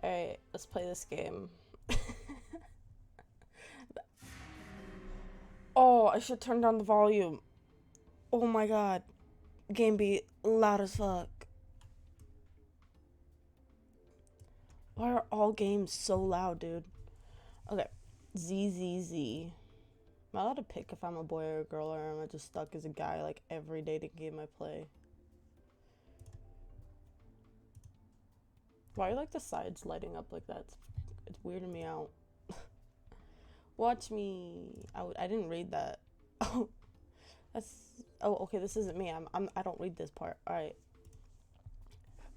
Alright, let's play this game. Oh, I should turn down the volume. Oh my god. Game be loud as fuck. Why are all games so loud, dude? Okay. ZZZ. Am I allowed to pick if I'm a boy or a girl, or am I just stuck as a guy like every dating game I play? Why are like the sides lighting up like that? It's weirding me out. Watch me. I didn't read that. Oh, that's. Oh, okay. This isn't me. I don't read this part. All right.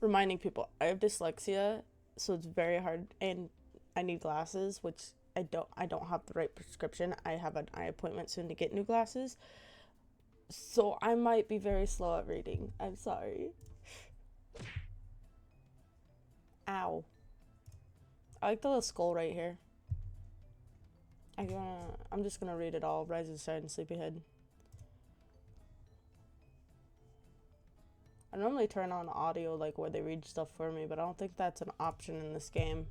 Reminding people, I have dyslexia, so it's very hard, and I need glasses, which I don't have the right prescription. I have an eye appointment soon to get new glasses, so I might be very slow at reading. I'm sorry. Ow. I like the little skull right here. I'm just gonna read it all. Rise and Shine, Sleepyhead. I normally turn on audio like where they read stuff for me, but I don't think that's an option in this game.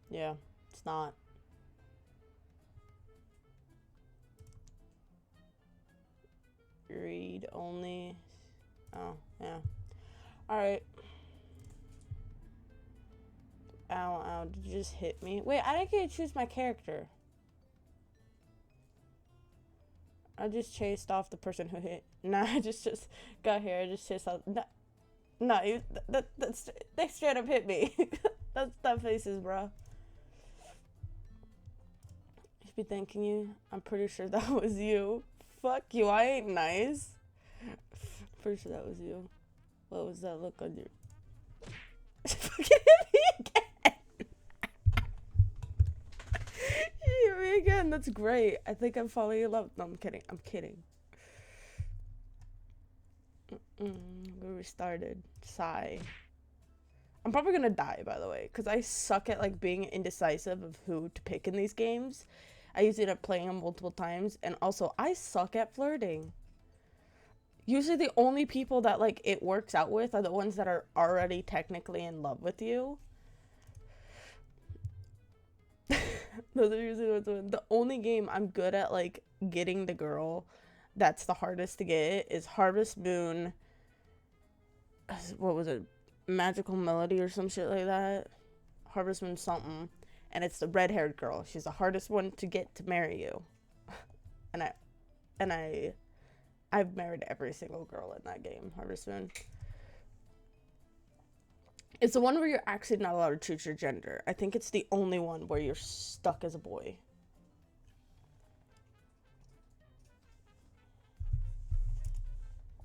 Yeah, it's not. Read only. Oh, yeah. Alright. Ow, ow, did you just hit me? Wait, I didn't get to choose my character. I just chased off the person who hit. Nah, I just got here. I just chased off. Nah, they straight up hit me. That faces, bro. I should be thanking you. I'm pretty sure that was you. Fuck you, I ain't nice. Pretty sure that was you. What was that look on your... Fucking hit me again. You hit me again. That's great. I think I'm falling in love. No, I'm kidding. I'm kidding. We restarted. Sigh. I'm probably gonna die, by the way, because I suck at like being indecisive of who to pick in these games. I usually end up playing them multiple times, and also I suck at flirting. Usually the only people that like it works out with are the ones that are already technically in love with you. Those are usually the ones. The only game I'm good at like getting the girl that's the hardest to get is Harvest Moon. What was it? Magical Melody or some shit like that. Harvest Moon something. And it's the red-haired girl. She's the hardest one to get to marry you. And I've married every single girl in that game, Harvest Moon. It's the one where you're actually not allowed to choose your gender. I think it's the only one where you're stuck as a boy.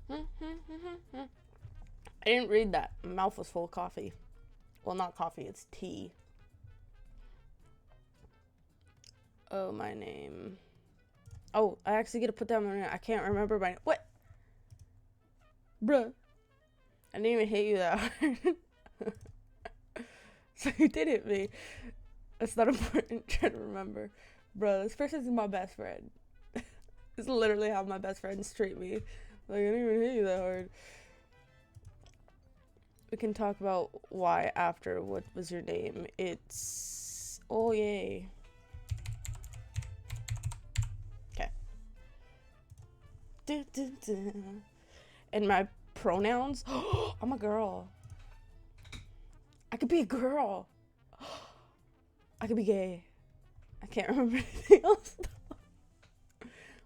I didn't read that. My mouth was full of coffee. Well, not coffee, it's tea. Oh, my name. Oh, I actually get to put down my name. I can't remember my name. What? Bruh. I didn't even hit you that hard. So you did hit me. That's not important. Trying to remember. Bro, this person's my best friend. It's literally how my best friends treat me. Like, I didn't even hit you that hard. We can talk about why after. What was your name? It's... Oh, yay. Okay. And my pronouns? I'm a girl. I could be a girl. I could be gay. I can't remember anything else.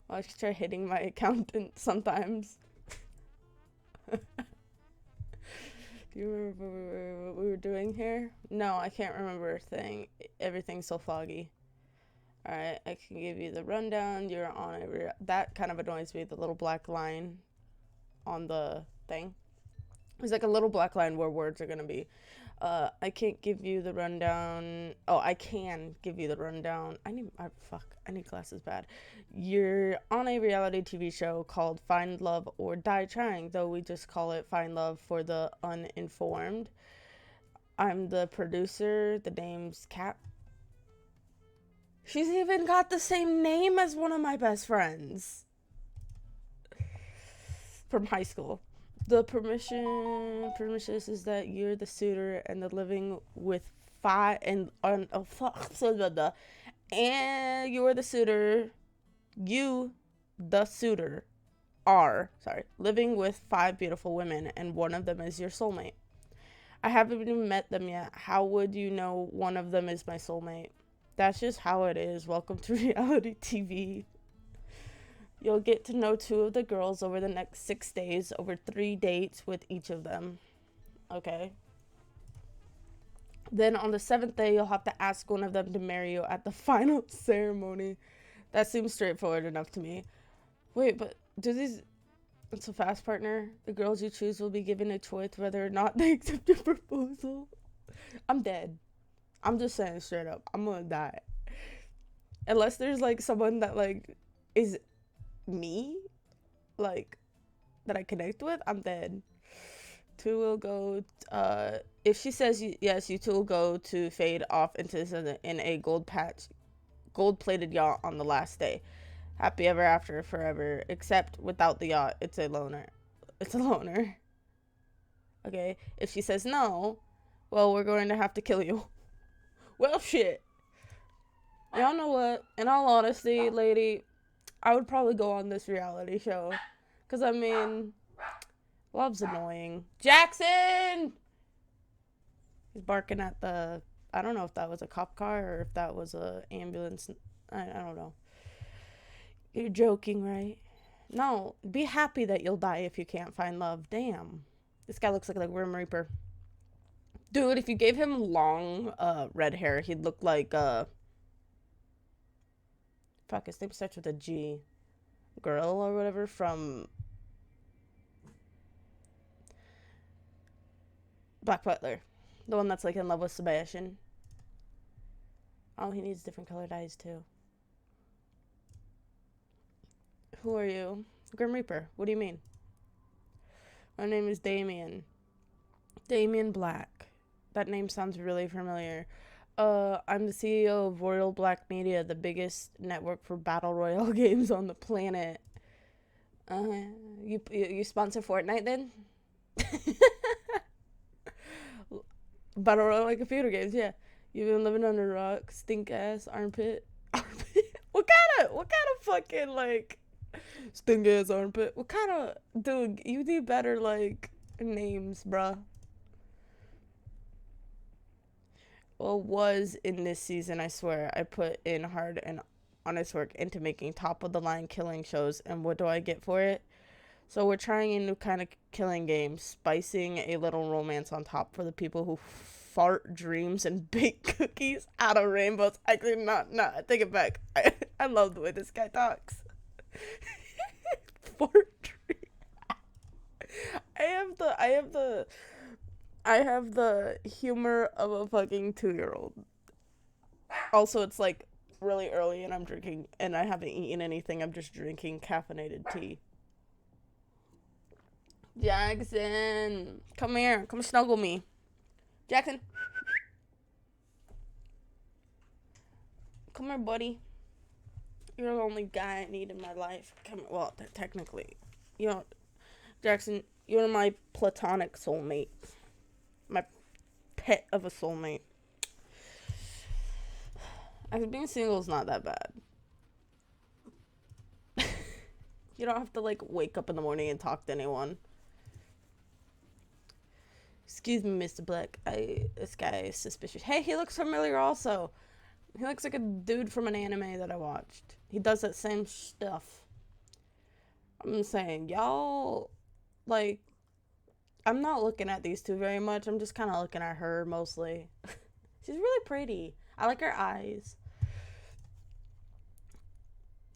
Well, I should try hitting my accountant sometimes. Do you remember what we were doing here? No, I can't remember a thing. Everything's so foggy. Alright, I can give you the rundown. You're on a... That kind of annoys me, the little black line on the thing. There's like a little black line where words are gonna be. I can't give you the rundown. Oh, I can give you the rundown. I need glasses bad. You're on a reality TV show called Find Love or Die Trying, though we just call it Find Love for the uninformed. I'm the producer. The name's Kat. She's even got the same name as one of my best friends from high school. The permission is that you're the suitor and the living with five and oh fuck and you're the suitor. You, the suitor, are living with five beautiful women, and one of them is your soulmate. I haven't even met them yet. How would you know one of them is my soulmate? That's just how it is. Welcome to reality TV. You'll get to know two of the girls over the next 6 days, over 3 dates with each of them. Okay. Then on the 7th day, you'll have to ask one of them to marry you at the final ceremony. That seems straightforward enough to me. Wait, but do these... It's a fast partner. The girls you choose will be given a choice whether or not they accept your proposal. I'm dead. I'm just saying straight up. I'm gonna die. Unless there's, like, someone that, like, is me, like, that I connect with, I'm dead. Two will go, if she says yes, you two will go to fade off into in a gold-plated yacht on the last day. Happy ever after forever, except without the yacht. It's a loner. Okay, if she says no, well, we're going to have to kill you. Well, shit. Y'all know what? In all honesty, lady, I would probably go on this reality show. Because, I mean, love's annoying. Jackson! He's barking at the... I don't know if that was a cop car or if that was a ambulance. I don't know. You're joking, right? No, be happy that you'll die if you can't find love. Damn. This guy looks like a Grim Reaper. Dude, if you gave him long red hair, he'd look like fuck, his name starts with a G. Girl or whatever from Black Butler. The one that's like in love with Sebastian. Oh, he needs different colored eyes too. Who are you? Grim Reaper. What do you mean? My name is Damien. Damien Black. That name sounds really familiar. I'm the CEO of Royal Black Media, the biggest network for battle royale games on the planet. You sponsor Fortnite then? Battle royale computer games, yeah. You've been living under a rock, stink ass armpit. What kind of fucking like stink ass armpit? What kind of dude? You need better like names, bruh. Well, was in this season, I swear. I put in hard and honest work into making top of the line killing shows, and what do I get for it? So we're trying a new kind of killing game, spicing a little romance on top for the people who fart dreams and bake cookies out of rainbows. Actually, not. I take it back. I love the way this guy talks. Fart dream. I have the humor of a fucking 2-year-old. Also, it's like really early and I'm drinking, and I haven't eaten anything. I'm just drinking caffeinated tea. Jackson, come here. Come snuggle me. Jackson. Come here, buddy. You're the only guy I need in my life. Come, well, technically. You know, Jackson, you're my platonic soulmate. My pet of a soulmate. Being single is not that bad. You don't have to, like, wake up in the morning and talk to anyone. Excuse me, Mr. Black. This guy is suspicious. Hey, he looks familiar also. He looks like a dude from an anime that I watched. He does that same stuff. I'm saying, y'all, like, I'm not looking at these two very much. I'm just kind of looking at her mostly. She's really pretty. I like her eyes.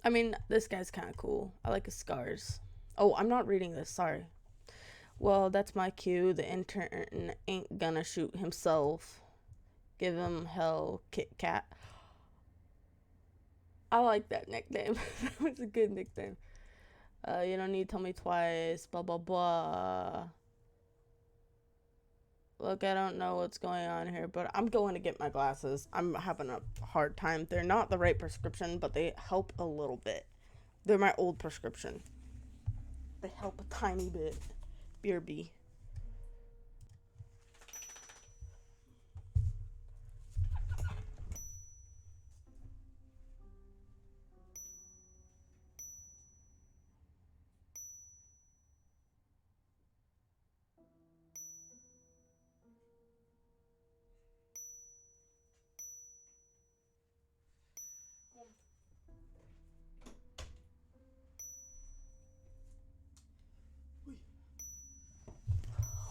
I mean, this guy's kind of cool. I like his scars. Oh, I'm not reading this. Sorry. Well, that's my cue. The intern ain't gonna shoot himself. Give him hell, Kit Kat. I like that nickname. That was a good nickname. You don't need to tell me twice. Blah, blah, blah. Look, I don't know what's going on here, but I'm going to get my glasses. I'm having a hard time. They're not the right prescription, but they help a little bit. They're my old prescription. They help a tiny bit. BRB.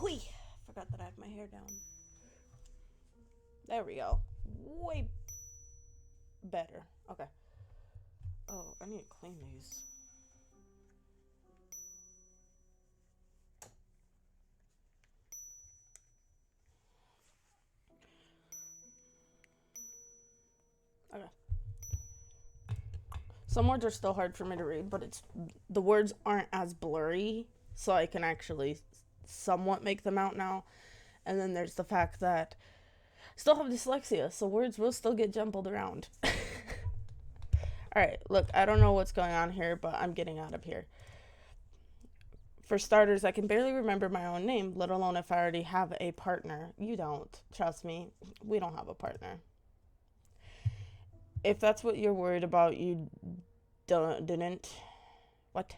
Hui! Forgot that I had my hair down. There we go. Way better. Okay. Oh, I need to clean these. Okay. Some words are still hard for me to read, but the words aren't as blurry, so I can actually somewhat make them out now. And then there's the fact that I still have dyslexia, so words will still get jumbled around. Alright, look, I don't know what's going on here, but I'm getting out of here. For starters, I can barely remember my own name, let alone if I already have a partner. You don't. Trust me, we don't have a partner. If that's what you're worried about, you didn't. What?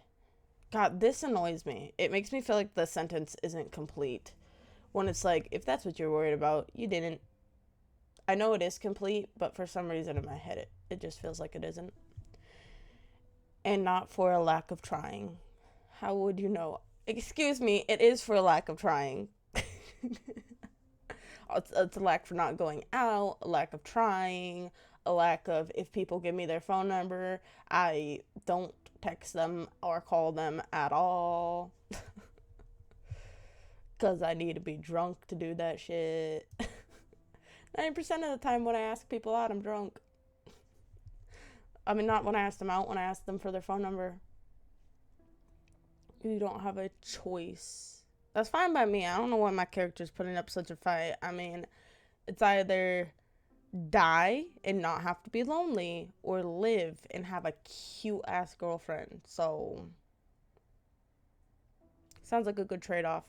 God, this annoys me. It makes me feel like the sentence isn't complete. When it's like, if that's what you're worried about, you didn't. I know it is complete, but for some reason in my head, it just feels like it isn't. And not for a lack of trying. How would you know? Excuse me, it is for a lack of trying. It's a lack for not going out, a lack of trying, a lack of if people give me their phone number, I don't text them or call them at all. Because I need to be drunk to do that shit. 90% of the time when I ask people out, I'm drunk. I mean, not when I ask them out, when I ask them for their phone number. You don't have a choice. That's fine by me. I don't know why my character's putting up such a fight. I mean, it's either die and not have to be lonely or live and have a cute ass girlfriend. So sounds like a good trade-off.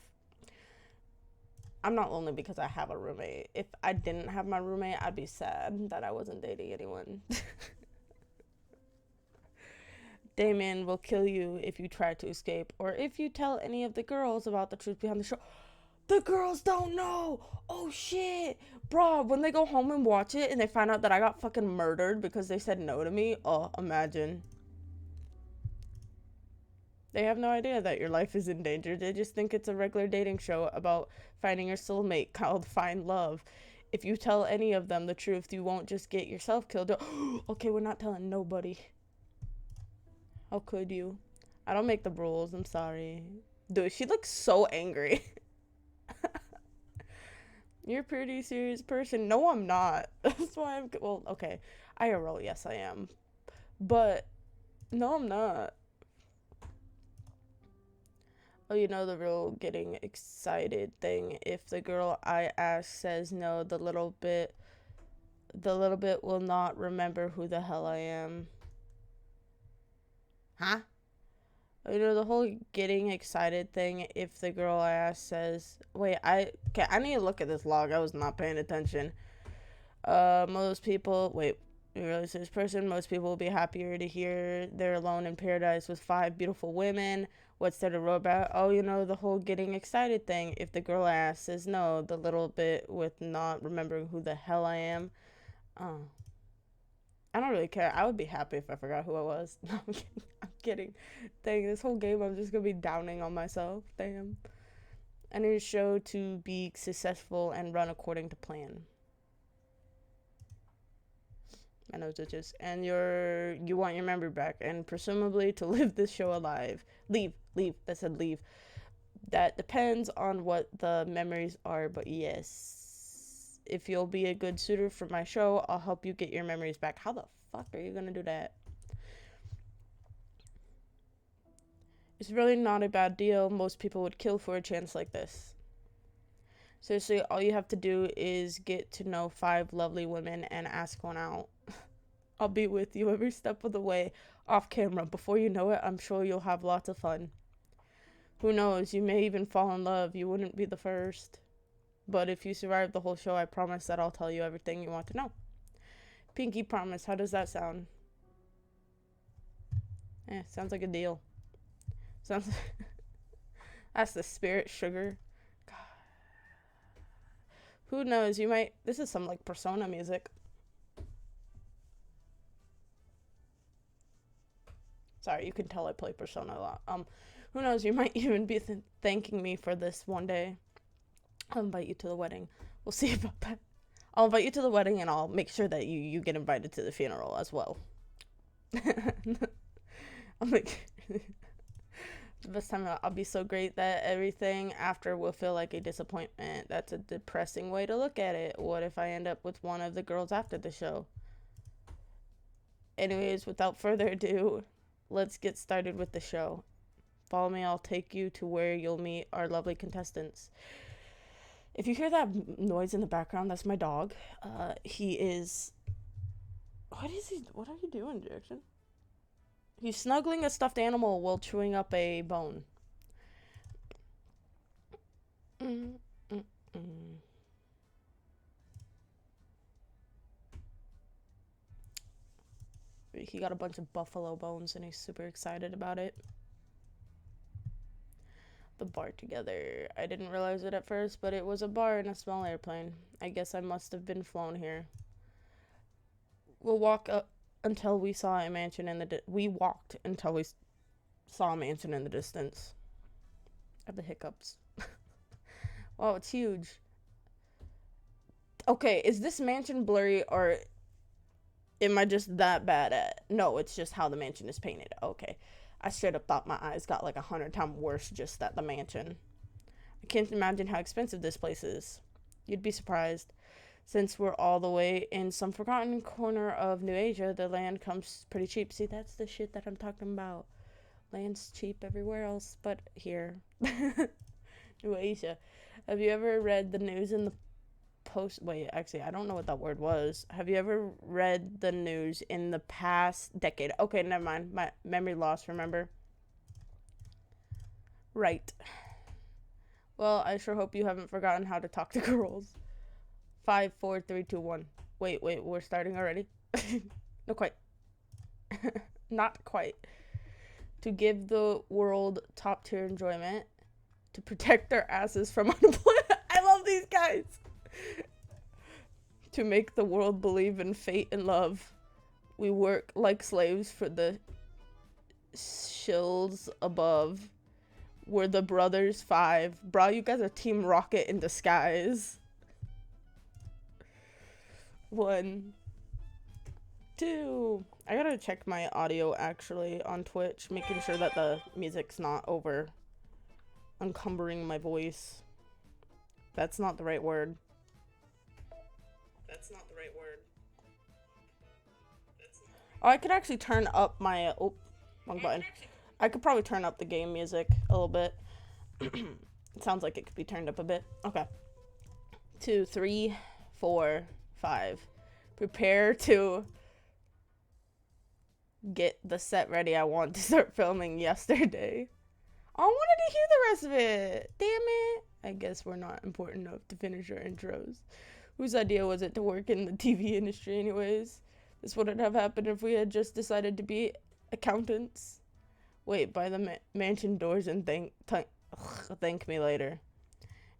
I'm not lonely because I have a roommate. If I didn't have my roommate, I'd be sad that I wasn't dating anyone. Damien will kill you if you try to escape or if you tell any of the girls about the truth behind the show. The girls don't know. Oh shit. Bro, when they go home and watch it and they find out that I got fucking murdered because they said no to me. Oh, imagine. They have no idea that your life is in danger. They just think it's a regular dating show about finding your soulmate called Find Love. If you tell any of them the truth, you won't just get yourself killed. Okay, we're not telling nobody. How could you? I don't make the rules. I'm sorry. Dude, she looks so angry. You're a pretty serious person. No, I'm not. That's why I'm... Well, okay. IRL, yes, I am. But, no, I'm not. Oh, you know the real getting excited thing. If the girl I ask says no, the little bit will not remember who the hell I am. Huh? You know the whole getting excited thing. If the girl I ask says, wait, I need to look at this log. I was not paying attention. Most people, wait, you realize this person, most people will be happier to hear they're alone in paradise with 5 beautiful women. What's there to row about? Oh, you know the whole getting excited thing. If the girl I ask says no, the little bit with not remembering who the hell I am. Oh. I don't really care. I would be happy if I forgot who I was. No, I'm kidding. I'm kidding. Dang, this whole game I'm just gonna be downing on myself. Damn. I need a show to be successful and run according to plan. I know it's and you want your memory back and presumably to live this show alive. Leave. That said leave. That depends on what the memories are, but yes. If you'll be a good suitor for my show, I'll help you get your memories back. How the fuck are you gonna do that? It's really not a bad deal. Most people would kill for a chance like this. Seriously, all you have to do is get to know 5 lovely women and ask one out. I'll be with you every step of the way, off camera. Before you know it, I'm sure you'll have lots of fun. Who knows, you may even fall in love. You wouldn't be the first. But if you survive the whole show, I promise that I'll tell you everything you want to know. Pinky promise. How does that sound? Sounds like a deal. Sounds that's the spirit, sugar. God. Who knows, you might this is some like Persona music. Sorry, you can tell I play Persona a lot. Who knows, you might even be thanking me for this one day. I'll invite you to the wedding. We'll see about that. I'll invite you to the wedding, and I'll make sure that you get invited to the funeral as well. I'm like, this time I'll be so great that everything after will feel like a disappointment. That's a depressing way to look at it. What if I end up with one of the girls after the show? Anyways, without further ado, let's get started with the show. Follow me, I'll take you to where you'll meet our lovely contestants. If you hear that noise in the background, that's my dog. He is... What are you doing, Jackson? He's snuggling a stuffed animal while chewing up a bone. He got a bunch of buffalo bones and he's super excited about it. The bar together. I didn't realize it at first, but it was a bar in a small airplane. I guess I must have been flown here. We'll walk up until we saw a mansion in the we walked until we saw a mansion in the distance. I have the hiccups. Wow, it's huge. Okay, is this mansion blurry or am I just that bad at? No, it's just how the mansion is painted. Okay. I straight up thought my eyes got like 100 times worse just at the mansion. I can't imagine how expensive this place is. You'd be surprised. Since we're all the way in some forgotten corner of New Asia, the land comes pretty cheap. See, that's the shit that I'm talking about. Land's cheap everywhere else, but here. New Asia. Have you ever read the news in the post? Wait, actually, I don't know what that word was. Have you ever read the news in the past decade? Okay, never mind. My memory loss, remember? Right. Well, I sure hope you haven't forgotten how to talk to girls. 5, 4, 3, 2, 1. Wait, we're starting already? No, quite. Not quite. To give the world top tier enjoyment. To protect their asses from unemployment. I love these guys. To make the world believe in fate and love. We work like slaves for the shills above. We're the brothers 5. Bro, you guys are Team Rocket in disguise. 1, 2. I gotta check my audio actually on Twitch, making sure that the music's not over encumbering my voice. That's not the right word. Oh, I could actually turn up my wrong button. I could probably turn up the game music a little bit. It sounds like it could be turned up a bit. Okay. 2, 3, 4, 5. Prepare to get the set ready. I want to start filming yesterday. I wanted to hear the rest of it. Damn it. I guess we're not important enough to finish our intros. Whose idea was it to work in the TV industry anyways? This wouldn't have happened if we had just decided to be accountants. Wait, by the mansion doors and thank me later.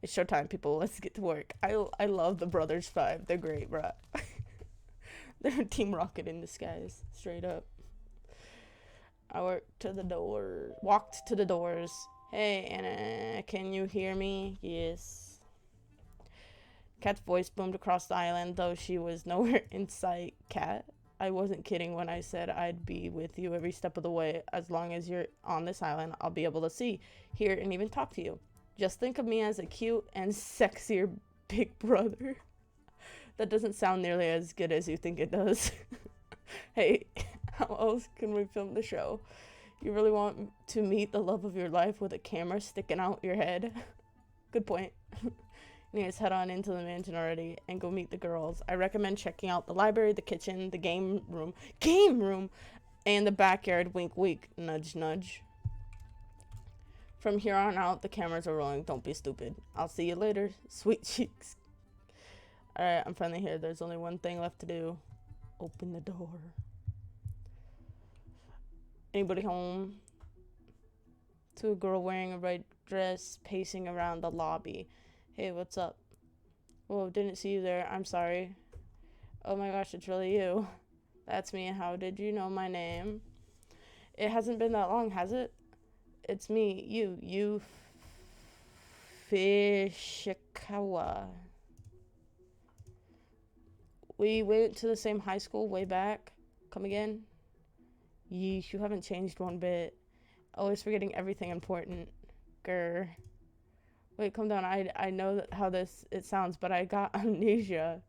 It's showtime, people. Let's get to work. I love the Brothers 5. They're great, bro. They're Team Rocket in disguise. Straight up. I walked to the doors. Hey, Anna, can you hear me? Yes. Kat's voice boomed across the island, though she was nowhere in sight. Kat, I wasn't kidding when I said I'd be with you every step of the way. As long as you're on this island, I'll be able to see, hear, and even talk to you. Just think of me as a cute and sexier big brother. That doesn't sound nearly as good as you think it does. Hey, how else can we film the show? You really want to meet the love of your life with a camera sticking out your head? Good point. Anyways, head on into the mansion already and go meet the girls. I recommend checking out the library, the kitchen, the game room, and the backyard. Wink, wink, nudge, nudge. From here on out, the cameras are rolling. Don't be stupid. I'll see you later, sweet cheeks. Alright, I'm finally here. There's only one thing left to do. Open the door. Anybody home? To a girl wearing a red dress pacing around the lobby. Hey, what's up? Whoa, didn't see you there. I'm sorry. Oh my gosh, it's really you. That's me. How did you know my name? It hasn't been that long, has it? It's me, you Fishikawa. We went to the same high school way back. Come again? Yeesh, you haven't changed one bit. Always forgetting everything important. Grr. Wait, calm down. I know how it sounds, but I got amnesia.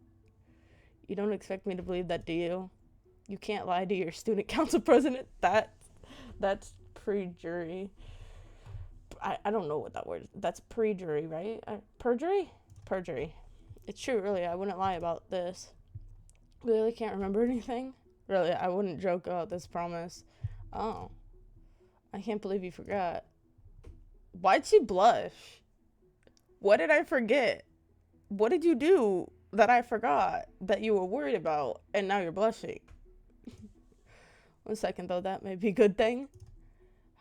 You don't expect me to believe that, do you? You can't lie to your student council president. That's pre-jury. I don't know what that word is. That's pre-jury, right? Perjury? Perjury. It's true, really. I wouldn't lie about this. Really can't remember anything? Really, I wouldn't joke about this promise. Oh. I can't believe you forgot. Why'd she blush? What did I forget? What did you do that I forgot that you were worried about and now you're blushing? 1 second though, that may be a good thing.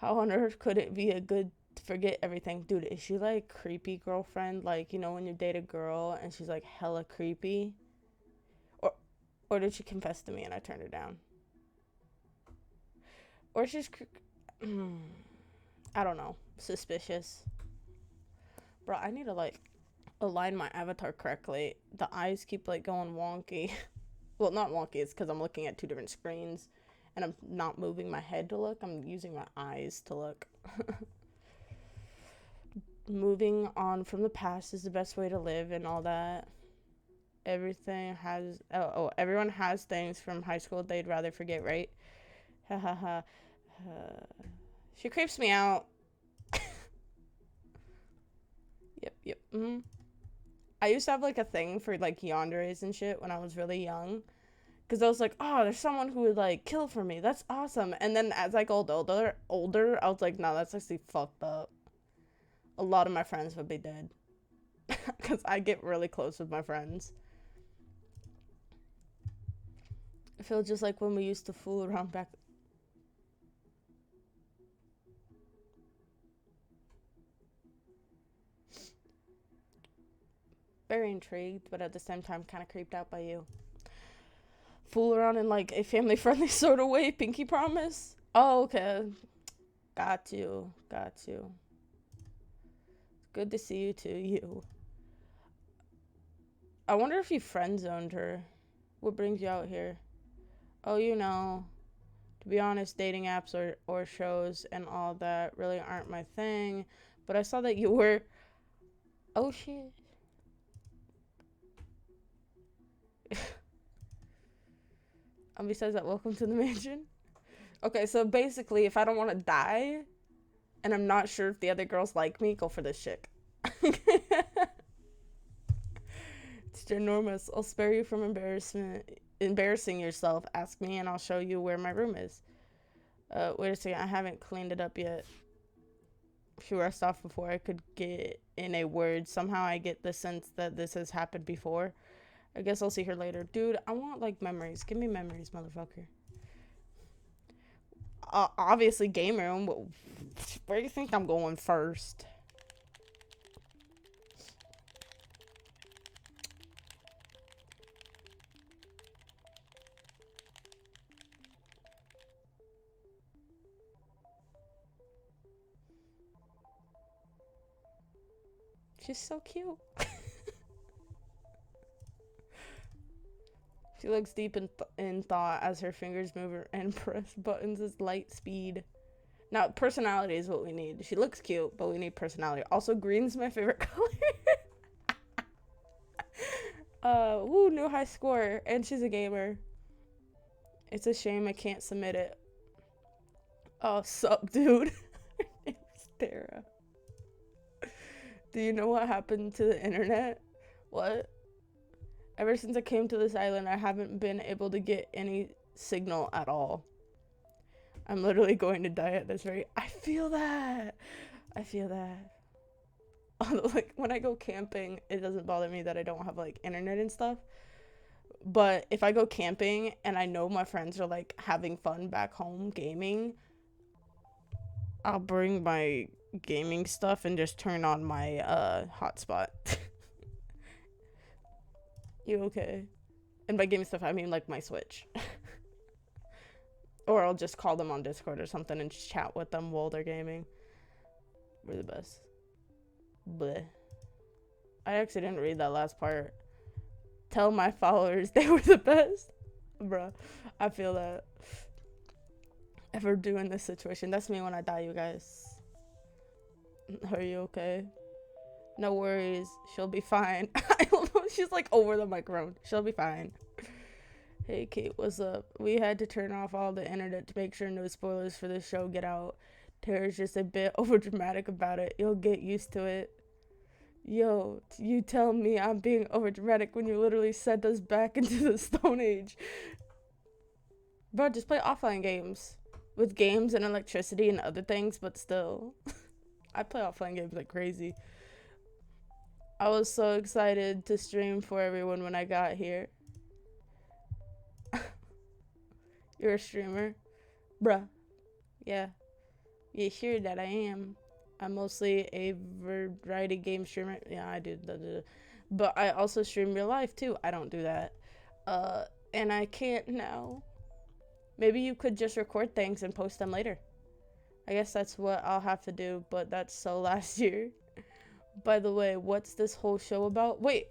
How on earth could it be a good to forget everything? Dude, is she like creepy girlfriend? Like, you know, when you date a girl and she's like hella creepy? Or did she confess to me and I turned her down? Or she's I don't know. Suspicious. Bro, I need to like align my avatar correctly. The eyes keep like going wonky. Well, not wonky, it's because I'm looking at 2 different screens and I'm not moving my head to look. I'm using my eyes to look. Moving on from the past is the best way to live and all that. Everything has everyone has things from high school they'd rather forget, right? Ha ha ha. She creeps me out. Yep. I used to have like a thing for like yanderes and shit when I was really young, because I was like, oh, there's someone who would like kill for me. That's awesome. And then as I got older, I was like, no, that's actually fucked up. A lot of my friends would be dead, because I get really close with my friends. I feel just like when we used to fool around back. Very intrigued, but at the same time kind of creeped out by you. Fool around in like a family-friendly sort of way, pinky promise? Oh, okay. Got you. Good to see you too, you. I wonder if you friend-zoned her. What brings you out here? Oh, you know, to be honest, dating apps or shows and all that really aren't my thing. But I saw that you were... Oh, shit. Besides that, welcome to the mansion. Okay, so basically, if I don't want to die, and I'm not sure if the other girls like me, go for this chick. It's ginormous. I'll spare you from embarrassing yourself. Ask me and I'll show you where my room is. Wait a second, I haven't cleaned it up yet. She rushed off before I could get in a word. Somehow I get the sense that this has happened before. I guess I'll see her later. Dude, I want like memories. Give me memories, motherfucker. Obviously game room. Where do you think I'm going first? She's so cute. She looks deep in thought as her fingers move and press buttons at light speed. Now, personality is what we need. She looks cute, but we need personality. Also, green's my favorite color. Woo, new high score. And she's a gamer. It's a shame I can't submit it. Oh, sup, dude. Her name's Tara. Do you know what happened to the internet? What? Ever since I came to this island, I haven't been able to get any signal at all. I'm literally going to die at this rate. I feel that. I feel that. Like when I go camping, it doesn't bother me that I don't have like internet and stuff. But if I go camping and I know my friends are like having fun back home gaming, I'll bring my gaming stuff and just turn on my hotspot. You okay? And by gaming stuff, I mean like my Switch. Or I'll just call them on Discord or something and chat with them while they're gaming. We're the best. Bleh. I actually didn't read that last part. Tell my followers they were the best. Bruh, I feel that. Ever doing this situation. That's me when I die, you guys. Are you okay? No worries. She'll be fine. I don't know. She's like over the microphone. She'll be fine. Hey, Kate, what's up? We had to turn off all the internet to make sure no spoilers for the show get out. Tara's just a bit overdramatic about it. You'll get used to it. Yo, you tell me I'm being overdramatic when you literally sent us back into the Stone Age. Bro, just play offline games. With games and electricity and other things, but still. I play offline games like crazy. I was so excited to stream for everyone when I got here. You're a streamer? Bruh. Yeah. You sure that I am. I'm mostly a variety game streamer. Yeah, I do. But I also stream real life too. I don't do that. And I can't now. Maybe you could just record things and post them later. I guess that's what I'll have to do, but that's so last year. By the way, what's this whole show about? Wait.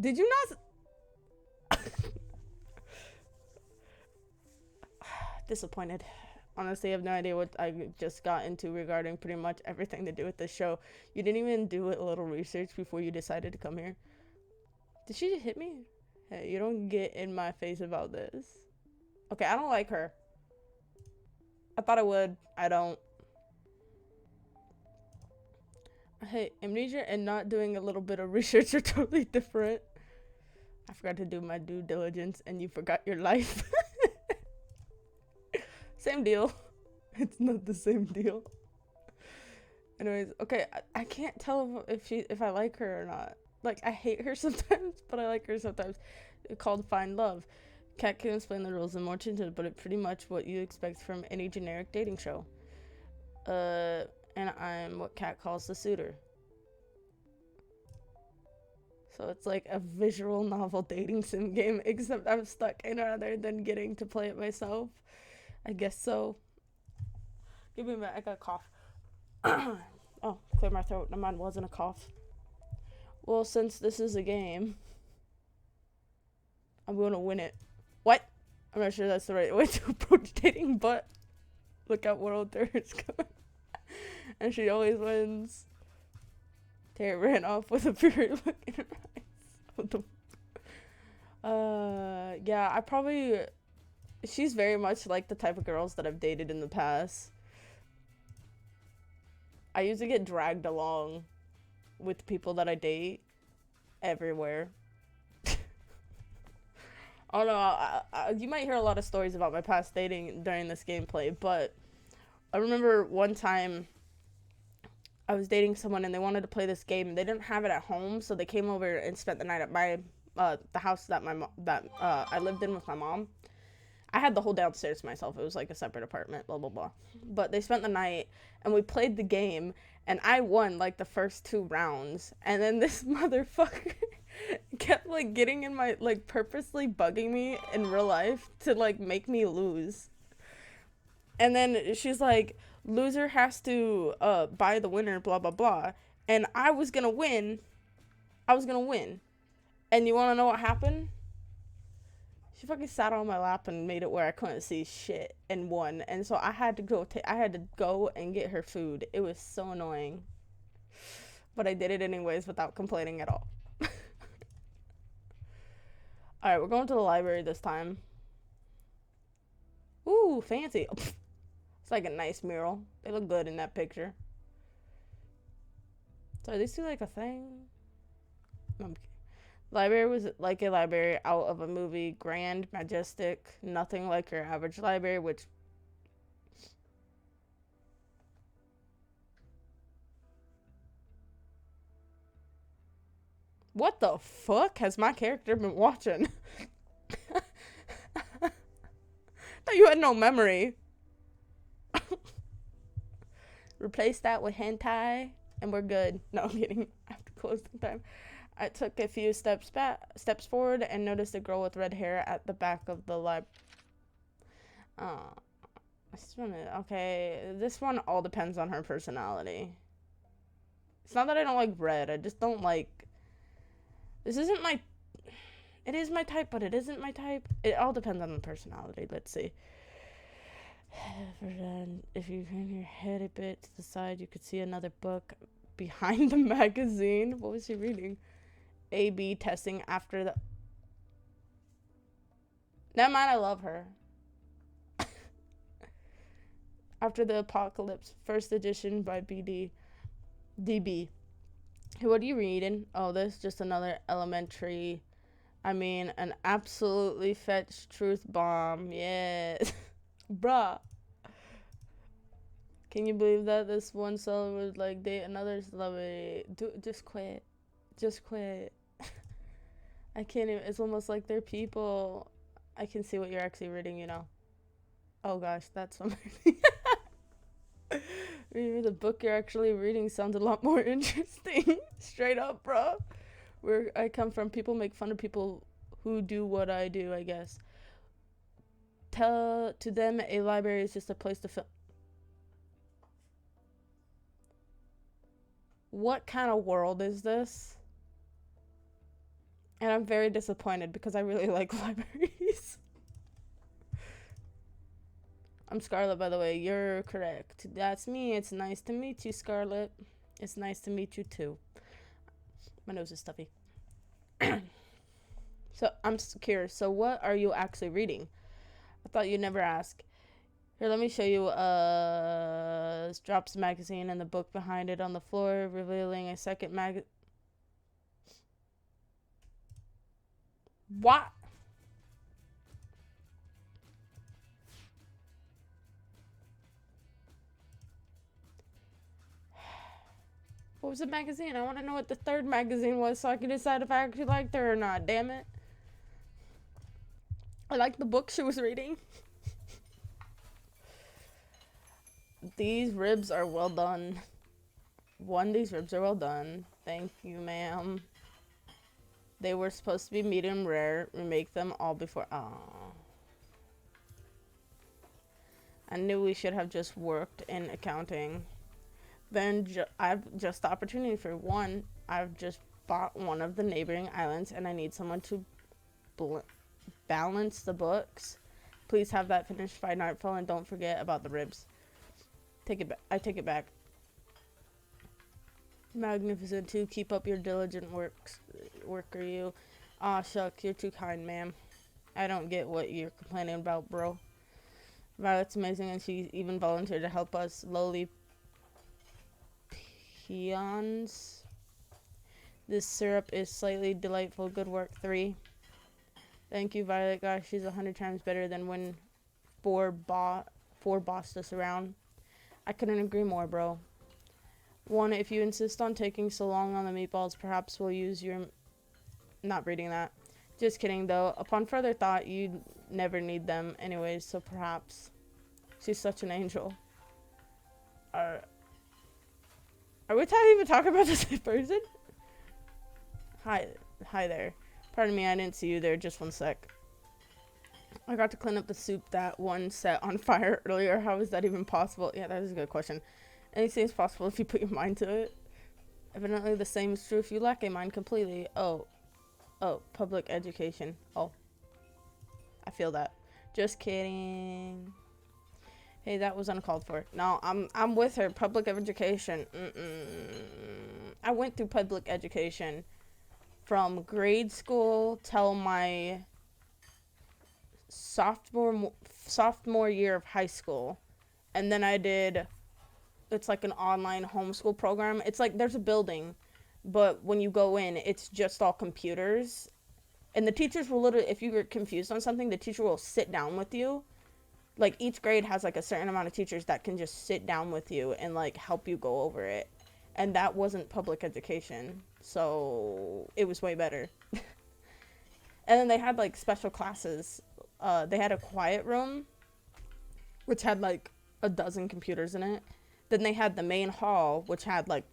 Did you not... Disappointed. Honestly, I have no idea what I just got into regarding pretty much everything to do with this show. You didn't even do a little research before you decided to come here. Did she just hit me? Hey, you don't get in my face about this. Okay, I don't like her. I thought I would. I don't. Hey, amnesia and not doing a little bit of research are totally different. I forgot to do my due diligence and you forgot your life. Same deal. It's not the same deal. Anyways, okay, I can't tell if I like her or not. Like, I hate her sometimes, but I like her sometimes. It's called Find Love. Kat can explain the rules in more detail, but it's pretty much what you expect from any generic dating show. And I'm what Kat calls the suitor. So it's like a visual novel dating sim game, except I'm stuck in rather than getting to play it myself. I guess so. Give me a minute, I got a cough. Oh, clear my throat. No, mine wasn't a cough. Well, since this is a game, I'm gonna win it. What? I'm not sure that's the right way to approach dating, but look at World Thirds coming. And she always wins. Tara ran off with a fury look in her eyes. Yeah, I probably... She's very much like the type of girls that I've dated in the past. I usually get dragged along with people that I date everywhere. I don't know, you might hear a lot of stories about my past dating during this gameplay, but I remember one time I was dating someone and they wanted to play this game and they didn't have it at home, so they came over and spent the night at my the house that I lived in with my mom. I had the whole downstairs to myself. It was like a separate apartment, blah, blah, blah. But they spent the night, and we played the game, and I won, like, the first 2 rounds. And then this motherfucker kept, like, getting in my, like, purposely bugging me in real life to, like, make me lose. And then she's like, loser has to buy the winner, blah, blah, blah. And I was gonna win. And you wanna know what happened? She fucking sat on my lap and made it where I couldn't see shit and won. And so I had to go and get her food. It was so annoying. But I did it anyways without complaining at all. Alright, we're going to the library this time. Ooh, fancy. It's like a nice mural. They look good in that picture. So are these two like a thing? No, I'm kidding. Library was like a library out of a movie. Grand, majestic, nothing like your average library, which... What the fuck has my character been watching? Thought you had no memory. Replace that with hentai, and we're good. No, I'm kidding. I have to close the time. I took a few steps forward and noticed a girl with red hair at the back of the lab. Okay, this one all depends on her personality. It's not that I don't like red. I just don't like. This isn't my. It is my type, but it isn't my type. It all depends on the personality. Let's see. If you turn your head a bit to the side, you could see another book behind the magazine. What was she reading? A/B testing after the. Never mind, I love her. After the Apocalypse, first edition by DB. Hey, what are you reading? Oh, this just another elementary. An absolutely fetched truth bomb. Yes. Bruh. Can you believe that this one celebrity would like date another celebrity? Just quit. Just quit. I can't even. It's almost like they're people. I can see what you're actually reading, you know. Oh gosh, that's something. Maybe the book you're actually reading sounds a lot more interesting. Straight up, bro. Where I come from, people make fun of people who do what I do, I guess. To them, a library is just a place to film. What kind of world is this? And I'm very disappointed because I really like libraries. I'm Scarlett, by the way. You're correct. That's me. It's nice to meet you, Scarlett. It's nice to meet you, too. My nose is stuffy. So, I'm curious. So, what are you actually reading? I thought you'd never ask. Here, let me show you. Drops the magazine and the book behind it on the floor, revealing a second What? What was the magazine? I want to know what the third magazine was so I can decide if I actually liked her or not. Damn it. I liked the book she was reading. These ribs are well done. These ribs are well done. Thank you, ma'am. They were supposed to be medium rare. We make them all before. Oh. I knew we should have just worked in accounting. Then I've just the opportunity for one. I've just bought one of the neighboring islands, and I need someone to balance the books. Please have that finished by nightfall, and don't forget about the ribs. Take it back. I take it back. Magnificent too. Keep up your diligent worker, you. Aw, shucks, you're too kind, ma'am. I don't get what you're complaining about, bro. Violet's amazing, and she even volunteered to help us lowly peons. This syrup is slightly delightful. Good work, 3. Thank you, Violet. Gosh, she's 100 times better than when 4 bossed us around. I couldn't agree more, bro. 1, if you insist on taking so long on the meatballs, perhaps we'll use your... Not reading that. Just kidding, though. Upon further thought, you'd never need them anyways, so perhaps. She's such an angel. Are we even talking about the same person? Hi there. Pardon me, I didn't see you there. Just 1 sec. I got to clean up the soup that one set on fire earlier. How is that even possible? Yeah, that is a good question. Anything's possible if you put your mind to it. Evidently the same is true if you lack a mind completely. Oh, public education. Oh, I feel that. Just kidding. Hey, that was uncalled for. No, I'm with her. Public education. I went through public education from grade school till my sophomore year of high school, and then I did. It's like an online homeschool program. It's like there's a building, but when you go in, it's just all computers, and the teachers will literally, if you're confused on something, the teacher will sit down with you. Like each grade has like a certain amount of teachers that can just sit down with you and like help you go over it. and that wasn't public education, so it was way better. And then they had like special classes. They had a quiet room, which had like a dozen computers in it. Then they had the main hall, which had like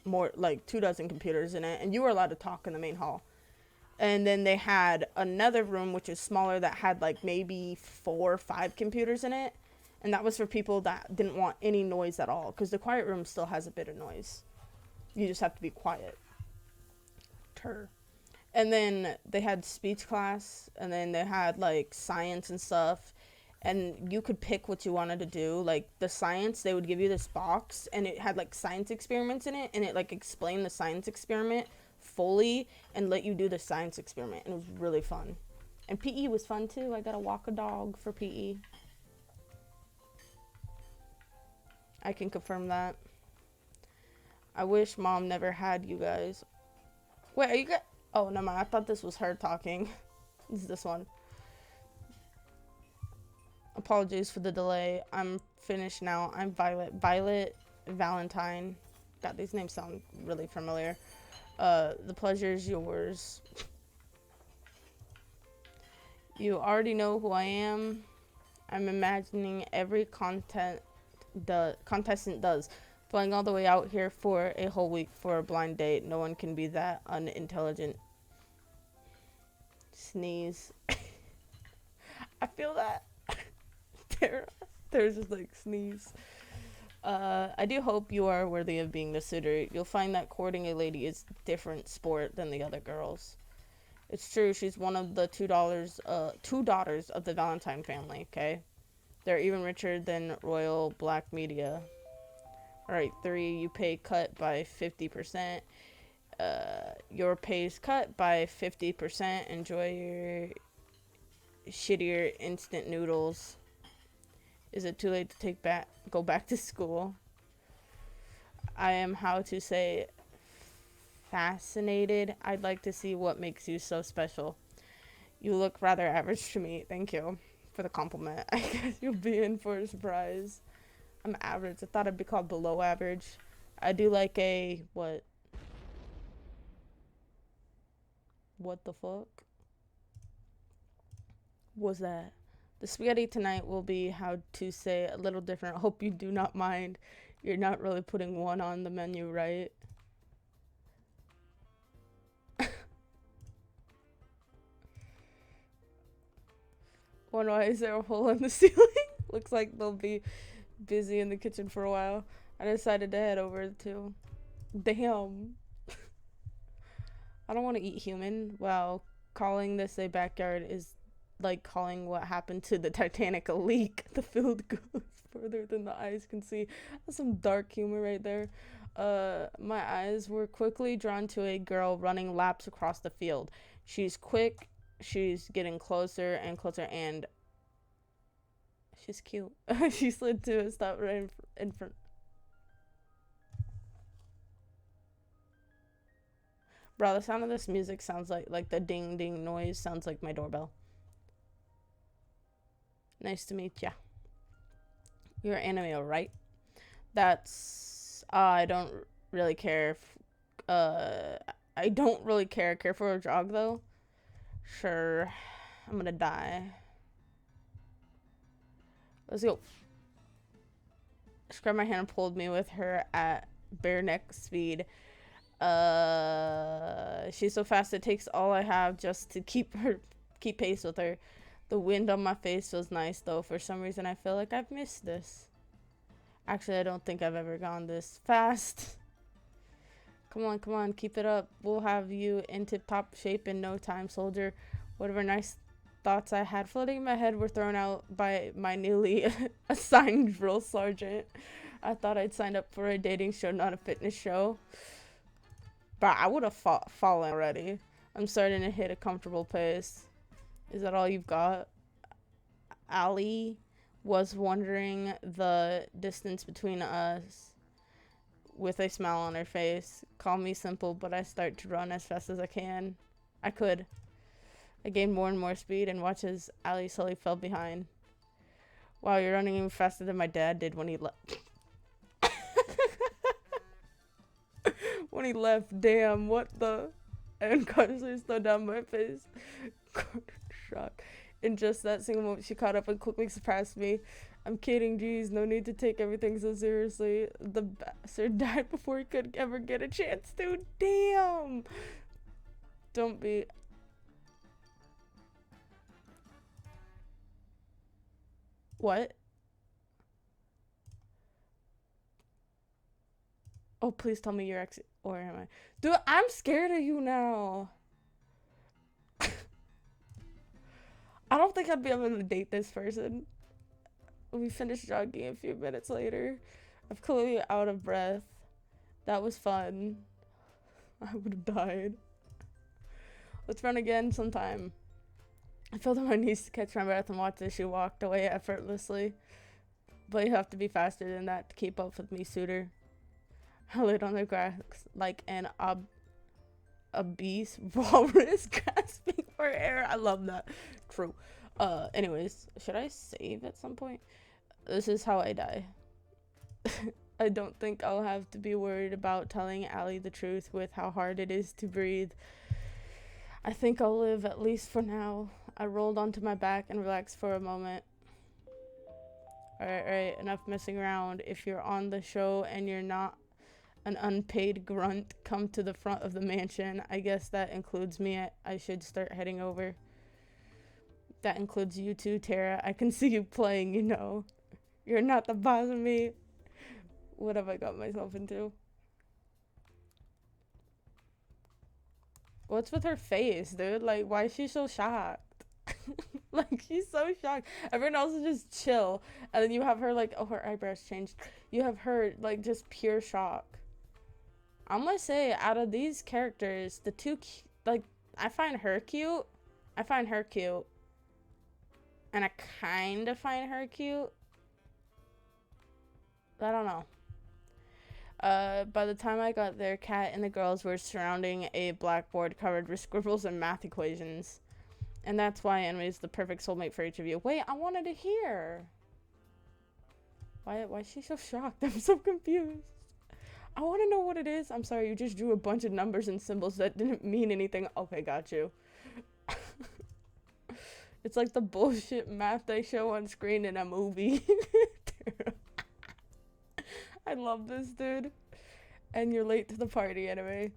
more like 2 dozen computers in it, and you were allowed to talk in the main hall. And then they had another room which is smaller that had like maybe 4 or 5 computers in it, and that was for people that didn't want any noise at all, because the quiet room still has a bit of noise. You just have to be quiet. And then they had speech class, and then they had like science and stuff, and you could pick what you wanted to do. Like the science, they would give you this box, and it had like science experiments in it, and it like explained the science experiment fully and let you do the science experiment, and it was really fun. And PE was fun too. I got to walk a dog for PE. I can confirm that. I wish mom never had you guys. Wait, are you guys? Oh, no, I thought this was her talking. This is this one. Apologies for the delay. I'm finished now. I'm Violet. Violet Valentine. God, these names sound really familiar. The pleasure is yours. You already know who I am. I'm imagining every contestant does. Flying all the way out here for a whole week for a blind date. No one can be that unintelligent. Sneeze. I feel that. There's just like sneeze. I do hope you are worthy of being the suitor. You'll find that courting a lady is a different sport than the other girls. It's true, she's one of the two daughters of the Valentine family, okay? They're even richer than royal black media. Alright, 3, you pay cut by 50%. Your pay's cut by 50%. Enjoy your shittier instant noodles. Is it too late to go back to school? I am, how to say, fascinated. I'd like to see what makes you so special. You look rather average to me. Thank you for the compliment. I guess you'll be in for a surprise. I'm average. I thought I'd be called below average. I do like a, what? What the fuck? Was that? The spaghetti tonight will be, how to say, a little different. Hope you do not mind. You're not really putting one on the menu, right? Why is there a hole in the ceiling? Looks like they'll be busy in the kitchen for a while. I decided to head over to... Damn. I don't want to eat human. Wow, calling this a backyard is like calling what happened to the Titanic a leak. The field goes further than the eyes can see. That's some dark humor right there. My eyes were quickly drawn to a girl running laps across the field. She's quick. She's getting closer and closer, and she's cute. She slid to a stop right in front. Bro, the sound of this music sounds like the ding ding noise sounds like my doorbell. Nice to meet ya. You're anime, right? That's I don't really care if I don't really care for a jog though. Sure. I'm gonna die. Let's go. She grabbed my hand and pulled me with her at bare neck speed. She's so fast it takes all I have just to keep pace with her. The wind on my face feels nice though. For some reason I feel like I've missed this. Actually, I don't think I've ever gone this fast. Come on, keep it up. We'll have you in tip-top shape in no time, soldier. Whatever nice thoughts I had floating in my head were thrown out by my newly assigned drill sergeant. I thought I'd signed up for a dating show, not a fitness show. But I would have fallen already. I'm starting to hit a comfortable pace. Is that all you've got? Ali was wondering the distance between us with a smile on her face. Call me simple, but I start to run as fast as I can. I gained more and more speed and watched as Ali slowly fell behind. Wow, you're running even faster than my dad did when he left. when he left. Damn, what the? And consciously slowed down my face. Shock. In just that single moment, she caught up and quickly surpassed me. I'm kidding, geez, no need to take everything so seriously. The bastard died before he could ever get a chance to. Damn! Don't be... What? Oh, please tell me you're ex... Or am I? Dude, I'm scared of you now. I don't think I'd be able to date this person. We finished jogging a few minutes later. I'm clearly out of breath. That was fun. I would have died. Let's run again sometime. I fell on my knees to catch my breath and watched as she walked away effortlessly. But you have to be faster than that to keep up with me, suitor. I laid on the grass like an obese walrus gasping for air. I love that. True. Anyways, should I save at some point? This is how I die. I don't think I'll have to be worried about telling Allie the truth with how hard it is to breathe. I think I'll live, at least for now. I rolled onto my back and relaxed for a moment. Alright, enough messing around. If you're on the show and you're not an unpaid grunt, come to the front of the mansion. I guess that includes me. I should start heading over. That includes you too, Tara. I can see you playing, you know. You're not the boss of me. What have I got myself into? What's with her face, dude? Like, why is she so shocked? Like, she's so shocked. Everyone else is just chill. And then you have her, like, oh, her eyebrows changed. You have her, like, just pure shock. I'm gonna say, out of these characters, the two, like, I find her cute. I find her cute. And I kind of find her cute. I don't know. By the time I got there, Kat and the girls were surrounding a blackboard covered with scribbles and math equations. And that's why Envy is the perfect soulmate for each of you. Wait, I wanted to hear. Why is she so shocked? I'm so confused. I want to know what it is. I'm sorry, you just drew a bunch of numbers and symbols that didn't mean anything. Okay, got you. It's like the bullshit math they show on screen in a movie. I love this, dude. And you're late to the party anyway.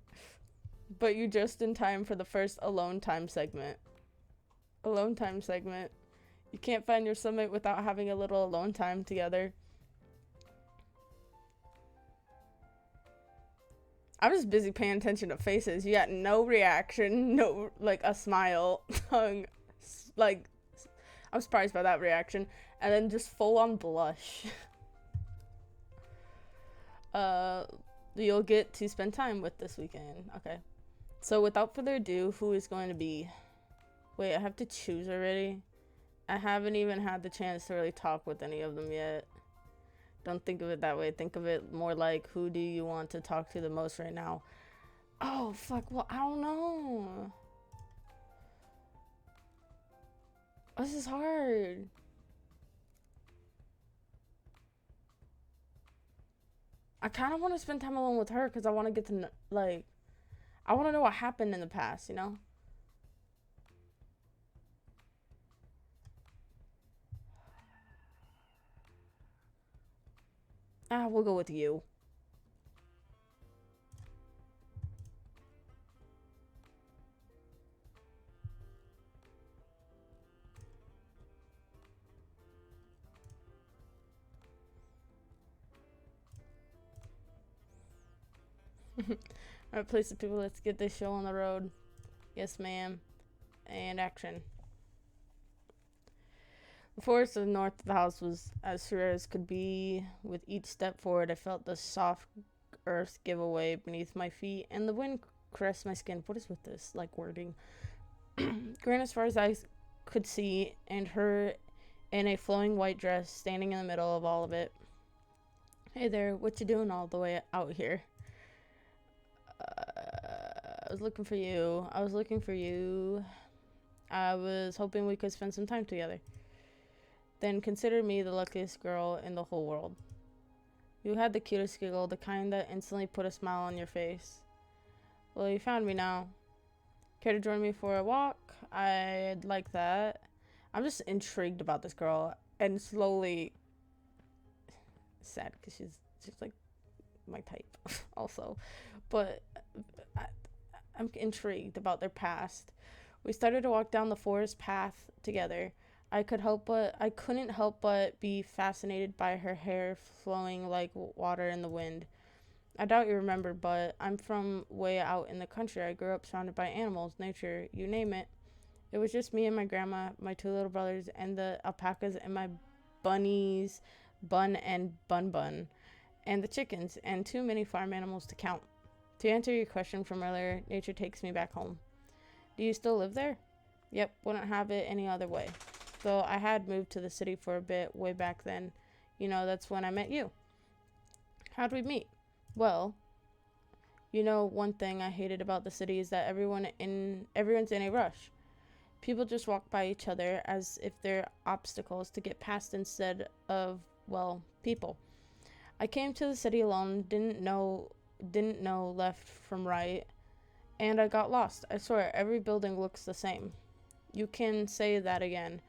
But you just in time for the first alone time segment. Alone time segment. You can't find your soulmate without having a little alone time together. I was busy paying attention to faces. You got no reaction, no, like, a smile, tongue, like, I'm surprised by that reaction. And then just full on blush. You'll get to spend time with this weekend. Okay. So without further ado, who is going to be? Wait, I have to choose already? I haven't even had the chance to really talk with any of them yet. Don't think of it that way. Think of it more like, who do you want to talk to the most right now? Oh, fuck. Well, I don't know. This is hard. I kind of want to spend time alone with her because I want to get to know, like, I want to know what happened in the past, you know? We'll go with you. Alright, place of people, let's get this show on the road. Yes, ma'am. And action. The forest to the north of the house was as sure as could be. With each step forward, I felt the soft earth give away beneath my feet, and the wind caressed my skin. What is with this, like, wording? Grand as far as I could see, and her in a flowing white dress, standing in the middle of all of it. Hey there, what you doing all the way out here? I was looking for you. I was looking for you. I was hoping we could spend some time together. Then consider me the luckiest girl in the whole world. You had the cutest giggle, the kind that instantly put a smile on your face. Well, you found me now. Care to join me for a walk? I'd like that. I'm just intrigued about this girl and slowly sad because she's like my type also, but I, I'm intrigued about their past. We started to walk down the forest path together. I couldn't help but be fascinated by her hair flowing like water in the wind. I doubt you remember, but I'm from way out in the country. I grew up surrounded by animals, nature, you name it. It was just me and my grandma, my two little brothers, and the alpacas and my bunnies, Bun and Bun Bun, and the chickens, and too many farm animals to count. To answer your question from earlier, nature takes me back home. Do you still live there? Yep, wouldn't have it any other way. Though I had moved to the city for a bit way back then. You know, that's when I met you. How'd we meet? Well, you know, one thing I hated about the city is that everyone's in a rush. People just walk by each other as if they're obstacles to get past instead of, well, people. I came to the city alone, didn't know left from right, and I got lost. I swear, every building looks the same. You can say that again.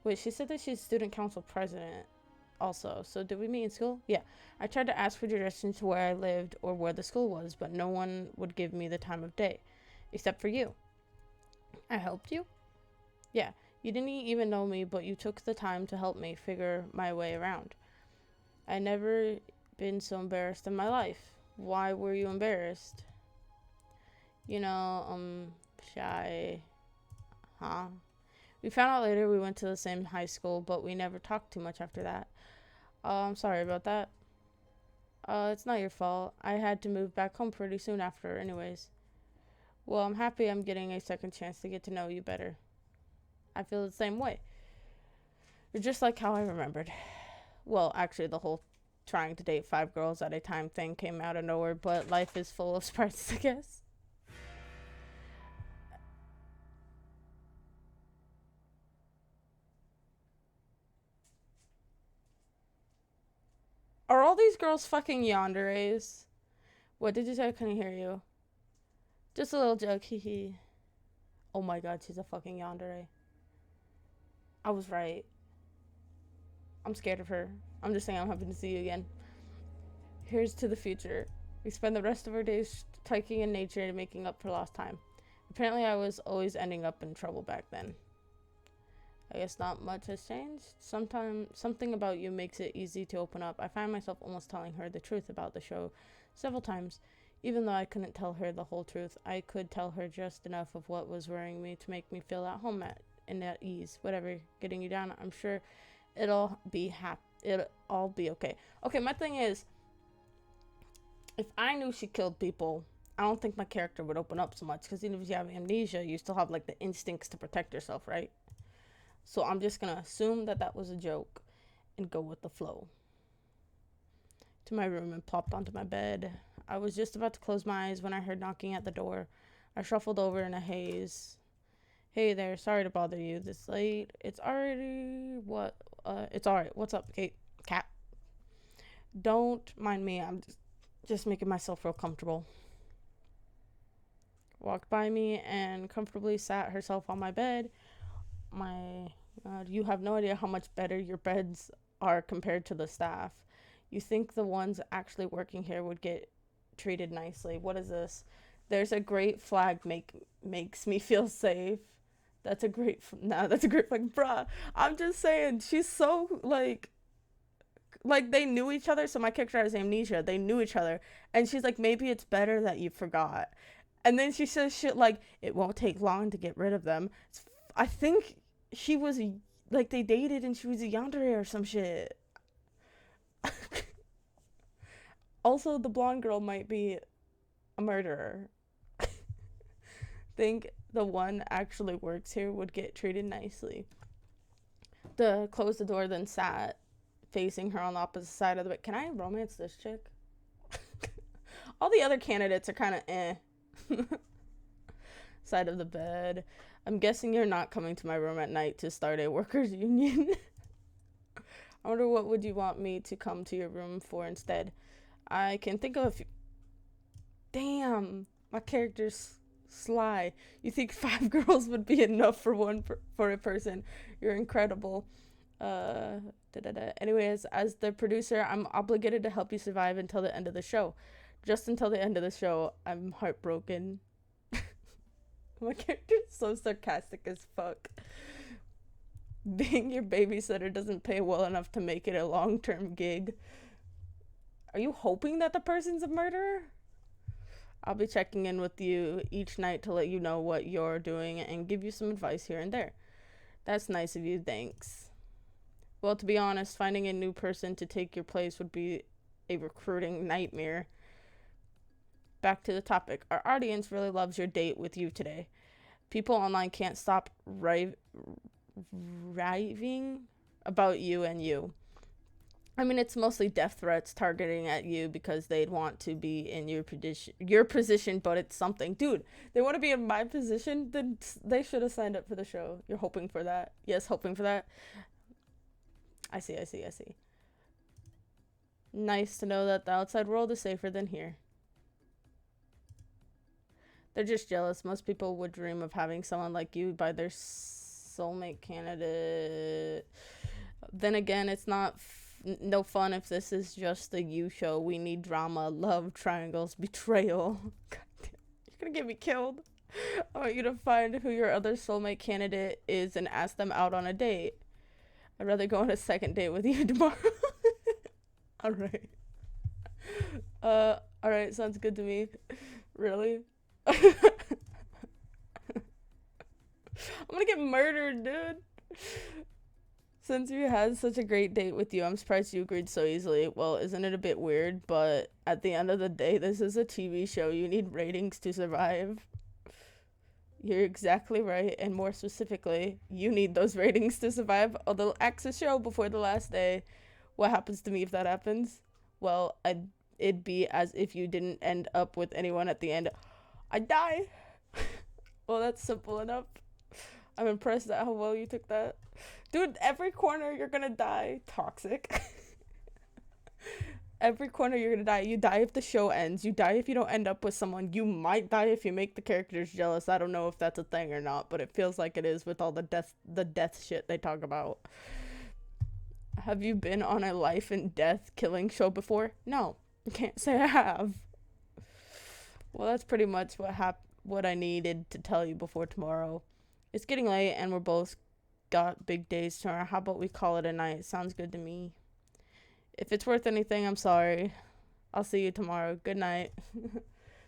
Wait, she said that she's student council president also. So did we meet in school? Yeah. I tried to ask for directions to where I lived or where the school was, but no one would give me the time of day. Except for you. I helped you? Yeah. You didn't even know me, but you took the time to help me figure my way around. I never been so embarrassed in my life. Why were you embarrassed? You know, shy. Huh? We found out later we went to the same high school, but we never talked too much after that. I'm sorry about that. It's not your fault. I had to move back home pretty soon after, anyways. Well, I'm happy I'm getting a second chance to get to know you better. I feel the same way. You're just like how I remembered. Well, actually, the whole trying to date 5 girls at a time thing came out of nowhere, but life is full of surprises, I guess. Are all these girls fucking yanderes? What did you say? I couldn't hear you. Just a little joke, hee hee. Oh my god, she's a fucking yandere. I was right. I'm scared of her. I'm just saying I'm happy to see you again. Here's to the future. We spend the rest of our days taking in nature and making up for lost time. Apparently I was always ending up in trouble back then. I guess not much has changed. Sometimes something about you makes it easy to open up. I find myself almost telling her the truth about the show several times. Even though I couldn't tell her the whole truth, I could tell her just enough of what was worrying me to make me feel at home and at ease. Whatever getting you down, I'm sure it'll all be okay. Okay, my thing is, if I knew she killed people, I don't think my character would open up so much, because even if you have amnesia, you still have like the instincts to protect yourself, right? So I'm just gonna assume that that was a joke and go with the flow. To my room and plopped onto my bed. I was just about to close my eyes when I heard knocking at the door. I shuffled over in a haze. Hey there, sorry to bother you this late. It's alright. What's up, Kate? Cat? Don't mind me, I'm just making myself feel comfortable. Walked by me and comfortably sat herself on my bed. My God, you have no idea how much better your beds are compared to the staff. You think the ones actually working here would get treated nicely. What is this? There's a great flag makes me feel safe. That's a great flag, bruh. I'm just saying, she's so like they knew each other. So my character has amnesia. They knew each other, and she's like, maybe it's better that you forgot. And then she says shit like, it won't take long to get rid of them. I think she was like, they dated and she was a yandere or some shit. Also, the blonde girl might be a murderer. Think the one actually works here would get treated nicely. Closed the door, then sat facing her on the opposite side of the bed. Can I romance this chick? All the other candidates are kind of eh. Side of the bed. I'm guessing you're not coming to my room at night to start a workers' union. I wonder what would you want me to come to your room for instead. I can think of a few. Damn. My character's sly. You think 5 girls would be enough for for a person? You're incredible. Uh, Anyways, as the producer, I'm obligated to help you survive until the end of the show. Just until the end of the show, I'm heartbroken. My character's so sarcastic as fuck. Being your babysitter doesn't pay well enough to make it a long-term gig. Are you hoping that the person's a murderer? I'll be checking in with you each night to let you know what you're doing and give you some advice here and there. That's nice of you, thanks. Well, to be honest, finding a new person to take your place would be a recruiting nightmare. Back to the topic. Our audience really loves your date with you today. People online can't stop raving about you and you. I mean, it's mostly death threats targeting at you because they'd want to be in your position, but it's something. Dude, they want to be in my position? Then they should have signed up for the show. You're hoping for that? Yes, hoping for that. I see. Nice to know that the outside world is safer than here. They're just jealous. Most people would dream of having someone like you by their soulmate candidate. Then again, it's not no fun if this is just a you show. We need drama, love, triangles, betrayal. God damn, you're gonna get me killed. I want you to find who your other soulmate candidate is and ask them out on a date. I'd rather go on a second date with you tomorrow. Alright. Alright, sounds good to me. Really? I'm gonna get murdered, dude. Since you had such a great date with you, I'm surprised you agreed so easily. Well, isn't it a bit weird? But at the end of the day, this is a TV show. You need ratings to survive. You're exactly right. And more specifically, you need those ratings to survive. Although, axe the show before the last day. What happens to me if that happens? Well, it'd be as if you didn't end up with anyone at the end. I'd die. Well, that's simple enough. I'm impressed at how well you took that. Dude, every corner you're gonna die. Toxic. Every corner you're gonna die. You die if the show ends. You die if you don't end up with someone. You might die if you make the characters jealous. I don't know if that's a thing or not, but it feels like it is with all the death shit they talk about. Have you been on a life and death killing show before? No. I can't say I have. Well, that's pretty much what I needed to tell you before tomorrow. It's getting late and we're both got big days tomorrow. How about we call it a night? Sounds good to me. If it's worth anything, I'm sorry. I'll see you tomorrow. Good night.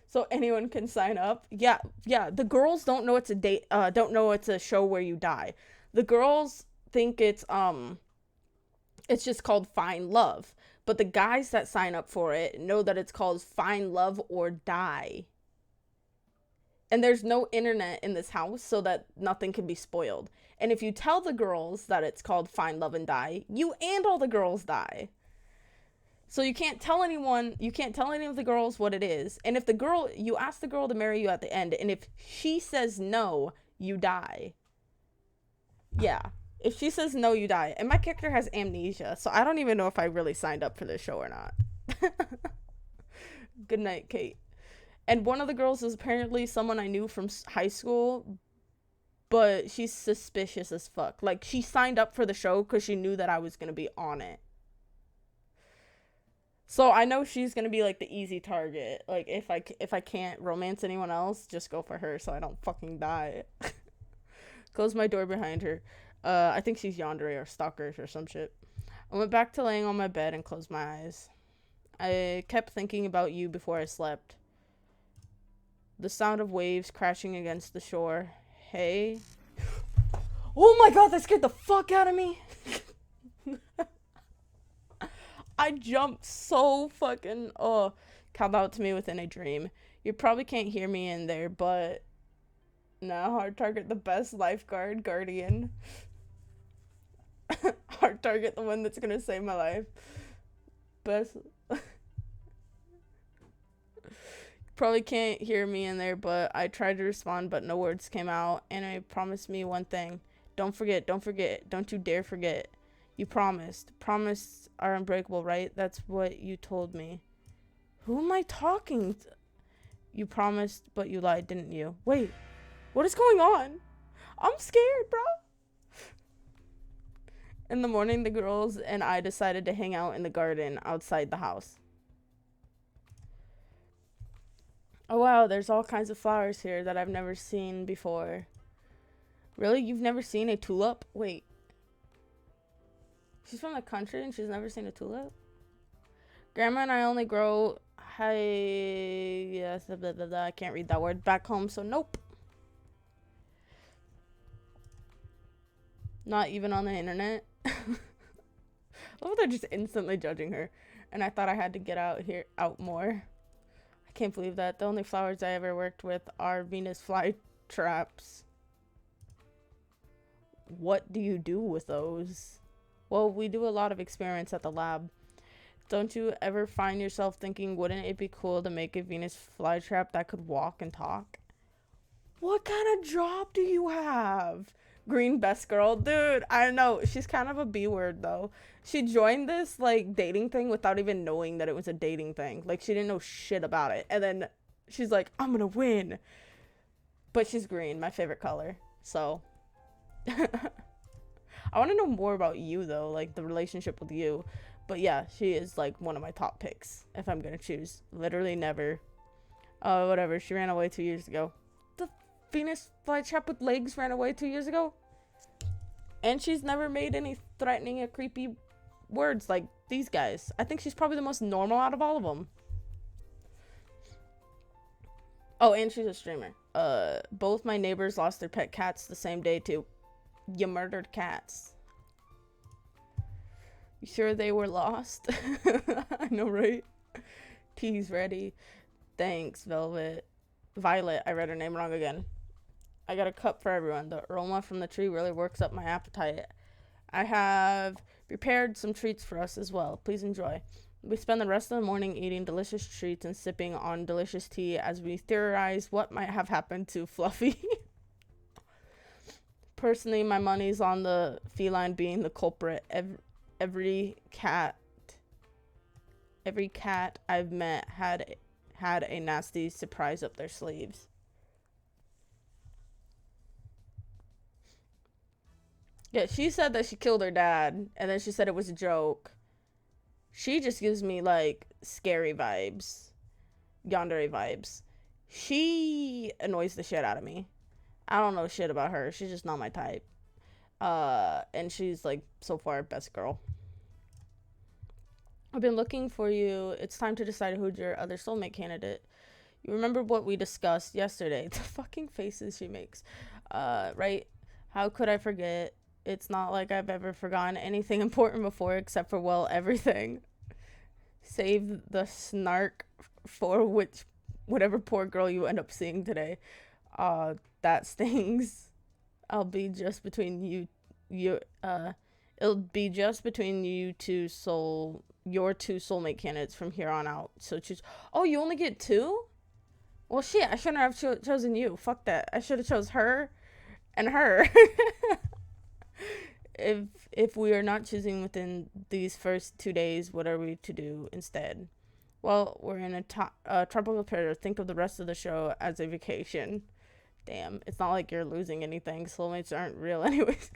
So anyone can sign up. Yeah. The girls don't know it's a date. Don't know it's a show where you die. The girls think it's just called Find Love. But the guys that sign up for it know that it's called Find Love or Die. And there's no internet in this house so that nothing can be spoiled. And if you tell the girls that it's called Find Love and Die, you and all the girls die. So you can't tell anyone, you can't tell any of the girls what it is. And if you ask the girl to marry you at the end, and if she says no, you die. Yeah. If she says no, you die. And my character has amnesia, so I don't even know if I really signed up for this show or not. Good night, Kate. And one of the girls is apparently someone I knew from high school, but she's suspicious as fuck. Like, she signed up for the show because she knew that I was going to be on it. So I know she's going to be, like, the easy target. Like, if I can't romance anyone else, just go for her so I don't fucking die. Close my door behind her. I think she's yandere or stalkers or some shit. I went back to laying on my bed and closed my eyes. I kept thinking about you before I slept. The sound of waves crashing against the shore. Hey. Oh my god, that scared the fuck out of me. I jumped so fucking, called out to me within a dream. You probably can't hear me in there, but no, hard target the best lifeguard guardian. Hard target the one that's gonna save my life. Best. Probably can't hear me in there, but I tried to respond, but no words came out. And I promised me one thing. Don't forget. Don't you dare forget. You promised. Promises are unbreakable, right? That's what you told me. Who am I talking to? You promised, but you lied, didn't you? Wait, what is going on? I'm scared, bro. In the morning, the girls and I decided to hang out in the garden outside the house. Oh wow, there's all kinds of flowers here that I've never seen before. Really? You've never seen a tulip? Wait. She's from the country and she's never seen a tulip? Grandma and I only grow yes, blah, blah, blah. I can't read that word back home, so nope. Not even on the internet. Oh, they're just instantly judging her. And I thought I had to get out more. I can't believe that. The only flowers I ever worked with are Venus flytraps. What do you do with those? Well, we do a lot of experiments at the lab. Don't you ever find yourself thinking, wouldn't it be cool to make a Venus flytrap that could walk and talk? What kind of job do you have? Green best girl. Dude, I know. She's kind of a B word, though. She joined this, like, dating thing without even knowing that it was a dating thing. Like, she didn't know shit about it. And then she's like, I'm gonna win. But she's green, my favorite color. So... I want to know more about you, though, like the relationship with you. But yeah, she is like one of my top picks if I'm gonna choose. Literally never. Whatever. She ran away 2 years ago. The Venus flytrap with legs ran away 2 years ago, and she's never made any threatening or creepy words like these guys. I think she's probably the most normal out of all of them. Oh, and she's a streamer. Both my neighbors lost their pet cats the same day too. You murdered cats. You sure they were lost? I know, right? Tea's ready. Thanks, Violet. I read her name wrong again. I got a cup for everyone. The aroma from the tree really works up my appetite. I have prepared some treats for us as well. Please enjoy. We spend the rest of the morning eating delicious treats and sipping on delicious tea as we theorize what might have happened to Fluffy. Personally, my money's on the feline being the culprit. Every cat I've met had a nasty surprise up their sleeves. Yeah, she said that she killed her dad, and then she said it was a joke. She just gives me, like, scary vibes. Yandere vibes. She annoys the shit out of me. I don't know shit about her. She's just not my type. And she's, like, so far, best girl. I've been looking for you. It's time to decide who's your other soulmate candidate. You remember what we discussed yesterday? The fucking faces she makes. Right? How could I forget? It's not like I've ever forgotten anything important before except for, well, everything. Save the snark for whatever poor girl you end up seeing today. That stings. It'll be just between your two soulmate candidates from here on out. So choose. Oh, you only get two? Well, shit, I shouldn't have chosen you. Fuck that. I should have chose her and her. If we are not choosing within these first 2 days, what are we to do instead? Well, we're in a tropical period. Think of the rest of the show as a vacation. Damn, it's not like you're losing anything. Soulmates aren't real anyways.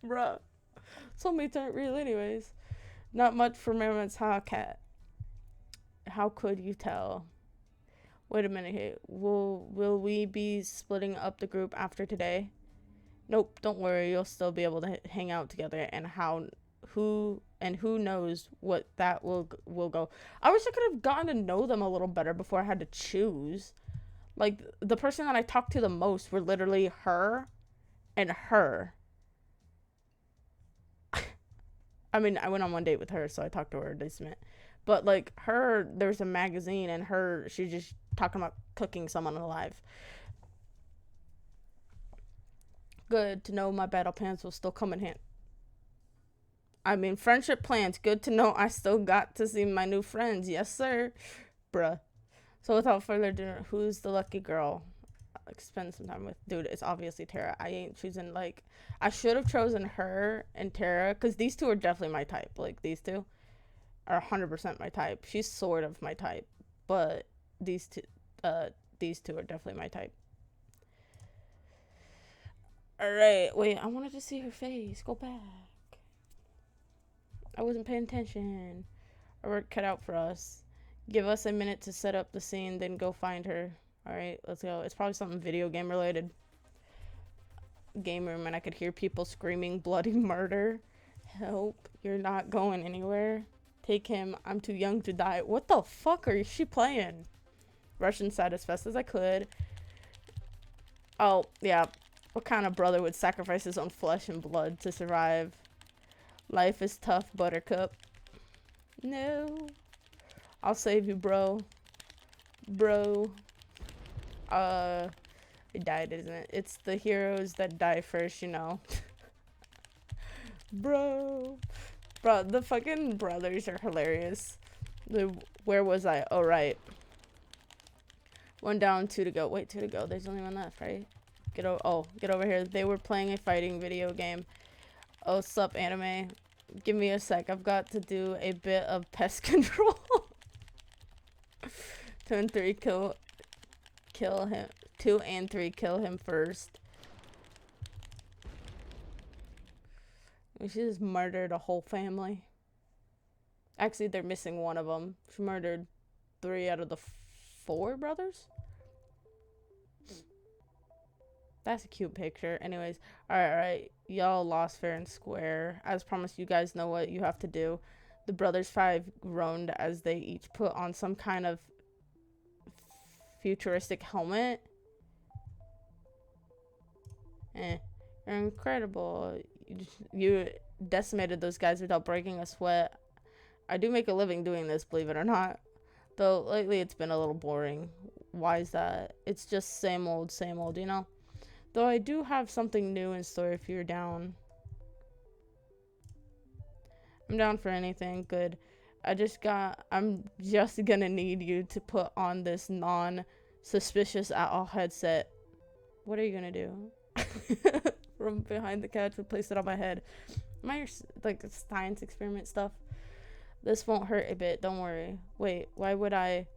Bruh. Soulmates aren't real anyways. Not much for moments, huh, Cat? How could you tell? Wait a minute here. Will we be splitting up the group after today? Nope, don't worry. You'll still be able to hang out together, and who knows what that will go. I wish I could have gotten to know them a little better before I had to choose. Like, the person that I talked to the most were literally her and her. I mean, I went on one date with her, so I talked to her a decent. But, like, her, there's a magazine, and she's just talking about cooking someone alive. Good to know my battle plans will still come in hand. I mean, friendship plans. Good to know I still got to see my new friends. Yes, sir. Bruh. So without further ado, who's the lucky girl? Spend some time with. Dude, it's obviously Tara. I ain't choosing, like, I should have chosen her and Tara, because these two are definitely my type. Like, these two are 100% my type. She's sort of my type, but these two, these two are definitely my type. Alright, wait, I wanted to see her face. Go back. I wasn't paying attention. Our work cut out for us. Give us a minute to set up the scene, then go find her. Alright, let's go. It's probably something video game related. Game room, and I could hear people screaming bloody murder. Help, you're not going anywhere. Take him, I'm too young to die. What the fuck are she playing? Rush inside as fast as I could. Oh, yeah. What kind of brother would sacrifice his own flesh and blood to survive? Life is tough, Buttercup. No. I'll save you, bro. Bro. It died, isn't it? It's the heroes that die first, you know. Bro. Bro, the fucking brothers are hilarious. Where was I? Oh, right. One down, two to go. Wait, two to go. There's only one left, right? Get over here. They were playing a fighting video game. Oh, sup, anime. Give me a sec. I've got to do a bit of pest control. 2 and 3 kill him. 2 and 3 kill him first. She just murdered a whole family. Actually, they're missing one of them. She murdered 3 out of the 4 brothers. That's a cute picture. Anyways, alright. Y'all lost fair and square. As promised, you guys know what you have to do. The brothers 5 groaned as they each put on some kind of futuristic helmet. You're incredible. You decimated those guys without breaking a sweat. I do make a living doing this, believe it or not. Though lately it's been a little boring. Why is that? It's just same old, you know? Though I do have something new in store if you're down. I'm down for anything. Good. I'm just gonna need you to put on this non-suspicious at all headset. What are you gonna do? From behind the couch, replace it on my head. My like science experiment stuff. This won't hurt a bit, don't worry. Wait, why would I?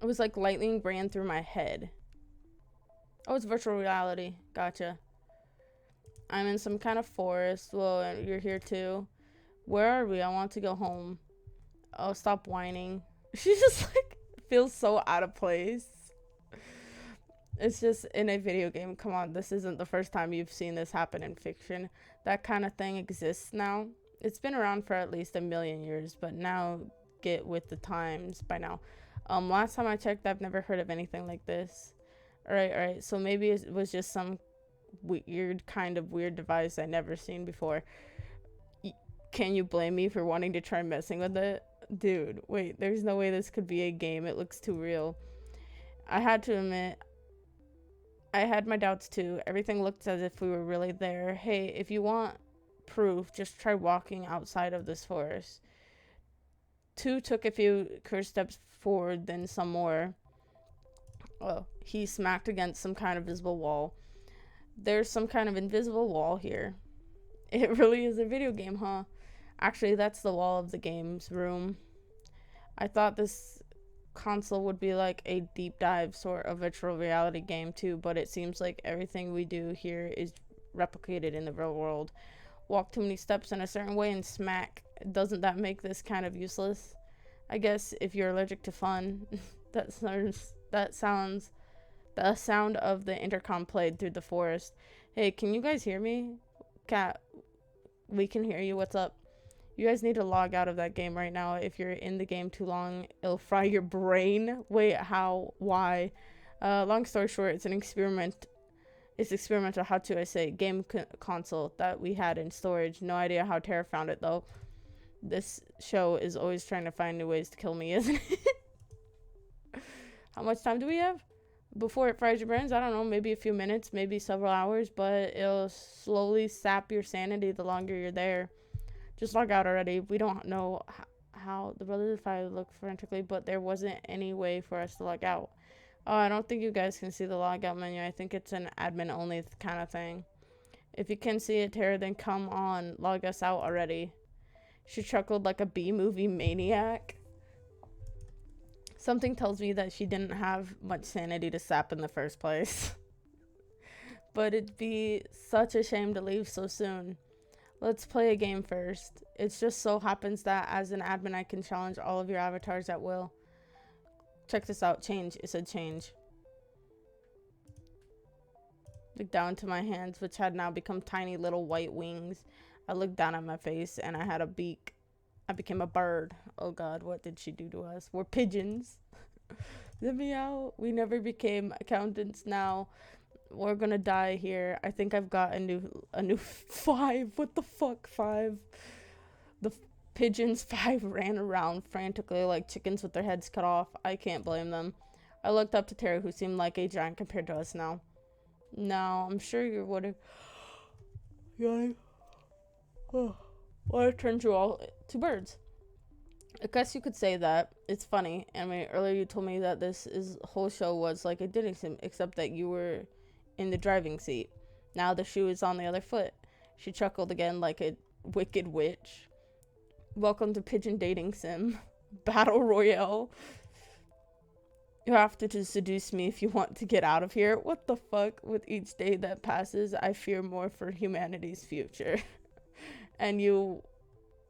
It was like lightning ran through my head. Oh, it's virtual reality. Gotcha. I'm in some kind of forest. Well, you're here too. Where are we? I want to go home. Oh, stop whining. She just like feels so out of place. It's just in a video game. Come on, this isn't the first time you've seen this happen in fiction. That kind of thing exists now. It's been around for at least 1,000,000 years, but now get with the times by now. Last time I checked, I've never heard of anything like this. Alright, so maybe it was just some weird device I never seen before. Can you blame me for wanting to try messing with it? Dude, wait, there's no way this could be a game. It looks too real. I had to admit, I had my doubts too. Everything looked as if we were really there. Hey, if you want proof, just try walking outside of this forest. 2 took a few curved steps forward, then some more. Oh, he smacked against some kind of visible wall. There's some kind of invisible wall here. It really is a video game, huh? Actually, that's the wall of the game's room. I thought this console would be like a deep dive sort of virtual reality game too, but it seems like everything we do here is replicated in the real world. Walk too many steps in a certain way and smack. Doesn't that make this kind of useless? I guess if you're allergic to fun. The sound of the intercom played through the forest. Hey, can you guys hear me? Cat, we can hear you. What's up? You guys need to log out of that game right now. If you're in the game too long, it'll fry your brain. Wait, how? Why? Long story short, it's an experiment. It's experimental. How to I say game console that we had in storage. No idea how Tara found it though. This show is always trying to find new ways to kill me, isn't it? How much time do we have before it fries your brains? I don't know, maybe a few minutes, maybe several hours, but it'll slowly sap your sanity the longer you're there. Just log out already. We don't know how the brothers if I look frantically, but there wasn't any way for us to log out. Oh, I don't think you guys can see the logout menu. I think it's an admin only kind of thing. If you can see it, Tara, then come on, log us out already. She chuckled like a B-movie maniac. Something tells me that she didn't have much sanity to sap in the first place. But it'd be such a shame to leave so soon. Let's play a game first. It just so happens that as an admin, I can challenge all of your avatars at will. Check this out. Change. It said change. Look down to my hands, which had now become tiny little white wings. I looked down at my face, and I had a beak. I became a bird. Oh God, what did she do to us? We're pigeons. Let me out. We never became accountants. Now we're gonna die here. I think I've got a new 5. What the fuck, 5? The pigeons 5 ran around frantically like chickens with their heads cut off. I can't blame them. I looked up to Tara, who seemed like a giant compared to us now. No, I'm sure you would have. Yeah. Well, I turned you all to birds. I guess you could say that. It's funny. I mean, earlier you told me that this whole show was like a dating sim, except that you were in the driving seat. Now the shoe is on the other foot. She chuckled again like a wicked witch. Welcome to Pigeon Dating Sim. Battle Royale. You have to seduce me if you want to get out of here. What the fuck? With each day that passes, I fear more for humanity's future. And you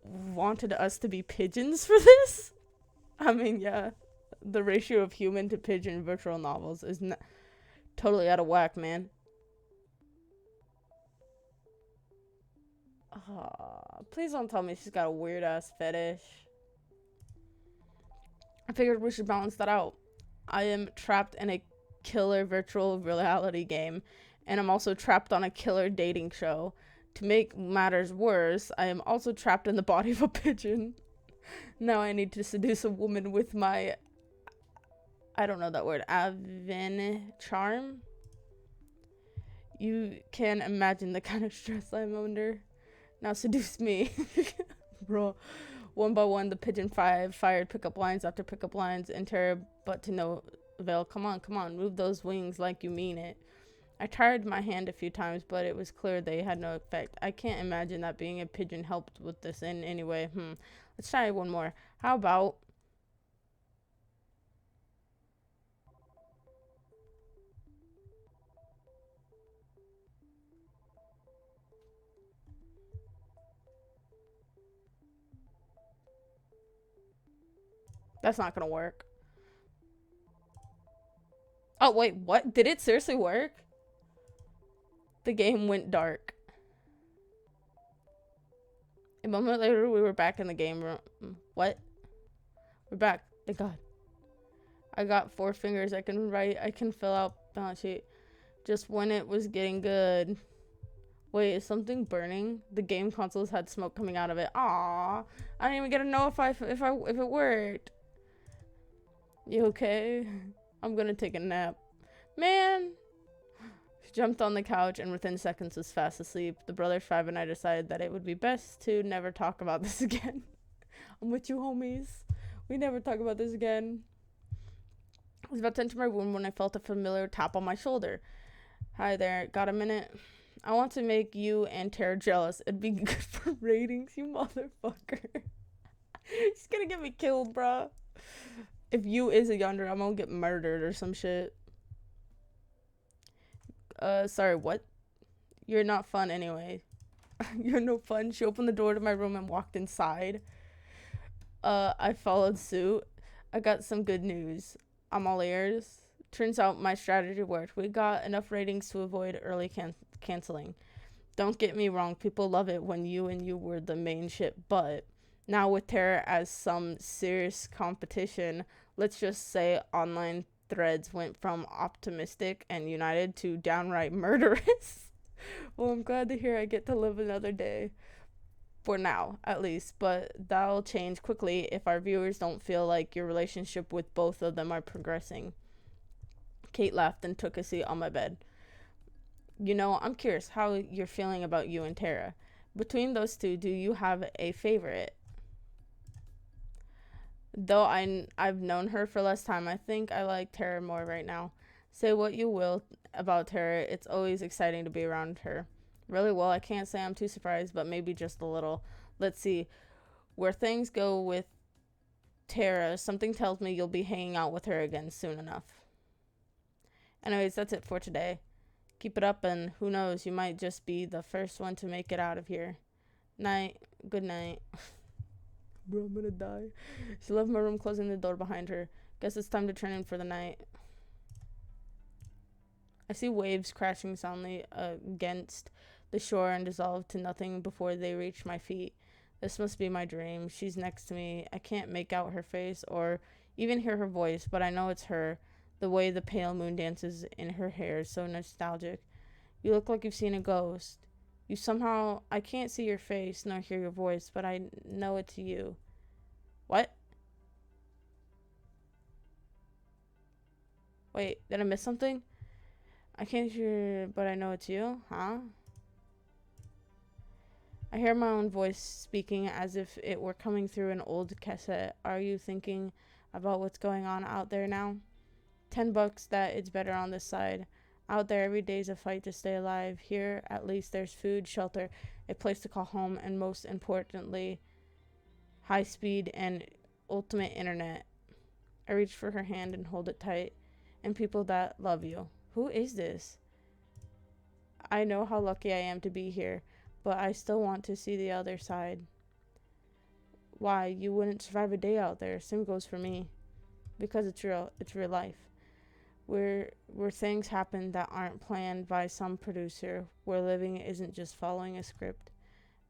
wanted us to be pigeons for this? I mean, yeah. The ratio of human to pigeon virtual novels is totally out of whack, man. Please don't tell me she's got a weird ass fetish. I figured we should balance that out. I am trapped in a killer virtual reality game, and I'm also trapped on a killer dating show. To make matters worse, I am also trapped in the body of a pigeon. Now I need to seduce a woman with my, I don't know that word, Avin charm? You can imagine the kind of stress I'm under. Now seduce me. Bro. One by one, the pigeon 5 fired pickup lines after pickup lines, and Tara, but to no avail. Come on, move those wings like you mean it. I tried my hand a few times, but it was clear they had no effect. I can't imagine that being a pigeon helped with this in any way. Let's try one more. How about... That's not gonna work. Oh, wait, what? Did it seriously work? The game went dark. A moment later, we were back in the game room. What? We're back. Thank God. I got 4 fingers. I can write. I can fill out balance sheet. Just when it was getting good. Wait, is something burning? The game consoles had smoke coming out of it. Aww. I didn't even get to know if it worked. You okay? I'm gonna take a nap. Man! She jumped on the couch and within seconds was fast asleep. The brothers 5 and I decided that it would be best to never talk about this again. I'm with you, homies. We never talk about this again. I was about to enter my room when I felt a familiar tap on my shoulder. Hi there, got a minute? I want to make you and Tara jealous. It'd be good for ratings, you motherfucker. She's gonna get me killed, bruh. If you is a yonder, I'm gonna get murdered or some shit. Sorry, what? You're not fun anyway. You're no fun. She opened the door to my room and walked inside. I followed suit. I got some good news. I'm all ears. Turns out my strategy worked. We got enough ratings to avoid early canceling. Don't get me wrong, people love it when you were the main ship, but now with Tara as some serious competition, let's just say online threads went from optimistic and united to downright murderous. Well, I'm glad to hear I get to live another day. For now, at least, but that'll change quickly if our viewers don't feel like your relationship with both of them are progressing. Kate laughed and took a seat on my bed. You know, I'm curious how you're feeling about you and Tara. Between those two, do you have a favorite? Though I've known her for less time, I think I like Tara more right now. Say what you will about Tara, it's always exciting to be around her. Really, well, I can't say I'm too surprised, but maybe just a little. Let's see. Where things go with Tara, something tells me you'll be hanging out with her again soon enough. Anyways, that's it for today. Keep it up, and who knows, you might just be the first one to make it out of here. Night. Good night. Bro, I'm gonna die. She left my room, closing the door behind her. Guess it's time to turn in for the night. I see waves crashing soundly against the shore and dissolve to nothing before they reach my feet. This must be my dream. She's next to me. I can't make out her face or even hear her voice, but I know it's her. The way the pale moon dances in her hair is so nostalgic. You look like you've seen a ghost. I can't see your face nor hear your voice, but I know it's you. What? Wait, did I miss something? I can't hear, but I know it's you? Huh? I hear my own voice speaking as if it were coming through an old cassette. Are you thinking about what's going on out there now? $10 that it's better on this side. Out there, every day's a fight to stay alive. Here, at least, there's food, shelter, a place to call home, and most importantly, high speed and ultimate internet. I reach for her hand and hold it tight. And people that love you. Who is this? I know how lucky I am to be here, but I still want to see the other side. Why? You wouldn't survive a day out there. Same goes for me. Because it's real. It's real life. Where things happen that aren't planned by some producer, where living isn't just following a script.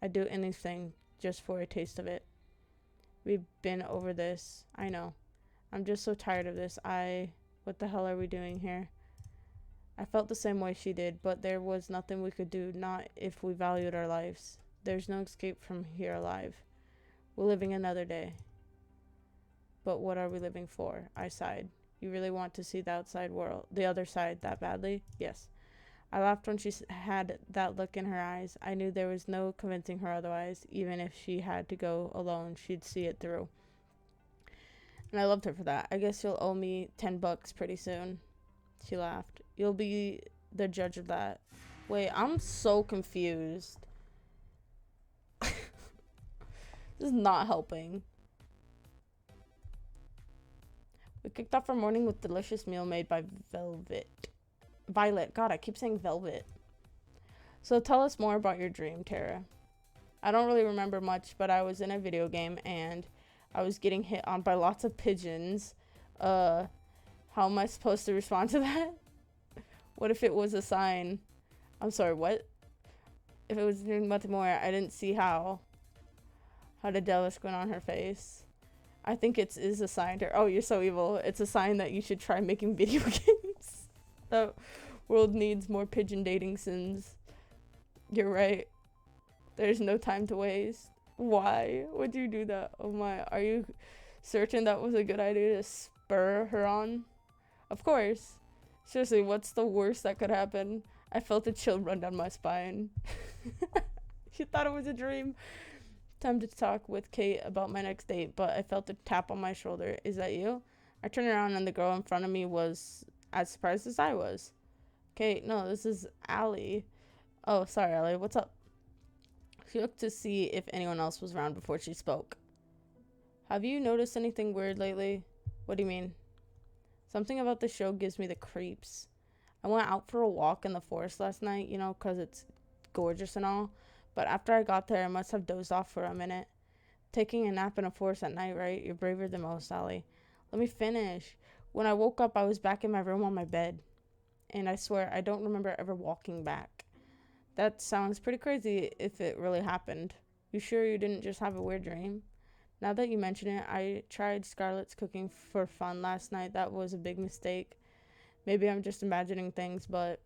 I'd do anything just for a taste of it. We've been over this. I know. I'm just so tired of this. What the hell are we doing here? I felt the same way she did, but there was nothing we could do, not if we valued our lives. There's no escape from here alive. We're living another day. But what are we living for? I sighed. You really want to see the outside world, the other side, that badly? Yes. I laughed when she had that look in her eyes. I knew there was no convincing her otherwise. Even if she had to go alone, she'd see it through. And I loved her for that. I guess you'll owe me $10 pretty soon. She laughed. You'll be the judge of that. Wait, I'm so confused. This is not helping. We kicked off our morning with a delicious meal made by Violet. God, I keep saying Velvet. So tell us more about your dream, Tara. I don't really remember much, but I was in a video game and I was getting hit on by lots of pigeons. How am I supposed to respond to that? What if it was a sign? I'm sorry, what? If it was nothing more, I didn't see how. How did Delish going on her face? I think it is a sign to her. Oh, you're so evil. It's a sign that you should try making video games. The world needs more pigeon dating sims. You're right. There's no time to waste. Why would you do that? Oh my, are you certain that was a good idea to spur her on? Of course. Seriously, what's the worst that could happen? I felt a chill run down my spine. She thought it was a dream. Time to talk with Kate about my next date, but I felt a tap on my shoulder. Is that you? I turned around and the girl in front of me was as surprised as I was. Kate, no, this is Allie. Oh, sorry, Allie. What's up? She looked to see if anyone else was around before she spoke. Have you noticed anything weird lately? What do you mean? Something about the show gives me the creeps. I went out for a walk in the forest last night, 'cause it's gorgeous and all. But after I got there, I must have dozed off for a minute. Taking a nap in a forest at night, right? You're braver than most, Allie. Let me finish. When I woke up, I was back in my room on my bed. And I swear, I don't remember ever walking back. That sounds pretty crazy if it really happened. You sure you didn't just have a weird dream? Now that you mention it, I tried Scarlett's cooking for fun last night. That was a big mistake. Maybe I'm just imagining things, but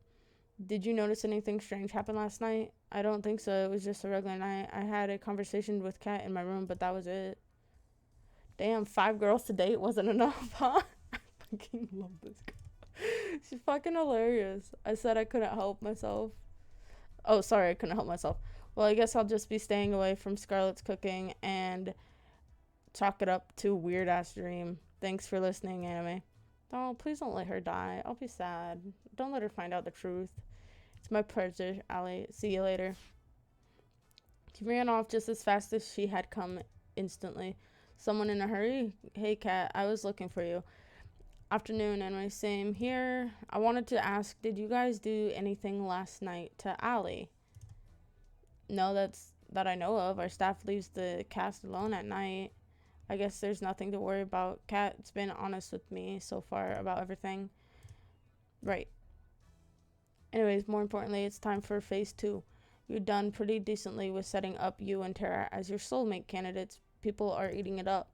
did you notice anything strange happen last night? I don't think so. It was just a regular night. I had a conversation with Kat in my room, but that was it. Damn, 5 girls to date wasn't enough, huh? I fucking love this girl. She's fucking hilarious. I said I couldn't help myself. Oh, sorry, I couldn't help myself. Well, I guess I'll just be staying away from Scarlett's cooking and chalk it up to a weird-ass dream. Thanks for listening, anime. Oh, please don't let her die. I'll be sad. Don't let her find out the truth. It's my pleasure, Allie. See you later. She ran off just as fast as she had come instantly. Someone in a hurry? Hey, Kat, I was looking for you. Afternoon, anyway, same here. I wanted to ask, did you guys do anything last night to Allie? No, that I know of. Our staff leaves the cast alone at night. I guess there's nothing to worry about. Kat's been honest with me so far about everything. Right. Anyways, more importantly, it's time for phase 2. You've done pretty decently with setting up you and Tara as your soulmate candidates. People are eating it up.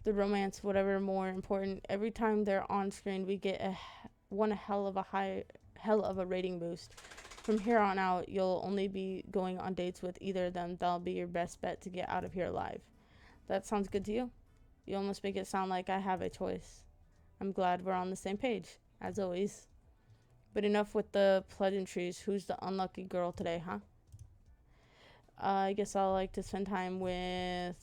The romance, whatever more important, every time they're on screen, we get one hell of a rating boost. From here on out, you'll only be going on dates with either of them. That'll be your best bet to get out of here alive. That sounds good to you? You almost make it sound like I have a choice. I'm glad we're on the same page, as always. But enough with the pleasantries. Who's the unlucky girl today, huh? I guess I'll like to spend time with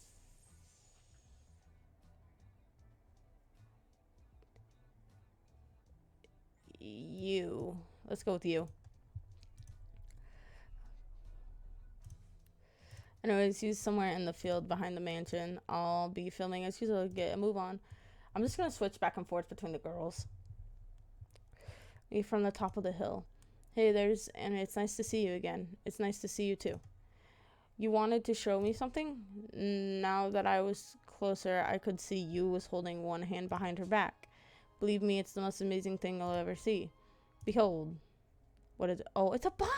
you. Let's go with you. Anyways, he's somewhere in the field behind the mansion. I'll be filming as usual. Get a move on. I'm just gonna switch back and forth between the girls. Me from the top of the hill. Hey, and it's nice to see you again. It's nice to see you too. You wanted to show me something? Now that I was closer, I could see you was holding one hand behind her back. Believe me, it's the most amazing thing you'll ever see. Behold. What is it? Oh, it's a bunny!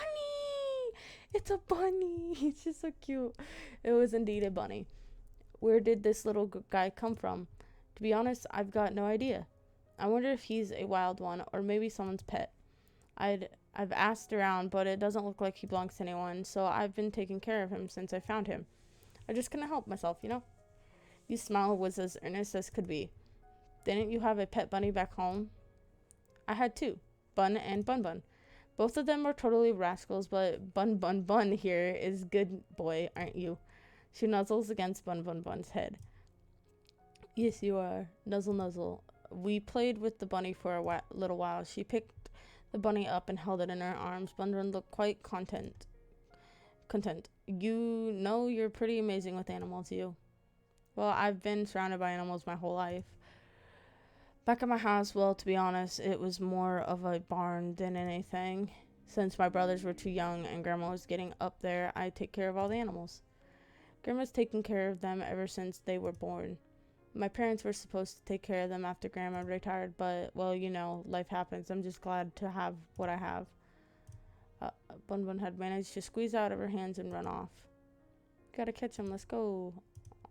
It's a bunny! It's just so cute. It was indeed a bunny. Where did this little guy come from? To be honest, I've got no idea. I wonder if he's a wild one or maybe someone's pet. I've asked around, but it doesn't look like he belongs to anyone, so I've been taking care of him since I found him. I just couldn't help myself, you know? His smile was as earnest as could be. Didn't you have a pet bunny back home? I had two, Bun and Bun Bun. Both of them were totally rascals, but Bun Bun Bun here is good boy, aren't you? She nuzzles against Bun Bun Bun's head. Yes, you are. Nuzzle, nuzzle. We played with the bunny for a little while. She picked the bunny up and held it in her arms. Bun Bun looked quite content. You know you're pretty amazing with animals, you. Well, I've been surrounded by animals my whole life. Back at my house, well, to be honest, it was more of a barn than anything. Since my brothers were too young and Grandma was getting up there, I take care of all the animals. Grandma's taken care of them ever since they were born. My parents were supposed to take care of them after Grandma retired, but, well, you know, life happens. I'm just glad to have what I have. Bun Bun had managed to squeeze out of her hands and run off. Gotta catch him, let's go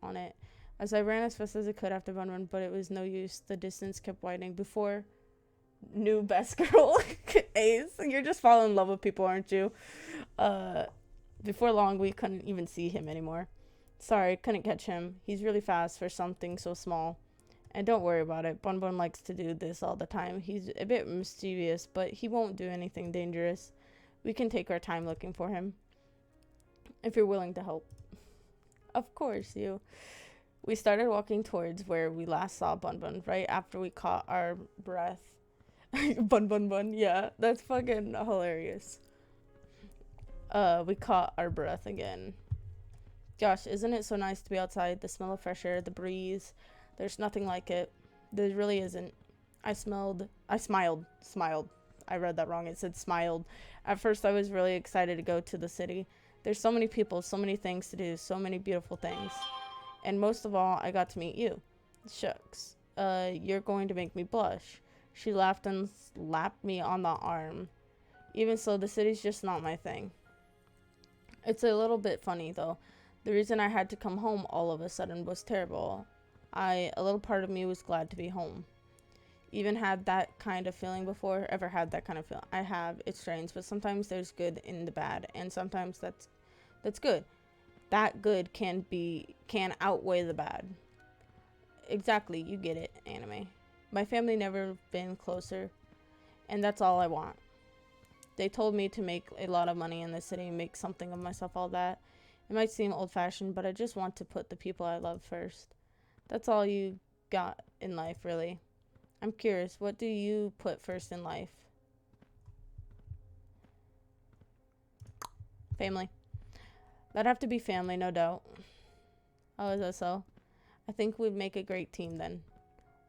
on it. As I ran as fast as I could after Bun Bun, but it was no use. The distance kept widening. Before new best girl Ace, you're just falling in love with people, aren't you? Before long, we couldn't even see him anymore. Sorry, couldn't catch him. He's really fast for something so small. And don't worry about it. Bun Bun likes to do this all the time. He's a bit mischievous, but he won't do anything dangerous. We can take our time looking for him. If you're willing to help. Of course, you. We started walking towards where we last saw Bun Bun, right after we caught our breath. Bun Bun Bun, yeah, that's fucking hilarious. We caught our breath again. Gosh, isn't it so nice to be outside? The smell of fresh air, the breeze. There's nothing like it. There really isn't. I smiled. I read that wrong. It said smiled. At first, I was really excited to go to the city. There's so many people, so many things to do, so many beautiful things. And most of all, I got to meet you. Shucks. You're going to make me blush. She laughed and slapped me on the arm. Even so, the city's just not my thing. It's a little bit funny, though. The reason I had to come home all of a sudden was terrible. A little part of me was glad to be home. Even had that kind of feeling before? Ever had that kind of feeling? I have. It's strange, but sometimes there's good in the bad, and sometimes that's good. That good can outweigh the bad. Exactly, you get it, anime. My family never been closer, and that's all I want. They told me to make a lot of money in the city, make something of myself, all that. It might seem old-fashioned, but I just want to put the people I love first. That's all you got in life, really. I'm curious, what do you put first in life? Family. That'd have to be family, no doubt. Oh, is that so? I think we'd make a great team then.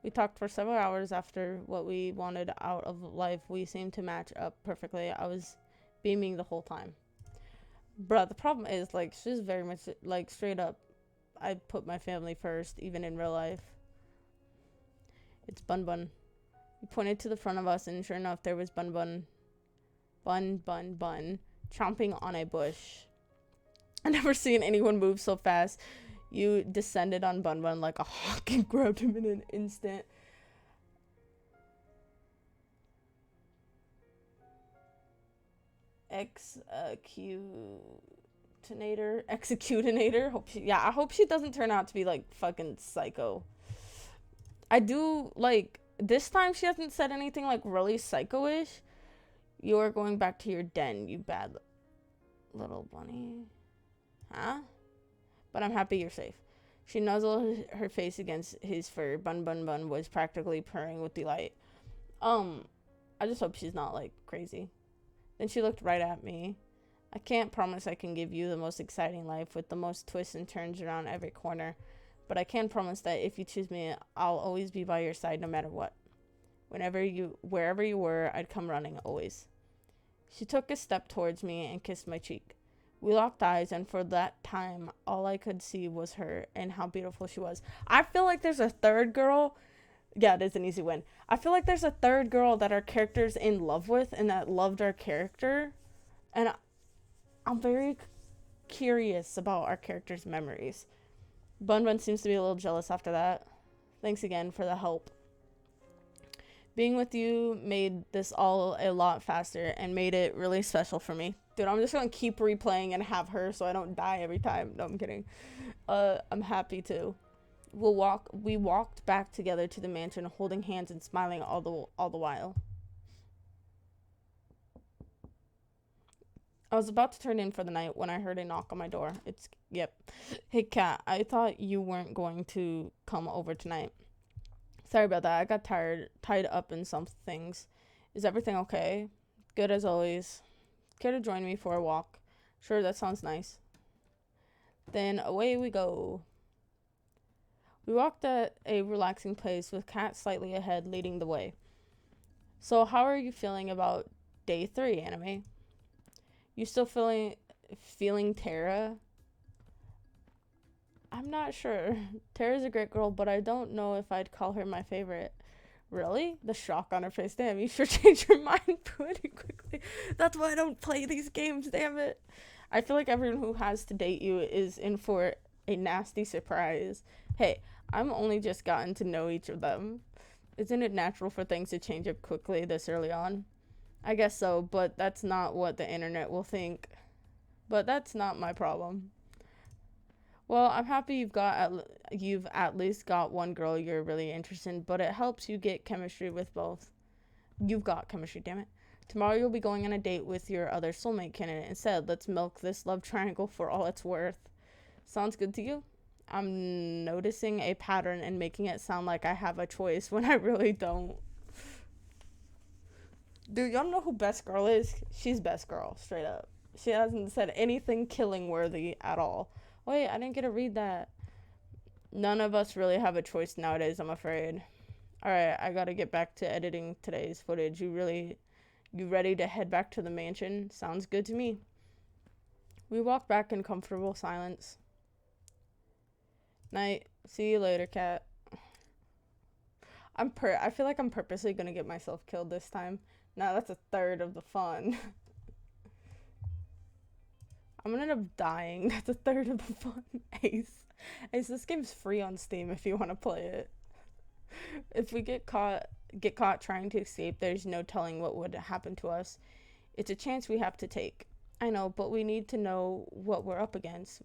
We talked for several hours after what we wanted out of life. We seemed to match up perfectly. I was beaming the whole time. Bruh, the problem is, like, she's very much, like, straight up, I put my family first, even in real life. It's Bun Bun. We pointed to the front of us, and sure enough, there was Bun Bun. Bun, chomping on a bush. I never seen anyone move so fast. You descended on Bun Bun like a hawk and grabbed him in an instant. Executinator. I hope she doesn't turn out to be like fucking psycho. I do like this time she hasn't said anything like really psycho-ish. You're going back to your den, you bad little bunny. Huh? But I'm happy you're safe. She nuzzled her face against his fur. Bun was practically purring with delight. I just hope she's not like crazy. Then she looked right at me. I can't promise I can give you the most exciting life with the most twists and turns around every corner, but I can promise that if you choose me, I'll always be by your side no matter what. Wherever you were, I'd come running always. She took a step towards me and kissed my cheek. We locked eyes, and for that time, all I could see was her and how beautiful she was. I feel like there's a third girl. Yeah, it is an easy win. I feel like there's a third girl that our character's in love with and that loved our character. And I'm very curious about our character's memories. Bun seems to be a little jealous after that. Thanks again for the help. Being with you made this all a lot faster and made it really special for me. Dude, I'm just gonna keep replaying and have her so I don't die every time. No, I'm kidding. I'm happy to. We walked back together to the mansion, holding hands and smiling all the while. I was about to turn in for the night when I heard a knock on my door. Yep. Hey, Kat, I thought you weren't going to come over tonight. Sorry about that. I got tied up in some things. Is everything okay? Good as always. Care to join me for a walk? Sure, that sounds nice. Then away we go. We walked at a relaxing pace with Kat slightly ahead leading the way. So how are you feeling about day 3, Anime? You still feeling Tara? I'm not sure. Tara's a great girl, but I don't know if I'd call her my favorite. Really? The shock on her face. Damn, you sure changed your mind pretty quickly. That's why I don't play these games, damn it. I feel like everyone who has to date you is in for a nasty surprise. Hey, I'm only just gotten to know each of them. Isn't it natural for things to change up quickly this early on? I guess so, but that's not what the internet will think. But that's not my problem. Well, I'm happy you've at least got one girl you're really interested in, but it helps you get chemistry with both. You've got chemistry, damn it. Tomorrow you'll be going on a date with your other soulmate candidate. Instead, let's milk this love triangle for all it's worth. Sounds good to you? I'm noticing a pattern and making it sound like I have a choice when I really don't. Dude, y'all know who Best Girl is? She's Best Girl, straight up. She hasn't said anything killing worthy at all. Wait, I didn't get to read that. None of us really have a choice nowadays, I'm afraid. Alright, I gotta get back to editing today's footage. You ready to head back to the mansion? Sounds good to me. We walked back in comfortable silence. Night. See you later, Kat. I feel like I'm purposely gonna get myself killed this time. Now that's a third of the fun. I'm gonna end up dying. That's a third of the fun. Ace, this game's free on Steam if you want to play it. If we get caught trying to escape, there's no telling what would happen to us. It's a chance we have to take. I know, but we need to know what we're up against.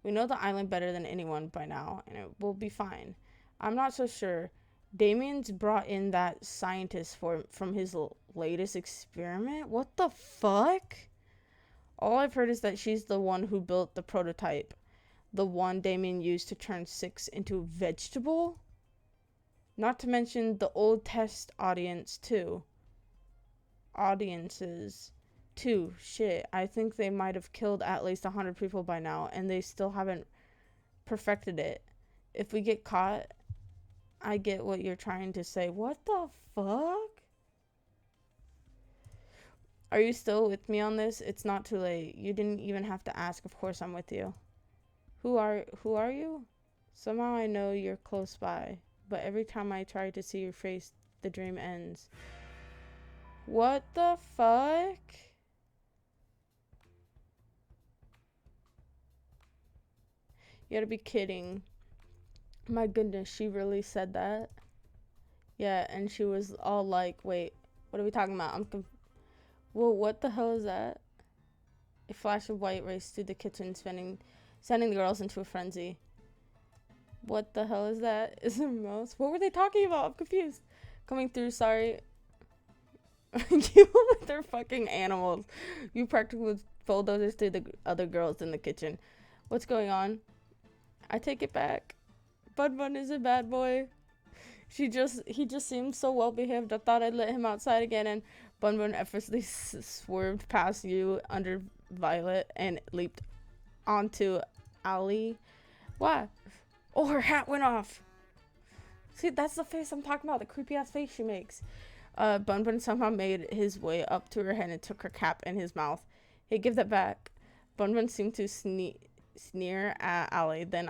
We know the island better than anyone by now, and it will be fine. I'm not so sure. Damien's brought in that scientist from his latest experiment? What the fuck? All I've heard is that she's the one who built the prototype. The one Damien used to turn 6 into a vegetable? Not to mention the old test audiences too. Shit, I think they might have killed at least 100 people by now, and they still haven't perfected it. if we get caught, I get what you're trying to say. What the fuck? Are you still with me on this? It's not too late. You didn't even have to ask. Of course I'm with you. Who are you? Somehow I know you're close by, but every time I try to see your face, the dream ends. What the fuck? You gotta be kidding. My goodness, she really said that? Yeah, and she was all like, wait, what are we talking about? Well, what the hell is that? A flash of white raced through the kitchen, sending the girls into a frenzy. What the hell is that? Is it a mouse? What were they talking about? I'm confused. Coming through, sorry. You with their fucking animals. You practically bulldozers through the other girls in the kitchen. What's going on? I take it back. Bun Bun is a bad boy. He just seemed so well behaved. I thought I'd let him outside again, and Bun Bun effortlessly swerved past you under Violet and leaped onto Ali. Why? Oh, her hat went off. See, that's the face I'm talking about. The creepy ass face she makes. Bun Bun somehow made his way up to her head and took her cap in his mouth. Hey, give that back. Bun Bun seemed to sneer at Ali, then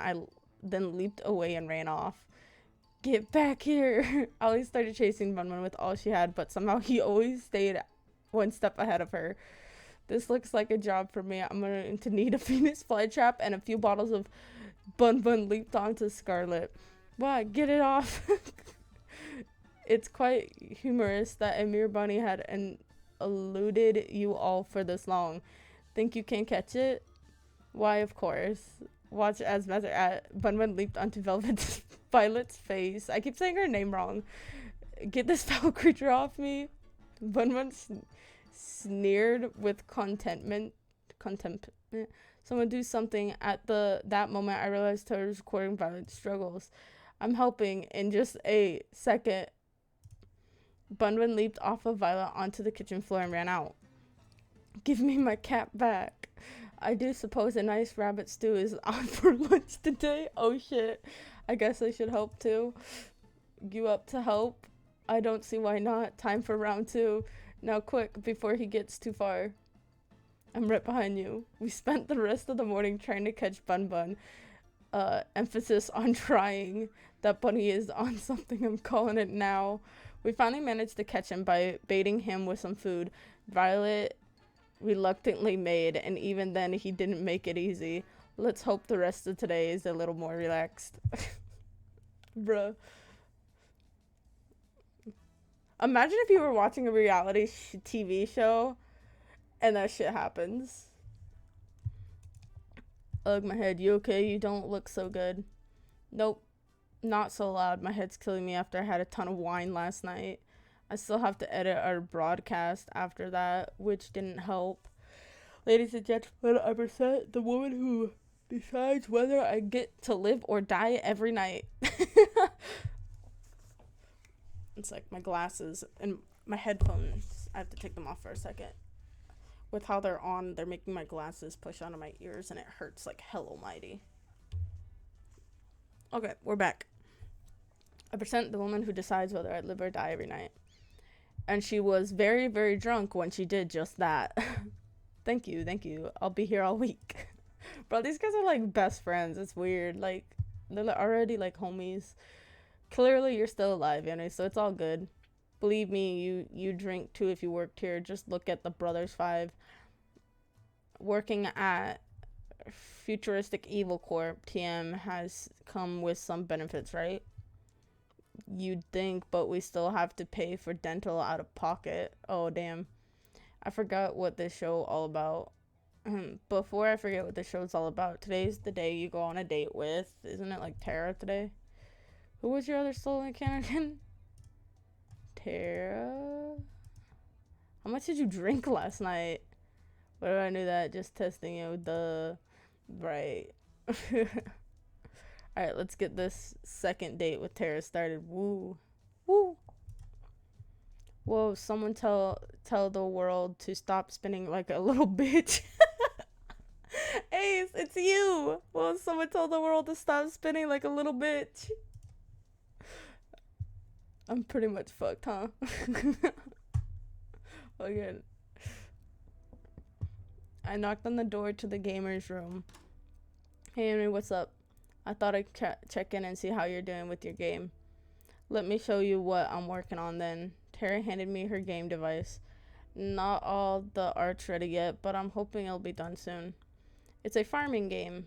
leaped away and ran off. Get back here. Ali started chasing Bun Bun with all she had, but somehow he always stayed one step ahead of her. This looks like a job for me. I'm going to need a Phoenix flytrap and a few bottles of Bun Bun leaped onto Scarlet. Why? Get it off. It's quite humorous that a mere bunny had eluded you all for this long. Think you can catch it? Why, of course. Watch as Bun Bun leaped onto Violet's face. I keep saying her name wrong. Get this foul creature off me. Bun Bun sneered with contempt. Someone do something. At that moment, I realized I was recording Violet's struggles. I'm helping. In just a second, Bun Bun leaped off of Violet onto the kitchen floor and ran out. Give me my cap back. I do suppose a nice rabbit stew is on for lunch today. Oh shit. I guess I should help too. You up to help? I don't see why not. Time for round 2. Now quick, before he gets too far. I'm right behind you. We spent the rest of the morning trying to catch Bun Bun. Emphasis on trying. That bunny is on something. I'm calling it now. We finally managed to catch him by baiting him with some food Violet reluctantly made, and even then he didn't make it easy. Let's hope the rest of today is a little more relaxed. Bruh. Imagine if you were watching a reality TV show and that shit happens. Ugh, my head. You okay? You don't look so good. Nope. Not so loud. My head's killing me after I had a ton of wine last night. I still have to edit our broadcast after that, which didn't help. Ladies and gentlemen, I present the woman who decides whether I get to live or die every night. It's like my glasses and my headphones. I have to take them off for a second. With how they're on, they're making my glasses push onto my ears, and it hurts like hell almighty. Okay, we're back. I present the woman who decides whether I live or die every night. And she was very, very drunk when she did just that. Thank you. I'll be here all week. Bro, these guys are like best friends. It's weird. Like, they're already like homies. Clearly, you're still alive, Annie, so it's all good. Believe me, you drink too if you worked here. Just look at the Brothers 5. Working at Futuristic Evil Corp, TM has come with some benefits, right? You'd think, but we still have to pay for dental out of pocket. Oh, damn. I forgot what this show all about. Before I forget what this show's all about, today's the day you go on a date with. Isn't it like Tara today? Who was your other soul in Canada again? Tara? How much did you drink last night? What do I knew that? Just testing you. Right. Alright, let's get this second date with Tara started. Woo. Whoa, someone tell the world to stop spinning like a little bitch. Ace, it's you. Well, someone told the world to stop spinning like a little bitch. I'm pretty much fucked, huh? Again. I knocked on the door to the gamer's room. Hey, Henry, what's up? I thought I'd check in and see how you're doing with your game. Let me show you what I'm working on then. Tara handed me her game device. Not all the art's ready yet, but I'm hoping it'll be done soon. It's a farming game.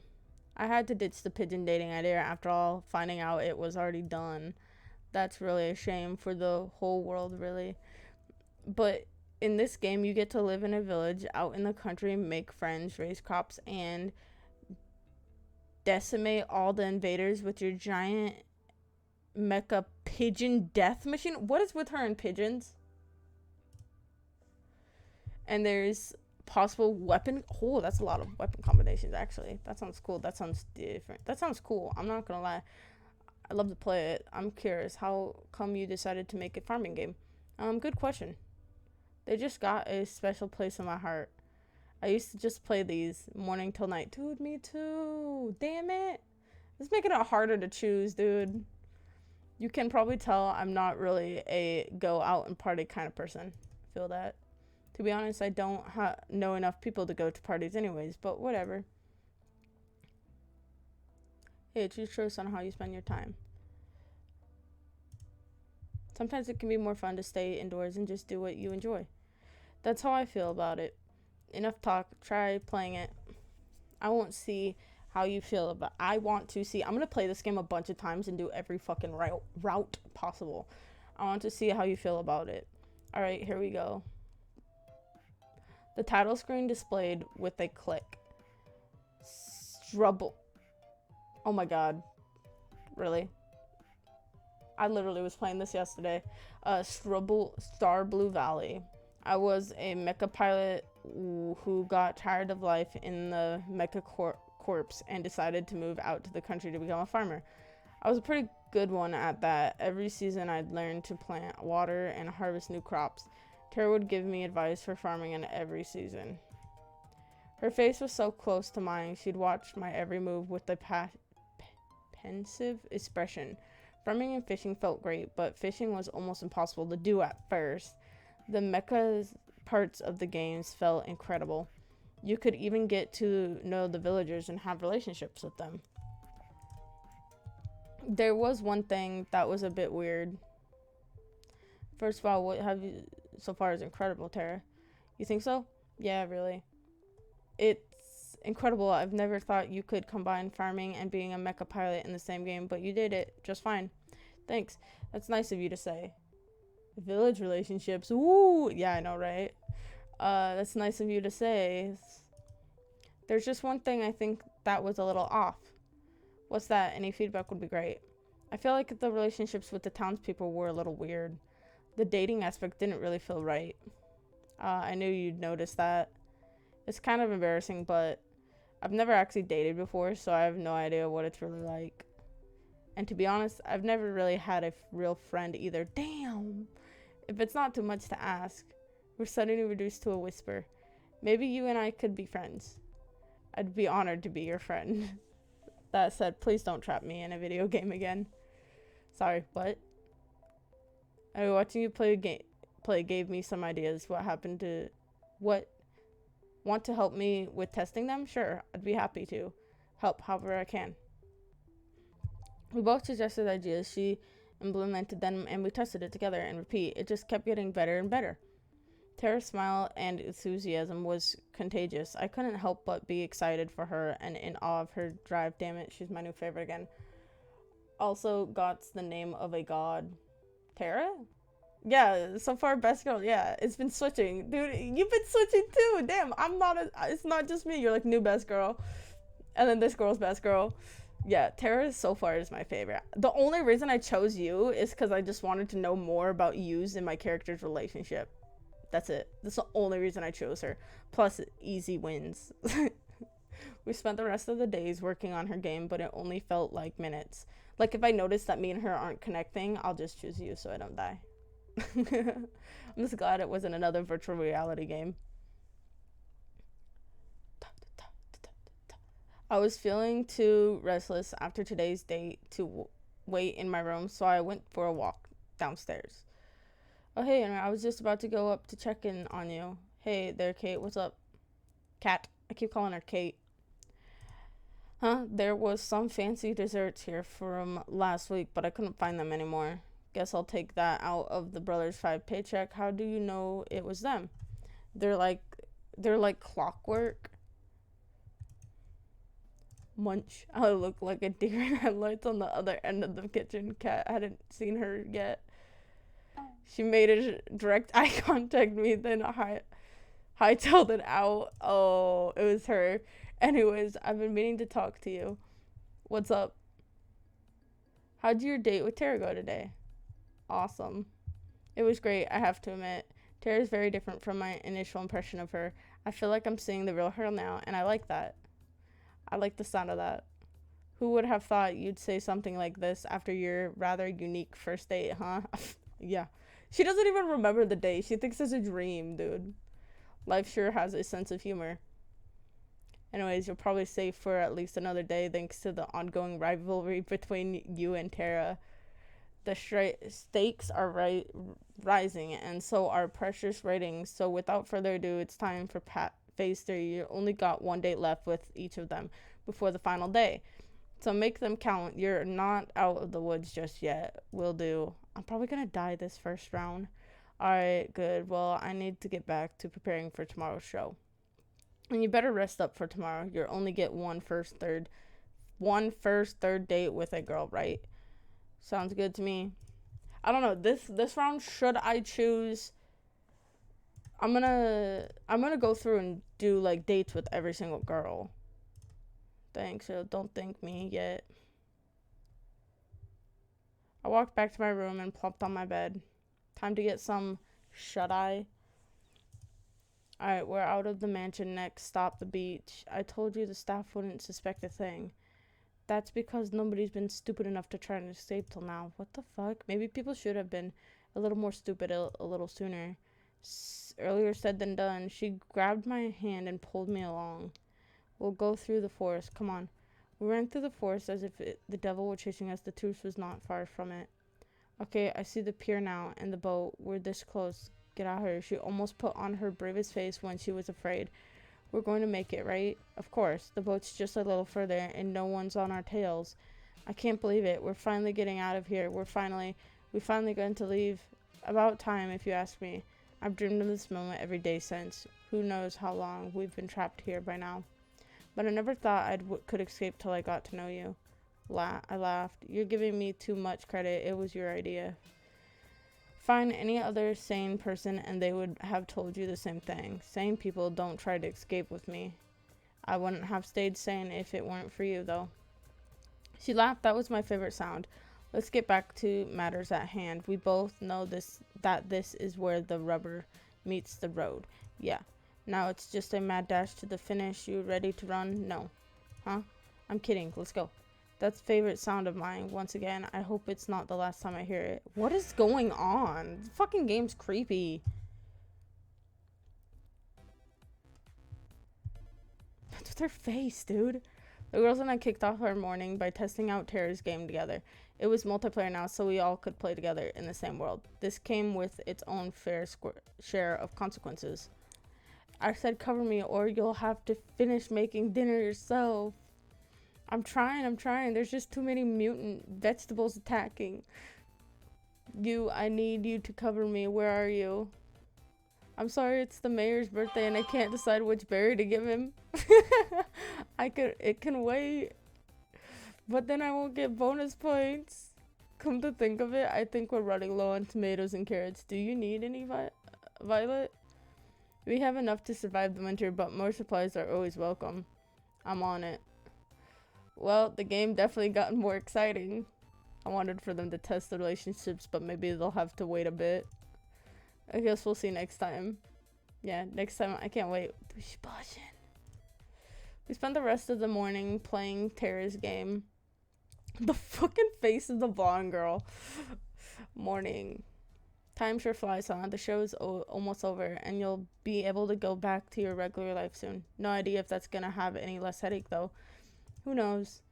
I had to ditch the pigeon dating idea after all, finding out it was already done. That's really a shame for the whole world, really. But in this game, you get to live in a village out in the country, make friends, raise crops, and decimate all the invaders with your giant mecha pigeon death machine. What is with her and pigeons? And there's possible weapon. Oh, that's a lot of weapon combinations, actually. That sounds cool. That sounds different. That sounds cool. I'm not gonna lie. I love to play it. I'm curious. How come you decided to make a farming game? Good question. They just got a special place in my heart. I used to just play these morning till night. Dude, me too. Damn it. It's making it harder to choose, dude. You can probably tell I'm not really a go out and party kind of person. Feel that? To be honest, I don't know enough people to go to parties anyways, but whatever. Hey, choose choice on how you spend your time. Sometimes it can be more fun to stay indoors and just do what you enjoy. That's how I feel about it. Enough talk. Try playing it. I won't see how you feel about. I want to see. I'm gonna play this game a bunch of times and do every fucking route possible. I want to see how you feel about it. All right, here we go. The title screen displayed with a click. Strubble. Oh my god. Really? I literally was playing this yesterday. Star Blue Valley. I was a mecha pilot who got tired of life in the mecha corpse and decided to move out to the country to become a farmer. I was a pretty good one at that. Every season I'd learn to plant, water, and harvest new crops. Tara would give me advice for farming in every season. Her face was so close to mine, she'd watch my every move with a pensive expression. Farming and fishing felt great, but fishing was almost impossible to do at first. The mecha parts of the games felt incredible. You could even get to know the villagers and have relationships with them. There was one thing that was a bit weird. First of all, what have you so far is incredible, Tara. You think so? Yeah, really. It's incredible. I've never thought you could combine farming and being a mecha pilot in the same game, but you did it just fine. Thanks. That's nice of you to say. Village relationships. Ooh, yeah, I know, right? That's nice of you to say. There's just one thing I think that was a little off. What's that? Any feedback would be great. I feel like the relationships with the townspeople were a little weird. The dating aspect didn't really feel right. I knew you'd notice that. It's kind of embarrassing, but I've never actually dated before, so I have no idea what it's really like. And to be honest, I've never really had a real friend either. Damn! If it's not too much to ask, we're suddenly reduced to a whisper. Maybe you and I could be friends. I'd be honored to be your friend. That said, please don't trap me in a video game again. Sorry, what? Watching you play gave me some ideas. What happened to... What? Want to help me with testing them? Sure, I'd be happy to. Help however I can. We both suggested ideas. She implemented them and we tested it together and repeat. It just kept getting better and better. Tara's smile and enthusiasm was contagious. I couldn't help but be excited for her and in awe of her drive. Damn it, she's my new favorite again. Also, Got's the name of a god. Tara? Yeah, so far best girl. Yeah, it's been switching. Dude, you've been switching too. Damn, it's not just me. You're like new best girl. And then this girl's best girl. Yeah, Tara so far is my favorite. The only reason I chose you is because I just wanted to know more about yous and my character's relationship. That's it. That's the only reason I chose her. Plus, easy wins. We spent the rest of the days working on her game, but it only felt like minutes. Like, if I notice that me and her aren't connecting, I'll just choose you so I don't die. I'm just glad it wasn't another virtual reality game. I was feeling too restless after today's date to wait in my room, so I went for a walk downstairs. Oh, hey, and I was just about to go up to check in on you. Hey there, Kate. What's up? Kat. I keep calling her Kate. Huh? There was some fancy desserts here from last week, but I couldn't find them anymore. Guess I'll take that out of the Brothers 5 paycheck. How do you know it was them? They're like they're like clockwork. Munch. I look like a deer in headlights on the other end of the kitchen. Cat hadn't seen her yet. She made a direct eye contact me, then hightailed it out. Oh, it was her. Anyways, I've been meaning to talk to you. What's up? How'd your date with Tara go today? Awesome. It was great, I have to admit. Tara's very different from my initial impression of her. I feel like I'm seeing the real her now, and I like that. I like the sound of that. Who would have thought you'd say something like this after your rather unique first date, huh? Yeah. She doesn't even remember the day. She thinks it's a dream, dude. Life sure has a sense of humor. Anyways, you'll probably stay for at least another day thanks to the ongoing rivalry between you and Tara. The stakes are rising, and so are precious ratings. So without further ado, it's time for phase 3. You only got one date left with each of them before the final day. So make them count. You're not out of the woods just yet. Will do. I'm probably going to die this first round. Alright, good. Well, I need to get back to preparing for tomorrow's show. And you better rest up for tomorrow. You'll only get one first third date with a girl, right? Sounds good to me. I don't know. This round, should I choose, I'm gonna go through and do like dates with every single girl. Thanks, so don't thank me yet. I walked back to my room and plopped on my bed. Time to get some shut-eye. Alright, we're out of the mansion. Next stop, the beach. I told you the staff wouldn't suspect a thing. That's because nobody's been stupid enough to try and escape till now. What the fuck? Maybe people should have been a little more stupid a little sooner. Earlier said than done. She grabbed my hand and pulled me along. We'll go through the forest. Come on. We ran through the forest as if the devil were chasing us. The truth was not far from it. Okay, I see the pier now and the boat. We're this close. Get out here. She almost put on her bravest face when she was afraid. We're going to make it, right? Of course. The boat's just a little further and no one's on our tails. I can't believe it. We're finally getting out of here. We finally going to leave. About time, if you ask me. I've dreamed of this moment every day since. Who knows how long we've been trapped here by now. But I never thought I could escape till I got to know you. I laughed. You're giving me too much credit. It was your idea. Find any other sane person and they would have told you the same thing. Sane people don't try to escape with me. I wouldn't have stayed sane if it weren't for you, though. She laughed. That was my favorite sound. Let's get back to matters at hand. We both know that this is where the rubber meets the road. Yeah. Now it's just a mad dash to the finish. You ready to run? No. Huh? I'm kidding. Let's go. That's favorite sound of mine. Once again, I hope it's not the last time I hear it. What is going on? The fucking game's creepy. What's with her face, dude? The girls and I kicked off our morning by testing out Tara's game together. It was multiplayer now, so we all could play together in the same world. This came with its own fair share of consequences. I said cover me or you'll have to finish making dinner yourself. I'm trying. There's just too many mutant vegetables attacking. I need you to cover me. Where are you? I'm sorry, it's the mayor's birthday and I can't decide which berry to give him. It can wait. But then I won't get bonus points. Come to think of it, I think we're running low on tomatoes and carrots. Do you need any, Violet? We have enough to survive the winter, but more supplies are always welcome. I'm on it. Well, the game definitely got more exciting. I wanted for them to test the relationships, but maybe they'll have to wait a bit. I guess we'll see next time. Yeah, next time. I can't wait. We spent the rest of the morning playing Tara's game. The fucking face of the blonde girl. Morning. Time sure flies, huh? The show is almost over, and you'll be able to go back to your regular life soon. No idea if that's gonna have any less headache, though. Who knows?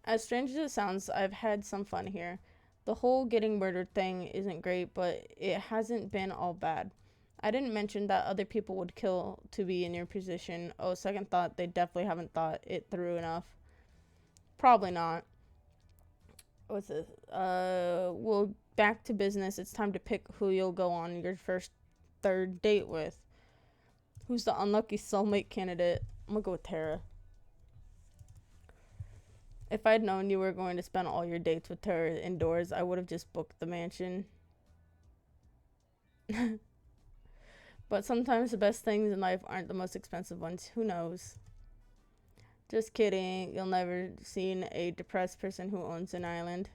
As strange as it sounds, I've had some fun here. The whole getting murdered thing isn't great, but it hasn't been all bad. I didn't mention that other people would kill to be in your position. Oh, second thought, they definitely haven't thought it through enough. Probably not. What's this? Well, back to business. It's time to pick who you'll go on your first third date with. Who's the unlucky soulmate candidate? I'm gonna go with Tara. If I'd known you were going to spend all your dates with Tara indoors, I would have just booked the mansion. But sometimes the best things in life aren't the most expensive ones. Who knows? Just kidding. You'll never seen a depressed person who owns an island.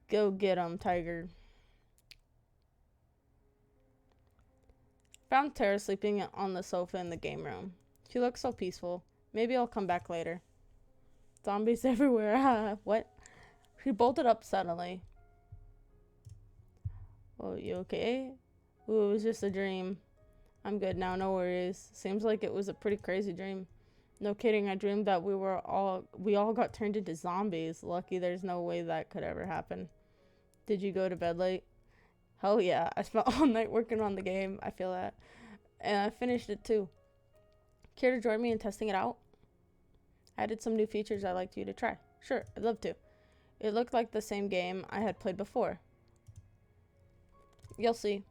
Go get 'em, Tiger. Found Tara sleeping on the sofa in the game room. She looks so peaceful. Maybe I'll come back later. Zombies everywhere. What? She bolted up suddenly. Oh, you okay? Ooh, it was just a dream. I'm good now, no worries. Seems like it was a pretty crazy dream. No kidding, I dreamed that we all got turned into zombies. Lucky there's no way that could ever happen. Did you go to bed late? Hell yeah, I spent all night working on the game. I feel that. And I finished it too. Care to join me in testing it out? I added some new features I'd like you to try. Sure, I'd love to. It looked like the same game I had played before. You'll see.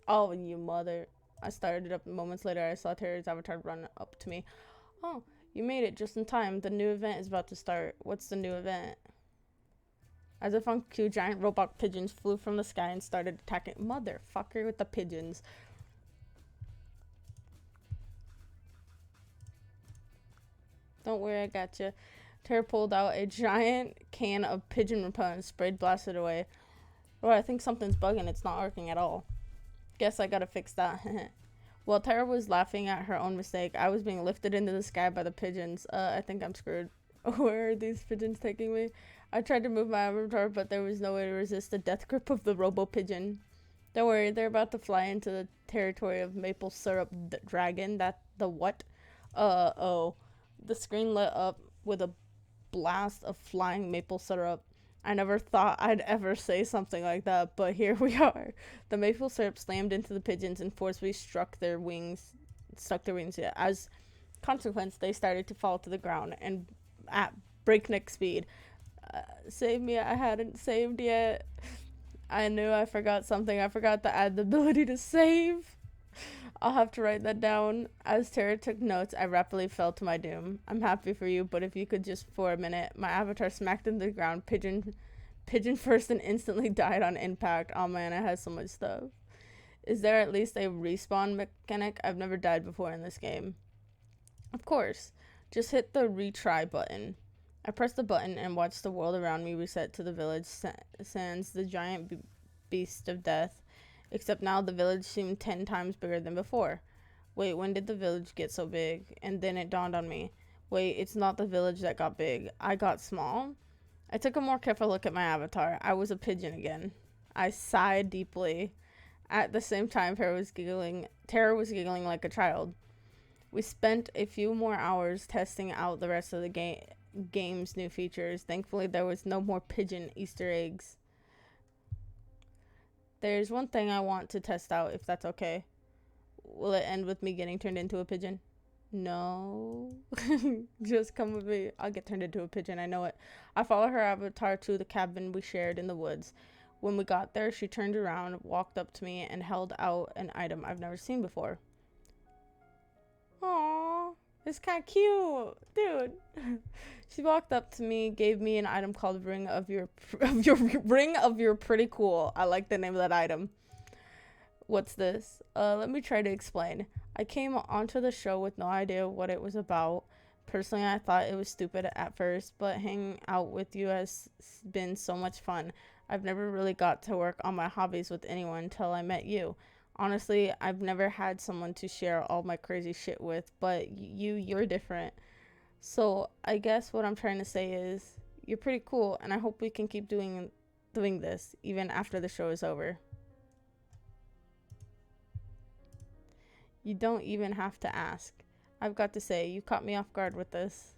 Oh, you mother. I started up moments later. I saw Terry's avatar run up to me. Oh, you made it just in time. The new event is about to start. What's the new event? As if on cue, giant robot pigeons flew from the sky and started attacking. Motherfucker with the pigeons. Don't worry, I gotcha. Tara pulled out a giant can of pigeon repellent and sprayed blasted away. Oh, I think something's bugging. It's not working at all. Guess I gotta fix that. While Tara was laughing at her own mistake, I was being lifted into the sky by the pigeons. I think I'm screwed. Where are these pigeons taking me? I tried to move my avatar, but there was no way to resist the death grip of the robo-pigeon. Don't worry, they're about to fly into the territory of maple syrup dragon. That the what? Oh. The screen lit up with a blast of flying maple syrup. I never thought I'd ever say something like that, but here we are. The maple syrup slammed into the pigeons and forcefully stuck their wings. As consequence, they started to fall to the ground and at breakneck speed. Save me, I hadn't saved yet. I knew I forgot something. I forgot to add the ability to save. I'll have to write that down. As Tara took notes, I rapidly fell to my doom. I'm happy for you, but if you could just for a minute. My avatar smacked into the ground, pigeon first, and instantly died on impact. Oh man, I had so much stuff. Is there at least a respawn mechanic? I've never died before in this game. Of course. Just hit the retry button. I pressed the button and watched the world around me reset to the village sans the giant beast of death. Except now the village seemed 10 times bigger than before. Wait, when did the village get so big? And then it dawned on me. Wait, it's not the village that got big. I got small? I took a more careful look at my avatar. I was a pigeon again. I sighed deeply. At the same time, Tara was giggling like a child. We spent a few more hours testing out the rest of the game's new features. Thankfully, there was no more pigeon Easter eggs. There's one thing I want to test out, if that's okay. Will it end with me getting turned into a pigeon? No. Just come with me. I'll get turned into a pigeon, I know it. I followed her avatar to the cabin we shared in the woods. When we got there, she turned around, walked up to me, and held out an item I've never seen before. Aww, it's kind of cute, dude. She walked up to me, gave me an item called Ring of Your Pretty Cool. I like the name of that item. What's this? Let me try to explain. I came onto the show with no idea what it was about. Personally, I thought it was stupid at first, but hanging out with you has been so much fun. I've never really got to work on my hobbies with anyone until I met you. Honestly, I've never had someone to share all my crazy shit with, but you're different. So I guess what I'm trying to say is you're pretty cool, and I hope we can keep doing this even after the show is over. You don't even have to ask. I've got to say, you caught me off guard with this.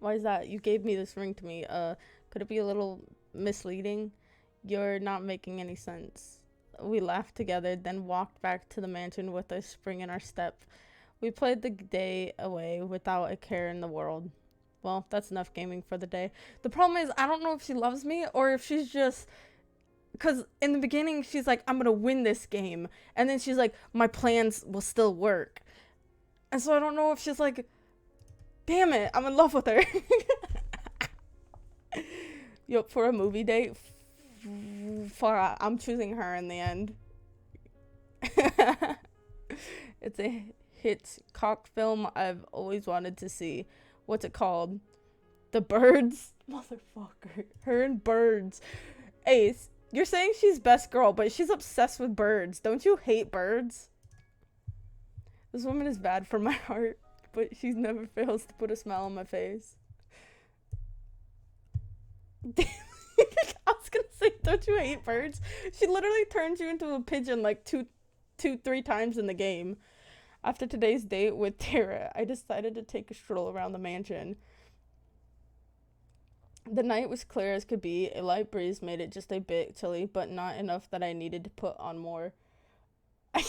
Why is that? You gave me this ring to me. Could it be a little misleading? You're not making any sense. We laughed together, then walked back to the mansion with a spring in our step. We played the day away without a care in the world. Well, that's enough gaming for the day. The problem is, I don't know if she loves me or if she's just. Because in the beginning, she's like, I'm going to win this game. And then she's like, my plans will still work. And so I don't know if she's like, damn it, I'm in love with her. Yup, for a movie date, I'm choosing her in the end. It's a Hitchcock film I've always wanted to see. What's it called? The Birds? Motherfucker. Her and Birds. Ace, you're saying she's best girl, but she's obsessed with birds. Don't you hate birds? This woman is bad for my heart, but she never fails to put a smile on my face. I was gonna say, don't you hate birds? She literally turns you into a pigeon like three times in the game. After today's date with Tara, I decided to take a stroll around the mansion. The night was clear as could be. A light breeze made it just a bit chilly, but not enough that I needed to put on more.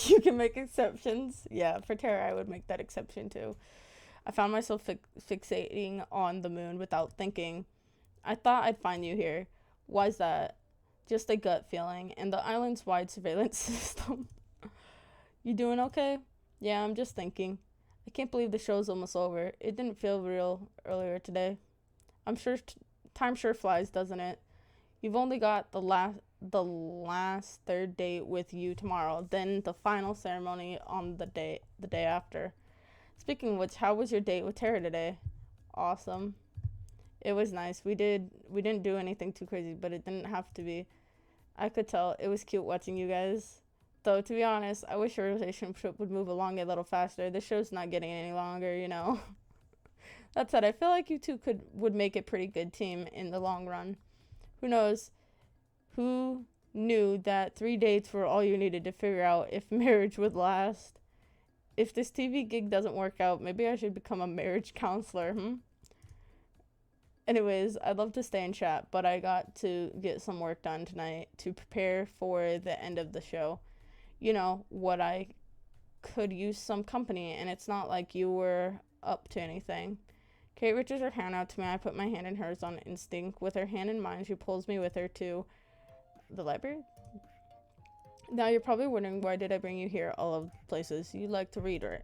You can make exceptions. Yeah, for Tara, I would make that exception too. I found myself fixating on the moon without thinking. I thought I'd find you here. Why's that? Just a gut feeling, and the island's wide surveillance system. You doing okay? Yeah, I'm just thinking. I can't believe the show's almost over. It didn't feel real earlier today. I'm sure time sure flies, doesn't it? You've only got the last third date with you tomorrow, then the final ceremony on the day after. Speaking of which, how was your date with Tara today? Awesome. It was nice. We didn't do anything too crazy, but it didn't have to be. I could tell. It was cute watching you guys. Though, to be honest, I wish your relationship would move along a little faster. The show's not getting any longer, you know. That said, I feel like you two would make a pretty good team in the long run. Who knows? Who knew that 3 dates were all you needed to figure out if marriage would last? If this TV gig doesn't work out, maybe I should become a marriage counselor, Anyways, I'd love to stay and chat, but I got to get some work done tonight to prepare for the end of the show. You know, what I could use some company, and it's not like you were up to anything. Kate reaches her hand out to me. I put my hand in hers on instinct. With her hand in mine, she pulls me with her to the library. Now you're probably wondering, why did I bring you here? All of places you like to read, right?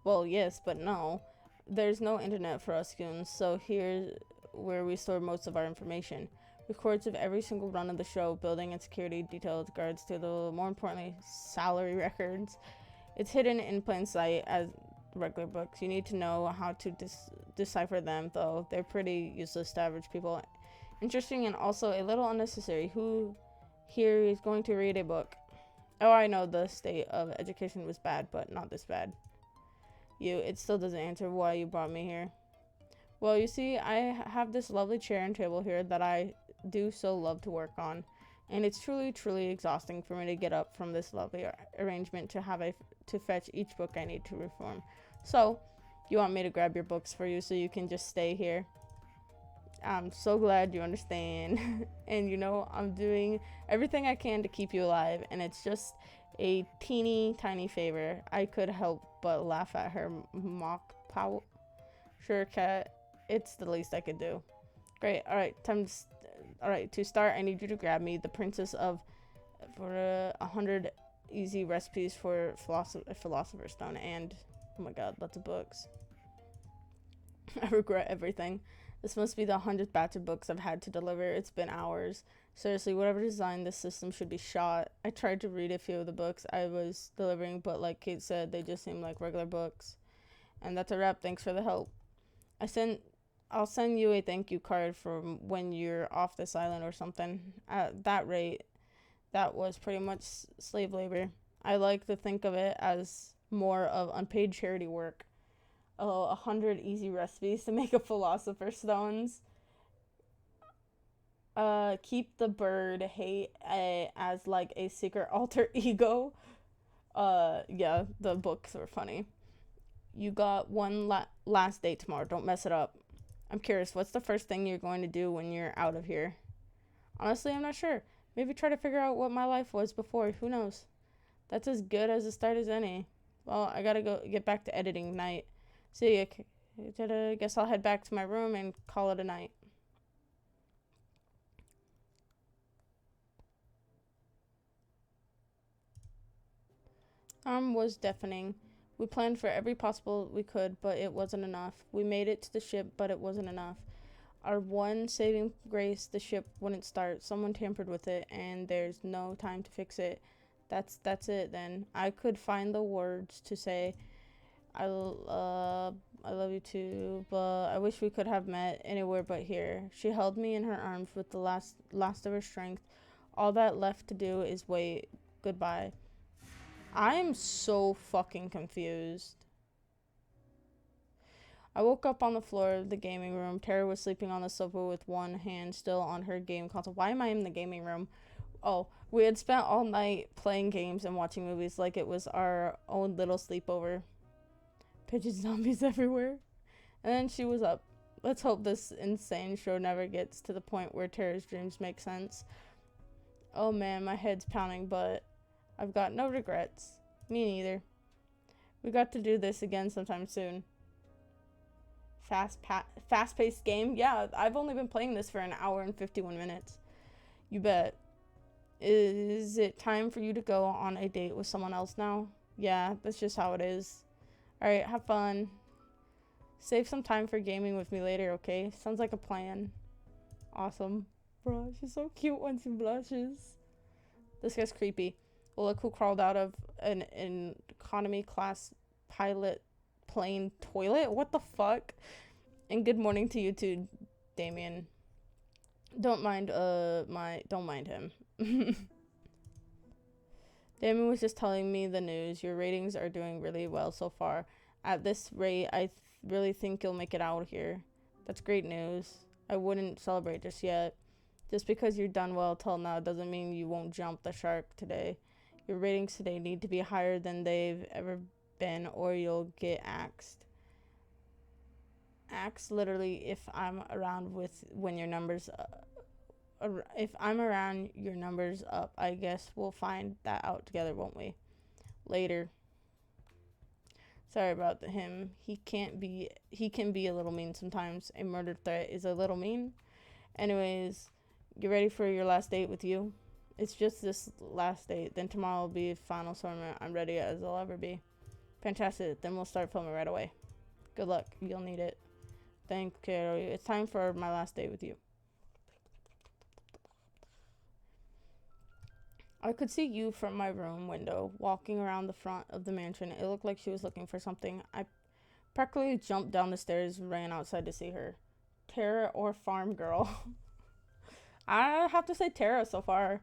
Well, yes, but no. There's no internet for us goons, so here's where we store most of our information. Records of every single run of the show, building and security details, guards to the, more importantly, salary records. It's hidden in plain sight as regular books. You need to know how to decipher them, though. They're pretty useless to average people. Interesting and also a little unnecessary. Who here is going to read a book? Oh, I know the state of education was bad, but not this bad. It still doesn't answer why you brought me here. Well, you see, I have this lovely chair and table here that I do so love to work on, and it's truly, truly exhausting for me to get up from this lovely arrangement to fetch each book I need to reform. So, you want me to grab your books for you so you can just stay here? I'm so glad you understand. And you know, I'm doing everything I can to keep you alive, and it's just a teeny tiny favor. I could help but laugh at her mock pout. Sure, Cat, it's the least I could do. Great. Alright, to start, I need you to grab me the Princess of for 100 easy recipes for Philosopher's Stone, and oh my god, lots of books. I regret everything. This must be the 100th batch of books I've had to deliver. It's been hours. Seriously, whatever design this system should be shot. I tried to read a few of the books I was delivering, but like Kate said, they just seem like regular books. And that's a wrap. Thanks for the help. I'll send you a thank you card for when you're off this island or something. At that rate, that was pretty much slave labor. I like to think of it as more of unpaid charity work. 100 easy recipes to make a philosopher's stones. Keep the bird hate as like a secret alter ego. Yeah, the books were funny. You got one last date tomorrow. Don't mess it up. I'm curious, what's the first thing you're going to do when you're out of here? Honestly, I'm not sure. Maybe try to figure out what my life was before. Who knows? That's as good as a start as any. Well, I gotta go get back to editing night. See ya. Guess I'll head back to my room and call it a night. Was deafening. We planned for every possible we could, but it wasn't enough. We made it to the ship, but it wasn't enough. Our one saving grace, the ship wouldn't start. Someone tampered with it, and there's no time to fix it. That's it then. I could find the words to say I love you too, but I wish we could have met anywhere but here. She held me in her arms with the last of her strength. All that left to do is wait. Goodbye. I am so fucking confused. I woke up on the floor of the gaming room. Tara was sleeping on the sofa with one hand still on her game console. Why am I in the gaming room? Oh, we had spent all night playing games and watching movies like it was our own little sleepover. Pigeon zombies everywhere. And then she was up. Let's hope this insane show never gets to the point where Tara's dreams make sense. Oh man, my head's pounding, but I've got no regrets. Me neither. We got to do this again sometime soon. Fast-paced game? Yeah, I've only been playing this for an hour and 51 minutes. You bet. Is it time for you to go on a date with someone else now? Yeah, that's just how it is. Alright, have fun. Save some time for gaming with me later, okay? Sounds like a plan. Awesome. Bro, she's so cute when she blushes. This guy's creepy. Well, look who crawled out of an economy class pilot plane toilet. What the fuck? And good morning to you too, Damien. Don't mind him. Damien was just telling me the news. Your ratings are doing really well so far. At this rate, I really think you'll make it out here. That's great news. I wouldn't celebrate just yet. Just because you're done well till now doesn't mean you won't jump the shark today. Your ratings today need to be higher than they've ever been, or you'll get axed. Axed literally if I'm around when your numbers if I'm around your numbers up. I guess we'll find that out together, won't we? Later. Sorry about him. He can be a little mean sometimes. A murder threat is a little mean. Anyways, you ready for your last date with you? It's just this last date. Then tomorrow will be final tournament. I'm ready as I'll ever be. Fantastic. Then we'll start filming right away. Good luck. You'll need it. Thank you. It's time for my last date with you. I could see you from my room window, walking around the front of the mansion. It looked like she was looking for something. I practically jumped down the stairs and ran outside to see her. Tara or farm girl? I have to say Tara so far.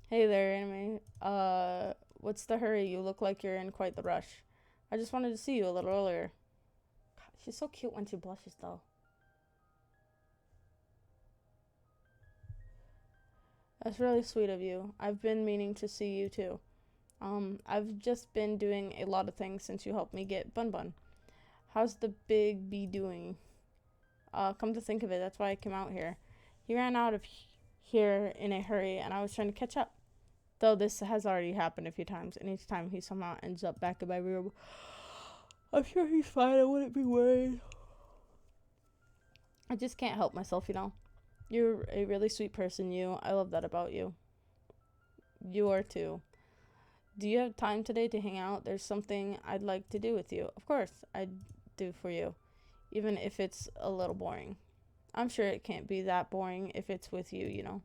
Hey there, anime. What's the hurry? You look like you're in quite the rush. I just wanted to see you a little earlier. God, she's so cute when she blushes, though. That's really sweet of you. I've been meaning to see you, too. I've just been doing a lot of things since you helped me get Bun Bun. How's the big bee doing? Come to think of it, that's why I came out here. He ran out of here in a hurry, and I was trying to catch up. Though this has already happened a few times, and each time he somehow ends up back in my room. I'm sure he's fine, I wouldn't be worried. I just can't help myself, you know. You're a really sweet person, you. I love that about you. You are too. Do you have time today to hang out? There's something I'd like to do with you. Of course, I'd do for you. Even if it's a little boring. I'm sure it can't be that boring if it's with you, you know.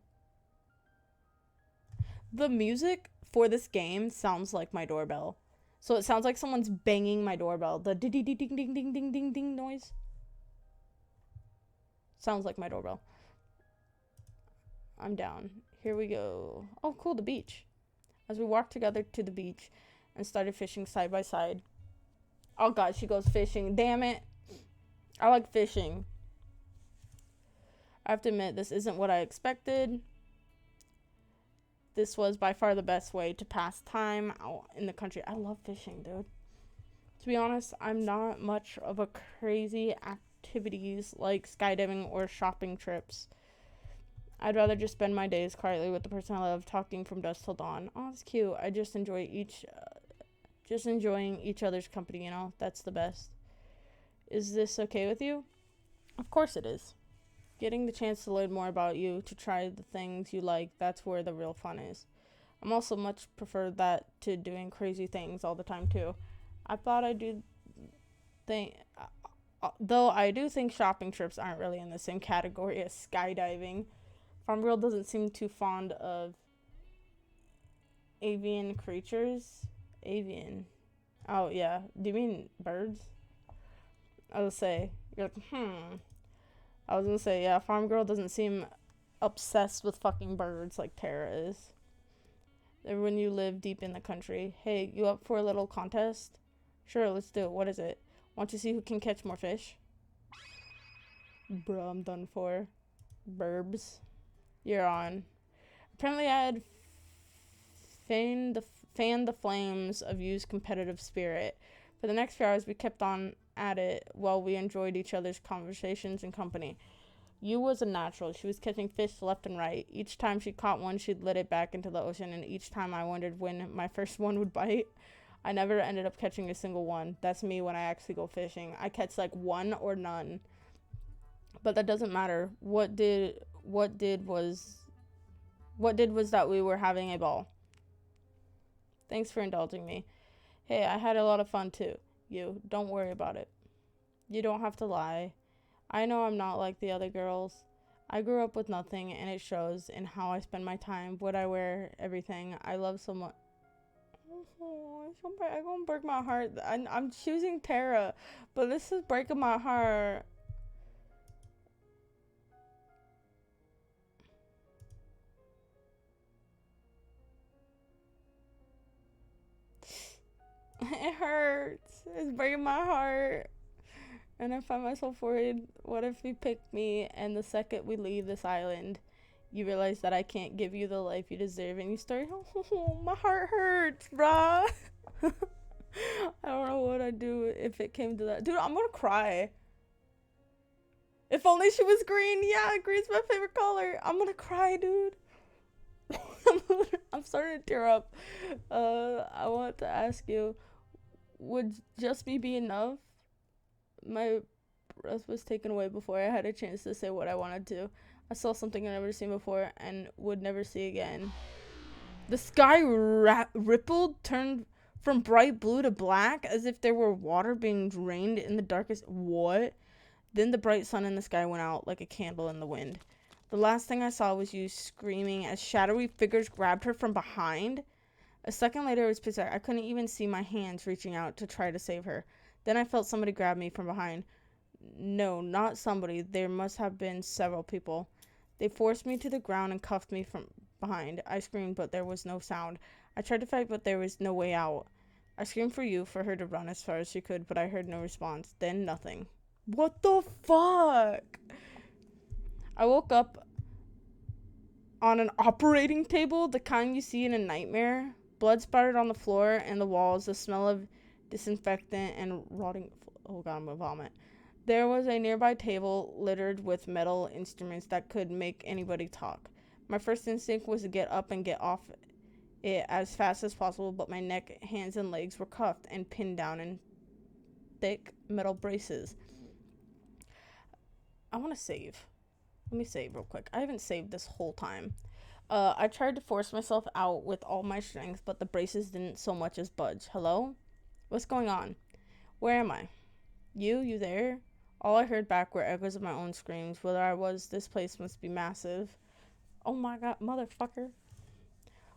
The music for this game sounds like my doorbell. So it sounds like someone's banging my doorbell. The ding ding ding ding ding ding ding ding noise. Sounds like my doorbell. I'm down. Here we go. Oh, cool, the beach. As we walked together to the beach and started fishing side by side. Oh god, she goes fishing. Damn it. I like fishing. I have to admit, this isn't what I expected. This was by far the best way to pass time out in the country. I love fishing, dude. To be honest, I'm not much of a crazy activities like skydiving or shopping trips. I'd rather just spend my days quietly with the person I love, talking from dusk till dawn. Oh, that's cute. I just enjoying each other's company, you know? That's the best. Is this okay with you? Of course it is. Getting the chance to learn more about you, to try the things you like, that's where the real fun is. I'm also much prefer that to doing crazy things all the time too. I thought I do think though I do think shopping trips aren't really in the same category as skydiving. Farm Girl doesn't seem too fond of avian creatures. Avian. Oh yeah. Do you mean birds? I was gonna say you're like, I was gonna say, yeah, Farm Girl doesn't seem obsessed with fucking birds like Tara is. When you live deep in the country. Hey, you up for a little contest? Sure, let's do it. What is it? Want to see who can catch more fish? Bruh, I'm done for. Burbs. You're on. Apparently I had fanned the flames of Yu's competitive spirit. For the next few hours, we kept on at it while we enjoyed each other's conversations and company. Yu was a natural. She was catching fish left and right. Each time she caught one, she'd let it back into the ocean, and each time I wondered when my first one would bite. I never ended up catching a single one. That's me when I actually go fishing. I catch like one or none. But that doesn't matter. What did was that we were having a ball. Thanks for indulging me. Hey, I had a lot of fun too. You, don't worry about it. You don't have to lie. I know I'm not like the other girls. I grew up with nothing, and it shows in how I spend my time, what I wear, everything. I love so much. Oh, I'm gonna break my heart. I'm choosing Tara, but this is breaking my heart. It hurts. It's breaking my heart. And I find myself worried. What if you pick me and the second we leave this island, you realize that I can't give you the life you deserve and you start, oh, my heart hurts, bruh. I don't know what I'd do if it came to that. Dude, I'm gonna cry. If only she was green. Yeah, green's my favorite color. I'm gonna cry, dude. I'm starting to tear up. I want to ask you, would just me be enough? My breath was taken away before I had a chance to say what I wanted to. I saw something I've never seen before and would never see again. The sky rippled, turned from bright blue to black, as if there were water being drained in the darkest. What? Then the bright sun in the sky went out like a candle in the wind. The last thing I saw was you screaming as shadowy figures grabbed her from behind. A second later, it was pitch dark. I couldn't even see my hands reaching out to try to save her. Then I felt somebody grab me from behind. No, not somebody. There must have been several people. They forced me to the ground and cuffed me from behind. I screamed, but there was no sound. I tried to fight, but there was no way out. I screamed for you, for her to run as far as she could, but I heard no response. Then nothing. What the fuck? I woke up on an operating table, the kind you see in a nightmare. Blood spattered on the floor and the walls, the smell of disinfectant and rotting. Oh god, I'm gonna vomit. There was a nearby table littered with metal instruments that could make anybody talk. My first instinct was to get up and get off it as fast as possible, but my neck, hands, and legs were cuffed and pinned down in thick metal braces. I want to save. Let me save real quick. I haven't saved this whole time. I tried to force myself out with all my strength, but the braces didn't so much as budge. Hello? What's going on? Where am I? You there? All I heard back were echoes of my own screams. Whether I was, this place must be massive. Oh my god, motherfucker.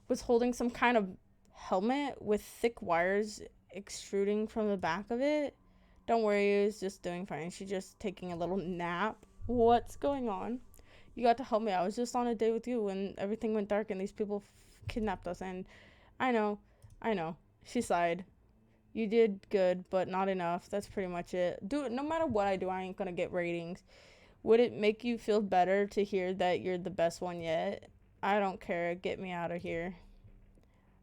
Was holding some kind of helmet with thick wires extruding from the back of it. Don't worry, it's just doing fine. She's just taking a little nap. What's going on? You got to help me. I was just on a date with you when everything went dark and these people kidnapped us. And I know. She sighed. You did good, but not enough. That's pretty much it. Dude, no matter what I do, I ain't gonna get ratings. Would it make you feel better to hear that you're the best one yet? I don't care. Get me out of here.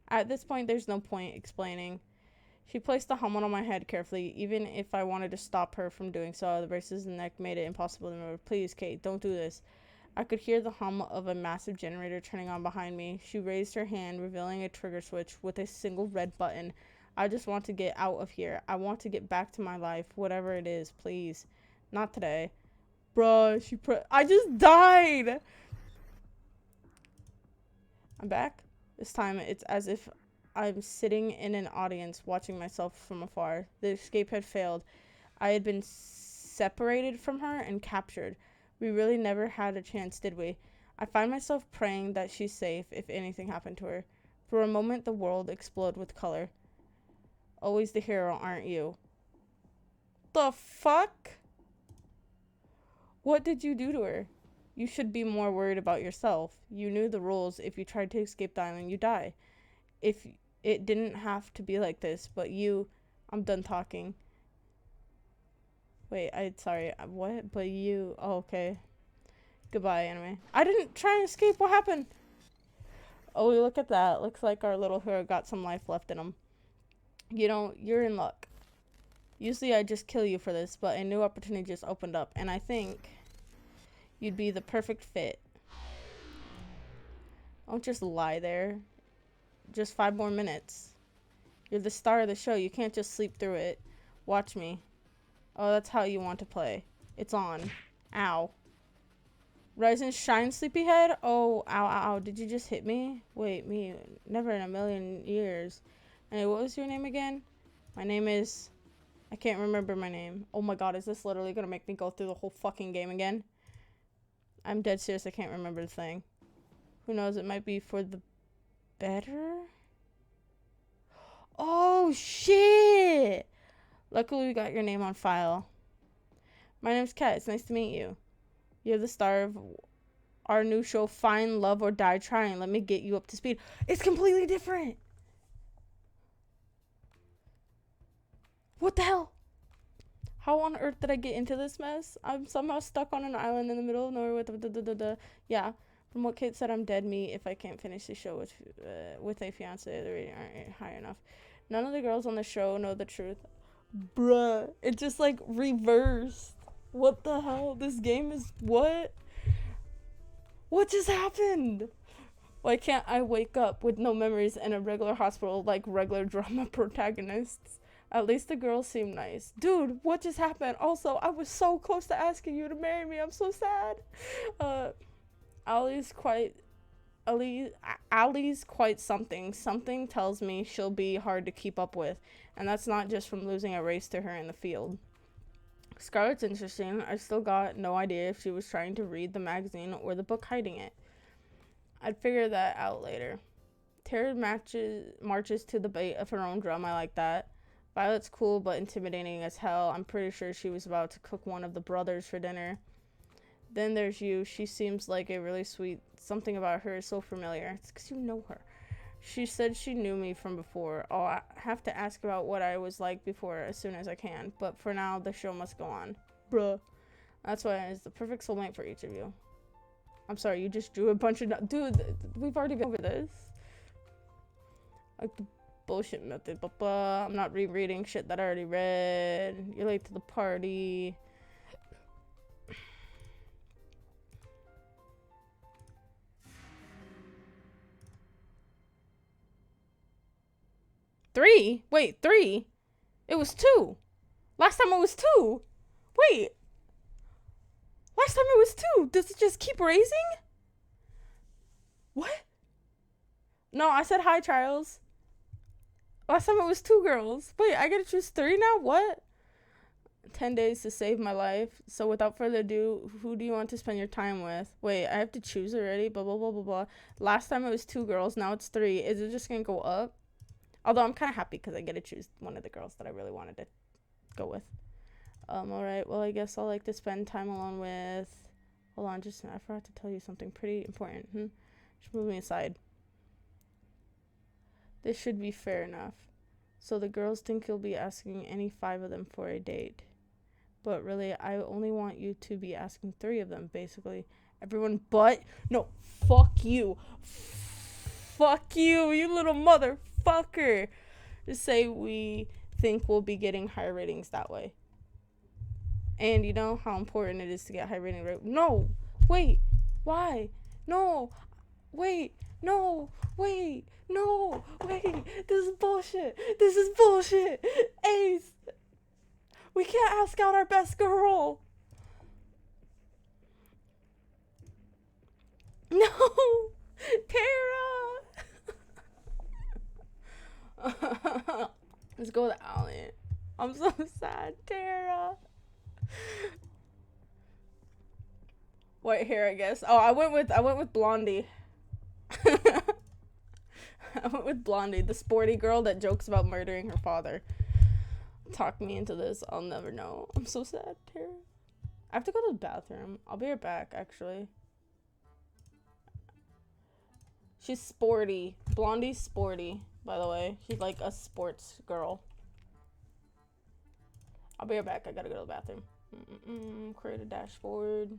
At this point, there's no point explaining. She placed the helmet on my head carefully, even if I wanted to stop her from doing so. The braces in the neck made it impossible to move. Please, Kate, don't do this. I could hear the hum of a massive generator turning on behind me. She raised her hand, revealing a trigger switch with a single red button. I just want to get out of here. I want to get back to my life, whatever it is, please. Not today. Bruh, I just died! I'm back. This time, it's as if I'm sitting in an audience watching myself from afar. The escape had failed. I had been separated from her and captured. We really never had a chance, did we? I find myself praying that she's safe if anything happened to her. For a moment, the world exploded with color. Always the hero, aren't you? The fuck? What did you do to her? You should be more worried about yourself. You knew the rules. If you tried to escape the island, you die. If it didn't have to be like this, but you... I'm done talking. Wait, sorry. What? But you... Oh, okay. Goodbye, anime. I didn't try and escape. What happened? Oh, look at that. Looks like our little hero got some life left in him. You know, you're in luck. Usually I just kill you for this, but a new opportunity just opened up, and I think you'd be the perfect fit. Don't just lie there. Just 5 more minutes. You're the star of the show. You can't just sleep through it. Watch me. Oh, that's how you want to play. It's on. Ow. Rise and shine, sleepyhead? Oh, ow. Did you just hit me? Wait, me. Never in a million years. Anyway, what was your name again? My name is... I can't remember my name. Oh my god, is this literally gonna make me go through the whole fucking game again? I'm dead serious, I can't remember the thing. Who knows, it might be for the better? Oh, shit! Luckily, we got your name on file. My name's Kat, it's nice to meet you. You're the star of our new show, Find Love or Die Trying. Let me get you up to speed. It's completely different! What the hell? How on earth did I get into this mess? I'm somehow stuck on an island in the middle of nowhere with yeah. From what Kate said, I'm dead meat if I can't finish the show with a fiance. The rating aren't high enough. None of the girls on the show know the truth. Bruh, it just like reversed. What the hell? This game is what? What just happened? Why can't I wake up with no memories in a regular hospital like regular drama protagonists? At least the girls seem nice. Dude, what just happened? Also, I was so close to asking you to marry me. I'm so sad. Ali's quite something. Something tells me she'll be hard to keep up with. And that's not just from losing a race to her in the field. Scarlett's interesting. I still got no idea if she was trying to read the magazine or the book hiding it. I'd figure that out later. Tara marches to the beat of her own drum. I like that. Violet's cool but intimidating as hell. I'm pretty sure she was about to cook one of the brothers for dinner. Then there's you. She seems like a really sweet... Something about her is so familiar. It's because you know her. She said she knew me from before. Oh, I have to ask about what I was like before as soon as I can. But for now, the show must go on. Bruh. That's why it's the perfect soulmate for each of you. I'm sorry, you just drew a bunch of... Dude, we've already been over this. Like the bullshit method. Blah, blah. I'm not rereading shit that I already read. You're late to the party. Three? Wait, 3? It was 2. Last time it was 2. Wait. Last time it was 2. Does it just keep raising? What? No, I said hi, Charles. Last time it was 2 girls. Wait, I gotta choose 3 now? What? 10 days to save my life. So without further ado, who do you want to spend your time with? Wait, I have to choose already? Blah, blah, blah, blah, blah. Last time it was 2 girls. Now it's 3. Is it just gonna go up? Although I'm kind of happy because I get to choose one of the girls that I really wanted to go with. Alright, well, I guess I'll like to spend time alone with... Hold on, I forgot to tell you something pretty important. Just move me aside. This should be fair enough. So the girls think you'll be asking any 5 of them for a date. But really, I only want you to be asking 3 of them, basically. Everyone but... No, fuck you. Fuck you, you little motherfucker. Just say we think we'll be getting higher ratings that way. And you know how important it is to get high rating, right? No! Wait! Why? No! Wait! No! Wait! No! Wait! This is bullshit! This is bullshit! Ace! We can't ask out our best girl! No! Tara! Let's go with Alan. I'm so sad, Tara. White hair, I guess. Oh, I went with Blondie. I went with Blondie, the sporty girl that jokes about murdering her father. Talk me into this. I'll never know. I'm so sad, Tara. I have to go to the bathroom. I'll be right back, actually. She's sporty. Blondie's sporty, by the way. She's like a sports girl. I'll be right back. I gotta go to the bathroom. Create a dashboard.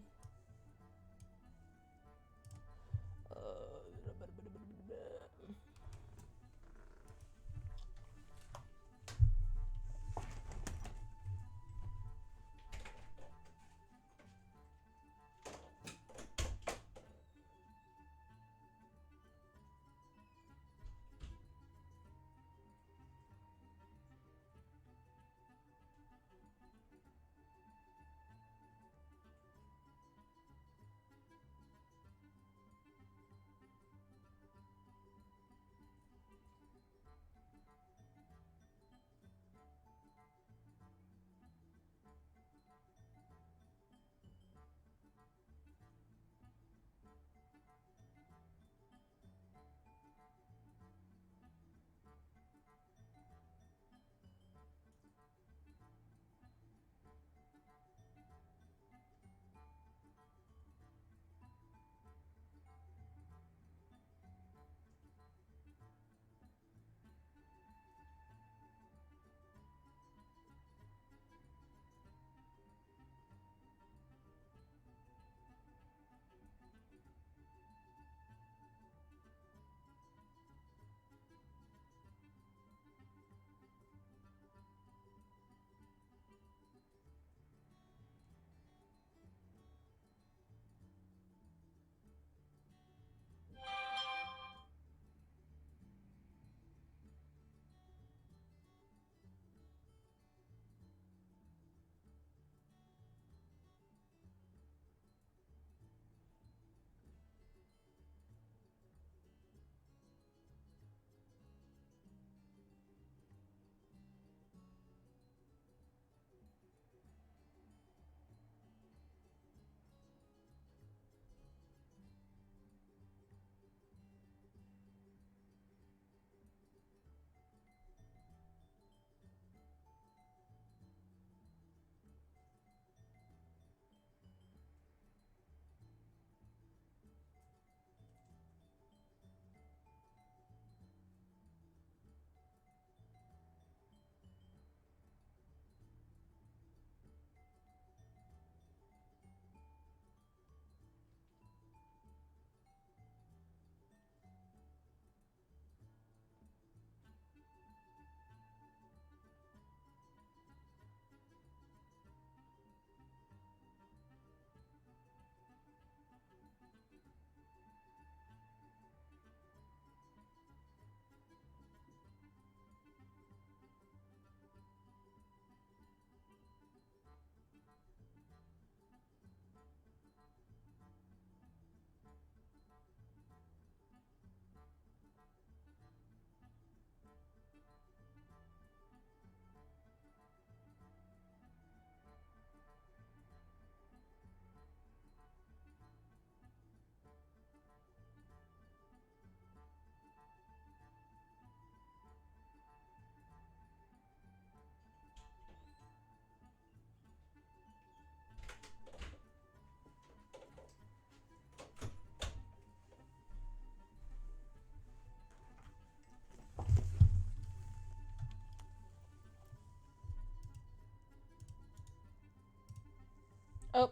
Oh,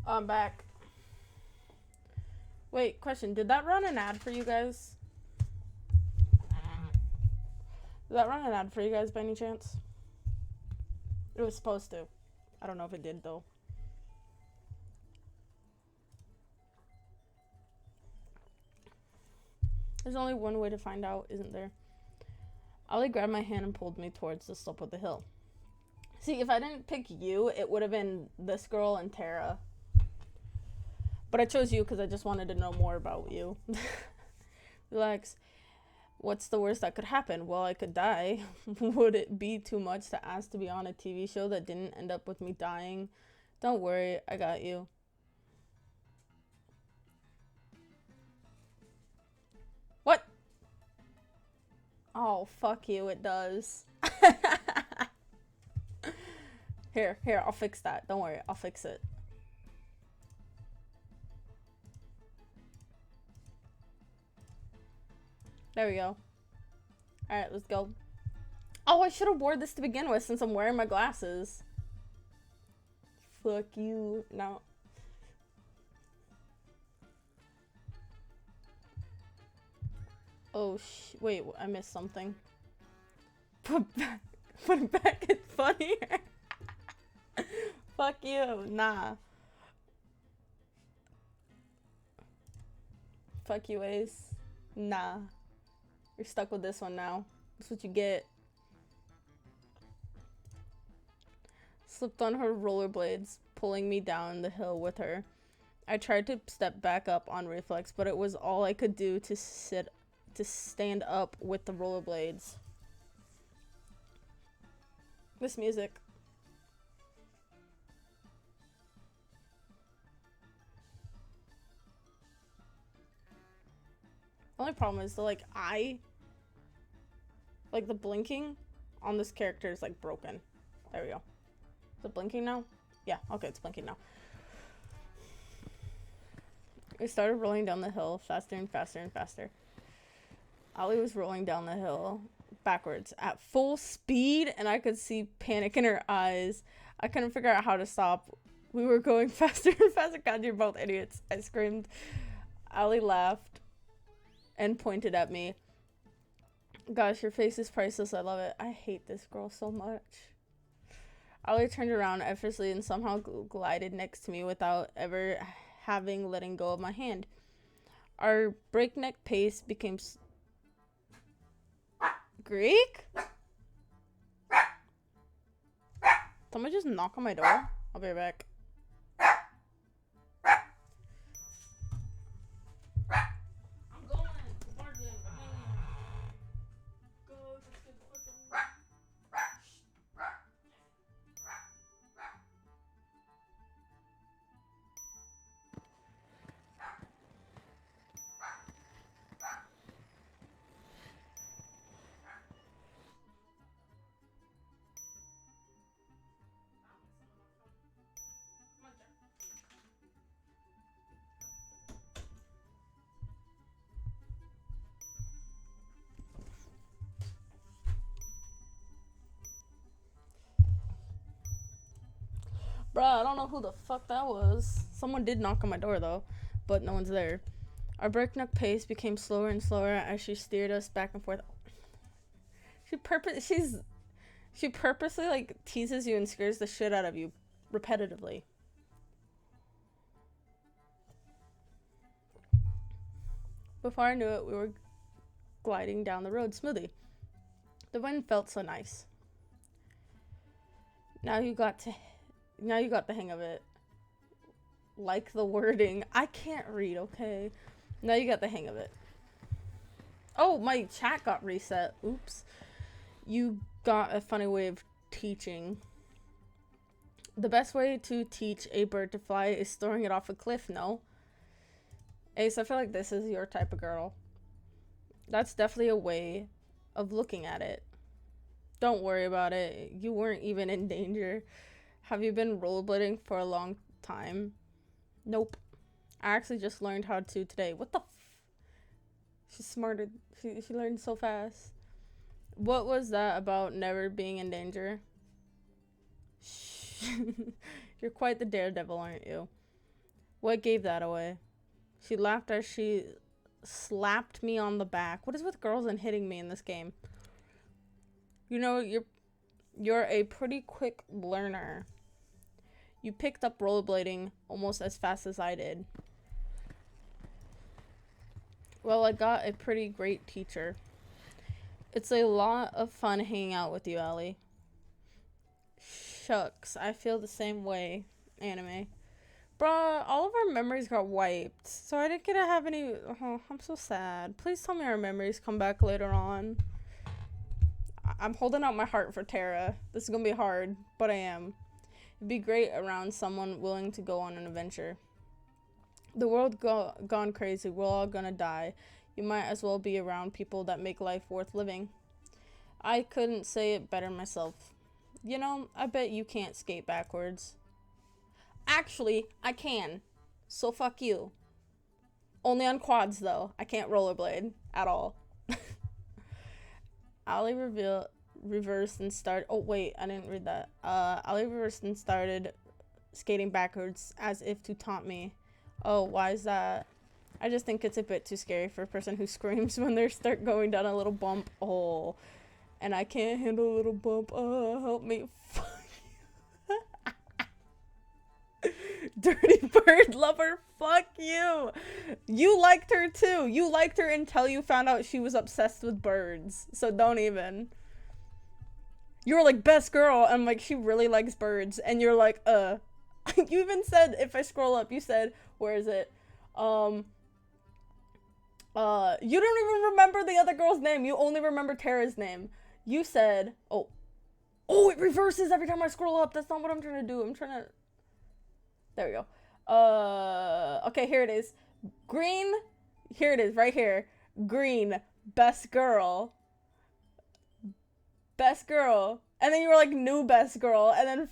I'm back. Wait, question. Did that run an ad for you guys? Did that run an ad for you guys by any chance? It was supposed to. I don't know if it did though. There's only one way to find out, isn't there? Ollie grabbed my hand and pulled me towards the slope of the hill. See, if I didn't pick you, it would have been this girl and Tara. But I chose you because I just wanted to know more about you. Relax. What's the worst that could happen? Well, I could die. Would it be too much to ask to be on a TV show that didn't end up with me dying? Don't worry, I got you. What? Oh, fuck you, it does. Here, I'll fix that. Don't worry, I'll fix it. There we go. Alright, let's go. Oh, I should have wore this to begin with since I'm wearing my glasses. Fuck you. No. Oh, wait, I missed something. Put it back, it's funnier. Fuck you. Nah. Fuck you, Ace. Nah. You're stuck with this one now. That's what you get. Slipped on her rollerblades, pulling me down the hill with her. I tried to step back up on reflex, but it was all I could do to stand up with the rollerblades. This music. The only problem is the the blinking on this character is like broken. There we go. Is it blinking now? Yeah, okay, it's blinking now. We started rolling down the hill faster and faster and faster. Ollie was rolling down the hill backwards at full speed, and I could see panic in her eyes. I couldn't figure out how to stop. We were going faster and faster. God, you're both idiots. I screamed. Ollie laughed and pointed at me. Gosh, your face is priceless. I love it. I hate this girl so much. Ollie turned around effortlessly and somehow glided next to me without ever having letting go of my hand. Our breakneck pace became Greek? Someone just knock on my door? I'll be right back. I'm going. Bruh, I don't know who the fuck that was. Someone did knock on my door though, but no one's there. Our breakneck pace became slower and slower as she steered us back and forth. She purposely like teases you and scares the shit out of you repetitively. Before I knew it, we were gliding down the road smoothly. The wind felt so nice. Now you got the hang of it. Like the wording. I can't read, okay? Now you got the hang of it. Oh, my chat got reset. Oops. You got a funny way of teaching. The best way to teach a bird to fly is throwing it off a cliff, no? Ace, I feel like this is your type of girl. That's definitely a way of looking at it. Don't worry about it. You weren't even in danger. Have you been rollerblading for a long time? Nope. I actually just learned how to today. What the She's smarter. She learned so fast. What was that about never being in danger? You're quite the daredevil, aren't you? What gave that away? She laughed as she slapped me on the back. What is with girls and hitting me in this game? You know, you're a pretty quick learner. You picked up rollerblading almost as fast as I did. Well, I got a pretty great teacher. It's a lot of fun hanging out with you, Ellie. Shucks, I feel the same way, anime. Bruh, all of our memories got wiped, so I didn't get to have any. Oh, I'm so sad. Please tell me our memories come back later on. I'm holding out my heart for Tara. This is gonna be hard, but I am. It'd be great around someone willing to go on an adventure. The world gone crazy. We're all gonna die. You might as well be around people that make life worth living. I couldn't say it better myself. You know, I bet you can't skate backwards. Actually, I can. So fuck you. Only on quads, though. I can't rollerblade at all. Ali reversed and started... Oh, wait. I didn't read that. Ali reversed and started skating backwards as if to taunt me. Oh, why is that? I just think it's a bit too scary for a person who screams when they start going down a little bump. Oh, and I can't handle a little bump. Oh, help me. Dirty bird lover, fuck you. You liked her too. You liked her until you found out she was obsessed with birds. So don't even. You were like, best girl. And I'm like, she really likes birds. And you're like, You even said, if I scroll up, you said, where is it? You don't even remember the other girl's name. You only remember Tara's name. You said, oh, it reverses every time I scroll up. That's not what I'm trying to do. I'm trying to... There we go. Okay, here it is. Green. Here it is, right here. Green. Best girl. Best girl. And then you were like, new best girl. And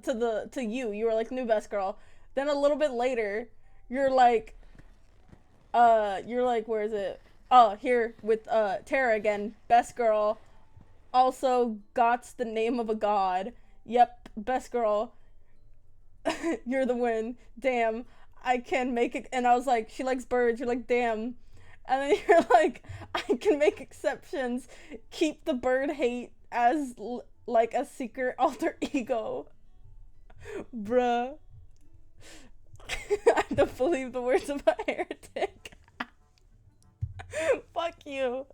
then to you were like, new best girl. Then a little bit later, you're like, where is it? Oh, here with, Tara again. Best girl. Also, Got's the name of a god. Yep, best girl. You're the win. Damn, I can make it. And I was like, she likes birds. You're like, damn. And then you're like, I can make exceptions. Keep the bird hate as like a secret alter ego. Bruh. I don't believe the words of a heretic. Fuck you.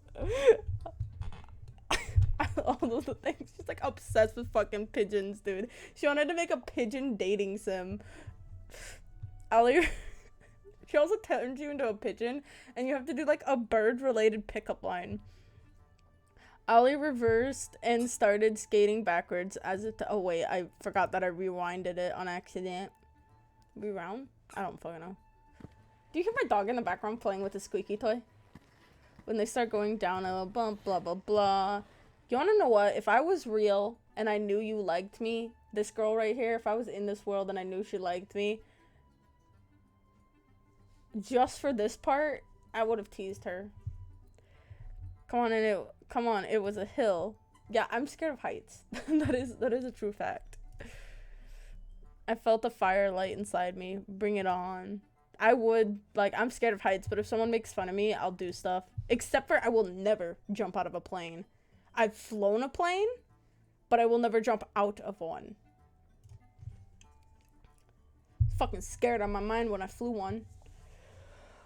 All those things. She's like obsessed with fucking pigeons, dude. She wanted to make a pigeon dating sim. Ali, she also turns you into a pigeon, and you have to do like a bird-related pickup line. Ali reversed and started skating backwards as if to, oh wait, I forgot that I rewinded it on accident. Rewound? I don't fucking know. Do you hear my dog in the background playing with a squeaky toy? When they start going down a bump, blah blah blah. You wanna know what? If I was real and I knew you liked me, this girl right here, if I was in this world and I knew she liked me, just for this part, I would have teased her. Come on, it was a hill. Yeah, I'm scared of heights. that is a true fact. I felt a fire light inside me. Bring it on. I would, like, I'm scared of heights, but if someone makes fun of me, I'll do stuff. Except for I will never jump out of a plane. I've flown a plane, but I will never jump out of one. Fucking scared on my mind when I flew one.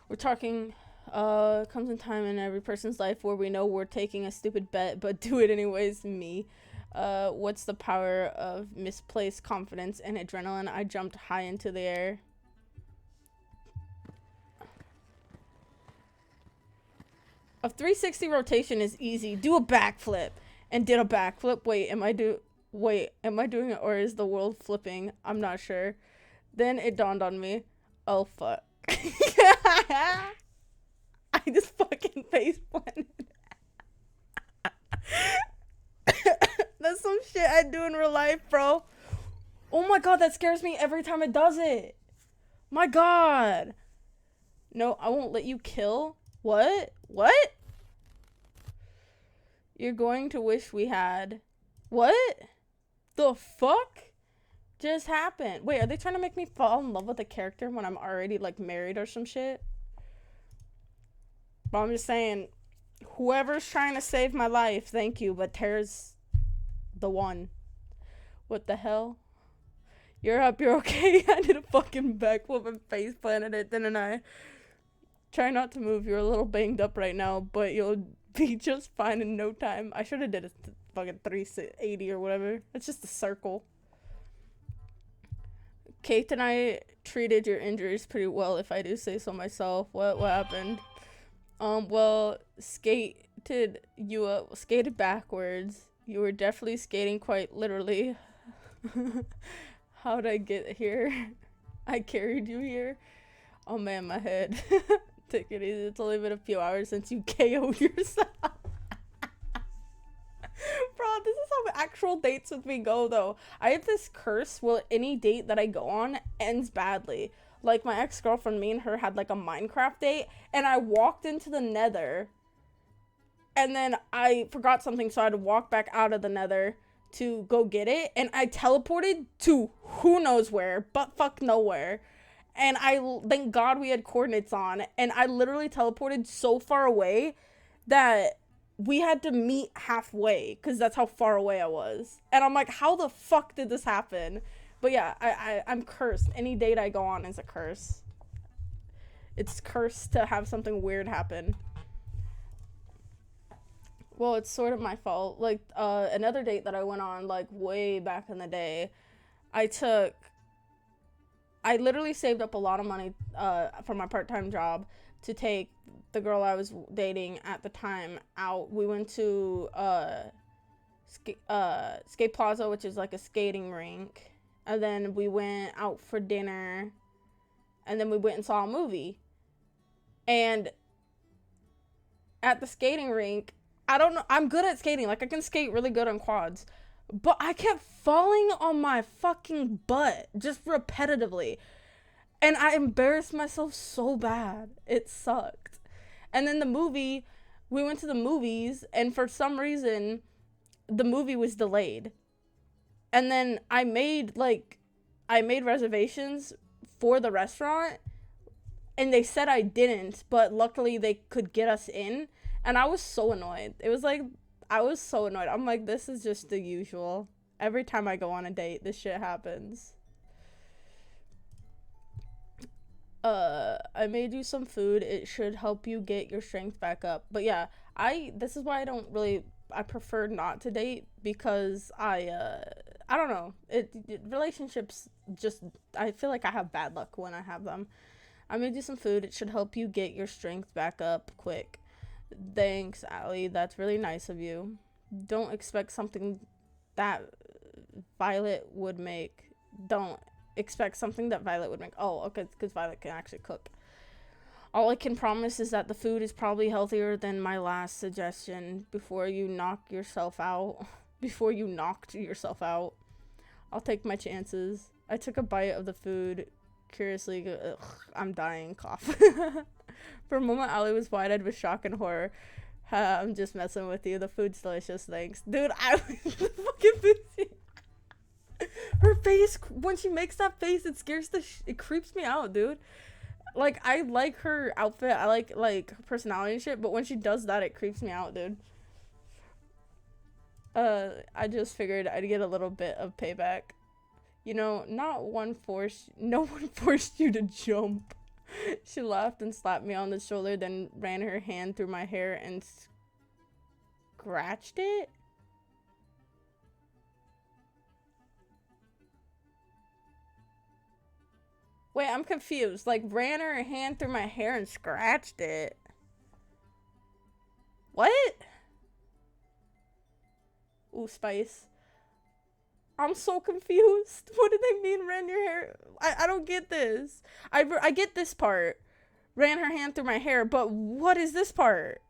We're talking, comes in time in every person's life where we know we're taking a stupid bet, but do it anyways, me. What's the power of misplaced confidence and adrenaline? I jumped high into the air. A 360 rotation is easy. Do a backflip. And did a backflip. Wait, am I doing it or is the world flipping? I'm not sure. Then it dawned on me. Oh, fuck. I just fucking face planted. That's some shit I do in real life, bro. Oh my god, that scares me every time it does it. My god. No, I won't let you kill. What? What? You're going to wish we had... What? The fuck just happened? Wait, are they trying to make me fall in love with a character when I'm already, like, married or some shit? But I'm just saying, Whoever's trying to save my life, thank you, but Tara's the one. What the hell? You're up, you're okay. I did a fucking backflip and face planted it, didn't I? Try not to move. You're a little banged up right now, but you'll be just fine in no time. I should have did a fucking 380 or whatever. It's just a circle. Kate and I treated your injuries pretty well, if I do say so myself. What happened? Well, skated backwards. You were definitely skating quite literally. How'd I get here? I carried you here. Oh man, my head. Take it easy. It's only been a few hours since you KO'd yourself. Bro, this is how actual dates with me go, though. I have this curse. Well, any date that I go on ends badly. Like, my ex-girlfriend, me and her had, like, a Minecraft date, and I walked into the nether, and then I forgot something, so I had to walk back out of the nether to go get it, and I teleported to who knows where, but fuck nowhere. And thank God we had coordinates on, and I literally teleported so far away that we had to meet halfway, because that's how far away I was. And I'm like, how the fuck did this happen? But yeah, I'm cursed. Any date I go on is a curse. It's cursed to have something weird happen. Well, it's sort of my fault. Like, another date that I went on, like, way back in the day, I literally saved up a lot of money, from my part-time job to take the girl I was dating at the time out. We went to, Skate Plaza, which is like a skating rink. And then we went out for dinner. And then we went and saw a movie. And at the skating rink, I don't know, I'm good at skating. Like, I can skate really good on quads. But I kept falling on my fucking butt, just repetitively. And I embarrassed myself so bad. It sucked. And then we went to the movies, and for some reason, the movie was delayed. And then I made reservations for the restaurant, and they said I didn't, but luckily they could get us in. And I was so annoyed. I was so annoyed. I'm like, this is just the usual. Every time I go on a date, this shit happens. I made you some food. It should help you get your strength back up. But yeah, this is why I prefer not to date, because I don't know. Relationships just, I feel like I have bad luck when I have them. I made you some food. It should help you get your strength back up quick. Thanks, Allie. That's really nice of you. Don't expect something that Violet would make. Don't expect something that Violet would make. Oh, okay, because Violet can actually cook. All I can promise is that the food is probably healthier than my last suggestion. Before you knocked yourself out, I'll take my chances. I took a bite of the food. Curiously, I'm dying. Cough. For a moment, Allie was wide-eyed with shock and horror. I'm just messing with you. The food's delicious, thanks. Dude, I was fucking busy. Her face, when she makes that face, it scares it creeps me out, dude. Like, I like her outfit. I like her personality and shit, but when she does that, it creeps me out, dude. I just figured I'd get a little bit of payback. You know, no one forced you to jump. She laughed and slapped me on the shoulder, then ran her hand through my hair and scratched it. Wait, I'm confused. Like, ran her hand through my hair and scratched it. What? Ooh, spice. I'm so confused. What do they mean, ran your hair? I don't get this. I get this part. Ran her hand through my hair, but what is this part?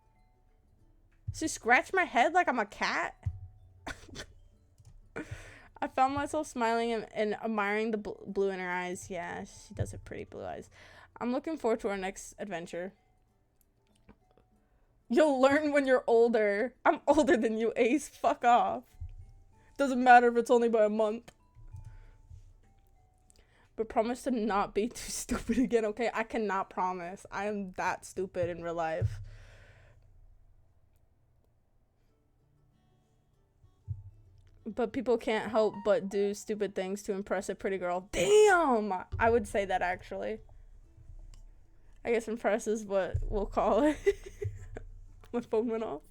She scratched my head like I'm a cat? I found myself smiling and admiring the blue in her eyes. Yeah, she does have pretty blue eyes. I'm looking forward to our next adventure. You'll learn when you're older. I'm older than you, Ace. Fuck off. Doesn't matter if it's only by a month. But promise to not be too stupid again, okay? I cannot promise. I am that stupid in real life. But people can't help but do stupid things to impress a pretty girl. Damn! I would say that actually. I guess impress is what we'll call it. My phone went off.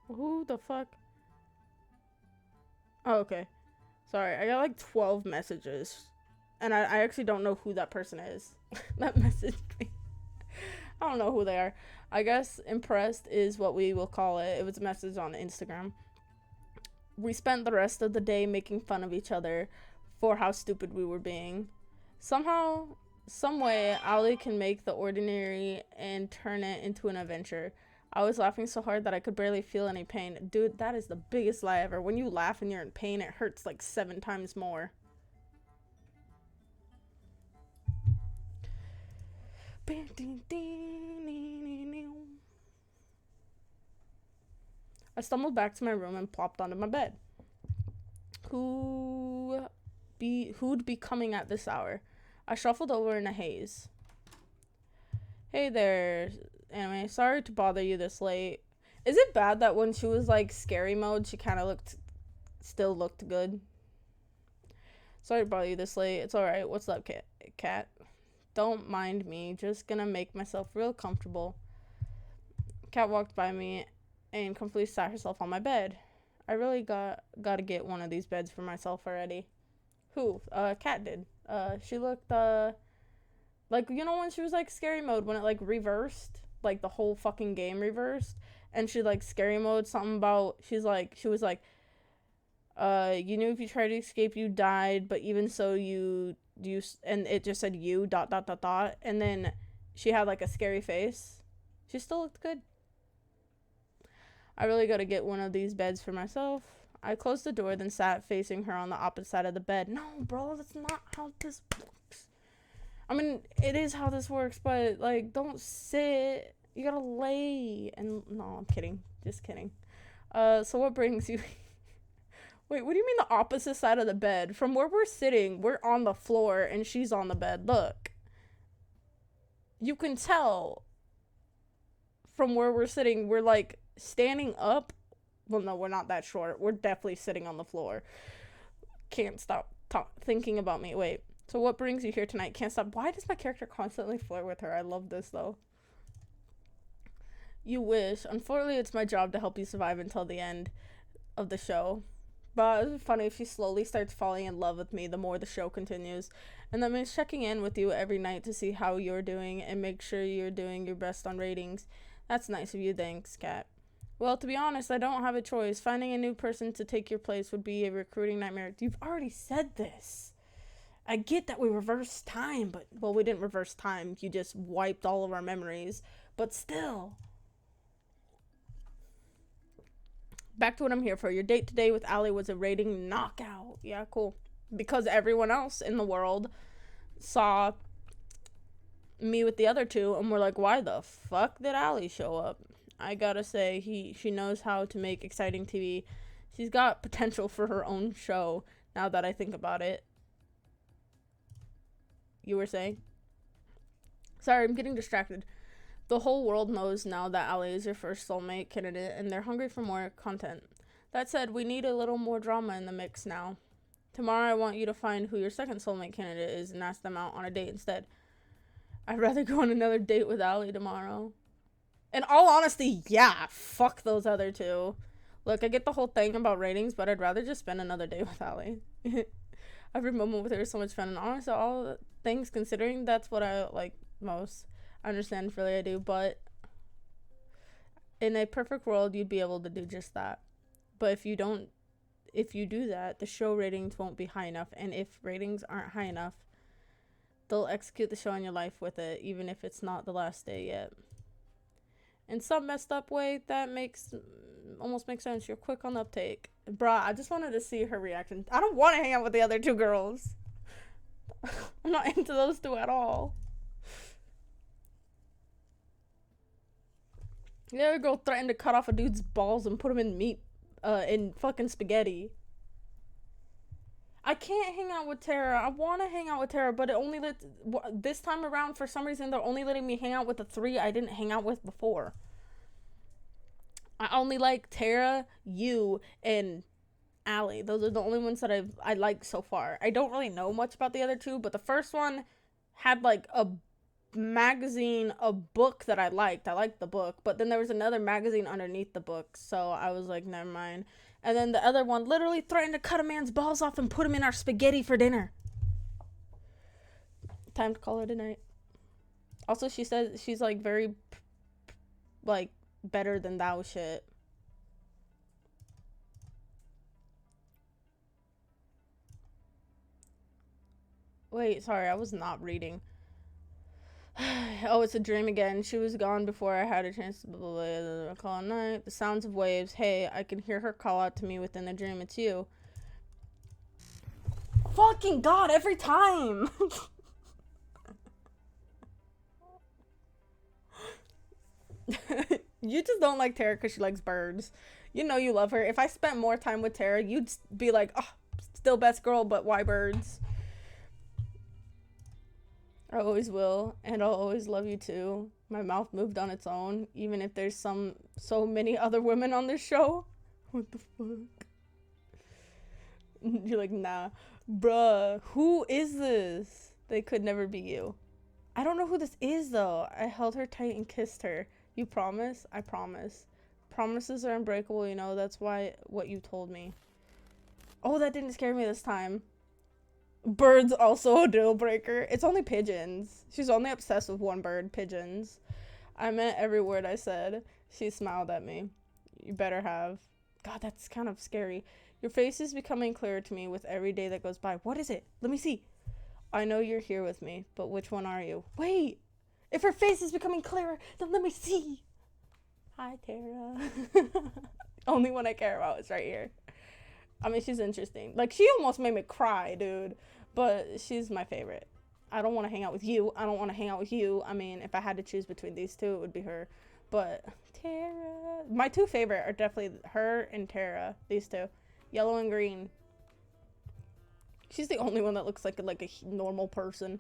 Who the fuck? Oh, okay. Sorry, I got like 12 messages. And I actually don't know who that person is. That messaged me. I don't know who they are. I guess impressed is what we will call it. It was a message on Instagram. We spent the rest of the day making fun of each other for how stupid we were being. Somehow, some way, Ali can make the ordinary and turn it into an adventure. I was laughing so hard that I could barely feel any pain. Dude, that is the biggest lie ever. When you laugh and you're in pain, it hurts like 7 times more. I stumbled back to my room and plopped onto my bed. Who'd be coming at this hour? I shuffled over in a haze. Hey there, anime. Sorry to bother you this late. Is it bad that when she was like scary mode, she kind of still looked good? Sorry to bother you this late. It's alright. What's up, cat? Don't mind me. Just gonna make myself real comfortable. Cat walked by me and comfortably sat herself on my bed. I really gotta get one of these beds for myself already. Who? Cat did. She looked, like, you know when she was, like, scary mode, when it, like, reversed? Like, the whole fucking game reversed? And she, like, scary mode, something about, she was like, you knew if you tried to escape, you died, but even so, you, and it just said you, ... and then she had, like, a scary face. She still looked good. I really gotta get one of these beds for myself. I closed the door, then sat facing her on the opposite side of the bed. No, bro, that's not how this works. I mean, it is how this works, but, like, don't sit. You gotta lay. And, no, I'm kidding. Just kidding. So what brings you... Wait, what do you mean the opposite side of the bed? From where we're sitting, we're on the floor, and she's on the bed. Look. You can tell from where we're sitting, we're, like, standing up. Well, no, we're not that short. We're definitely sitting on the floor. Can't stop thinking about me. Wait. So what brings you here tonight? Can't stop. Why does my character constantly flirt with her? I love this, though. You wish. Unfortunately, it's my job to help you survive until the end of the show. But it's funny if she slowly starts falling in love with me the more the show continues. And that means checking in with you every night to see how you're doing and make sure you're doing your best on ratings. That's nice of you. Thanks, Kat. Well, to be honest, I don't have a choice. Finding a new person to take your place would be a recruiting nightmare. You've already said this. I get that we reversed time, but... Well, we didn't reverse time. You just wiped all of our memories. But still. Back to what I'm here for. Your date today with Ali was a rating knockout. Yeah, cool. Because everyone else in the world saw me with the other two and were like, why the fuck did Ali show up? I gotta say, she knows how to make exciting TV. She's got potential for her own show, now that I think about it. You were saying? Sorry, I'm getting distracted. The whole world knows now that Ali is your first soulmate candidate, and they're hungry for more content. That said, we need a little more drama in the mix now. Tomorrow I want you to find who your second soulmate candidate is and ask them out on a date instead. I'd rather go on another date with Ali tomorrow. In all honesty, yeah, fuck those other two. Look, I get the whole thing about ratings, but I'd rather just spend another day with Ali. Every moment with her is so much fun, and honestly, all things considering, that's what I like most. I understand, really I do, but in a perfect world, you'd be able to do just that. But if you do that, the show ratings won't be high enough, and if ratings aren't high enough, they'll execute the show in your life with it, even if it's not the last day yet. In some messed up way, that almost makes sense. You're quick on the uptake. Bruh, I just wanted to see her reaction. I don't want to hang out with the other two girls. I'm not into those two at all. The other girl threatened to cut off a dude's balls and put him in meat, in fucking spaghetti. I can't hang out with Tara. I want to hang out with Tara, but it only this time around, for some reason, they're only letting me hang out with the 3 I didn't hang out with before. I only like Tara, you, and Allie. Those are the only ones that I like so far. I don't really know much about the other 2, but the first one had like a magazine, a book that I liked. I liked the book, but then there was another magazine underneath the book, so I was like, never mind. And then the other one literally threatened to cut a man's balls off and put him in our spaghetti for dinner. Time to call it a night. Also, she says she's like very, like, better than thou shit. Wait, sorry, I was not reading. Oh, it's a dream again. She was gone before I had a chance to call at night. The sounds of waves. Hey, I can hear her call out to me within the dream. It's you. Fucking God, every time. You just don't like Tara because she likes birds. You know you love her. If I spent more time with Tara, you'd be like, oh, still best girl, but why birds? I always will, and I'll always love you too. My mouth moved on its own, even if there's so many other women on this show. What the fuck? You're like, nah. Bruh, who is this? They could never be you. I don't know who this is, though. I held her tight and kissed her. You promise? I promise. Promises are unbreakable, you know. That's what you told me. Oh, that didn't scare me this time. Birds also a deal breaker. It's only pigeons. She's only obsessed with one bird, pigeons. I meant every word I said. She smiled at me. You better have. God, that's kind of scary. Your face is becoming clearer to me with every day that goes by. What is it? Let me see. I know you're here with me, but which one are you? Wait! If her face is becoming clearer, then let me see. Hi, Tara. Only one I care about is right here. I mean, she's interesting. Like, she almost made me cry, dude. But she's my favorite. I don't want to hang out with you. I don't want to hang out with you. I mean, if I had to choose between these 2, it would be her. But Tara... My 2 favorite are definitely her and Tara. These 2. Yellow and green. She's the only one that looks like a normal person.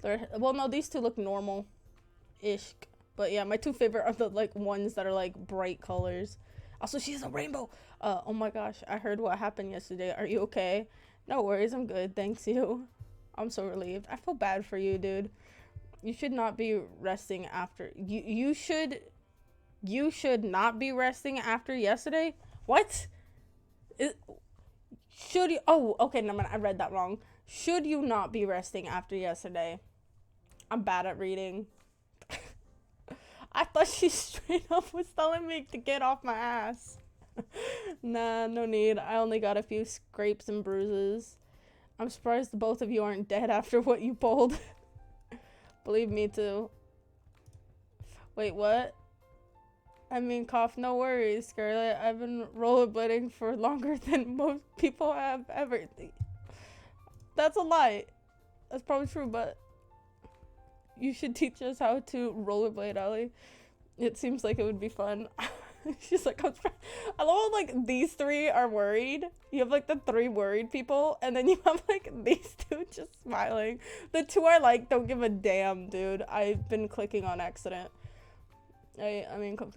Well, no, these 2 look normal-ish. But yeah, my 2 favorite are the, like, ones that are, like, bright colors. Also, she has a rainbow. Oh my gosh, I heard what happened yesterday. Are you okay? No worries, I'm good. Thanks, you. I'm so relieved. I feel bad for you, dude. You should not be resting after... You should not be resting after yesterday? What? Should you... Oh, okay, no, I read that wrong. Should you not be resting after yesterday? I'm bad at reading. I thought she straight up was telling me to get off my ass. Nah, no need. I only got a few scrapes and bruises. I'm surprised both of you aren't dead after what you pulled. Believe me too. Wait, what? I mean, cough, no worries, Scarlett. I've been rollerblading for longer than most people have ever. That's a lie. That's probably true, but you should teach us how to rollerblade, Ellie. It seems like it would be fun. She's like, I love how, like, these 3 are worried. You have, like, the 3 worried people, and then you have, like, these 2 just smiling. The 2 I like don't give a damn, dude. I've been clicking on accident. I mean, it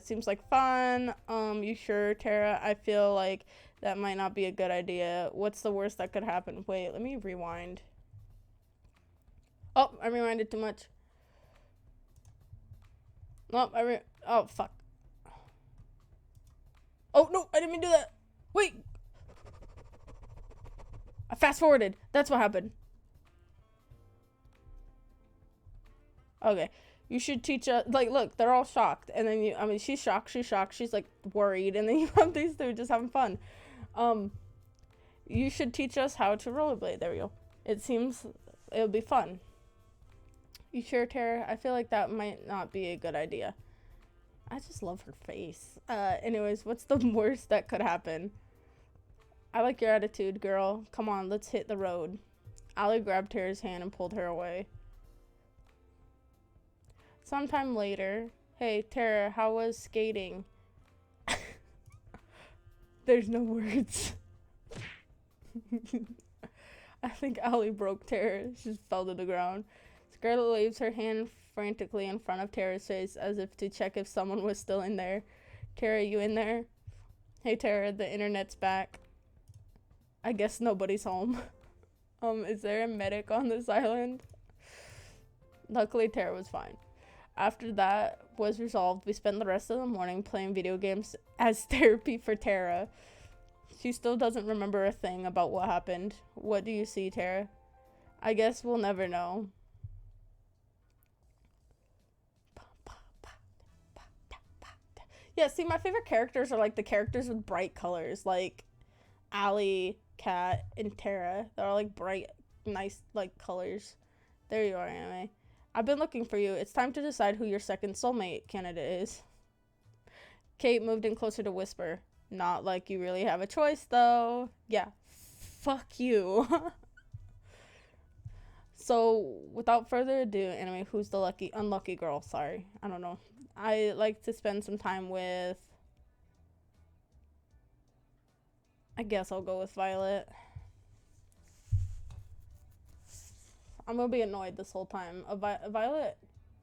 seems like fun. You sure, Tara? I feel like that might not be a good idea. What's the worst that could happen? Wait, let me rewind. Oh, I rewinded too much. No, oh, fuck. Oh, no, I didn't mean to do that. Wait. I fast forwarded. That's what happened. Okay. You should teach us, like, look, they're all shocked. And then I mean, she's shocked, she's, like, worried. And then you have these 2 just having fun. You should teach us how to rollerblade. There we go. It seems it would be fun. You sure, Tara? I feel like that might not be a good idea. I just love her face. Anyways, what's the worst that could happen? I like your attitude, girl. Come on, let's hit the road. Allie grabbed Tara's hand and pulled her away. Sometime later. Hey, Tara, how was skating? There's no words. I think Allie broke Tara. She just fell to the ground. Scarlett waves her hand frantically in front of Tara's face as if to check if someone was still in there. Tara, you in there? Hey, Tara, the internet's back. I guess nobody's home. Is there a medic on this island? Luckily, Tara was fine. After that was resolved, we spent the rest of the morning playing video games as therapy for Tara. She still doesn't remember a thing about what happened. What do you see, Tara? I guess we'll never know. Yeah, see, my favorite characters are like the characters with bright colors, like Allie, Kat, and Tara. They're all like bright, nice, like colors. There you are, anime. I've been looking for you. It's time to decide who your second soulmate candidate is. Kate moved in closer to whisper. Not like you really have a choice, though. Yeah, fuck you. So, without further ado, anime, who's the unlucky girl? Sorry, I don't know. I like to spend some time with... I guess I'll go with Violet. I'm gonna be annoyed this whole time. Violet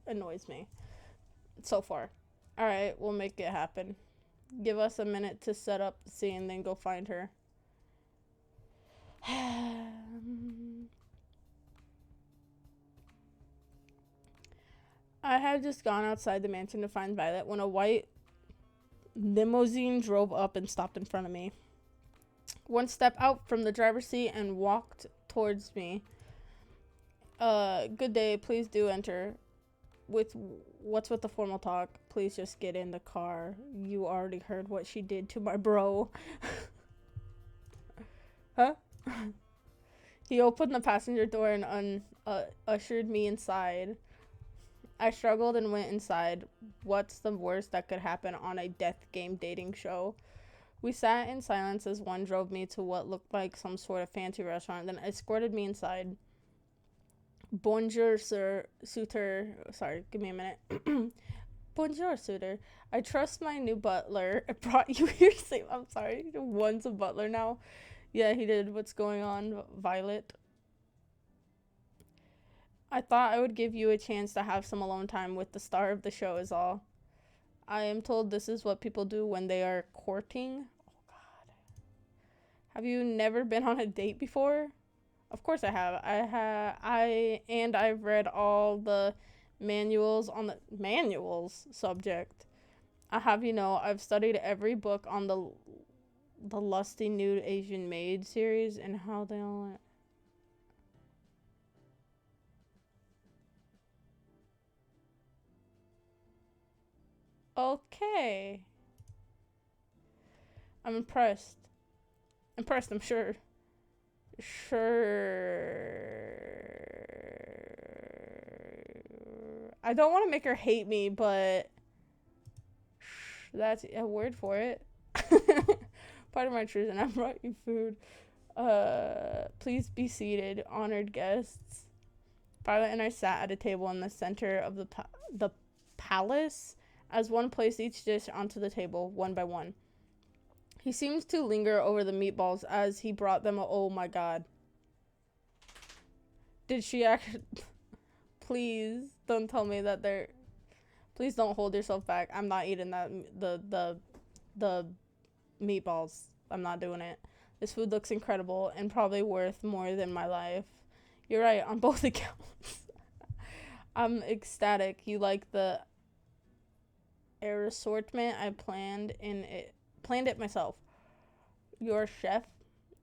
annoys me. So far. Alright, we'll make it happen. Give us a minute to set up the scene, then go find her. I had just gone outside the mansion to find Violet when a white limousine drove up and stopped in front of me. One stepped out from the driver's seat and walked towards me. Good day, please do enter. What's with the formal talk? Please just get in the car. You already heard what she did to my bro. Huh? He opened the passenger door and ushered me inside. I struggled and went inside. What's the worst that could happen on a death game dating show? We sat in silence as one drove me to what looked like some sort of fancy restaurant, then escorted me inside. Bonjour, sir. Suitor. Sorry, give me a minute. Bonjour, suitor. I trust my new butler. I brought you here safe. I'm sorry. One's a butler now. Yeah, he did. What's going on, Violet? I thought I would give you a chance to have some alone time with the star of the show is all. I am told this is what people do when they are courting. Oh, God. Have you never been on a date before? Of course I have. I've read all the manuals on the subject. I have, I've studied every book on the Lusty Nude Asian Maid series and how they all... Okay. I'm impressed. I'm sure. I don't want to make her hate me, but that's a word for it. Part of my treason. I brought you food. Please be seated, honored guests. Violet and I sat at a table in the center of the palace as one placed each dish onto the table, one by one. He seems to linger over the meatballs as he brought them. Oh my God. Did she act... Please don't tell me that they're... Please don't hold yourself back. I'm not eating that. The meatballs. I'm not doing it. This food looks incredible and probably worth more than my life. You're right on both accounts. I'm ecstatic. You like the assortment? I planned it myself. You're a chef?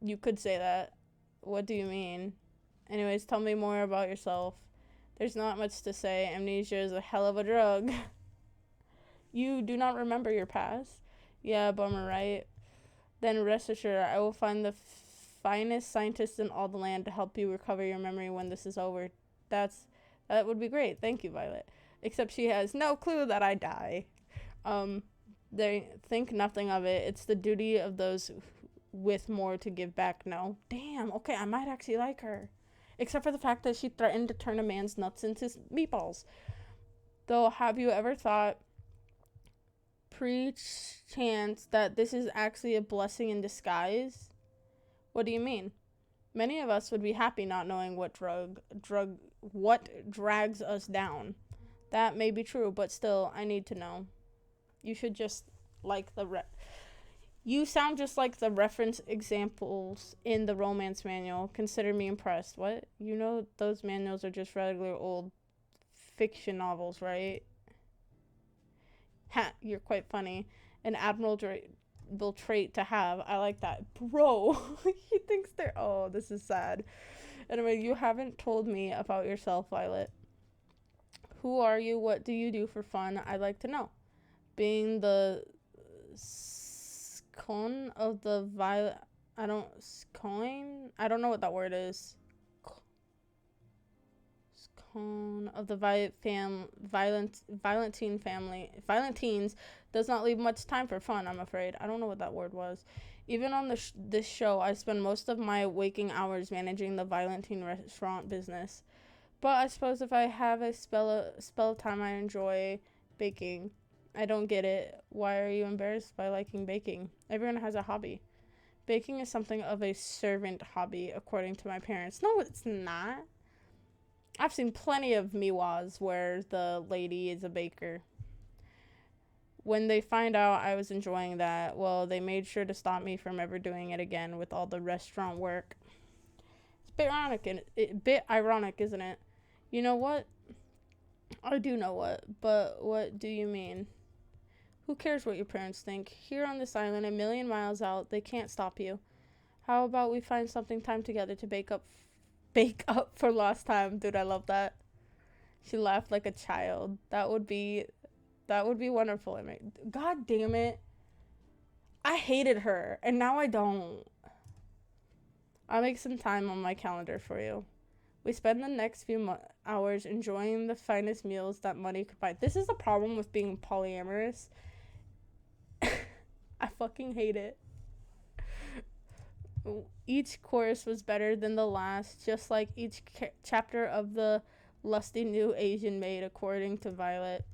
You could say that. What do you mean? Anyways, tell me more about yourself. There's not much to say. Amnesia is a hell of a drug. You do not remember your past? Yeah, bummer, right? Then rest assured, I will find the finest scientist in all the land to help you recover your memory when this is over. That would be great. Thank you, Violet. Except she has no clue that I die. They think nothing of it. It's the duty of those with more to give back. No. Damn, okay, I might actually like her. Except for the fact that she threatened to turn a man's nuts into meatballs. Though, have you ever thought, pre-chance, that this is actually a blessing in disguise? What do you mean? Many of us would be happy not knowing what drags us down. That may be true, but still, I need to know. You should just like you sound just like the reference examples in the romance manual. Consider me impressed. What? You know those manuals are just regular old fiction novels, right? Ha, you're quite funny. An admirable trait to have. I like that. Bro, he thinks they're. Oh, this is sad. Anyway, you haven't told me about yourself, Violet. Who are you? What do you do for fun? I'd like to know. Being the scone of the violet. I don't know what that word is. Scone of the Violentine family. Violentines does not leave much time for fun, I'm afraid. I don't know what that word was. Even on this show, I spend most of my waking hours managing the Violentine restaurant business. But I suppose if I have a spell of time, I enjoy baking. I don't get it. Why are you embarrassed by liking baking? Everyone has a hobby. Baking is something of a servant hobby, according to my parents. No, it's not. I've seen plenty of miwas where the lady is a baker. When they find out I was enjoying that, well, they made sure to stop me from ever doing it again with all the restaurant work. It's a bit ironic, isn't it? You know what? I do know what, but what do you mean? Who cares what your parents think? Here on this island, a million miles out, they can't stop you. How about we find something time together to bake up for lost time? Dude, I love that. She laughed like a child. That would be wonderful. I mean, God damn it. I hated her, and now I don't. I'll make some time on my calendar for you. We spend the next few hours enjoying the finest meals that money could buy. This is the problem with being polyamorous. I fucking hate it. Each course was better than the last, just like each chapter of the lusty new Asian maid, according to Violet.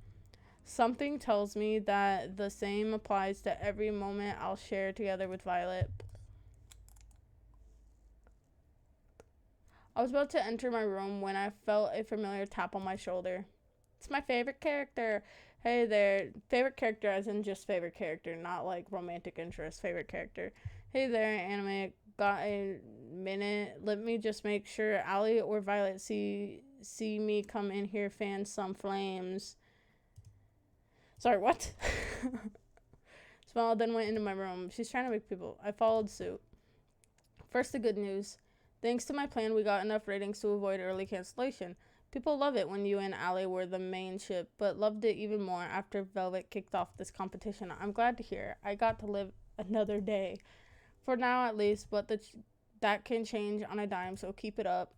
Something tells me that the same applies to every moment I'll share together with Violet. I was about to enter my room when I felt a familiar tap on my shoulder. It's my favorite character. Hey there. Favorite character as in just favorite character, not like romantic interest. Favorite character. Hey there, anime. Got a minute? Let me just make sure Allie or Violet see me come in here, fan some flames. Sorry, what? Smiled, then went into my room. She's trying to make people. I followed suit. First, the good news. Thanks to my plan, we got enough ratings to avoid early cancellation. People love it when you and Allie were the main ship, but loved it even more after Velvet kicked off this competition. I'm glad to hear. I got to live another day. For now, at least, but that can change on a dime, so keep it up.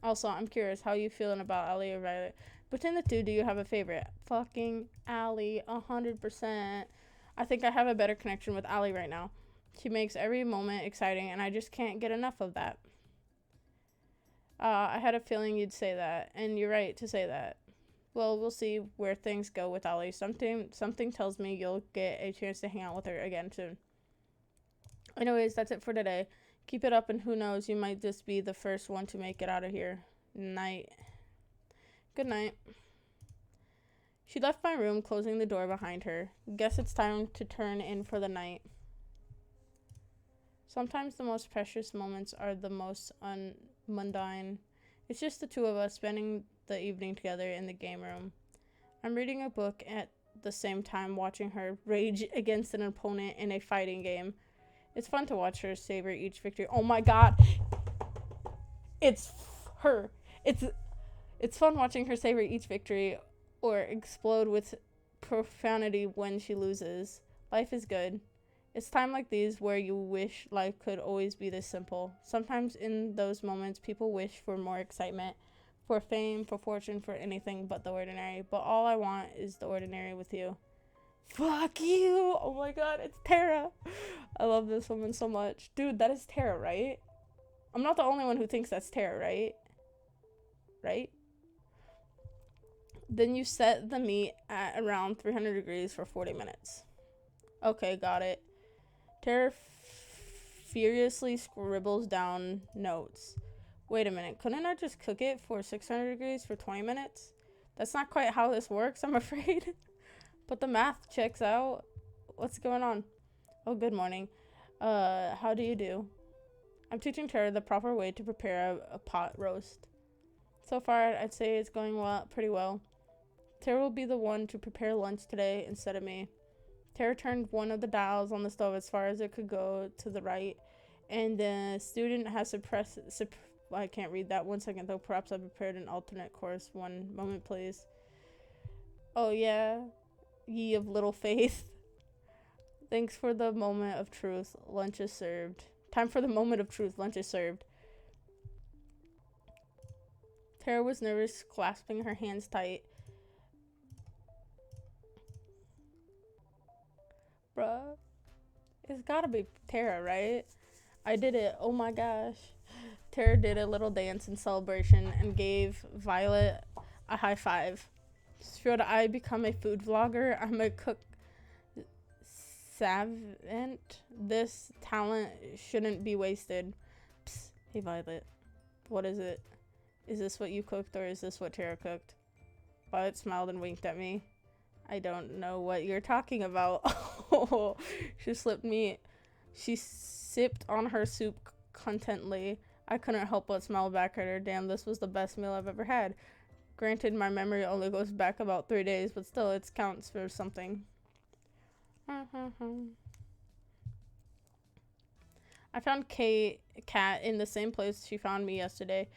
Also, I'm curious, how you feeling about Allie or Violet? Between the two, do you have a favorite? Fucking Allie, 100%. I think I have a better connection with Allie right now. She makes every moment exciting, and I just can't get enough of that. I had a feeling you'd say that, and you're right to say that. Well, we'll see where things go with Allie. Something tells me you'll get a chance to hang out with her again soon. Anyways, that's it for today. Keep it up, and who knows, you might just be the first one to make it out of here. Night. Good night. She left my room, closing the door behind her. Guess it's time to turn in for the night. Sometimes the most precious moments are the most mundane. It's just the two of us spending the evening together in the game room. I'm reading a book at the same time watching her rage against an opponent in a fighting game. It's fun to watch her savor each victory. Oh my god! It's her. It's fun watching her savor each victory or explode with profanity when she loses. Life is good. It's time like these where you wish life could always be this simple. Sometimes in those moments, people wish for more excitement, for fame, for fortune, for anything but the ordinary. But all I want is the ordinary with you. Fuck you! Oh my god, it's Tara. I love this woman so much. Dude, that is Tara, right? I'm not the only one who thinks that's Tara, right? Right? Then you set the meat at around 300 degrees for 40 minutes. Okay, got it. Tara furiously scribbles down notes. Wait a minute, couldn't I just cook it for 600 degrees for 20 minutes? That's not quite how this works, I'm afraid. But the math checks out. What's going on? Oh, good morning. How do you do? I'm teaching Tara the proper way to prepare a pot roast. So far, I'd say it's going pretty well. Tara will be the one to prepare lunch today instead of me. Tara turned one of the dials on the stove as far as it could go to the right, and the student has I can't read that. 1 second though. Perhaps I prepared an alternate course. 1 moment, please. Oh yeah, ye of little faith. Thanks for the moment of truth. Lunch is served. Time for the moment of truth. Lunch is served. Tara was nervous, clasping her hands tight. Bruh. It's gotta be Tara, right? I did it. Oh my gosh. Tara did a little dance in celebration and gave Violet a high five. Should I become a food vlogger? I'm a cook savant. This talent shouldn't be wasted. Psst. Hey Violet. What is it? Is this what you cooked or is this what Tara cooked? Violet smiled and winked at me. I don't know what you're talking about. She sipped on her soup contently. I couldn't help but smile back at her. Damn, this was the best meal I've ever had. Granted, my memory only goes back about 3 days, but still, it counts for something. I found Kat in the same place she found me yesterday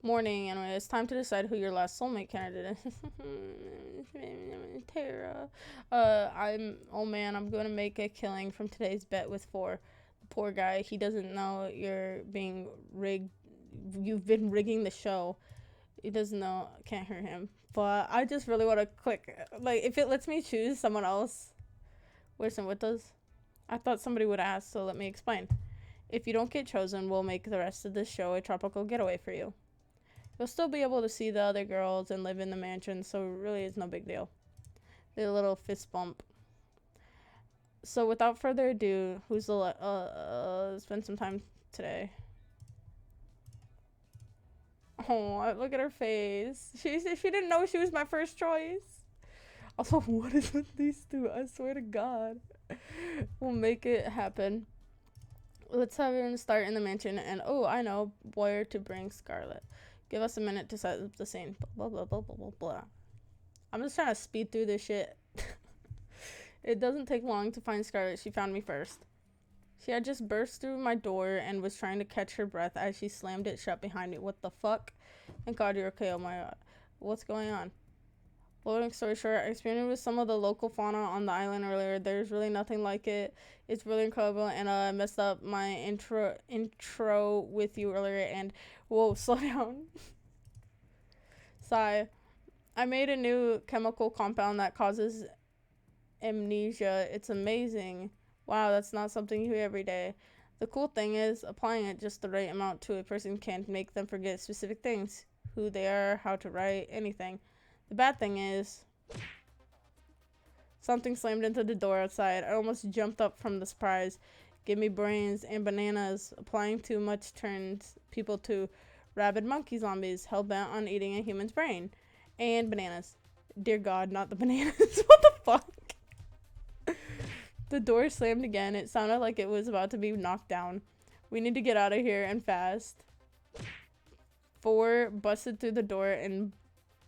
morning, and it's time to decide who your last soulmate candidate is. Tara. Oh man, I'm gonna make a killing from today's bet with 4. The poor guy, he doesn't know you've been rigging the show. He doesn't know, can't hear him. But I just really want to click, like, if it lets me choose someone else. Where's and what does? I thought somebody would ask, so let me explain. If you don't get chosen, we'll make the rest of this show a tropical getaway for you. You'll still be able to see the other girls and live in the mansion, so really it's no big deal. A little fist bump. So without further ado, who's the spend some time today. Oh, look at her face. She didn't know she was my first choice. Also, what is with these two? I swear to God. We'll make it happen. Let's have him start in the mansion, and oh, I know where to bring Scarlet. Give us a minute to set up the scene. Blah, blah, blah, blah, blah, blah. I'm just trying to speed through this shit. It doesn't take long to find Scarlet. She found me first. She had just burst through my door and was trying to catch her breath as she slammed it shut behind me. What the fuck? Thank God you're okay. Oh my God. What's going on? Long story short, I experimented with some of the local fauna on the island earlier. There's really nothing like it. It's really incredible, and I messed up my intro with you earlier, and whoa, slow down. Sigh. I made a new chemical compound that causes amnesia. It's amazing. Wow, that's not something you hear every day. The cool thing is, applying it just the right amount to a person can make them forget specific things. Who they are, how to write, anything. The bad thing is, something slammed into the door outside. I almost jumped up from the surprise. Give me brains and bananas. Applying too much turns people to rabid monkey zombies, hell-bent on eating a human's brain. And bananas. Dear God, not the bananas. What the fuck? The door slammed again. It sounded like it was about to be knocked down. We need to get out of here, and fast. 4 busted through the door and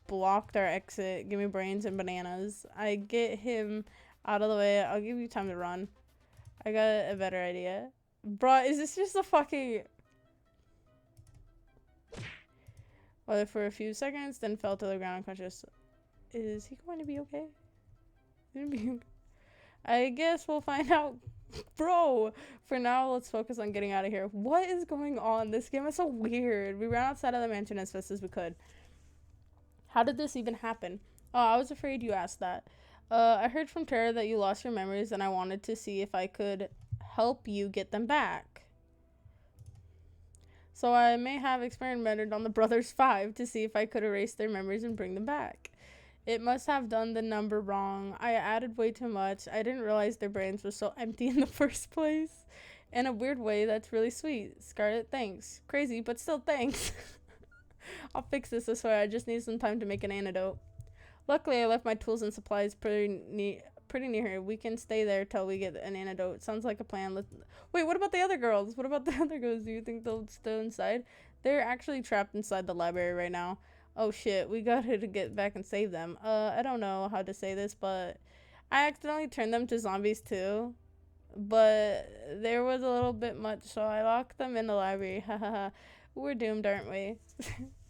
blocked our exit. Give me brains and bananas. I get him out of the way. I'll give you time to run. I got a better idea. Bruh, is this just a fucking... Well, for a few seconds, then fell to the ground unconscious. Is he going to be okay? I guess we'll find out. Bro, for now, let's focus on getting out of here. What is going on? This game is so weird. We ran outside of the mansion as fast as we could. How did this even happen? Oh, I was afraid you asked that. I heard from Tara that you lost your memories, and I wanted to see if I could help you get them back. So I may have experimented on the Brothers 5 to see if I could erase their memories and bring them back. It must have done the number wrong. I added way too much. I didn't realize their brains were so empty in the first place. In a weird way, that's really sweet. Scarlett, thanks. Crazy, but still thanks. I'll fix this, I swear. I just need some time to make an antidote. Luckily, I left my tools and supplies pretty near here. We can stay there till we get an antidote. Sounds like a plan. Wait, what about the other girls? What about the other girls? Do you think they'll stay inside? They're actually trapped inside the library right now. Oh shit, we got to get back and save them. I don't know how to say this, but I accidentally turned them to zombies too. But there was a little bit much, so I locked them in the library. Hahaha. We're doomed, aren't we?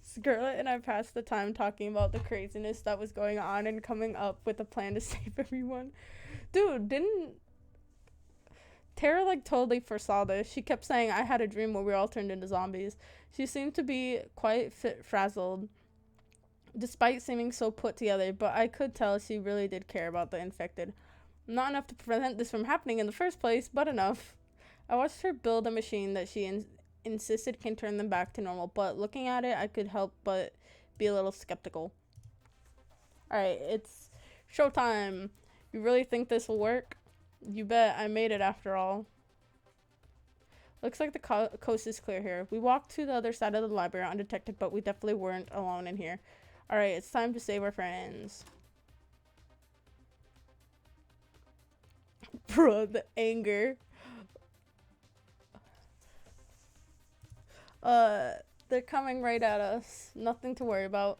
Scarlett and I passed the time talking about the craziness that was going on and coming up with a plan to save everyone. Dude, didn't Tara totally foresaw this? She kept saying I had a dream where we all turned into zombies. She seemed to be quite frazzled, despite seeming so put together, but I could tell she really did care about the infected. Not enough to prevent this from happening in the first place, but enough. I watched her build a machine that she insisted can turn them back to normal, but looking at it, I could help but be a little skeptical. Alright, it's showtime. You really think this will work? You bet. I made it after all. Looks like the coast is clear here. We walked to the other side of the library undetected, but we definitely weren't alone in here. Alright, it's time to save our friends. Bro, the anger. They're coming right at us. Nothing to worry about.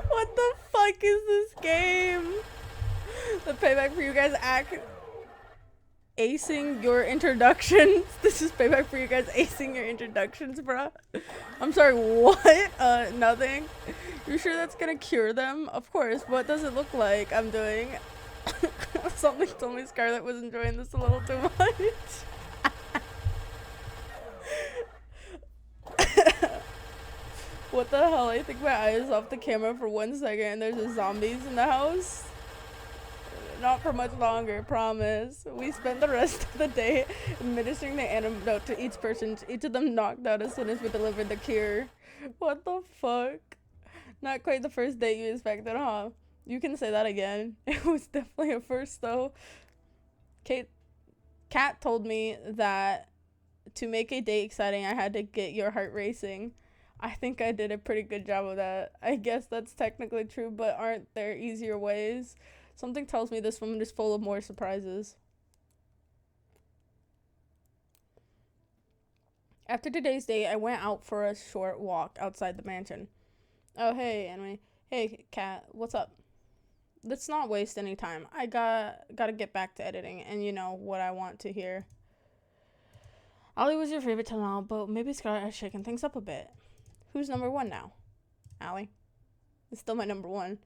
What the fuck is this game? The payback for you guys acing your introductions. This is payback for you guys acing your introductions, bruh. I'm sorry, what? Nothing. You sure that's gonna cure them? Of course. What does it look like I'm doing? Something told me Scarlett was enjoying this a little too much. What the hell? I think my eyes off the camera for 1 second and there's just zombies in the house. Not for much longer, promise. We spent the rest of the day administering the antidote to each person. Each of them knocked out as soon as we delivered the cure. What the fuck? Not quite the first date you expected, huh? You can say that again. It was definitely a first, though. Kat told me that to make a date exciting, I had to get your heart racing. I think I did a pretty good job of that. I guess that's technically true, but aren't there easier ways? Something tells me this woman is full of more surprises. After today's date, I went out for a short walk outside the mansion. Oh, hey, anyway. Hey, Kat, what's up? Let's not waste any time. I gotta get back to editing, and you know what I want to hear. Ollie was your favorite till now, but maybe Scarlett has shaken things up a bit. Who's number one now? Allie. It's still my number one.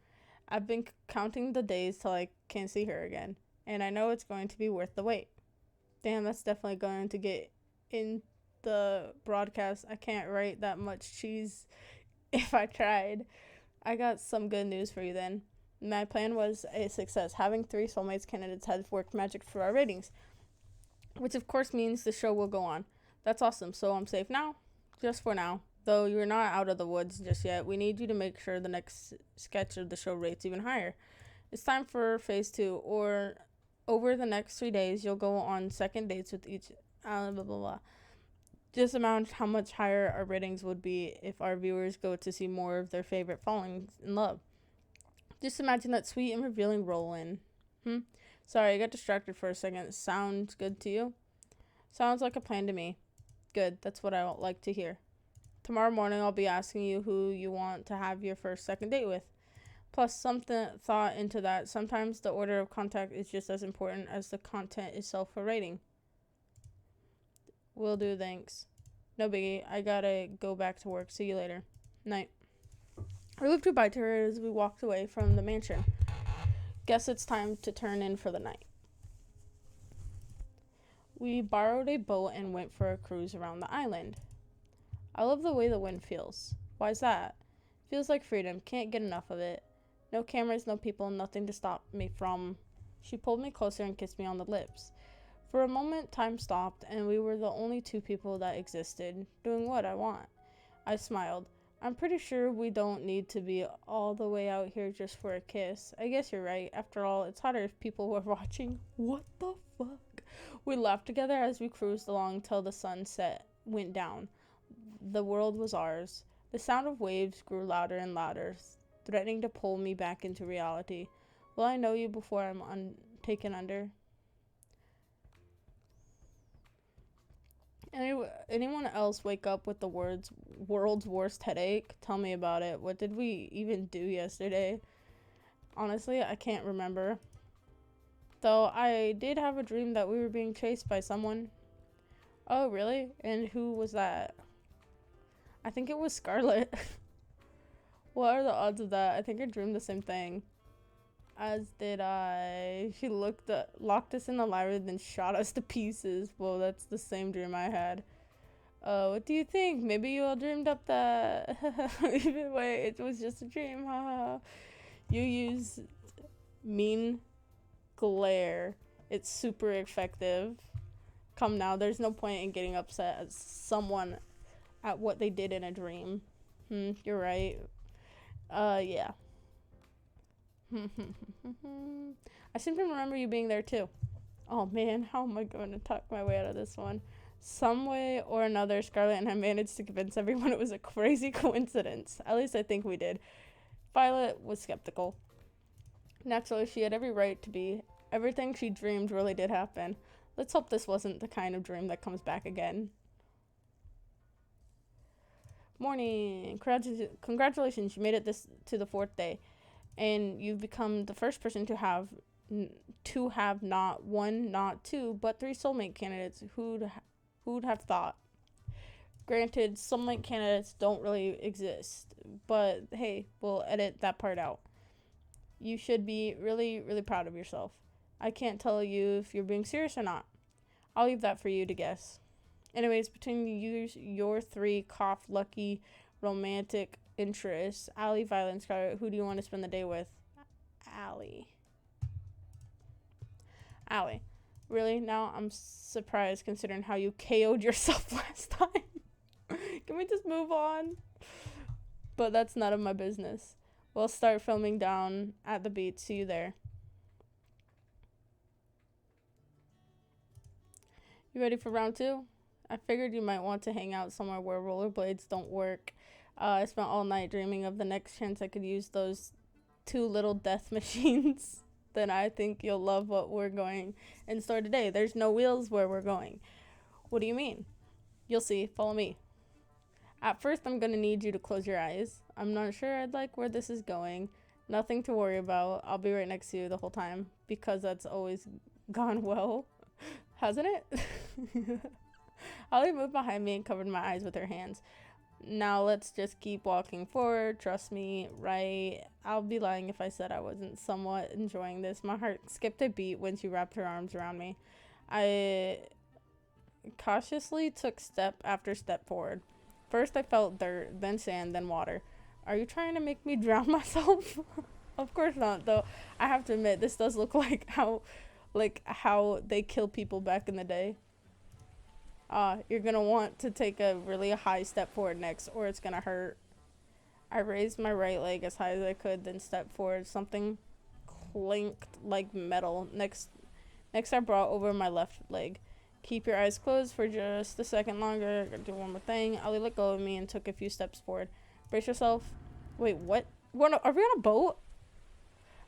I've been counting the days till I can't see her again, and I know it's going to be worth the wait. Damn, that's definitely going to get in the broadcast. I can't write that much cheese if I tried. I got some good news for you then. My plan was a success. Having 3 soulmates candidates has worked magic for our ratings, which of course means the show will go on. That's awesome. So I'm safe now, just for now. Though you're not out of the woods just yet, we need you to make sure the next sketch of the show rates even higher. It's time for phase 2, or over the next 3 days, you'll go on second dates with each blah, blah, blah. Just imagine how much higher our ratings would be if our viewers go to see more of their favorite falling in love. Just imagine that sweet and revealing roll in. Sorry, I got distracted for a second. Sounds good to you? Sounds like a plan to me. Good, that's what I like to hear. Tomorrow morning, I'll be asking you who you want to have your second date with. Plus, something thought into that. Sometimes the order of contact is just as important as the content itself for rating. Will do, thanks. No biggie. I gotta go back to work. See you later. Night. I waved goodbye to her as we walked away from the mansion. Guess it's time to turn in for the night. We borrowed a boat and went for a cruise around the island. I love the way the wind feels. Why's that? Feels like freedom. Can't get enough of it. No cameras, no people, nothing to stop me from... She pulled me closer and kissed me on the lips. For a moment, time stopped, and we were the only two people that existed, doing what I want. I smiled. I'm pretty sure we don't need to be all the way out here just for a kiss. I guess you're right. After all, it's hotter if people were watching. What the fuck? We laughed together as we cruised along till the sunset went down. The world was ours. The sound of waves grew louder and louder, threatening to pull me back into reality. Will I know you before I'm taken under? Anyone else wake up with the world's worst headache? Tell me about it. What did we even do yesterday? Honestly, I can't remember. Though I did have a dream that we were being chased by someone. Oh, really? And who was that? I think it was Scarlet. What are the odds of that? I think I dreamed the same thing. As did I. She locked us in the library, then shot us to pieces. Well, that's the same dream I had. What do you think? Maybe you all dreamed up that. Either way, it was just a dream. You use mean glare. It's super effective. Come now, there's no point in getting upset at someone at what they did in a dream. You're right. Yeah. I seem to remember you being there too. Oh man, how am I going to talk my way out of this one? Some way or another, Scarlet and I managed to convince everyone it was a crazy coincidence. At least I think we did. Violet was skeptical. Naturally, she had every right to be. Everything she dreamed really did happen. Let's hope this wasn't the kind of dream that comes back again. Morning. Congratulations, you made it to the 4th day. And you've become the first person to have not one, not two, but 3 soulmate candidates. Who'd have thought? Granted, soulmate candidates don't really exist, but hey, we'll edit that part out. You should be really, really proud of yourself. I can't tell you if you're being serious or not. I'll leave that for you to guess. Anyways, between your 3 lucky romantic interests, Allie, Violet, and Scarlet, who do you want to spend the day with? Allie. Really? Now I'm surprised considering how you KO'd yourself last time. Can we just move on? But that's none of my business. We'll start filming down at the beach. See you there. You ready for round 2? I figured you might want to hang out somewhere where rollerblades don't work. I spent all night dreaming of the next chance I could use those 2 little death machines. Then I think you'll love what we're going in store today. There's no wheels where we're going. What do you mean? You'll see. Follow me. At first, I'm going to need you to close your eyes. I'm not sure I'd like where this is going. Nothing to worry about. I'll be right next to you the whole time because that's always gone well. Hasn't it? Holly moved behind me and covered my eyes with her hands. Now let's just keep walking forward. Trust me, right? I'll be lying if I said I wasn't somewhat enjoying this. My heart skipped a beat when she wrapped her arms around me. I cautiously took step after step forward. First I felt dirt, then sand, then water. Are you trying to make me drown myself? Of course not, though. I have to admit, this does look like how they kill people back in the day. You're gonna want to take a really high step forward next, or it's gonna hurt. I raised my right leg as high as I could, then stepped forward. Something clinked like metal. Next I brought over my left leg. Keep your eyes closed for just a second longer. Gonna do one more thing. Ali let go of me and took a few steps forward. Brace yourself. Wait, what? Are we on a boat?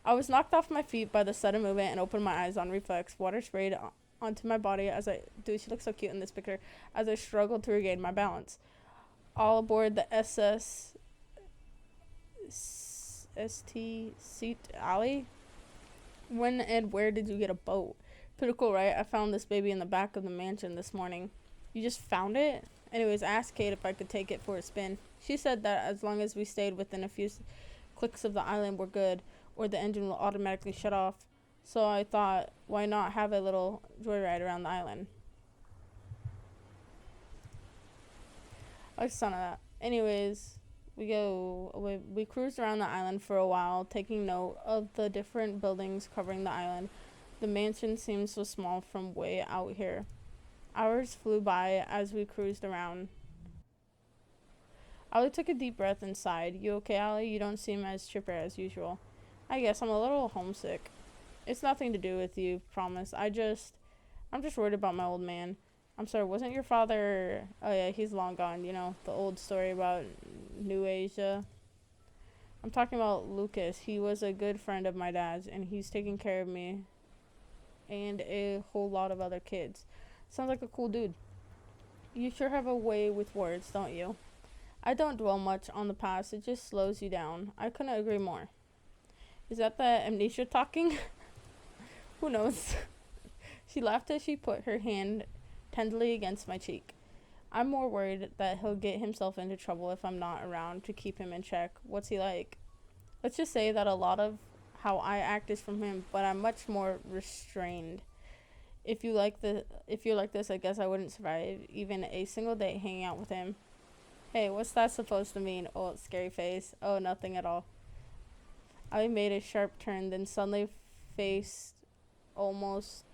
I was knocked off my feet by the sudden movement and opened my eyes on reflex. Water sprayed onto my body as she looks so cute in this picture, as I struggled to regain my balance. All aboard the ST Seat Alley? When and where did you get a boat? Pretty cool, right? I found this baby in the back of the mansion this morning. You just found it? Anyways, I asked Kate if I could take it for a spin. She said that as long as we stayed within a few clicks of the island, we're good, or the engine will automatically shut off. So I thought, why not have a little joyride around the island? I like the sound of that. Anyways, we cruised around the island for a while, taking note of the different buildings covering the island. The mansion seemed so small from way out here. Hours flew by as we cruised around. Ollie took a deep breath and sighed. You okay, Ollie? You don't seem as chipper as usual. I guess I'm a little homesick. It's nothing to do with you, promise. I'm just worried about my old man. I'm sorry, wasn't your father... Oh yeah, he's long gone, you know, the old story about New Asia. I'm talking about Lucas. He was a good friend of my dad's, and he's taking care of me and a whole lot of other kids. Sounds like a cool dude. You sure have a way with words, don't you? I don't dwell much on the past. It just slows you down. I couldn't agree more. Is that the amnesia talking? Who knows? She laughed as she put her hand tenderly against my cheek. I'm more worried that he'll get himself into trouble if I'm not around to keep him in check. What's he like? Let's just say that a lot of how I act is from him, but I'm much more restrained. If you're like this, I guess I wouldn't survive even a single day hanging out with him. Hey, what's that supposed to mean? Oh, scary face. Oh, nothing at all. I made a sharp turn, then suddenly force almost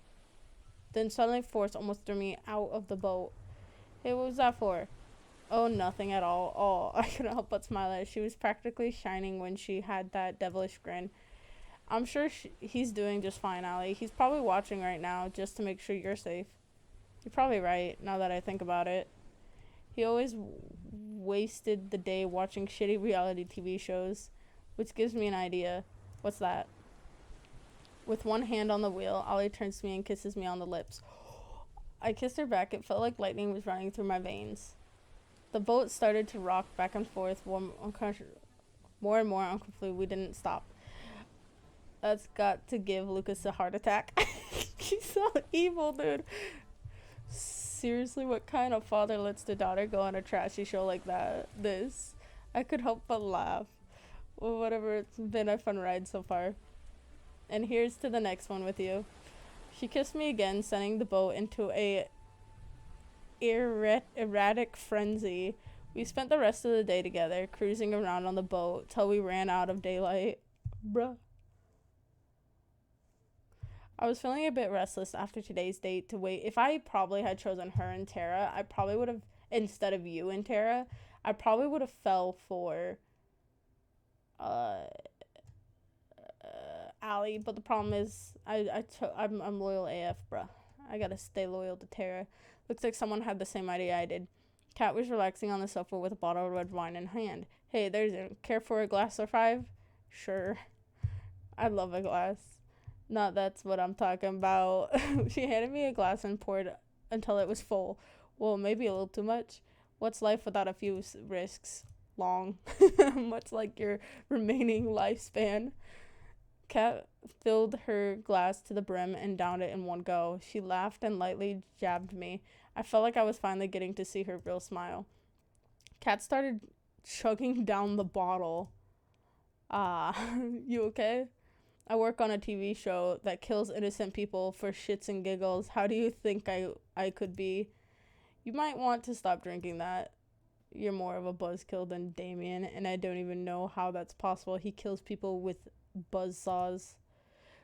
threw me out of the boat. Hey, what was that for? Oh, nothing at all. Oh, I couldn't help but smile at her. She was practically shining when she had that devilish grin. I'm sure he's doing just fine, Allie. He's probably watching right now just to make sure you're safe. You're probably right, now that I think about it. He always wasted the day watching shitty reality TV shows, which gives me an idea. What's that? With one hand on the wheel, Ollie turns to me and kisses me on the lips. I kissed her back. It felt like lightning was running through my veins. The boat started to rock back and forth more and more uncomfortably. We didn't stop. That's got to give Lucas a heart attack. She's so evil, dude. Seriously, what kind of father lets the daughter go on a trashy show like that? I could help but laugh. Well, whatever, it's been a fun ride so far. And here's to the next one with you. She kissed me again, sending the boat into a erratic frenzy. We spent the rest of the day together, cruising around on the boat till we ran out of daylight. Bruh. I was feeling a bit restless after today's date to wait. If I probably had chosen her and Tara, I probably would have, instead of you and Tara, I probably would have fell for Allie. But the problem is, I'm loyal AF, bruh. I gotta stay loyal to Tara. Looks like someone had the same idea I did. Kat was relaxing on the sofa with a bottle of red wine in hand. Hey, there's a care for a glass or five? Sure. I love a glass. Not that's what I'm talking about. She handed me a glass and poured until it was full. Well, maybe a little too much. What's life without a few risks? Long. Much like your remaining lifespan. Kat filled her glass to the brim and downed it in one go. She laughed and lightly jabbed me. I felt like I was finally getting to see her real smile. Kat started chugging down the bottle. You okay? I work on a TV show that kills innocent people for shits and giggles. How do you think I could be? You might want to stop drinking that. You're more of a buzzkill than Damien, and I don't even know how that's possible. He kills people with buzzsaws.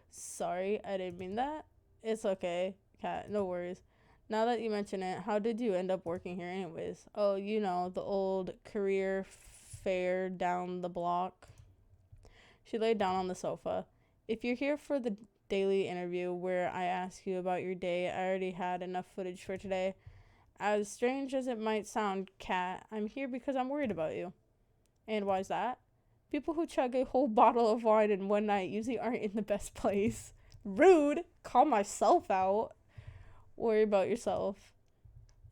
Sorry, I didn't mean that. It's okay, Kat, no worries. Now that you mention it, how did you end up working here anyways? Oh, you know, the old career fair down the block. She laid down on the sofa. If you're here for the daily interview where I ask you about your day, I already had enough footage for today. As strange as it might sound, Kat, I'm here because I'm worried about you. And why's that? People who chug a whole bottle of wine in one night usually aren't in the best place. Rude! Call myself out. Worry about yourself.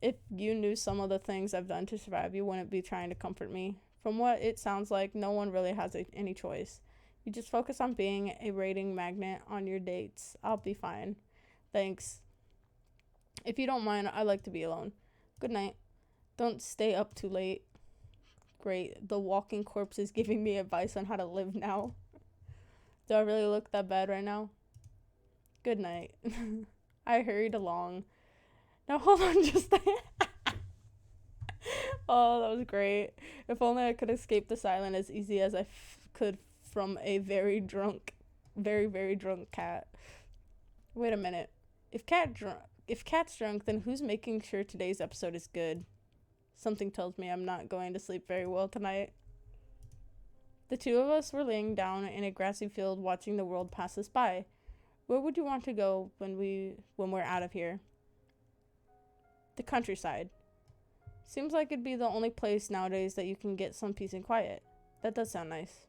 If you knew some of the things I've done to survive, you wouldn't be trying to comfort me. From what it sounds like, no one really has any choice. You just focus on being a rating magnet on your dates. I'll be fine. Thanks. If you don't mind, I like to be alone. Good night. Don't stay up too late. Great. The walking corpse is giving me advice on how to live now. Do I really look that bad right now? Good night. I hurried along. Now hold on just a Oh, that was great. If only I could escape the silence as easy as I could from a very, very drunk cat. Wait a minute. If Cat's drunk, then who's making sure today's episode is good? Something tells me I'm not going to sleep very well tonight. The two of us were laying down in a grassy field watching the world pass us by. Where would you want to go when we're out of here? The countryside. Seems like it'd be the only place nowadays that you can get some peace and quiet. That does sound nice.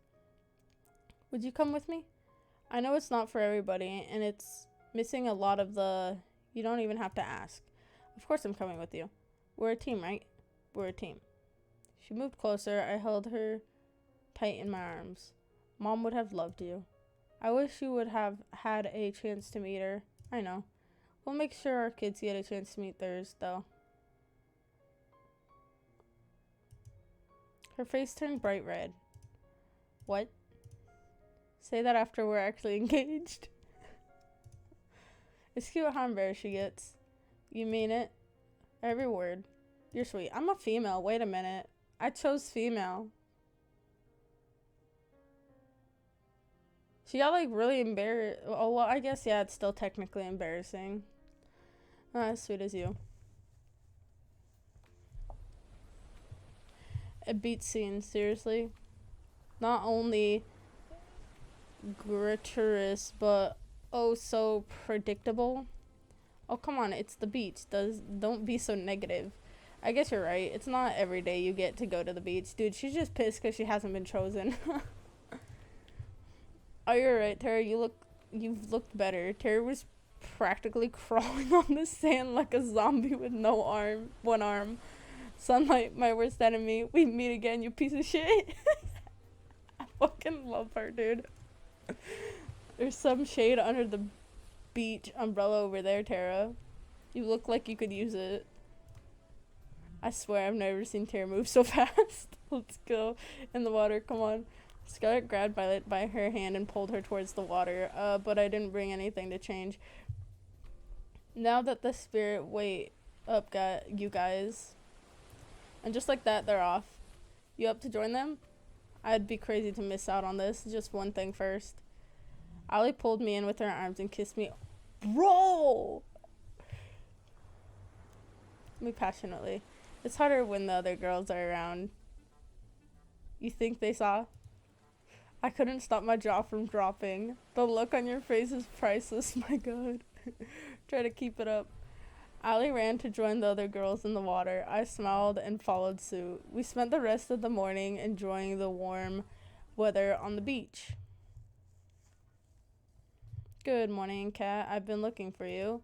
Would you come with me? I know it's not for everybody, and it's missing a lot of the you don't even have to ask. Of course I'm coming with you. We're a team, right? We're a team. She moved closer. I held her tight in my arms. Mom would have loved you. I wish you would have had a chance to meet her. I know. We'll make sure our kids get a chance to meet theirs, though. Her face turned bright red. What? Say that after we're actually engaged. It's cute how embarrassed she gets. You mean it? Every word. You're sweet. I'm a female. Wait a minute. I chose female. She got like really embarrassed. Oh, well, I guess, yeah, it's still technically embarrassing. Not as sweet as you. A beat scene, seriously. Not only gratuitous, but oh so predictable. Oh, come on, it's the beach. Don't be so negative. I guess you're right. It's not every day you get to go to the beach. Dude, she's just pissed because she hasn't been chosen. Oh, you're right, Tara. You've looked better. Tara was practically crawling on the sand like a zombie with one arm. Sunlight, my worst enemy. We meet again, you piece of shit. I fucking love her, dude. There's some shade under the beach umbrella over there, Tara. You look like you could use it. I swear I've never seen Tara move so fast. Let's go in the water. Come on. Scarlett grabbed Violet by her hand and pulled her towards the water, but I didn't bring anything to change. Now that the spirit wait up got you guys. And just like that, they're off. You up to join them? I'd be crazy to miss out on this. Just one thing first. Allie pulled me in with her arms and kissed me. Bro! Me passionately. It's harder when the other girls are around. You think they saw? I couldn't stop my jaw from dropping. The look on your face is priceless, my god. Try to keep it up. Allie ran to join the other girls in the water. I smiled and followed suit. We spent the rest of the morning enjoying the warm weather on the beach. Good morning, Kat. I've been looking for you.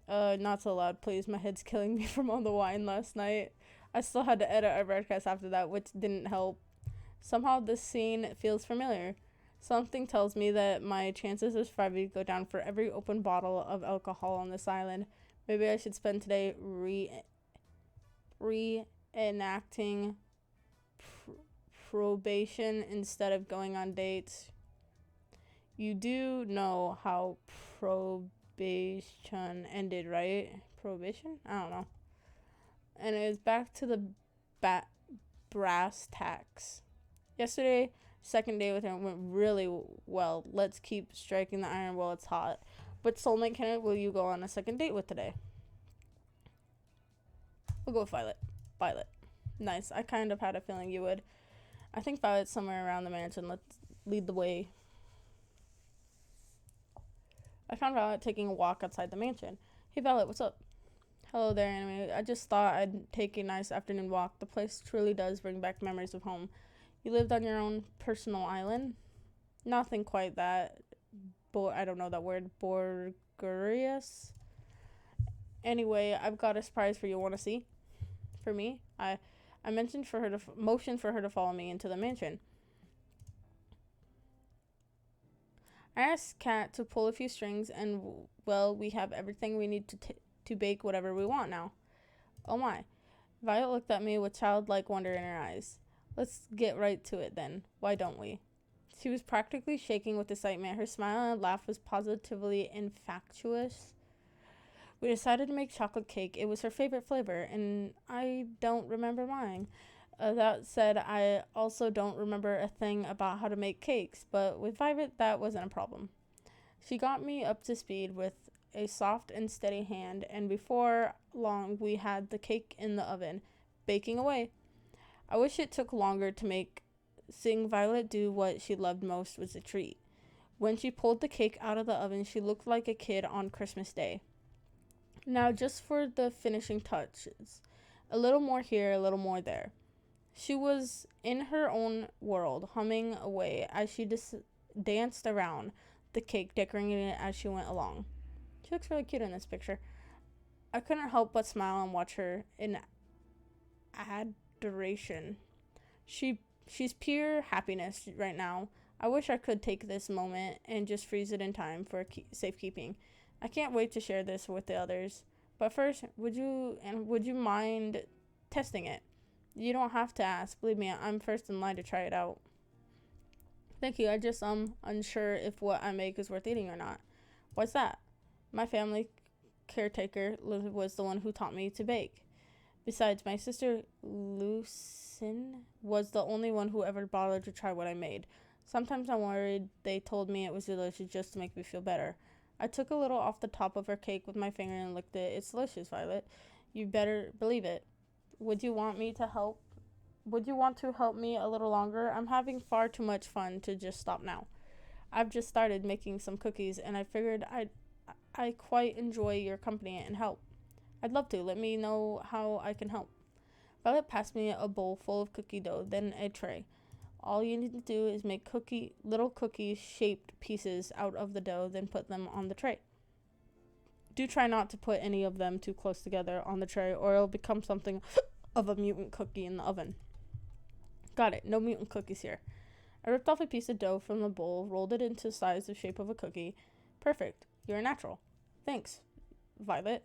Not so loud, please. My head's killing me from all the wine last night. I still had to edit our broadcast after that, which didn't help. Somehow this scene feels familiar. Something tells me that my chances of surviving go down for every open bottle of alcohol on this island. Maybe I should spend today reenacting probation instead of going on dates. You do know how probation ended, right? Prohibition? I don't know. And it was back to the brass tacks. Yesterday, second day with him went really well. Let's keep striking the iron while it's hot. But soulmate candidate will you go on a second date with today? We'll go with Violet. Violet. Nice. I kind of had a feeling you would. I think Violet's somewhere around the mansion. Let's lead the way. I found Violet taking a walk outside the mansion. Hey, Violet, what's up? Hello there, Anime. I just thought I'd take a nice afternoon walk. The place truly does bring back memories of home. You lived on your own personal island? Nothing quite that. I don't know that word. Borgurious? Anyway, I've got a surprise for you. Want to see? For me? I motioned for her to follow me into the mansion. I asked Kat to pull a few strings, and, well, we have everything we need to bake whatever we want now. Oh my. Violet looked at me with childlike wonder in her eyes. Let's get right to it then. Why don't we? She was practically shaking with excitement. Her smile and laugh was positively infectious. We decided to make chocolate cake. It was her favorite flavor, and I don't remember mine. That said, I also don't remember a thing about how to make cakes, but with Violet, that wasn't a problem. She got me up to speed with a soft and steady hand, and before long we had the cake in the oven, baking away. I wish it took longer to make. Seeing Violet do what she loved most was a treat. When she pulled the cake out of the oven, she looked like a kid on Christmas Day. Now, just for the finishing touches. A little more here, a little more there. She was in her own world, humming away as she danced around the cake, decorating it as she went along. She looks really cute in this picture. I couldn't help but smile and watch her in adoration. She's pure happiness right now. I wish I could take this moment and just freeze it in time for safekeeping. I can't wait to share this with the others. But first, would you mind testing it? You don't have to ask. Believe me, I'm first in line to try it out. Thank you. I just unsure if what I make is worth eating or not. What's that? My family caretaker was the one who taught me to bake. Besides, my sister Lucin was the only one who ever bothered to try what I made. Sometimes I'm worried they told me it was delicious just to make me feel better. I took a little off the top of her cake with my finger and licked it. It's delicious, Violet. You better believe it. Would you want me to help? Would you want to help me a little longer? I'm having far too much fun to just stop now. I've just started making some cookies, and I figured I quite enjoy your company and help. I'd love to. Let me know how I can help. Violet passed me a bowl full of cookie dough, then a tray. All you need to do is make little cookie-shaped pieces out of the dough, then put them on the tray. Do try not to put any of them too close together on the tray, or it'll become something of a mutant cookie in the oven. Got it. No mutant cookies here. I ripped off a piece of dough from the bowl, rolled it into the size of shape of a cookie. Perfect. You're a natural. Thanks, Violet.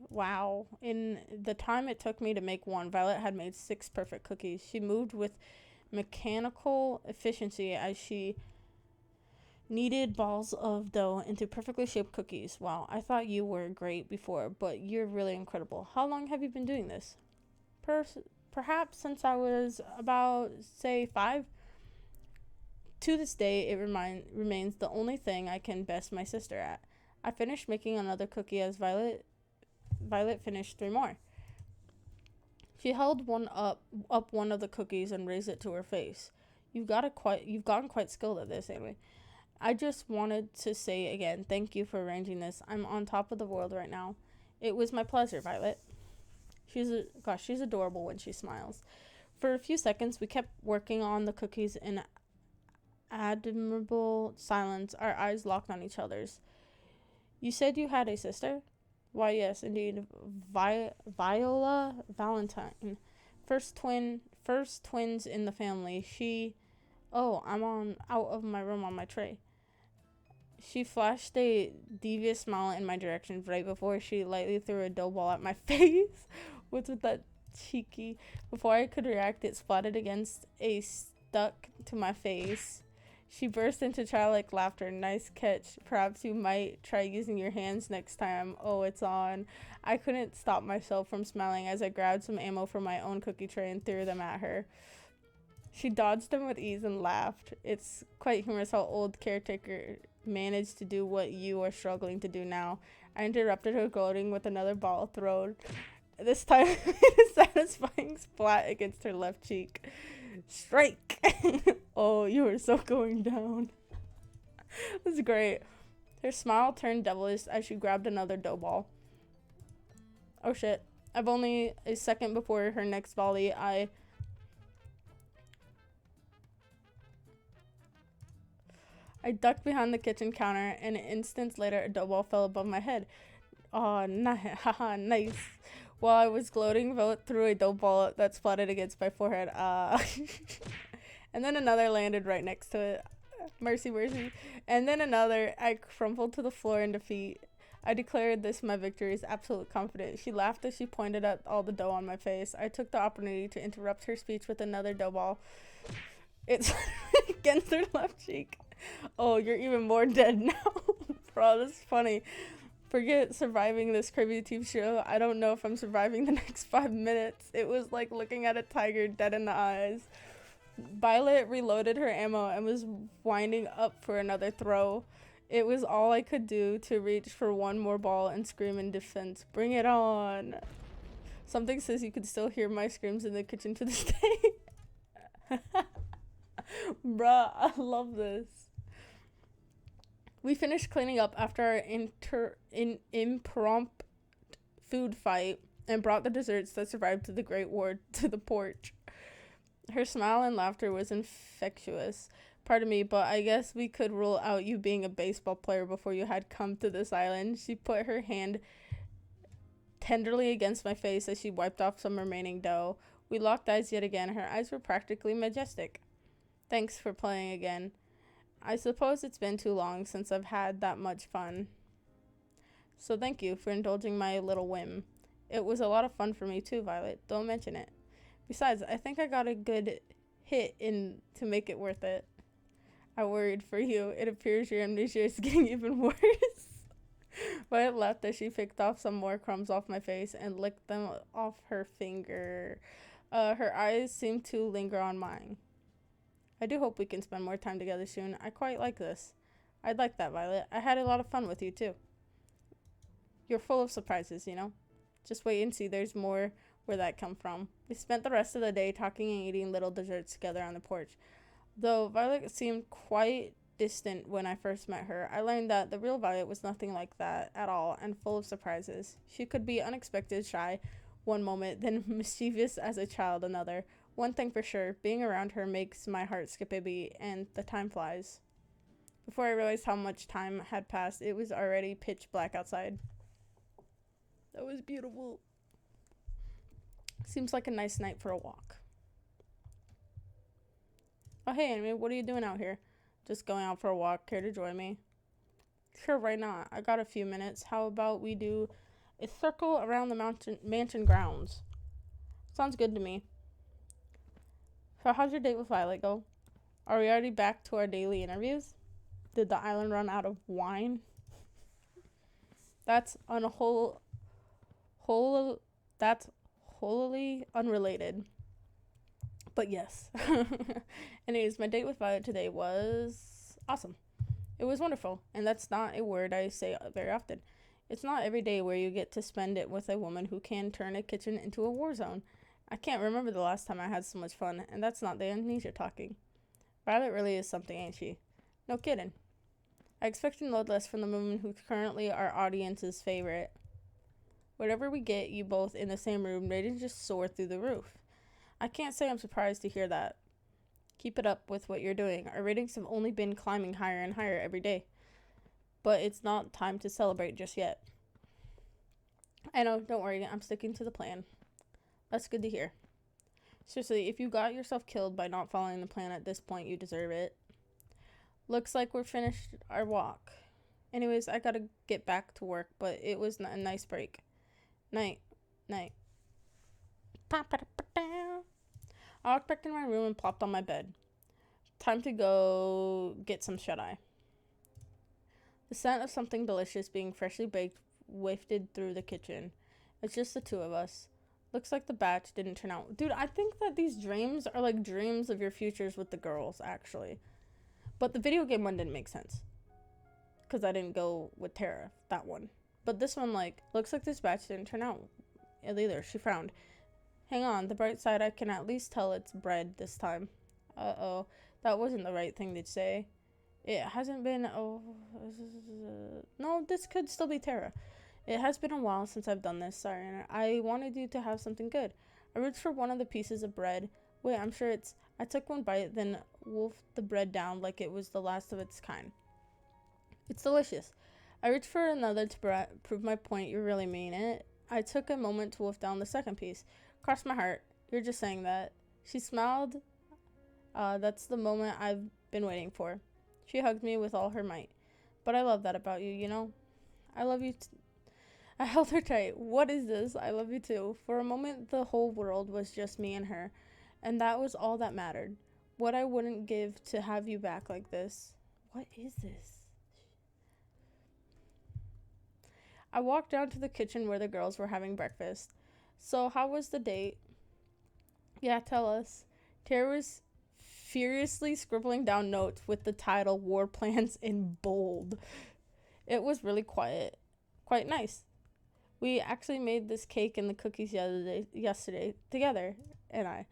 Wow. In the time it took me to make one, Violet had made 6 perfect cookies. She moved with mechanical efficiency as she kneaded balls of dough into perfectly shaped cookies. Wow, I thought you were great before, but you're really incredible. How long have you been doing this? Perhaps since I was about, say, 5. To this day, it remains the only thing I can best my sister at. I finished making another cookie as Violet finished 3 more. She held up one of the cookies and raised it to her face. You've gotten quite skilled at this, anyway. I just wanted to say again, thank you for arranging this. I'm on top of the world right now. It was my pleasure, Violet. She's adorable when she smiles. For a few seconds, we kept working on the cookies in admirable silence, our eyes locked on each other's. You said you had a sister? Why, yes, indeed. Viola Valentine. First twins in the family. I'm out of my room on my tray. She flashed a devious smile in my direction right before she lightly threw a dough ball at my face. What's with that cheeky? Before I could react, it splatted against stuck to my face. She burst into childlike laughter. Nice catch. Perhaps you might try using your hands next time. Oh, it's on. I couldn't stop myself from smiling as I grabbed some ammo from my own cookie tray and threw them at her. She dodged them with ease and laughed. It's quite humorous how old caretaker managed to do what you are struggling to do now. I interrupted her, gloating with another ball thrown. This time, a satisfying splat against her left cheek. Strike! Oh, you were so going down. That's great. Her smile turned devilish as she grabbed another dough ball. Oh shit. I've only a second before her next volley. I ducked behind the kitchen counter, and an instant later, a dough ball fell above my head. Oh, haha, nice. While I was gloating, Violet threw a dough ball that splatted against my forehead. And then another landed right next to it. Mercy, mercy. And then another. I crumpled to the floor in defeat. I declared this my victory as absolute confidence. She laughed as she pointed at all the dough on my face. I took the opportunity to interrupt her speech with another dough ball. It's against her left cheek. Oh, you're even more dead now. Bro, this is funny. Forget surviving this crazy TV show. I don't know if I'm surviving the next 5 minutes. It was like looking at a tiger dead in the eyes. Violet reloaded her ammo and was winding up for another throw. It was all I could do to reach for one more ball and scream in defense. Bring it on. Something says you could still hear my screams in the kitchen to this day. Bruh, I love this. We finished cleaning up after our impromptu food fight and brought the desserts that survived to the Great Ward to the porch. Her smile and laughter was infectious. Pardon me, but I guess we could rule out you being a baseball player before you had come to this island. She put her hand tenderly against my face as she wiped off some remaining dough. We locked eyes yet again. Her eyes were practically majestic. Thanks for playing again. I suppose it's been too long since I've had that much fun. So thank you for indulging my little whim. It was a lot of fun for me too, Violet. Don't mention it. Besides, I think I got a good hit in to make it worth it. I worried for you. It appears your amnesia is getting even worse. Violet laughed as she picked off some more crumbs off my face and licked them off her finger. Her eyes seemed to linger on mine. I do hope we can spend more time together soon. I quite like this. I'd like that, Violet. I had a lot of fun with you, too. You're full of surprises, you know? Just wait and see. There's more where that come from. We spent the rest of the day talking and eating little desserts together on the porch. Though Violet seemed quite distant when I first met her, I learned that the real Violet was nothing like that at all and full of surprises. She could be unexpected, shy one moment, then mischievous as a child another. One thing for sure, being around her makes my heart skip a beat, and the time flies. Before I realized how much time had passed, it was already pitch black outside. That was beautiful. Seems like a nice night for a walk. Oh, hey, Amy, what are you doing out here? Just going out for a walk. Care to join me? Sure, why not? I got a few minutes. How about we do a circle around the mansion grounds? Sounds good to me. So how's your date with Violet go? Are we already back to our daily interviews? Did the island run out of wine? That's that's wholly unrelated. But yes. Anyways, my date with Violet today was awesome. It was wonderful, and that's not a word I say very often. It's not every day where you get to spend it with a woman who can turn a kitchen into a war zone. I can't remember the last time I had so much fun, and that's not the amnesia talking. Violet really is something, ain't she? No kidding. I expect no less from the woman who's currently our audience's favorite. Whatever we get you both in the same room, ratings just soar through the roof. I can't say I'm surprised to hear that. Keep it up with what you're doing. Our ratings have only been climbing higher and higher every day. But it's not time to celebrate just yet. I know, don't worry, I'm sticking to the plan. That's good to hear. Seriously, if you got yourself killed by not following the plan at this point, you deserve it. Looks like we're finished our walk. Anyways, I gotta get back to work, but it was a nice break. Night. I walked back in my room and plopped on my bed. Time to go get some shut-eye. The scent of something delicious being freshly baked wafted through the kitchen. It's just the two of us. Looks like the batch didn't turn out. Dude, I think that these dreams are like dreams of your futures with the girls, actually. But the video game one didn't make sense. Because I didn't go with Tara, that one. But this one, like, looks like this batch didn't turn out either. She frowned. Hang on, the bright side, I can at least tell it's bread this time. Uh-oh, that wasn't the right thing to say. It hasn't been, no, this could still be Tara. It has been a while since I've done this, sorry, and I wanted you to have something good. I reached for one of the pieces of bread. Wait, I'm sure it's, I took one bite, then wolfed the bread down like it was the last of its kind. It's delicious. I reached for another to prove my point, you really mean it. I took a moment to wolf down the second piece. Cross my heart, you're just saying that. She smiled. That's the moment I've been waiting for. She hugged me with all her might. But I love that about you, you know? I love you I held her tight. What is this? I love you too. For a moment, the whole world was just me and her. And that was all that mattered. What I wouldn't give to have you back like this. What is this? I walked down to the kitchen where the girls were having breakfast. So, how was the date? Yeah, tell us. Tara was furiously scribbling down notes with the title War Plans in bold. It was really quite nice. We actually made this cake and the cookies yesterday together, and I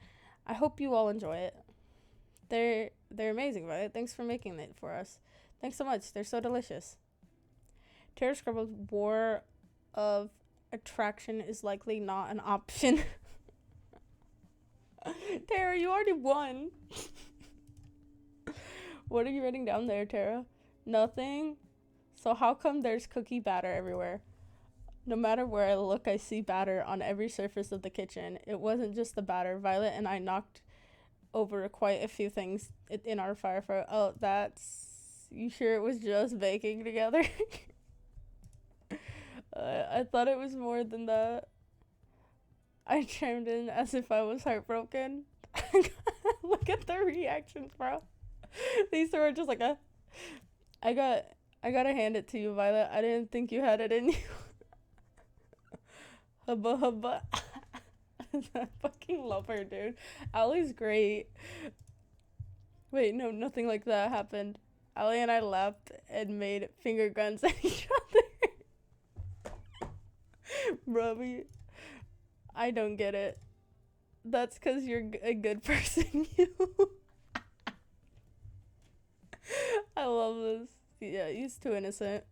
hope you all enjoy it. They're amazing, right? Thanks for making it for us. Thanks so much. They're so delicious. Tara scribbled, war of attraction is likely not an option. Tara, you already won. What are you writing down there, Tara? Nothing? So how come there's cookie batter everywhere? No matter where I look, I see batter on every surface of the kitchen. It wasn't just the batter. Violet and I knocked over quite a few things in our fire fryer. Oh, that's... You sure it was just baking together? I thought it was more than that. I chimed in as if I was heartbroken. Look at the reactions, bro. These two are just like I gotta hand it to you, Violet. I didn't think you had it in you. Hubba hubba. I fucking love her, dude. Allie's great. Wait, no, nothing like that happened. Allie and I laughed and made finger guns at each other. Robbie, I don't get it. That's because you're a good person, you. I love this. Yeah, he's too innocent.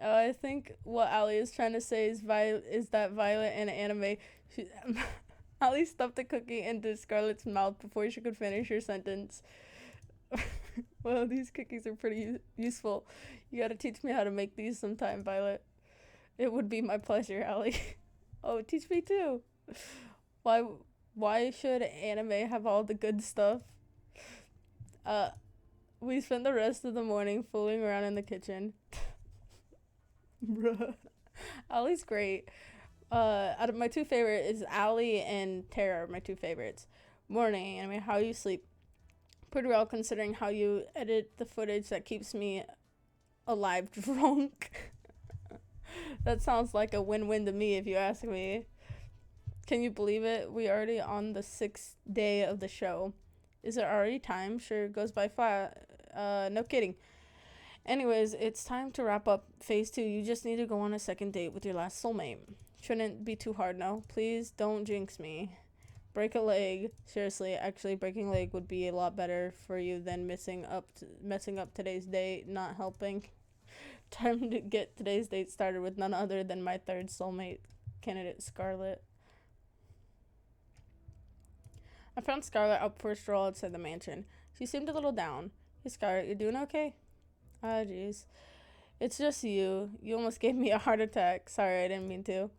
I think what Allie is trying to say is that Violet in anime. Allie stuffed a cookie into Scarlett's mouth before she could finish her sentence. Well, these cookies are pretty useful. You gotta teach me how to make these sometime, Violet. It would be my pleasure, Allie. Oh, teach me too. Why should anime have all the good stuff? We spent the rest of the morning fooling around in the kitchen. Bruh. Allie's great. Out of my two favorites is Allie and Tara are my two favorites. Morning anime, how you sleep. Pretty well considering how you edit the footage that keeps me alive drunk. That sounds like a win-win to me if you ask me. Can you believe it? We already on the 6th day of the show. Is it already time? Sure, it goes by fast. No kidding. Anyways, it's time to wrap up phase 2. You just need to go on a second date with your last soulmate. Shouldn't be too hard, no? Please don't jinx me. Break a leg. Seriously, actually breaking a leg would be a lot better for you than messing up today's date, not helping. Time to get today's date started with none other than my third soulmate candidate, Scarlett. I found Scarlett out for a stroll outside the mansion. She seemed a little down. Hey, Scarlett, you doing okay? Ah, jeez. It's just you. You almost gave me a heart attack. Sorry, I didn't mean to.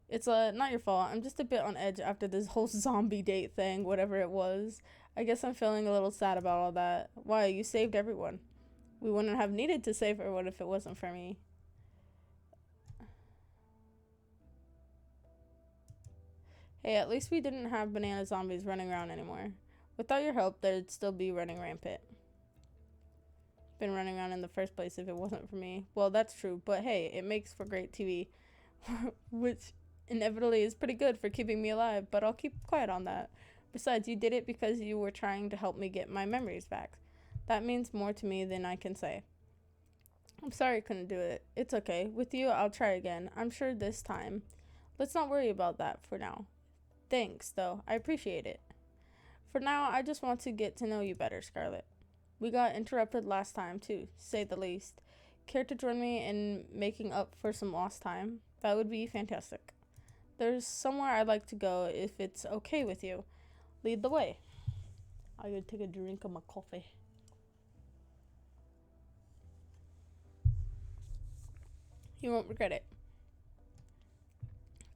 It's not your fault. I'm just a bit on edge after this whole zombie date thing, whatever it was. I guess I'm feeling a little sad about all that. Why? You saved everyone. We wouldn't have needed to save everyone if it wasn't for me. Hey, at least we didn't have banana zombies running around anymore. Without your help, they'd still be running rampant. Been running around in the first place if it wasn't for me. Well, that's true, but hey, it makes for great TV. Which inevitably is pretty good for keeping me alive, but I'll keep quiet on that. Besides, you did it because you were trying to help me get my memories back. That means more to me than I can say. I'm sorry I couldn't do it. It's okay. With you, I'll try again. I'm sure this time. Let's not worry about that for now. Thanks, though. I appreciate it. For now, I just want to get to know you better, Scarlett. We got interrupted last time, too, to say the least. Care to join me in making up for some lost time? That would be fantastic. There's somewhere I'd like to go if it's okay with you. Lead the way. I gotta take a drink of my coffee. You won't regret it.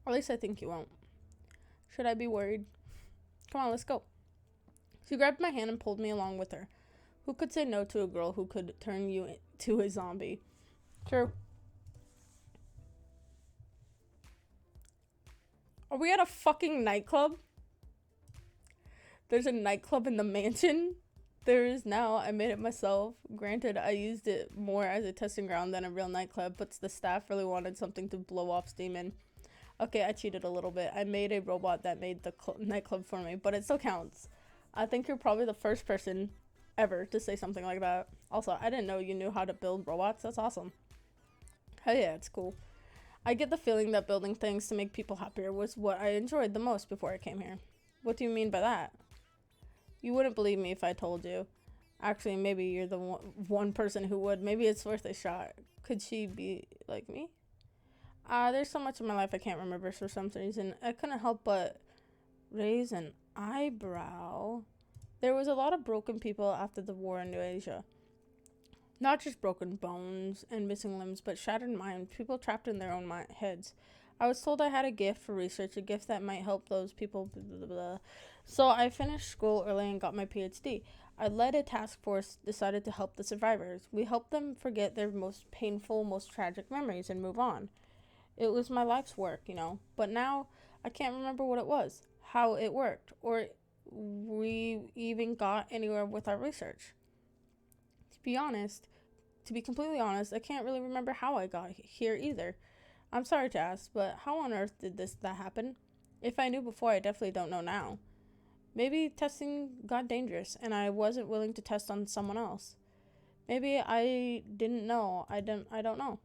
At least I think you won't. Should I be worried? Come on, let's go. She grabbed my hand and pulled me along with her. Who could say no to a girl who could turn you into a zombie? True. Are we at a fucking nightclub? There's a nightclub in the mansion? There is now. I made it myself. Granted, I used it more as a testing ground than a real nightclub, but the staff really wanted something to blow off steam in. Okay, I cheated a little bit. I made a robot that made the nightclub for me, but it still counts. I think you're probably the first person ever to say something like that. Also, I didn't know you knew how to build robots. That's awesome. Hell yeah, it's cool. I get the feeling that building things to make people happier was what I enjoyed the most before I came here. What do you mean by that? You wouldn't believe me if I told you. Actually, maybe you're the one person who would. Maybe it's worth a shot. Could she be like me? There's so much in my life I can't remember for some reason. I couldn't help but raise an eyebrow. There was a lot of broken people after the war in New Asia. Not just broken bones and missing limbs, but shattered minds, people trapped in their own heads. I was told I had a gift for research, a gift that might help those people, blah, blah, blah. So I finished school early and got my PhD. I led a task force decided to help the survivors. We helped them forget their most painful, most tragic memories and move on. It was my life's work, but now I can't remember what it was, how it worked, or we even got anywhere with our research. To be completely honest, I can't really remember how I got here either. I'm sorry to ask, but how on earth did that happen? If I knew before, I definitely don't know now. Maybe testing got dangerous and I wasn't willing to test on someone else. Maybe I didn't know. I don't know.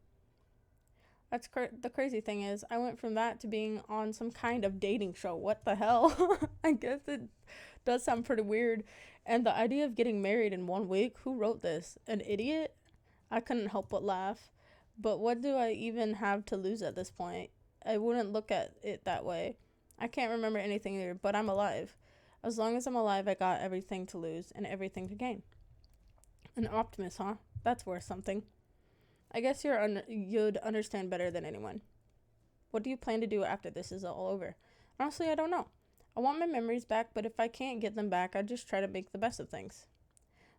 The crazy thing is, I went from that to being on some kind of dating show. What the hell? I guess it does sound pretty weird. And the idea of getting married in 1 week, who wrote this? An idiot? I couldn't help but laugh. But what do I even have to lose at this point? I wouldn't look at it that way. I can't remember anything either, but I'm alive. As long as I'm alive, I got everything to lose and everything to gain. An optimist, huh? That's worth something. I guess you'd understand better than anyone. What do you plan to do after this is all over? Honestly, I don't know. I want my memories back, but if I can't get them back, I just try to make the best of things.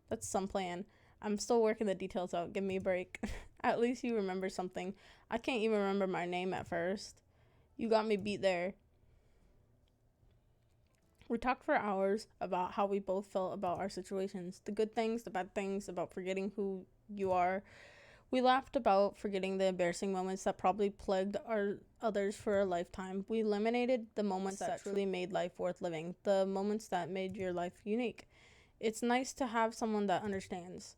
That's some plan. I'm still working the details out. Give me a break. At least you remember something. I can't even remember my name at first. You got me beat there. We talked for hours about how we both felt about our situations. The good things, the bad things, about forgetting who you are. We laughed about forgetting the embarrassing moments that probably plagued our others for a lifetime. We eliminated the moments that truly made life worth living, the moments that made your life unique. It's nice to have someone that understands.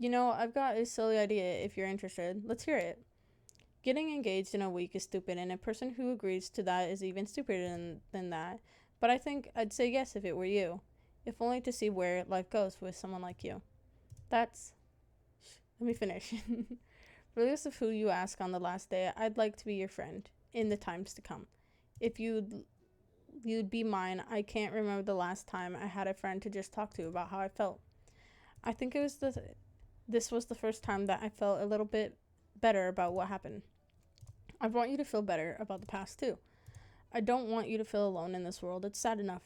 I've got a silly idea if you're interested. Let's hear it. Getting engaged in a week is stupid, and a person who agrees to that is even stupider than that. But I think I'd say yes if it were you, if only to see where life goes with someone like you. Let me finish. Regardless of who you ask on the last day, I'd like to be your friend in the times to come. If you'd be mine, I can't remember the last time I had a friend to just talk to about how I felt. I think this was the first time that I felt a little bit better about what happened. I want you to feel better about the past too. I don't want you to feel alone in this world. It's sad enough,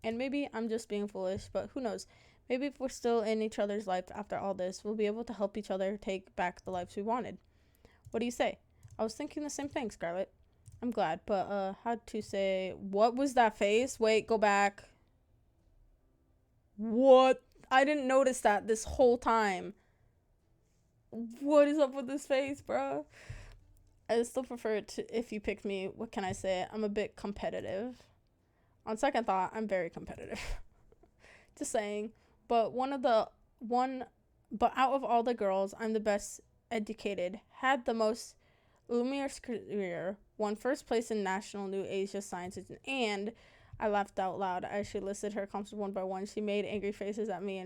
And maybe I'm just being foolish, but who knows? Maybe if we're still in each other's life after all this, we'll be able to help each other take back the lives we wanted. What do you say? I was thinking the same thing, Scarlett. I'm glad, but how to say, what was that face? Wait, go back. What? I didn't notice that this whole time. What is up with this face, bro? I still prefer it if you picked me. What can I say? I'm a bit competitive. On second thought, I'm very competitive. Just saying. But out of all the girls, I'm the best educated, had the most luminous career, won first place in National New Asia Sciences, and I laughed out loud as she listed her accomplishments one by one. She made angry faces at me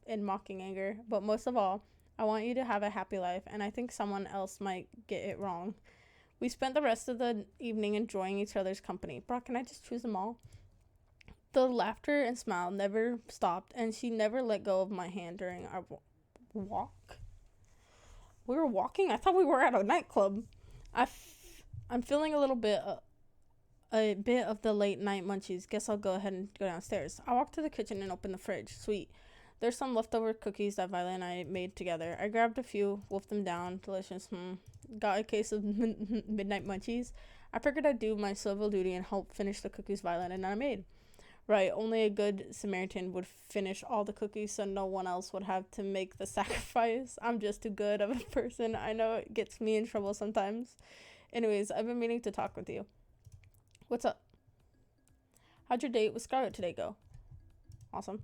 in mocking anger. But most of all, I want you to have a happy life, and I think someone else might get it wrong. We spent the rest of the evening enjoying each other's company. Brock, can I just choose them all? The laughter and smile never stopped, and she never let go of my hand during our walk. We were walking? I thought we were at a nightclub. I'm feeling a bit of the late night munchies. Guess I'll go ahead and go downstairs. I walked to the kitchen and opened the fridge. Sweet. There's some leftover cookies that Violet and I made together. I grabbed a few, wolfed them down. Delicious. Got a case of midnight munchies. I figured I'd do my civil duty and help finish the cookies Violet and I made. Right, only a good Samaritan would finish all the cookies so no one else would have to make the sacrifice. I'm just too good of a person. I know it gets me in trouble sometimes. Anyways, I've been meaning to talk with you. What's up? How'd your date with Scarlett today go? Awesome.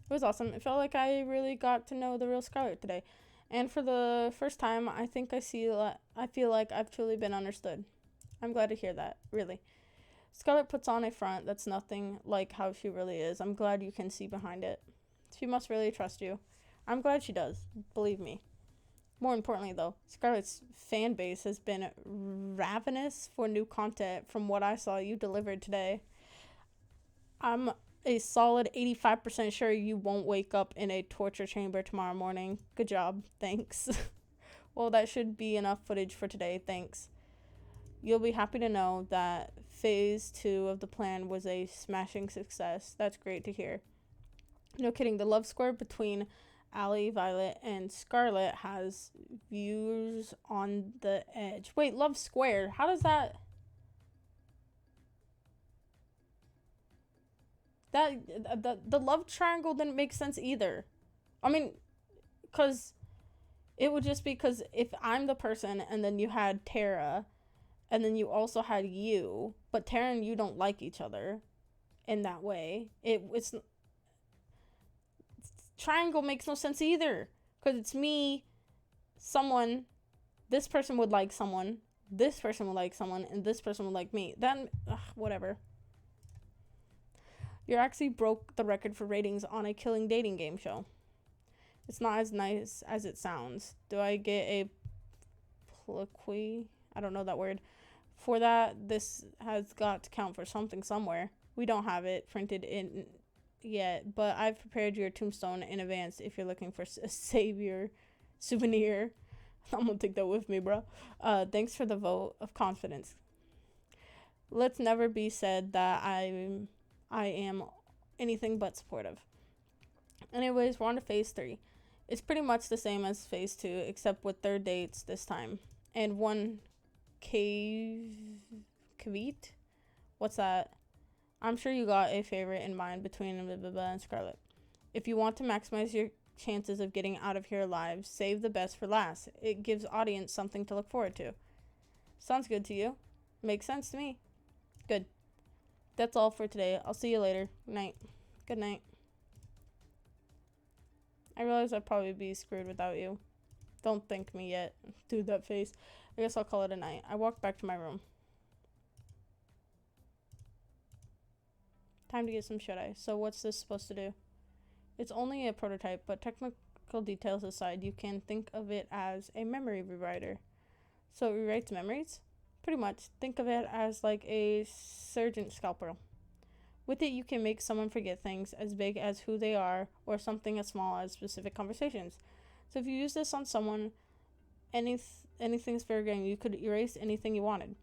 It was awesome. It felt like I really got to know the real Scarlett today. And for the first time, I think I feel like I've truly been understood. I'm glad to hear that, really. Scarlett puts on a front that's nothing like how she really is. I'm glad you can see behind it. She must really trust you. I'm glad she does, believe me. More importantly, though, Scarlett's fan base has been ravenous for new content from what I saw you delivered today. I'm a solid 85% sure you won't wake up in a torture chamber tomorrow morning. Good job. Thanks. Well, that should be enough footage for today. Thanks. You'll be happy to know that phase 2 of the plan was a smashing success. That's great to hear. No kidding, the love square between Allie, Violet, and Scarlet has views on the edge. Wait, love square? How does that... The love triangle didn't make sense either. I mean, because it would just be because if I'm the person and then you had Tara and then you also had you, but Tara and you don't like each other in that way, it's triangle makes no sense either, because it's me, someone, this person would like someone, this person would like someone, and this person would like me. Then whatever. You actually broke the record for ratings on a killing dating game show. It's not as nice as it sounds. Do I get a pliqui? I don't know that word. For that, this has got to count for something somewhere. We don't have it printed in yet, but I've prepared your tombstone in advance if you're looking for a savior souvenir. I'm gonna take that with me, bro. Thanks for the vote of confidence. Let's never be said that I am anything but supportive. Anyways, we're on to phase 3. It's pretty much the same as phase 2, except with third dates this time. And one caveat? What's that? I'm sure you got a favorite in mind between blah, blah, blah, and Scarlet. If you want to maximize your chances of getting out of here alive, save the best for last. It gives audience something to look forward to. Sounds good to you? Makes sense to me. Good. That's all for today. I'll see you later. Night. Good night. I realize I'd probably be screwed without you. Don't thank me yet. Dude, that face. I guess I'll call it a night. I walked back to my room. Time to get some shut-eye. So what's this supposed to do? It's only a prototype, but technical details aside, you can think of it as a memory rewriter. So it rewrites memories? Pretty much. Think of it as like a surgeon scalpel. With it, you can make someone forget things as big as who they are or something as small as specific conversations. So if you use this on someone, anything's fair game. You could erase anything you wanted.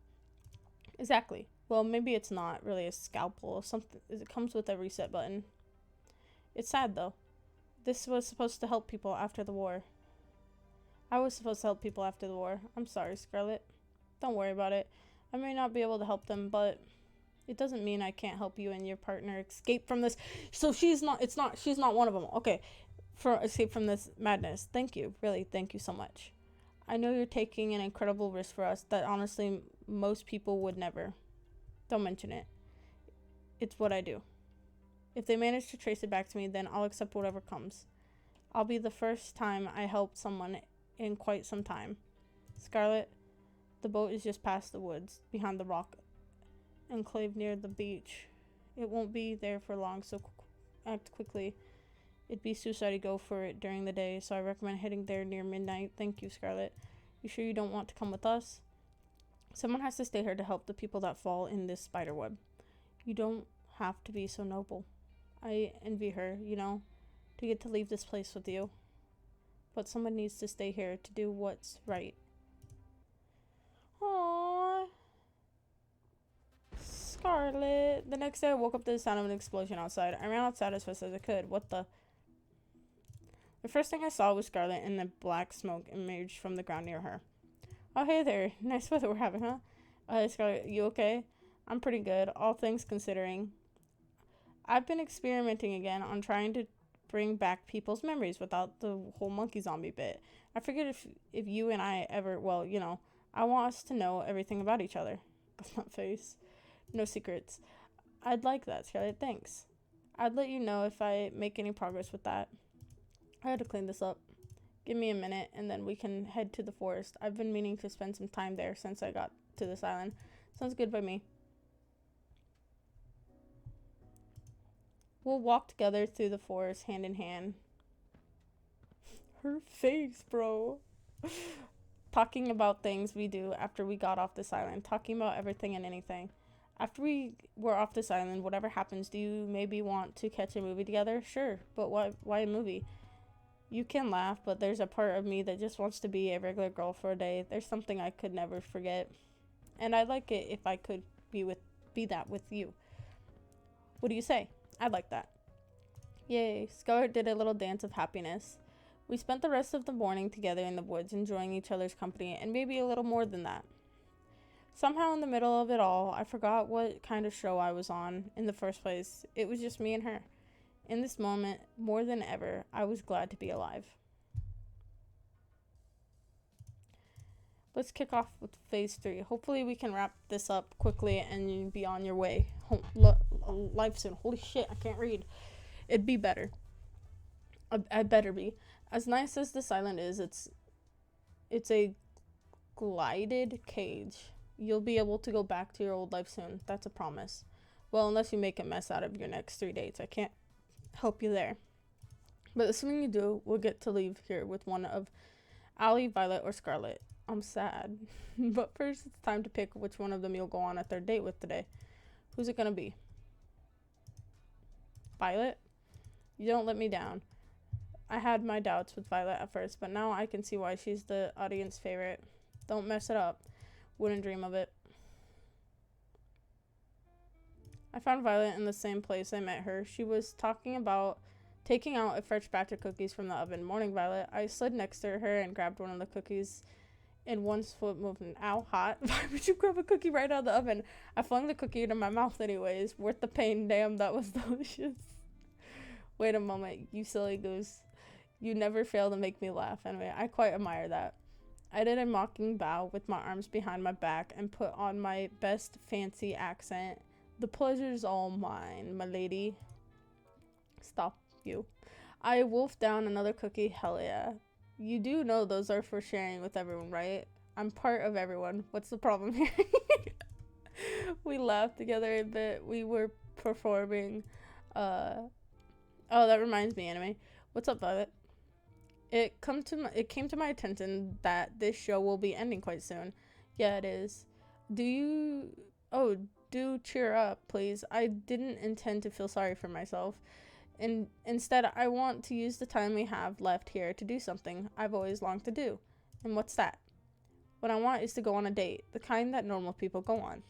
Exactly. Well, maybe it's not really a scalpel. Something it comes with a reset button. It's sad though. This was supposed to help people after the war. I was supposed to help people after the war. I'm sorry, Scarlet. Don't worry about it. I may not be able to help them, but it doesn't mean I can't help you and your partner escape from this. So she's not one of them. Okay. For escape from this madness. Thank you. Really, thank you so much. I know you're taking an incredible risk for us that honestly most people would never. Don't mention it. It's what I do. If they manage to trace it back to me, then I'll accept whatever comes. I'll be the first time I help someone in quite some time. Scarlet, the boat is just past the woods, behind the rock enclave near the beach. It won't be there for long, so act quickly. It'd be suicide to go for it during the day, so I recommend heading there near midnight. Thank you, Scarlet. You sure you don't want to come with us? Someone has to stay here to help the people that fall in this spider web. You don't have to be so noble. I envy her, to get to leave this place with you. But someone needs to stay here to do what's right. Aww. Scarlet. The next day I woke up to the sound of an explosion outside. I ran outside as fast as I could. What the... The first thing I saw was Scarlet, and the black smoke emerged from the ground near her. Oh, hey there. Nice weather we're having, huh? Scarlet, you okay? I'm pretty good, all things considering. I've been experimenting again on trying to bring back people's memories without the whole monkey zombie bit. I figured if you and I ever, I want us to know everything about each other. That's not face. No secrets. I'd like that, Scarlet. Thanks. I'd let you know if I make any progress with that. I had to clean this up. Give me a minute, and then we can head to the forest. I've been meaning to spend some time there since I got to this island. Sounds good by me. We'll walk together through the forest hand in hand. Her face, bro. Talking about things we do after we got off this island. Talking about everything and anything. After we were off this island, whatever happens, do you maybe want to catch a movie together? Sure, but why a movie? You can laugh, but there's a part of me that just wants to be a regular girl for a day. There's something I could never forget. And I'd like it if I could be that with you. What do you say? I'd like that. Yay, Scarlett did a little dance of happiness. We spent the rest of the morning together in the woods, enjoying each other's company, and maybe a little more than that. Somehow in the middle of it all, I forgot what kind of show I was on in the first place. It was just me and her. In this moment, more than ever, I was glad to be alive. Let's kick off with phase 3. Hopefully we can wrap this up quickly and be on your way. Live soon. Holy shit, I can't read. It'd be better. I better be. As nice as this island is, it's a glided cage. You'll be able to go back to your old life soon. That's a promise. Well, unless you make a mess out of your next 3 dates. I can't help you there. But assuming you do, we'll get to leave here with one of Allie, Violet, or Scarlet. I'm sad. But first, it's time to pick which one of them you'll go on a third date with today. Who's it gonna be? Violet? You don't let me down. I had my doubts with Violet at first, but now I can see why she's the audience favorite. Don't mess it up. Wouldn't dream of it. I found Violet in the same place I met her. She was talking about taking out a fresh batch of cookies from the oven. Morning, Violet. I slid next to her and grabbed one of the cookies in one swift movement. Ow, hot. Why would you grab a cookie right out of the oven? I flung the cookie into my mouth anyways. Worth the pain. Damn, that was delicious. Wait a moment, you silly goose. You never fail to make me laugh. Anyway, I quite admire that. I did a mocking bow with my arms behind my back and put on my best fancy accent. The pleasure's all mine, my lady. Stop you. I wolfed down another cookie. Hell yeah. You do know those are for sharing with everyone, right? I'm part of everyone. What's the problem here? We laughed together a bit. We were performing. Oh, that reminds me, anime. What's up, Violet? It came to my attention that this show will be ending quite soon. Yeah, it is. Do cheer up, please. I didn't intend to feel sorry for myself. Instead, I want to use the time we have left here to do something I've always longed to do. And what's that? What I want is to go on a date, the kind that normal people go on.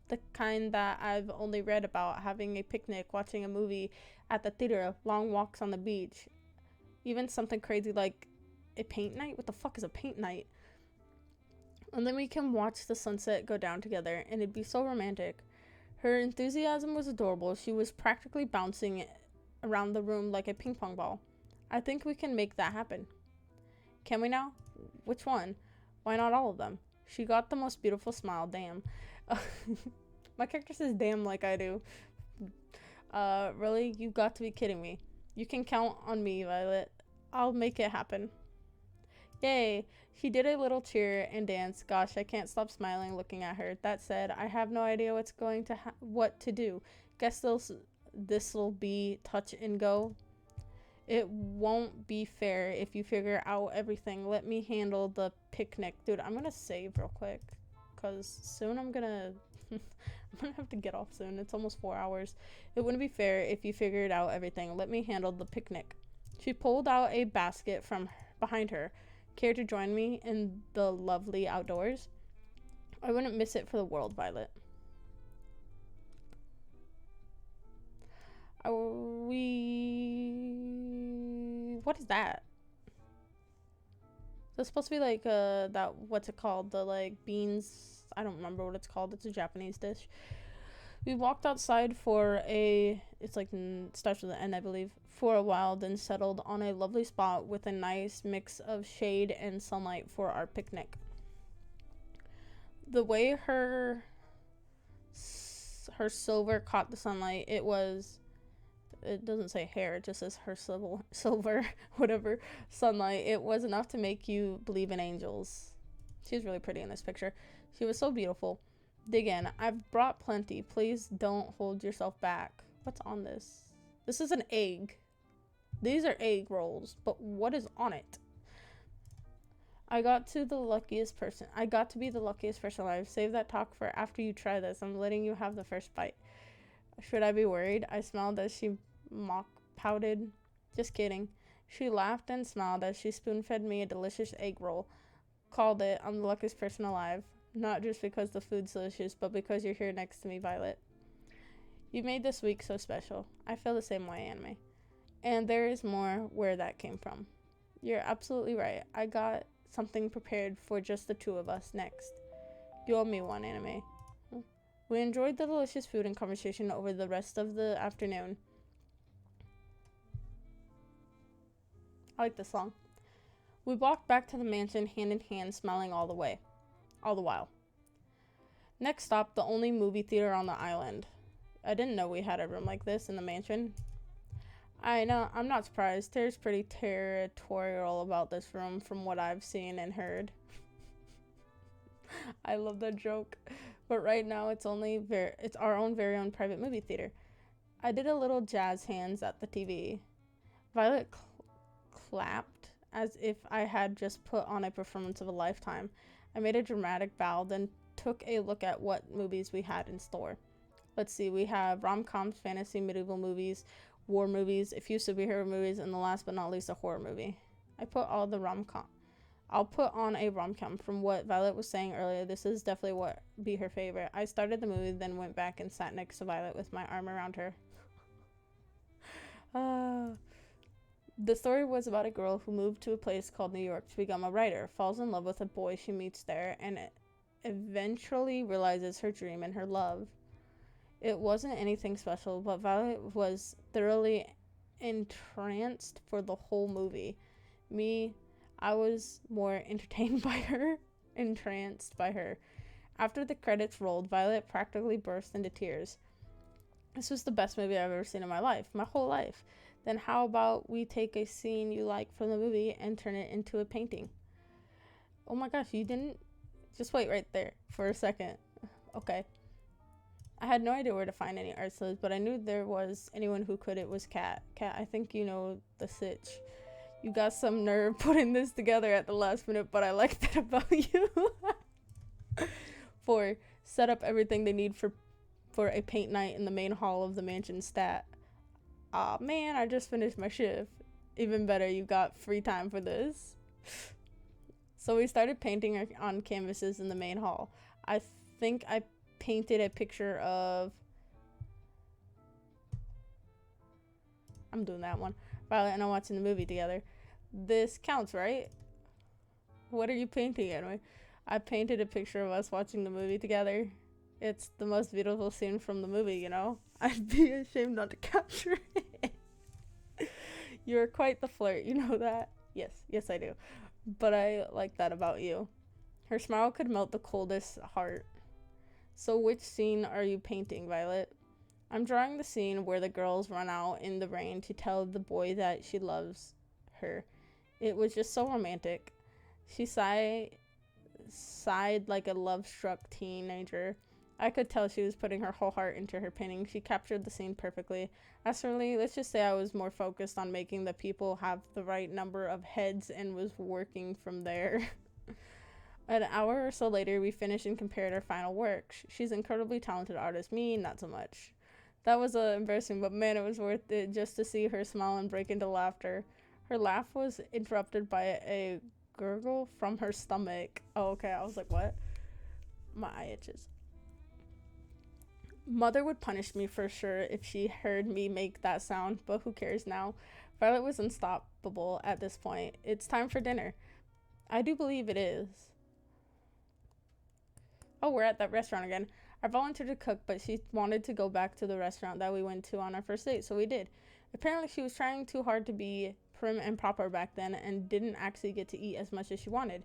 The kind that I've only read about, having a picnic, watching a movie at the theater, long walks on the beach. Even something crazy like a paint night? What the fuck is a paint night? And then we can watch the sunset go down together, and it'd be so romantic. Her enthusiasm was adorable. She was practically bouncing around the room like a ping pong ball. I think we can make that happen. Can we now? Which one? Why not all of them? She got the most beautiful smile. Damn. My character says damn like I do. Really? You got to be kidding me. You can count on me, Violet. I'll make it happen. Yay. She did a little cheer and dance. Gosh, I can't stop smiling looking at her. That said, I have no idea what to do. Guess this'll be touch and go. It won't be fair if you figure out everything. Let me handle the picnic. Dude, I'm gonna save real quick. Because soon I'm gonna have to get off soon. It's almost 4 hours. It wouldn't be fair if you figured out everything. Let me handle the picnic. She pulled out a basket from behind her. Care to join me in the lovely outdoors? I wouldn't miss it for the world, Violet. What is that? Is that supposed to be like what's it called? The like beans. I don't remember what it's called. It's a Japanese dish. We walked outside for starts with an N, I believe, for a while, then settled on a lovely spot with a nice mix of shade and sunlight for our picnic. The way her silver caught the sunlight, it was it doesn't say hair, it just says her silver whatever sunlight. It was enough to make you believe in angels. She's really pretty in this picture. She was so beautiful. Dig in. I've brought plenty. Please don't hold yourself back. What's on this? This is an egg. These are egg rolls, but what is on it? I got to be the luckiest person alive. Save that talk for after you try this. I'm letting you have the first bite. Should I be worried? I smiled as she pouted. Just kidding. She laughed and smiled as she spoon-fed me a delicious egg roll. Called it, I'm the luckiest person alive. Not just because the food's delicious, but because you're here next to me, Violet. You made this week so special. I feel the same way, Anime. And there is more where that came from. You're absolutely right. I got something prepared for just the two of us next. You owe me one, Anime. We enjoyed the delicious food and conversation over the rest of the afternoon. I like this song. We walked back to the mansion hand in hand, smiling all the while. Next stop, the only movie theater on the island. I didn't know we had a room like this in the mansion. I know, I'm not surprised. Terry's pretty territorial about this room from what I've seen and heard. I love that joke. But right now it's our own very own private movie theater. I did a little jazz hands at the TV. Violet clapped as if I had just put on a performance of a lifetime. I made a dramatic bow, then took a look at what movies we had in store. Let's see, we have rom-coms, fantasy, medieval movies, war movies, a few superhero movies, and the last but not least, a horror movie. I'll put on a rom-com. From what Violet was saying earlier, this is definitely what be her favorite. I started the movie, then went back and sat next to Violet with my arm around her. The story was about a girl who moved to a place called New York to become a writer, falls in love with a boy she meets there, and eventually realizes her dream and her love. It wasn't anything special, but Violet was thoroughly entranced for the whole movie. I was more entertained by her, entranced by her. After the credits rolled, Violet practically burst into tears. This was the best movie I've ever seen in my life, my whole life. Then how about we take a scene you like from the movie and turn it into a painting? Oh my gosh, you didn't? Just wait right there for a second. Okay. I had no idea where to find any art studios, but I knew there was anyone who could. It was Kat. Kat, I think you know the sitch. You got some nerve putting this together at the last minute, but I like that about you. 4. Set up everything they need for a paint night in the main hall of the mansion stat. Aw, man, I just finished my shift. Even better, you got free time for this. So we started painting on canvases in the main hall. I think I painted a picture of... I'm doing that one. Violet and I watching the movie together. This counts, right? What are you painting anyway? I painted a picture of us watching the movie together. It's the most beautiful scene from the movie, you know? I'd be ashamed not to capture it. You're quite the flirt, you know that? Yes I do. But I like that about you. Her smile could melt the coldest heart. So which scene are you painting, Violet? I'm drawing the scene where the girls run out in the rain to tell the boy that she loves her. It was just so romantic. She sighed like a love-struck teenager. I could tell she was putting her whole heart into her painting. She captured the scene perfectly. As for me, let's just say I was more focused on making the people have the right number of heads and was working from there. An hour or so later, we finished and compared our final work. She's an incredibly talented artist. Me, not so much. That was embarrassing, but man, it was worth it just to see her smile and break into laughter. Her laugh was interrupted by a gurgle from her stomach. Oh, okay. I was like, what? My eye itches. Mother would punish me for sure if she heard me make that sound, but who cares now? Violet was unstoppable at this point. It's time for dinner. I do believe it is. Oh, we're at that restaurant again. I volunteered to cook, but she wanted to go back to the restaurant that we went to on our first date, so we did. Apparently, she was trying too hard to be prim and proper back then and didn't actually get to eat as much as she wanted.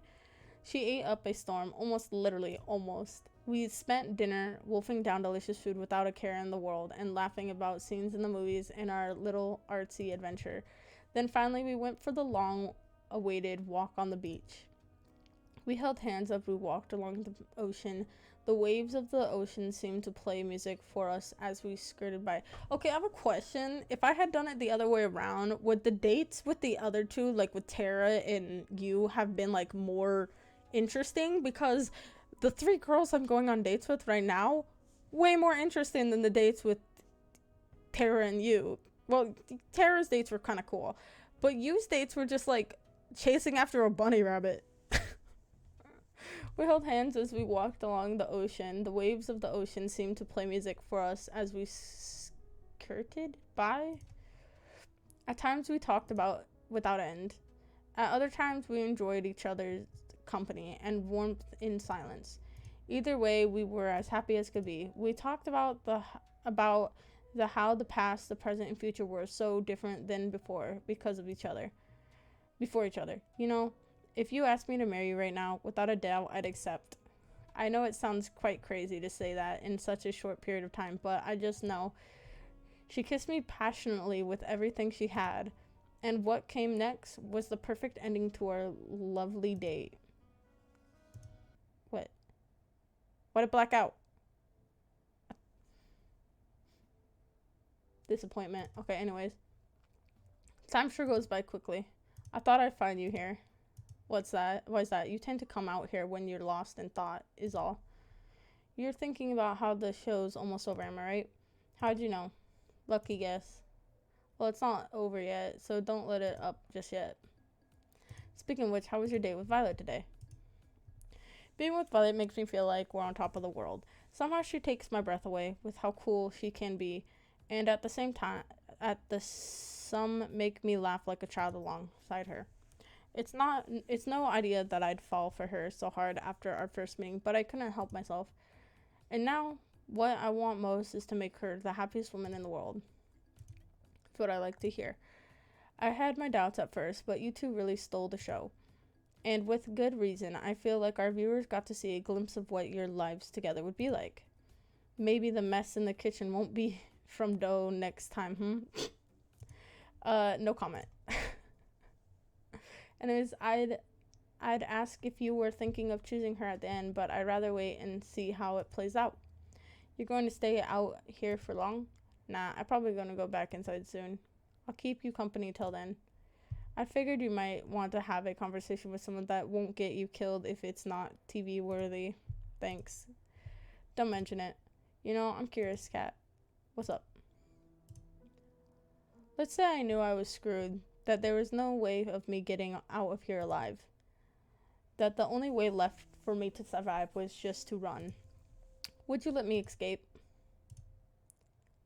She ate up a storm, almost literally, almost. We spent dinner wolfing down delicious food without a care in the world and laughing about scenes in the movies and our little artsy adventure. Then finally, we went for the long awaited walk on the beach. We held hands as we walked along the ocean. The waves of the ocean seemed to play music for us as we skirted by. Okay, I have a question. If I had done it the other way around, would the dates with the other two, like with Tara and you, have been like more interesting? Because the three girls I'm going on dates with right now, way more interesting than the dates with Tara and you. Well, Tara's dates were kind of cool, but you's dates were just like chasing after a bunny rabbit. We held hands as we walked along the ocean. The waves of the ocean seemed to play music for us as we skirted by. At times we talked about without end. At other times we enjoyed each other's company and warmth in silence. Either way, we were as happy as could be. We talked about the how the past, the present, and future were so different than before because of each other. Before each other. You know, if you asked me to marry you right now, without a doubt, I'd accept. I know it sounds quite crazy to say that in such a short period of time, but I just know. She kissed me passionately with everything she had, and what came next was the perfect ending to our lovely date. What? What did black out? Disappointment. Okay, anyways. Time sure goes by quickly. I thought I'd find you here. What's that? Why is that? You tend to come out here when you're lost in thought, is all. You're thinking about how the show's almost over, am I right? How'd you know? Lucky guess. Well, it's not over yet, so don't let it up just yet. Speaking of which, how was your date with Violet today? Being with Violet makes me feel like we're on top of the world. Somehow she takes my breath away with how cool she can be, and at the same time, some make me laugh like a child alongside her. It's no idea that I'd fall for her so hard after our first meeting, but I couldn't help myself. And now, what I want most is to make her the happiest woman in the world. That's what I like to hear. I had my doubts at first, but you two really stole the show. And with good reason. I feel like our viewers got to see a glimpse of what your lives together would be like. Maybe the mess in the kitchen won't be from dough next time, no comment. Anyways, I'd ask if you were thinking of choosing her at the end, but I'd rather wait and see how it plays out. You're going to stay out here for long? Nah, I'm probably going to go back inside soon. I'll keep you company till then. I figured you might want to have a conversation with someone that won't get you killed if it's not TV worthy. Thanks. Don't mention it. You know, I'm curious, Kat. What's up? Let's say I knew I was screwed, that there was no way of me getting out of here alive. That the only way left for me to survive was just to run. Would you let me escape?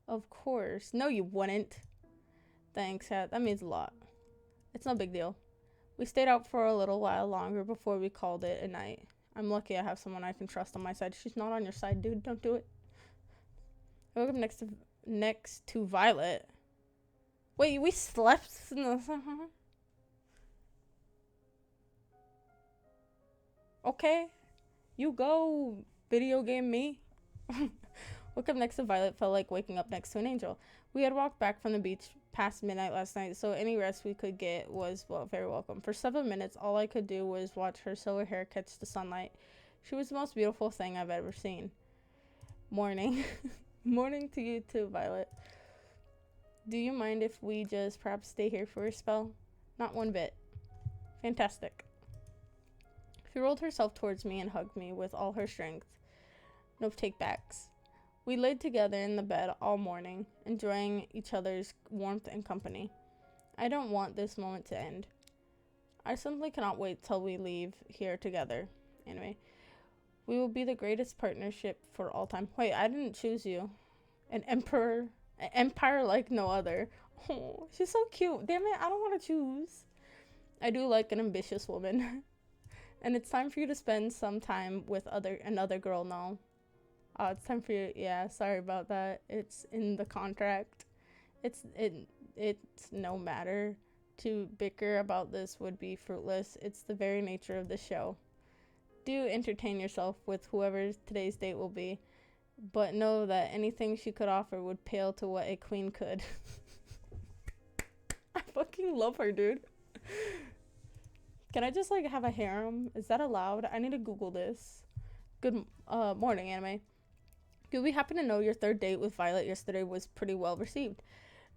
Of course. No, you wouldn't. Thanks, Kat. That means a lot. It's no big deal. We stayed out for a little while longer before we called it a night. I'm lucky I have someone I can trust on my side. She's not on your side, dude. Don't do it. I woke up next to Violet. Wait, we slept in the... Okay. You go, video game me. Woke up next to Violet felt like waking up next to an angel. We had walked back from the beach past midnight last night, so any rest we could get was, well, very welcome. For 7 minutes, all I could do was watch her silver hair catch the sunlight. She was the most beautiful thing I've ever seen. Morning. Morning to you too, Violet. Do you mind if we just perhaps stay here for a spell? Not one bit. Fantastic. She rolled herself towards me and hugged me with all her strength. No take-backs. We laid together in the bed all morning, enjoying each other's warmth and company. I don't want this moment to end. I simply cannot wait till we leave here together. Anyway, we will be the greatest partnership for all time. Wait, I didn't choose you. An empire like no other. Oh, she's so cute. Damn it, I don't want to choose. I do like an ambitious woman. And it's time for you to spend some time with another girl now. It's time for you. Yeah, sorry about that. It's in the contract. It's no matter. To bicker about this would be fruitless. It's the very nature of the show. Do entertain yourself with whoever today's date will be, but know that anything she could offer would pale to what a queen could. I fucking love her, dude. Can I just like have a harem? Is that allowed? I need to Google this. Good morning, anime. Do we happen to know your third date with Violet yesterday was pretty well received?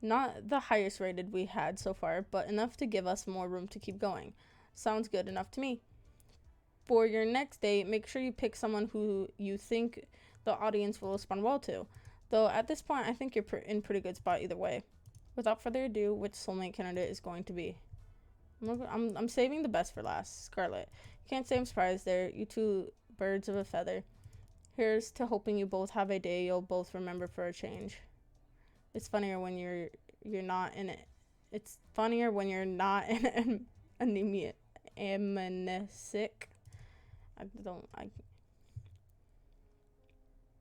Not the highest rated we had so far, but enough to give us more room to keep going. Sounds good enough to me. For your next date, make sure you pick someone who you think the audience will respond well to. Though at this point, I think you're in pretty good spot either way. Without further ado, which soulmate candidate is going to be? I'm saving the best for last. Scarlet. Can't say I'm surprised there. You two birds of a feather. Here's to hoping you both have a day you'll both remember for a change. It's funnier when you're not in it. It's funnier when you're not in an amnesic.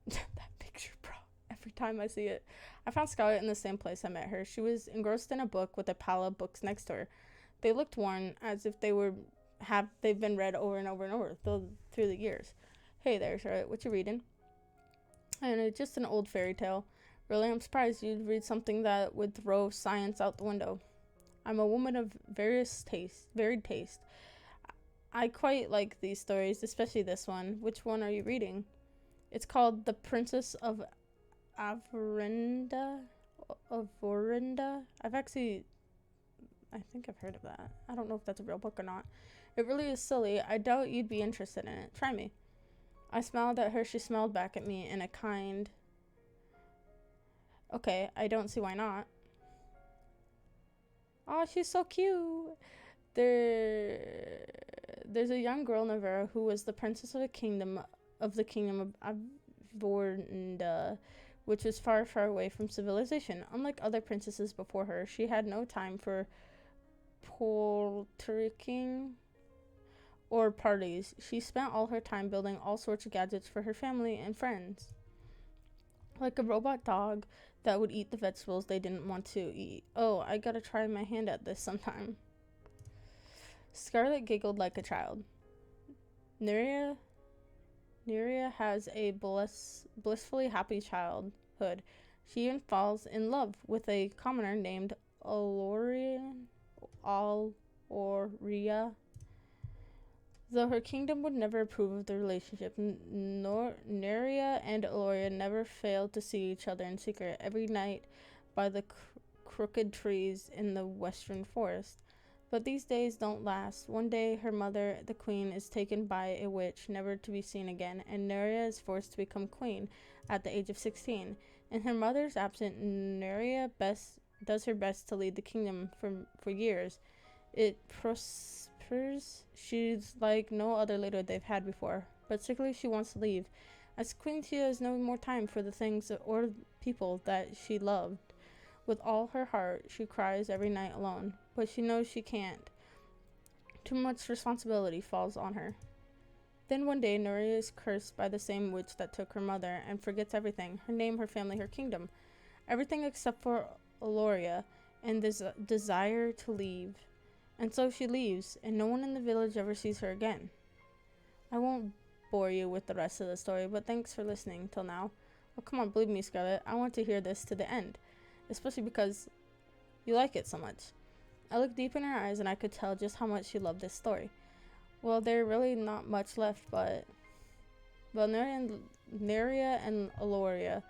That picture, bro. Every time I see it. I found Scarlett in the same place I met her. She was engrossed in a book with a pile of books next to her. They looked worn, as if they've been read over and over and over through the years. Hey there, Charlotte, what you reading? And it's just an old fairy tale. Really, I'm surprised you'd read something that would throw science out the window. I'm a woman of varied taste. I quite like these stories, especially this one. Which one are you reading? It's called The Princess of Avorinda. I think I've heard of that. I don't know if that's a real book or not. It really is silly. I doubt you'd be interested in it. Try me. I smiled at her. She smiled back at me in a kind... Okay, I don't see why not. Oh, she's so cute. There's a young girl, Navera, who was the princess of the kingdom of Avorinda, which was far, far away from civilization. Unlike other princesses before her, she had no time for politicking or parties. She spent all her time building all sorts of gadgets for her family and friends. Like a robot dog that would eat the vegetables they didn't want to eat. Oh, I gotta try my hand at this sometime. Scarlet giggled like a child. Neria has a blissfully happy childhood. She even falls in love with a commoner named Aloria. Though her kingdom would never approve of the relationship, Neria and Aloria never failed to see each other in secret every night by the crooked trees in the western forest. But these days don't last. One day, her mother, the queen, is taken by a witch, never to be seen again, and Neria is forced to become queen at the age of 16. In her mother's absence, Neria does her best to lead the kingdom for years. It prospers. She's like no other leader they've had before, but secretly she wants to leave. As queen, she has no more time for the things or people that she loved. With all her heart, she cries every night alone, but she knows she can't. Too much responsibility falls on her. Then one day, Neria is cursed by the same witch that took her mother and forgets everything, her name, her family, her kingdom. Everything except for Aloria and this desire to leave. And so she leaves, and no one in the village ever sees her again. I won't bore you with the rest of the story, but thanks for listening till now. Oh, come on, believe me, Scarlet. I want to hear this to the end, especially because you like it so much. I looked deep in her eyes, and I could tell just how much she loved this story. Well, there's really not much left, but... Well, Neria and Aloria,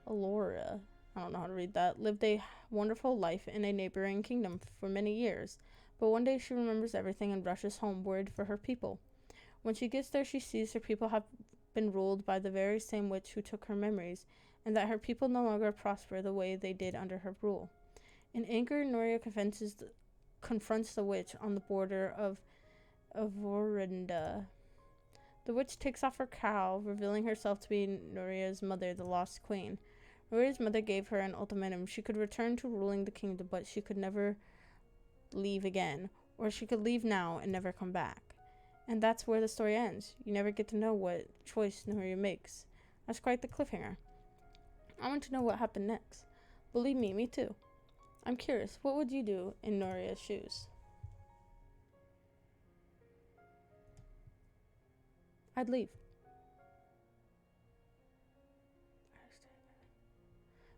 I don't know how to read that, lived a wonderful life in a neighboring kingdom for many years. But one day she remembers everything and rushes homeward for her people. When she gets there, she sees her people have been ruled by the very same witch who took her memories, and that her people no longer prosper the way they did under her rule. In anger, Noria confronts the witch on the border of Avorinda. The witch takes off her cowl, revealing herself to be Noria's mother, the lost queen. Noria's mother gave her an ultimatum. She could return to ruling the kingdom, but she could never leave again. Or she could leave now and never come back. And that's where the story ends. You never get to know what choice Noria makes. That's quite the cliffhanger. I want to know what happened next. Believe me too. I'm curious, what would you do in Noria's shoes? I'd leave.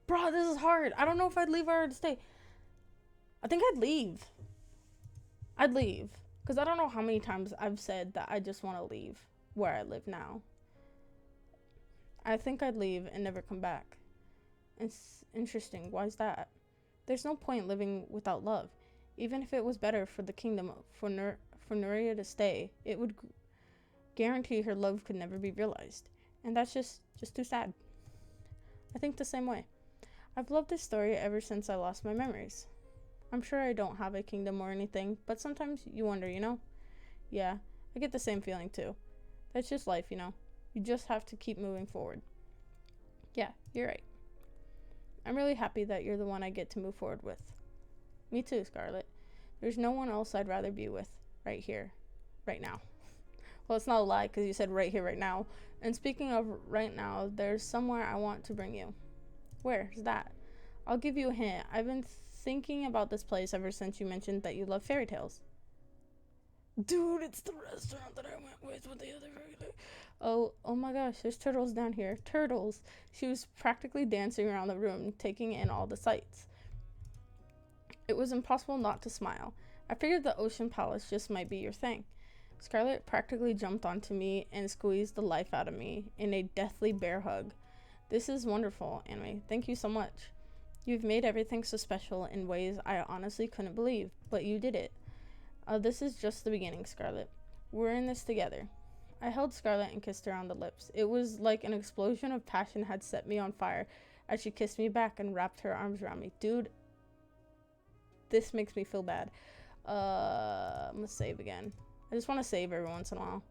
Bro, this is hard. I don't know if I'd leave or I'd stay. I think I'd leave. I'd leave. Because I don't know how many times I've said that I just want to leave where I live now. I think I'd leave and never come back. It's interesting. Why is that? There's no point living without love. Even if it was better for the kingdom for Nuria to stay, it would guarantee her love could never be realized. And that's just too sad. I think the same way. I've loved this story ever since I lost my memories. I'm sure I don't have a kingdom or anything, but sometimes you wonder, you know? Yeah, I get the same feeling too. That's just life, you know? You just have to keep moving forward. Yeah, you're right. I'm really happy that you're the one I get to move forward with. Me too, Scarlet. There's no one else I'd rather be with right here, right now. Well, it's not a lie because you said right here, right now. And speaking of right now, there's somewhere I want to bring you. Where's that? I'll give you a hint. I've been thinking about this place ever since you mentioned that you love fairy tales. Dude, it's the restaurant that I went with the other regular. Oh my gosh, there's turtles down here. Turtles. She was practically dancing around the room, taking in all the sights. It was impossible not to smile. I figured the Ocean Palace just might be your thing. Scarlet practically jumped onto me and squeezed the life out of me in a deathly bear hug. This is wonderful, Anime. Thank you so much. You've made everything so special in ways I honestly couldn't believe, but you did it. This is just the beginning, Scarlet. We're in this together. I held Scarlet and kissed her on the lips. It was like an explosion of passion had set me on fire as she kissed me back and wrapped her arms around me. Dude, this makes me feel bad. I'm gonna save again. I just want to save every once in a while.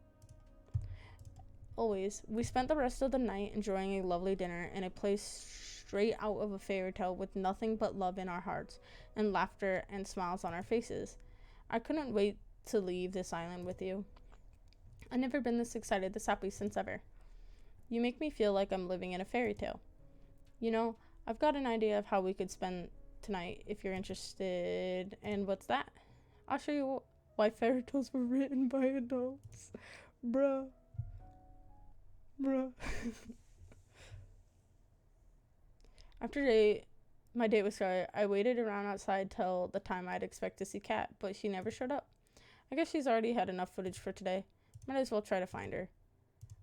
Always. We spent the rest of the night enjoying a lovely dinner in a place straight out of a fairy tale with nothing but love in our hearts and laughter and smiles on our faces. I couldn't wait to leave this island with you. I've never been this excited, this happy since ever. You make me feel like I'm living in a fairy tale. You know, I've got an idea of how we could spend tonight if you're interested. And what's that? I'll show you why fairy tales were written by adults. Bruh. After my date with Scarlet, I waited around outside till the time I'd expect to see Kat, but she never showed up. I guess she's already had enough footage for today. Might as well try to find her.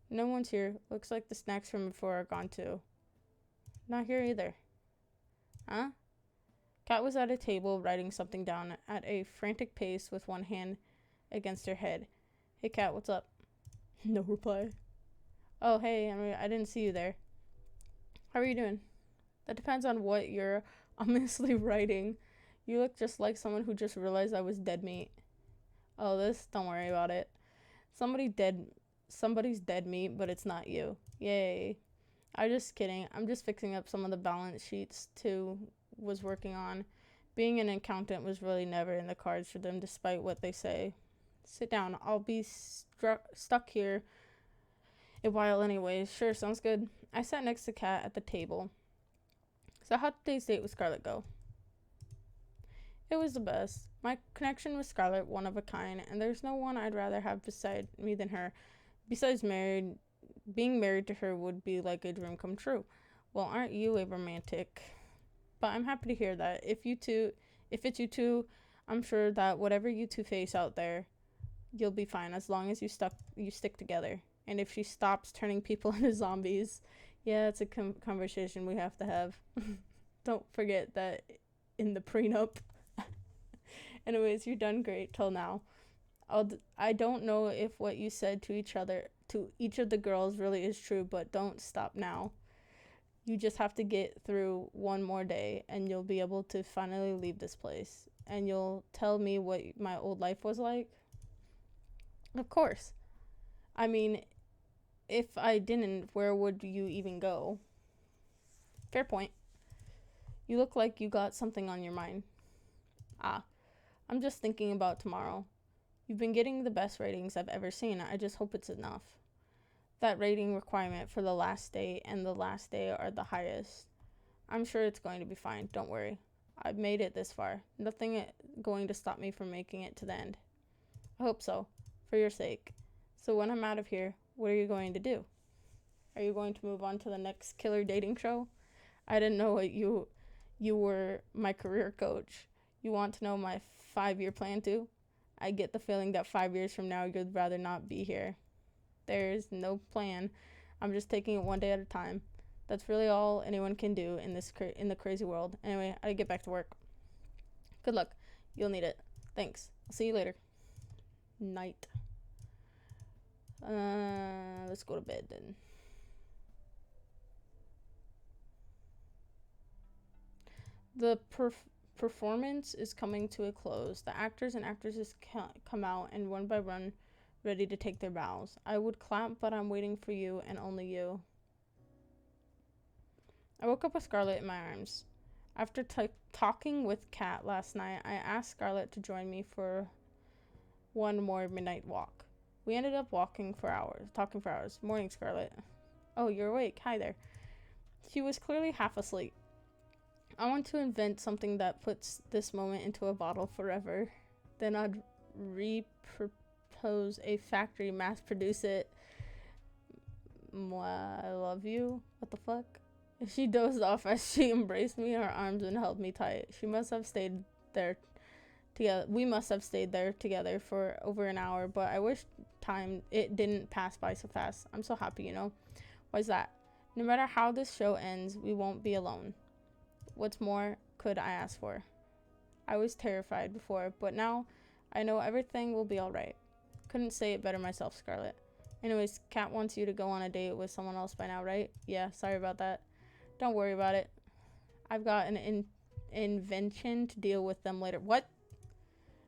No one's here. Looks like the snacks from before are gone too. Not here either. Huh? Kat was at a table writing something down at a frantic pace with one hand against her head. Hey Kat, what's up? No reply. Oh, hey, I didn't see you there. How are you doing? That depends on what you're ominously writing. You look just like someone who just realized I was dead meat. Oh, don't worry about it. Somebody's dead meat, but it's not you. Yay. I'm just kidding. I'm just fixing up some of the balance sheets too was working on. Being an accountant was really never in the cards for them, despite what they say. Sit down. I'll be stuck here a while anyways. Sure, sounds good. I sat next to Kat at the table. So how'd today's date with Scarlet go? It was the best. My connection with Scarlet, one of a kind, and there's no one I'd rather have beside me than her. Besides being married to her would be like a dream come true. Well, aren't you a romantic? But I'm happy to hear that. If it's you two, I'm sure that whatever you two face out there, you'll be fine as long as you stick together. And if she stops turning people into zombies, yeah, it's a conversation we have to have. Don't forget that in the prenup. Anyways, you've done great till now. I don't know if what you said to each of the girls really is true, but don't stop now. You just have to get through one more day and you'll be able to finally leave this place. And you'll tell me what my old life was like? Of course. I mean, if I didn't, where would you even go? Fair point. You look like you got something on your mind. I'm just thinking about tomorrow. You've been getting the best ratings I've ever seen. I just hope it's enough. That rating requirement for the last day and the last day are the highest. I'm sure it's going to be fine. Don't worry. I've made it this far. Nothing going to stop me from making it to the end. I hope so. For your sake. So when I'm out of here, What are you going to do? Are you going to move on to the next killer dating show? I didn't know what you were my career coach. You want to know my 5-year plan too? I get the feeling that 5 years from now you'd rather not be here. There's no plan. I'm just taking it one day at a time. That's really all anyone can do in in the crazy world. Anyway, I get back to work. Good luck. You'll need it. Thanks. I'll see you later. Night. Let's go to bed then. The performance is coming to a close. The actors and actresses come out and one by one ready to take their bows. I would clap, but I'm waiting for you and only you. I woke up with Scarlett in my arms. After talking with Kat last night, I asked Scarlett to join me for one more midnight walk. We ended up talking for hours. Morning, Scarlett. Oh, you're awake. Hi there. She was clearly half asleep. I want to invent something that puts this moment into a bottle forever. Then I'd repropose a factory, mass produce it. I love you. What the fuck? She dozed off as she embraced me in her arms and held me tight. She must have stayed there together. We must have stayed there together for over an hour, but I wish it didn't pass by so fast. I'm so happy, you know? Why's that? No matter how this show ends, we won't be alone. What more could I ask for? I was terrified before, but now I know everything will be alright. Couldn't say it better myself, Scarlett. Anyways, Kat wants you to go on a date with someone else by now, right? Yeah, sorry about that. Don't worry about it. I've got an invention to deal with them later. What?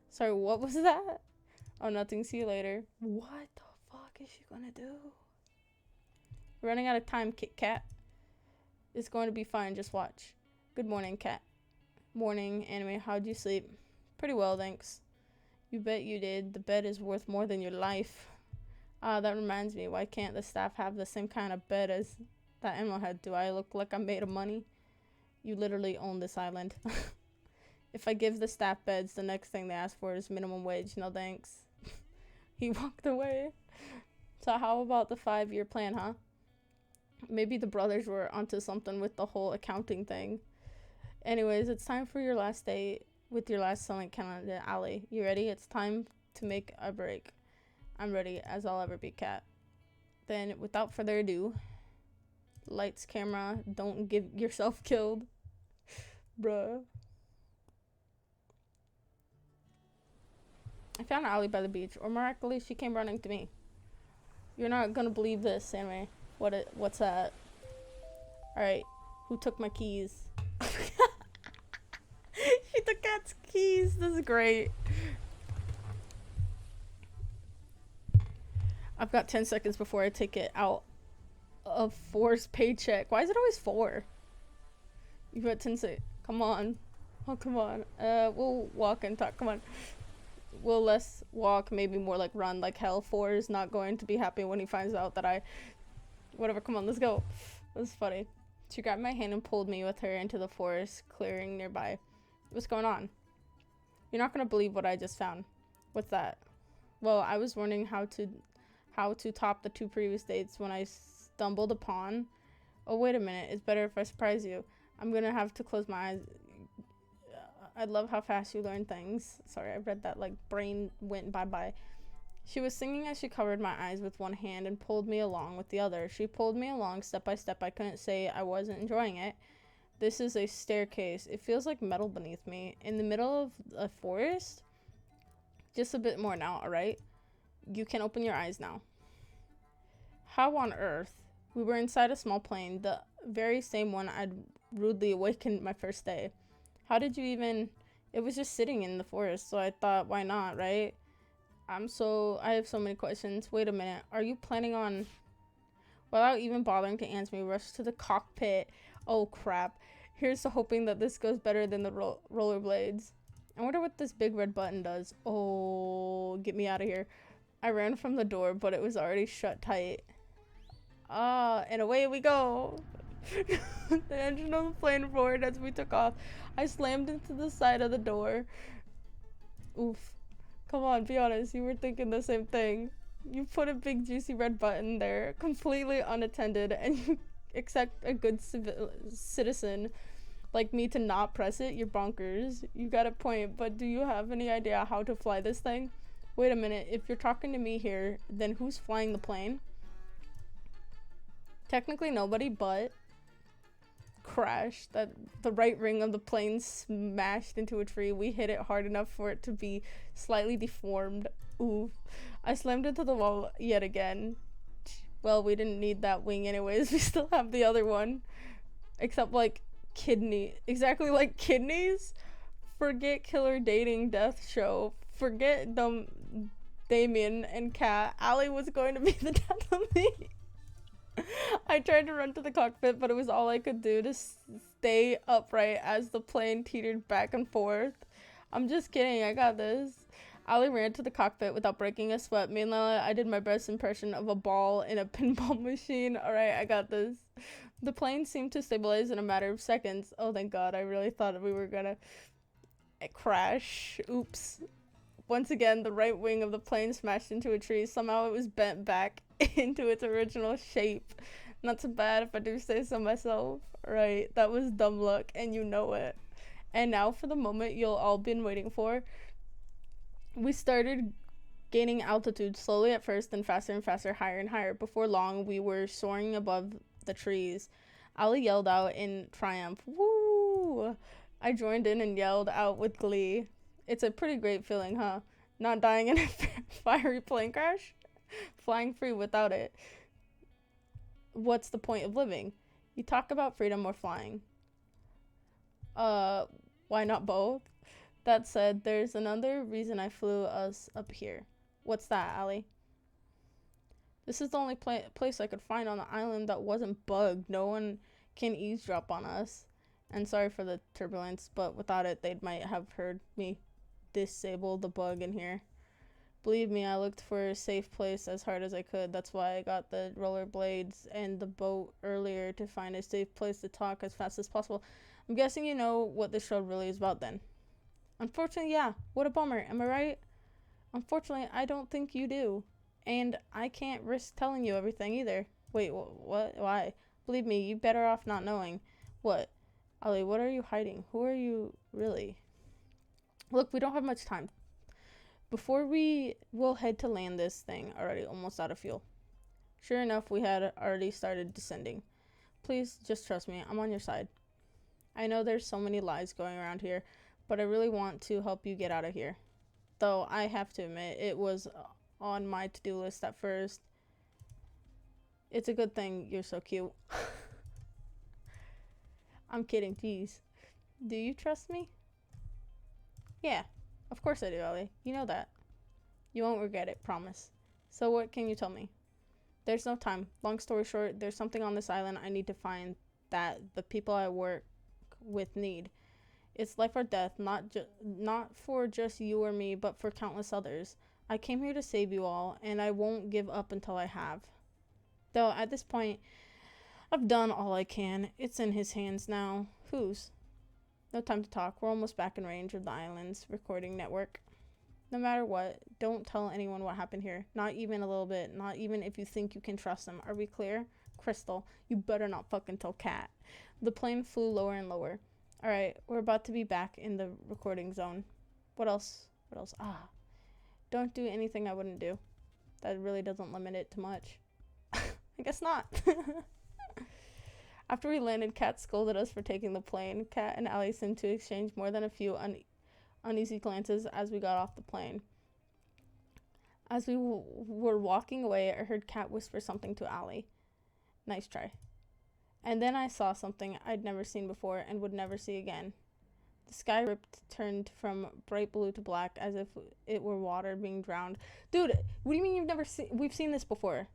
Sorry, what was that? Oh, nothing. See you later. What the fuck is she gonna do? We're running out of time, Kit Kat. It's going to be fine. Just watch. Good morning, Kat. Morning, Anime. How'd you sleep? Pretty well, thanks. You bet you did. The bed is worth more than your life. That reminds me. Why can't the staff have the same kind of bed as that animal had? Do I look like I'm made of money? You literally own this island. If I give the staff beds, the next thing they ask for is minimum wage. No thanks. He walked away. So how about the 5-year plan, huh? Maybe the brothers were onto something with the whole accounting thing. Anyways, it's time for your last day with your last selling candidate, Allie. You ready? It's time to make a break. I'm ready, as I'll ever be, Kat. Then, without further ado, lights, camera, don't get yourself killed. Bruh. I found Allie by the beach, or miraculously, she came running to me. You're not gonna believe this, anyway. What's that? Alright, who took my keys? She took Kat's keys. This is great. I've got 10 seconds before I take it out of 4's paycheck. Why is it always 4? You've got 10 seconds. Come on. Oh, come on. We'll walk and talk. Come on. We'll less walk, maybe more like run like hell. 4 is not going to be happy when he finds out that whatever, come on, let's go. This is funny. She grabbed my hand and pulled me with her into the forest clearing nearby. What's going on? You're not going to believe what I just found. What's that? Well, I was wondering how to top the 2 previous dates when I stumbled upon... Oh, wait a minute. It's better if I surprise you. I'm going to have to close my eyes. I love how fast you learn things. Sorry, I read that like brain went bye-bye. She was singing as she covered my eyes with one hand and pulled me along with the other. She pulled me along step by step. I couldn't say I wasn't enjoying it. This is a staircase. It feels like metal beneath me. In the middle of a forest? Just a bit more now, alright? You can open your eyes now. How on earth? We were inside a small plane, the very same one I'd rudely awakened my first day. How did you even... It was just sitting in the forest, so I thought, why not, right? I have so many questions. Wait a minute. Are you planning on... Without even bothering to answer me, rushed to the cockpit. Oh, crap. Here's to hoping that this goes better than the rollerblades. I wonder what this big red button does. Oh, get me out of here. I ran from the door, but it was already shut tight. And away we go. The engine of the plane roared as we took off. I slammed into the side of the door. Oof. Come on, be honest. You were thinking the same thing. You put a big juicy red button there, completely unattended, and you expect a good citizen like me to not press it? You're bonkers. You got a point, but do you have any idea how to fly this thing? Wait a minute, if you're talking to me here, then who's flying the plane? Technically nobody, but crash. That the right wing of the plane smashed into a tree. We hit it hard enough for it to be slightly deformed. Ooh. I slammed into the wall yet again. Well, we didn't need that wing anyways. We still have the other one. Except like exactly like kidneys. Forget killer dating death show. Forget Damien and Kat. Allie was going to be the death of me. I tried to run to the cockpit, but it was all I could do to stay upright as the plane teetered back and forth. I'm just kidding, I got this. Allie ran to the cockpit without breaking a sweat. Meanwhile, I did my best impression of a ball in a pinball machine. Alright, I got this. The plane seemed to stabilize in a matter of seconds. Oh, thank God, I really thought we were gonna crash. Oops. Once again, the right wing of the plane smashed into a tree. Somehow it was bent back into its original shape. Not so bad if I do say so myself. Right, that was dumb luck, and you know it. And now for the moment you'll all been waiting for. We started gaining altitude slowly at first, then faster and faster, higher and higher. Before long, we were soaring above the trees. Ali yelled out in triumph, "Woo!" I joined in and yelled out with glee. It's a pretty great feeling, huh? Not dying in a fiery plane crash? Flying free without it. What's the point of living? You talk about freedom or flying. Why not both? That said, there's another reason I flew us up here. What's that, Allie? This is the only place I could find on the island that wasn't bugged. No one can eavesdrop on us. And sorry for the turbulence, but without it, they might have heard me disable the bug in here. Believe me, I looked for a safe place as hard as I could. That's why I got the rollerblades and the boat earlier, to find a safe place to talk as fast as possible. I'm guessing you know what this show really is about then. Unfortunately, yeah. What a bummer, am I right? Unfortunately, I don't think you do. And I can't risk telling you everything either. Wait, what? Why? Believe me, you better off not knowing. What? Ollie, what are you hiding? Who are you really? Look, we don't have much time. Before we'll head to land this thing already almost out of fuel. Sure enough, we had already started descending. Please, just trust me. I'm on your side. I know there's so many lies going around here, but I really want to help you get out of here. Though I have to admit, it was on my to-do list at first. It's a good thing you're so cute. I'm kidding, geez. Do you trust me? Yeah, of course I do, Ellie. You know that. You won't regret it, promise. So what can you tell me? There's no time. Long story short, there's something on this island I need to find that the people I work with need. It's life or death, not for just you or me, but for countless others. I came here to save you all, and I won't give up until I have. Though at this point, I've done all I can. It's in his hands now. Whose? No time to talk. We're almost back in range of the island's recording network. No matter what, don't tell anyone what happened here. Not even a little bit. Not even if you think you can trust them. Are we clear? Crystal, you better not fucking tell Kat. The plane flew lower and lower. Alright, we're about to be back in the recording zone. What else? What else? Don't do anything I wouldn't do. That really doesn't limit it too much. I guess not. After we landed, Kat scolded us for taking the plane. Kat and Allie seemed to exchange more than a few uneasy glances as we got off the plane. As we were walking away, I heard Kat whisper something to Allie. Nice try. And then I saw something I'd never seen before and would never see again. The sky turned from bright blue to black as if it were water being drowned. Dude, what do you mean you've never seen? We've seen this before.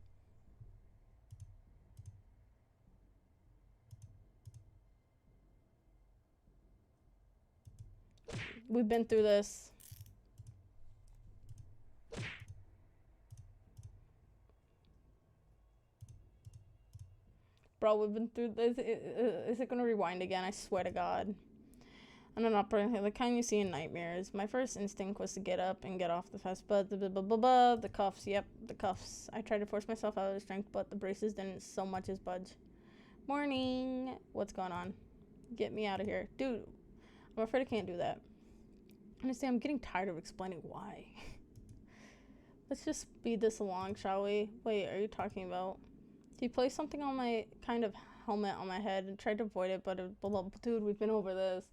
We've been through this. Bro, we've been through this. Is it gonna rewind again? I swear to God. And an operating the kind you see in nightmares. My first instinct was to get up and get off the fast, but the cuffs, yep, the cuffs. I tried to force myself out of the strength, but the braces didn't so much as budge. Morning. What's going on? Get me out of here. Dude, I'm afraid I can't do that. Honestly, I'm getting tired of explaining why. Let's just speed this along, shall we? Wait, are you talking about? He placed something on my kind of helmet on my head and tried to avoid it, but dude, we've been over this.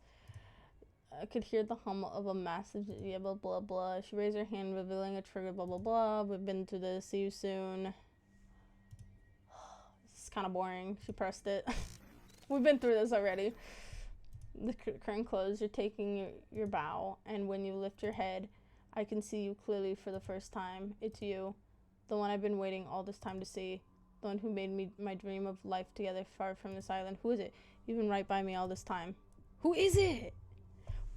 I could hear the hum of a massive yeah, blah blah blah. She raised her hand, revealing a trigger, blah blah blah. We've been through this. See you soon. This is kind of boring. She pressed it. We've been through this already. The curtain closed. You're taking your bow, and when you lift your head, I can see you clearly for the first time. It's you, the one I've been waiting all this time to see. The one who made me my dream of life together far from this island. Who is it? You've been right by me all this time. Who is it?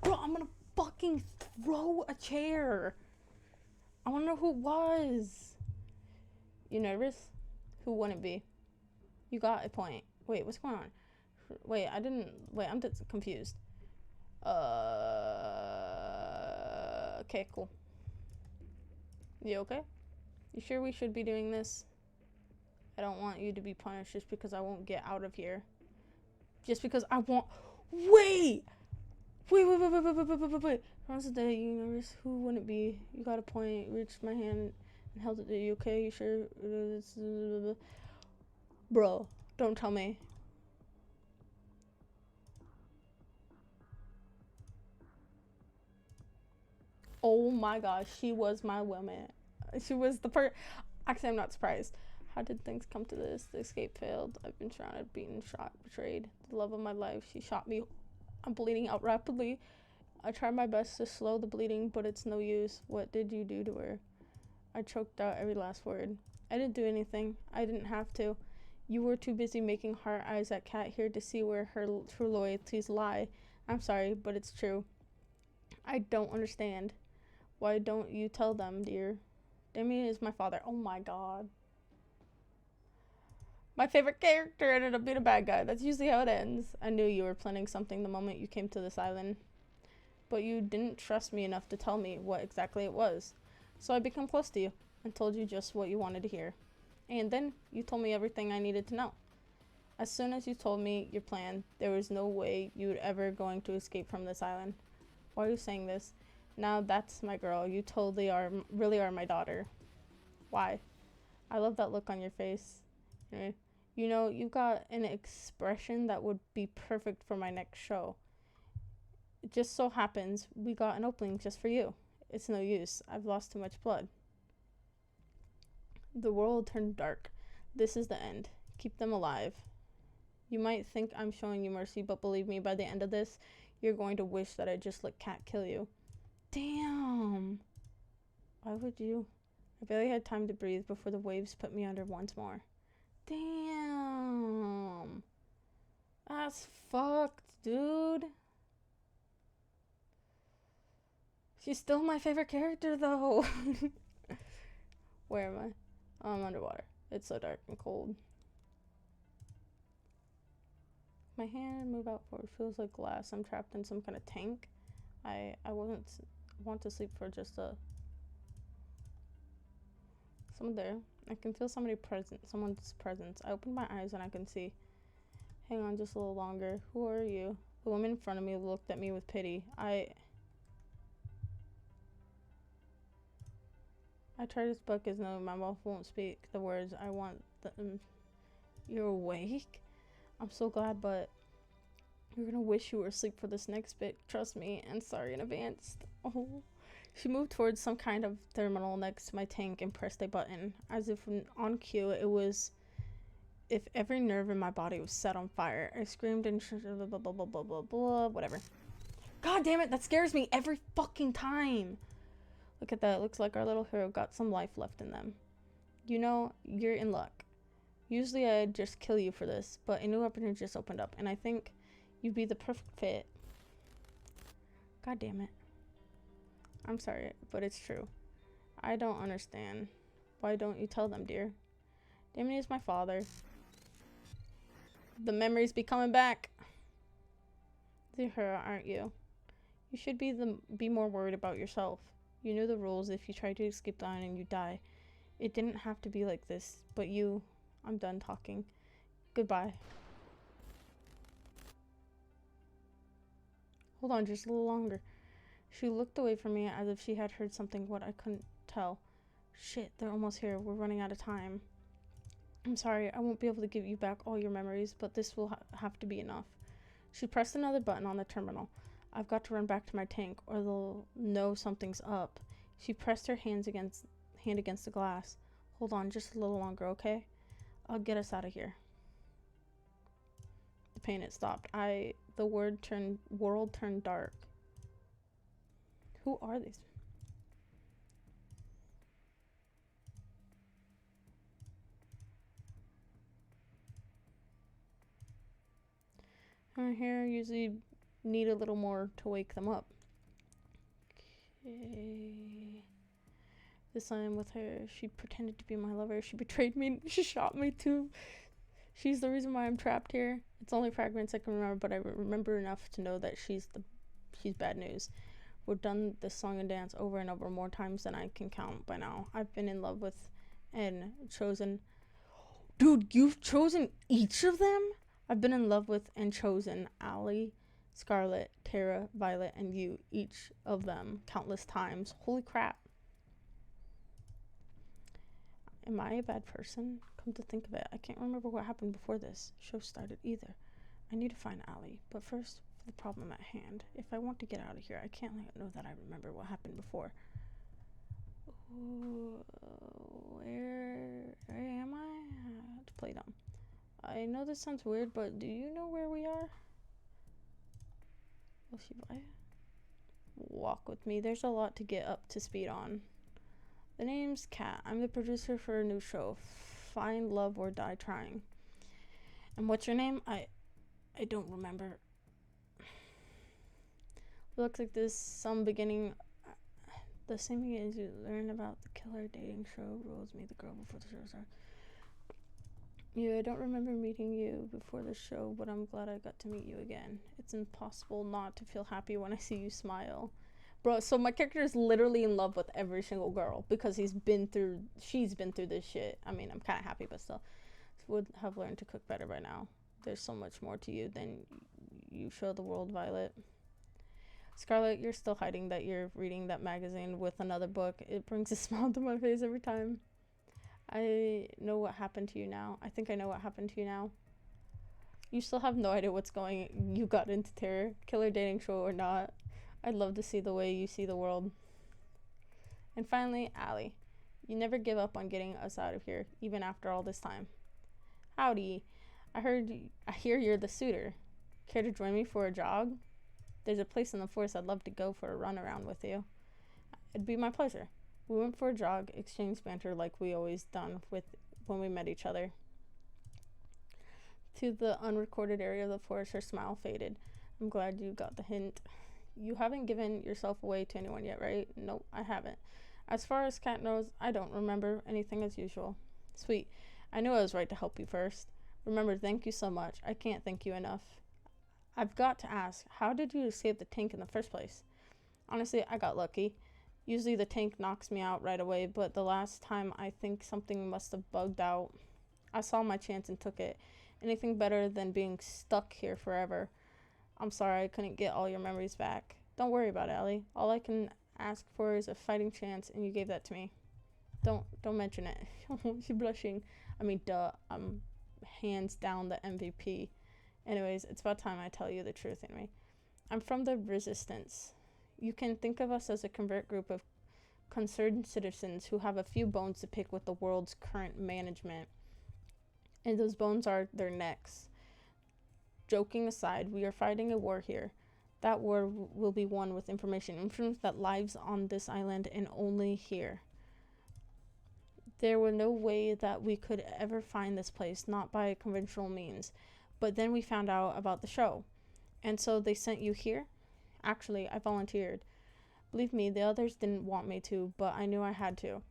Bro, I'm gonna fucking throw a chair. I wanna know who it was. You nervous? Who wouldn't be? You got a point. Wait, what's going on? Wait, I'm just confused. Okay, cool. You okay? You sure we should be doing this? I don't want you to be punished just because I won't get out of here. Just because I won't. Wait! Wait. How's the day, you nervous? Who wouldn't be? You got a point. Reached my hand and held it. Are you okay? You sure? Bro, don't tell me. Oh my gosh, she was my woman. She was the Actually, I'm not surprised. How did things come to this? The escape failed. I've been surrounded, beaten, shot, betrayed. The love of my life. She shot me. I'm bleeding out rapidly. I tried my best to slow the bleeding, but it's no use. What did you do to her? I choked out every last word. I didn't do anything. I didn't have to. You were too busy making heart eyes at Kat here to see where her true loyalties lie. I'm sorry, but it's true. I don't understand. Why don't you tell them, dear? Damien is my father. Oh my god. My favorite character ended up being a bad guy. That's usually how it ends. I knew you were planning something the moment you came to this island. But you didn't trust me enough to tell me what exactly it was. So I became close to you and told you just what you wanted to hear. And then you told me everything I needed to know. As soon as you told me your plan, there was no way you were ever going to escape from this island. Why are you saying this? Now that's my girl. You totally really are my daughter. Why? I love that look on your face. Anyway, you know, you've got an expression that would be perfect for my next show. It just so happens we got an opening just for you. It's no use. I've lost too much blood. The world turned dark. This is the end. Keep them alive. You might think I'm showing you mercy, but believe me, by the end of this, you're going to wish that I just let Kat kill you. Damn. Why would you? I barely had time to breathe before the waves put me under once more. Damn. That's fucked, dude. She's still my favorite character, though. Where am I? I'm underwater. It's so dark and cold. My hand move out forward. Feels like glass. I'm trapped in some kind of tank. I want to sleep for just someone there. I can feel someone's presence. I open my eyes and I can see. Hang on just a little longer. Who are you? The woman in front of me looked at me with pity. I try to speak as no, my mouth won't speak the words I want. You're awake? I'm so glad, but you're gonna wish you were asleep for this next bit. Trust me, and sorry in advance. Oh. She moved towards some kind of terminal next to my tank and pressed a button. As if on cue, it was if every nerve in my body was set on fire. I screamed and blah, blah, blah, blah, blah, blah, whatever. God damn it, that scares me every fucking time. Look at that. It looks like our little hero got some life left in them. You know, you're in luck. Usually I'd just kill you for this, but a new opportunity just opened up, and I think you'd be the perfect fit. God damn it. I'm sorry, but it's true. I don't understand. Why don't you tell them, dear? Damien is my father. The memories be coming back. You're her, aren't you? You should be more worried about yourself. You knew the rules. If you try to escape the island, you die. It didn't have to be like this, but I'm done talking. Goodbye. Hold on just a little longer. She looked away from me as if she had heard something what I couldn't tell. Shit, they're almost here. We're running out of time. I'm sorry, I won't be able to give you back all your memories, but this will have to be enough. She pressed another button on the terminal. I've got to run back to my tank, or they'll know something's up. She pressed her hand against the glass. Hold on just a little longer, okay? I'll get us out of here. The pain had stopped. The world turned dark. Who are these? Here usually need a little more to wake them up. Okay. This time with her, she pretended to be my lover. She betrayed me. She shot me too. She's the reason why I'm trapped here. It's only fragments I can remember, but I remember enough to know that she's bad news. We've done this song and dance over and over more times than I can count by now. I've been in love with and chosen. Dude, you've chosen each of them? I've been in love with and chosen Allie, Scarlet, Tara, Violet, and you, each of them, countless times. Holy crap. Am I a bad person? Come to think of it, I can't remember what happened before this show started either. I need to find Allie, but first, for the problem at hand. If I want to get out of here, I can't let her know that I remember what happened before. Ooh, where am I? I have to play dumb. I know this sounds weird, but do you know where we are? Will she buy it? Walk with me. There's a lot to get up to speed on. The name's Kat. I'm the producer for a new show, Find Love or Die Trying. And what's your name? I don't remember. Looks like this some beginning. The same thing as you learn about the killer dating show rules. Meet the girl before the show starts. Yeah, I don't remember meeting you before the show, but I'm glad I got to meet you again. It's impossible not to feel happy when I see you smile. Bro, so my character is literally in love with every single girl because she's been through this shit. I mean, I'm kind of happy, but still. Would have learned to cook better by now. There's so much more to you than you show the world, Violet. Scarlet, you're still hiding that you're reading that magazine with another book. It brings a smile to my face every time. I know what happened to you now. I think I know what happened to you now. You still have no idea what's going. You got into terror, killer dating show or not. I'd love to see the way you see the world. And finally, Allie. You never give up on getting us out of here, even after all this time. Howdy. I hear you're the suitor. Care to join me for a jog? There's a place in the forest I'd love to go for a run around with you. It'd be my pleasure. We went for a jog, exchanged banter like we always done when we met each other. To the unrecorded area of the forest, her smile faded. I'm glad you got the hint. You haven't given yourself away to anyone yet, right? Nope, I haven't. As far as Kat knows, I don't remember anything as usual. Sweet. I knew I was right to help you first. Remember, thank you so much. I can't thank you enough. I've got to ask, how did you escape the tank in the first place? Honestly, I got lucky. Usually the tank knocks me out right away, but the last time I think something must have bugged out. I saw my chance and took it. Anything better than being stuck here forever. I'm sorry I couldn't get all your memories back. Don't worry about it, Ellie. All I can ask for is a fighting chance, and you gave that to me. Don't mention it. She's blushing. I mean, duh. I'm hands down the MVP. Anyways, it's about time I tell you the truth anyway. I'm from the Resistance. You can think of us as a convert group of concerned citizens who have a few bones to pick with the world's current management. And those bones are their necks. Joking aside, we are fighting a war here. That war will be won with information that lives on this island and only here. There were no way that we could ever find this place, not by conventional means. But then we found out about the show. And so they sent you here? Actually, I volunteered. Believe me, the others didn't want me to, but I knew I had to.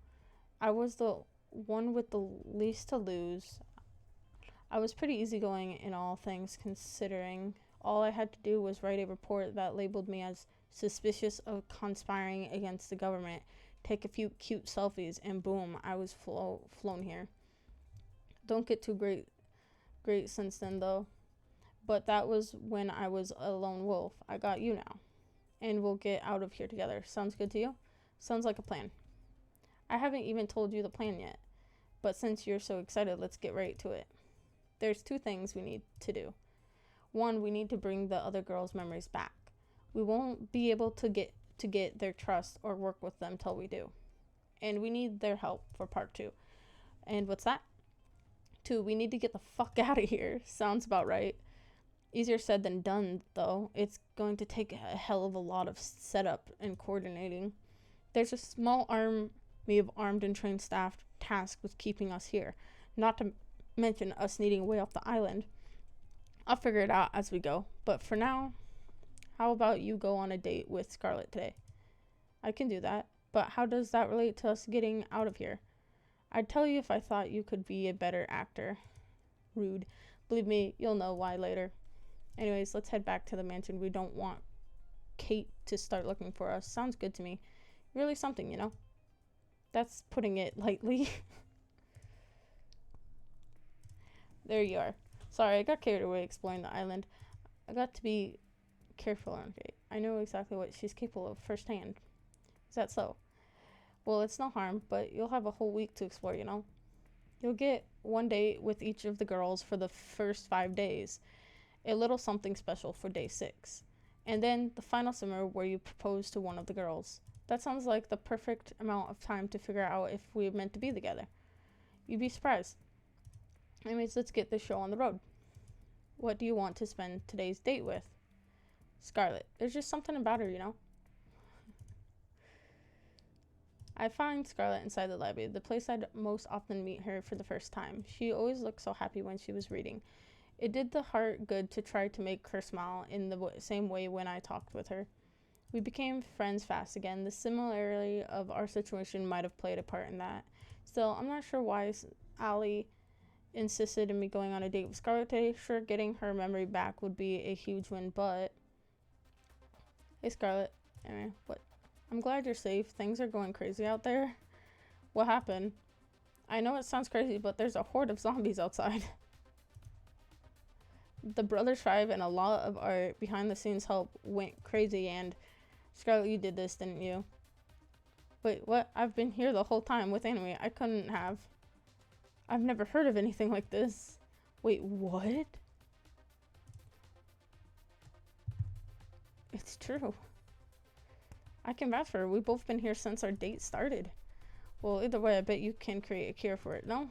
I was the one with the least to lose. I was pretty easygoing in all things, considering all I had to do was write a report that labeled me as suspicious of conspiring against the government, take a few cute selfies, and boom, I was flown here. Don't get too great since then, though. But that was when I was a lone wolf. I got you now. And we'll get out of here together. Sounds good to you? Sounds like a plan. I haven't even told you the plan yet. But since you're so excited, let's get right to it. There's 2 things we need to do. 1, we need to bring the other girls' memories back. We won't be able to get their trust or work with them till we do. And we need their help for part 2. And what's that? 2, we need to get the fuck out of here. Sounds about right. Easier said than done, though. It's going to take a hell of a lot of setup and coordinating. There's a small army of armed and trained staff tasked with keeping us here, not to mention us needing a way off the island. I'll figure it out as we go, but for now, how about you go on a date with Scarlet today? I can do that, but how does that relate to us getting out of here? I'd tell you if I thought you could be a better actor. Rude. Believe me, you'll know why later. Anyways, let's head back to the mansion. We don't want Kate to start looking for us. Sounds good to me. Really something, you know? That's putting it lightly. There you are. Sorry, I got carried away exploring the island. I got to be careful on Kate. I know exactly what she's capable of firsthand. Is that so? Well, it's no harm, but you'll have a whole week to explore, you know? You'll get 1 date with each of the girls for the first 5 days. A little something special for day 6. And then the final summer where you propose to one of the girls. That sounds like the perfect amount of time to figure out if we're meant to be together. You'd be surprised. Anyways, let's get this show on the road. What do you want to spend today's date with? Scarlet. There's just something about her, you know? I find Scarlet inside the library, the place I'd most often meet her for the first time. She always looked so happy when she was reading. It did the heart good to try to make her smile in the same way when I talked with her. We became friends fast again. The similarity of our situation might have played a part in that. Still, I'm not sure why Allie insisted on me going on a date with Scarlet today. Sure, getting her memory back would be a huge win, but... Hey, Scarlet. Anyway, what? I'm glad you're safe. Things are going crazy out there. What happened? I know it sounds crazy, but there's a horde of zombies outside. The Brothers 5 and a lot of our behind-the-scenes help went crazy, and... Scarlet, you did this, didn't you? Wait, what? I've been here the whole time with Anime. I couldn't have. I've never heard of anything like this. Wait, what? It's true. I can vouch for her. We've both been here since our date started. Well, either way, I bet you can create a cure for it, no?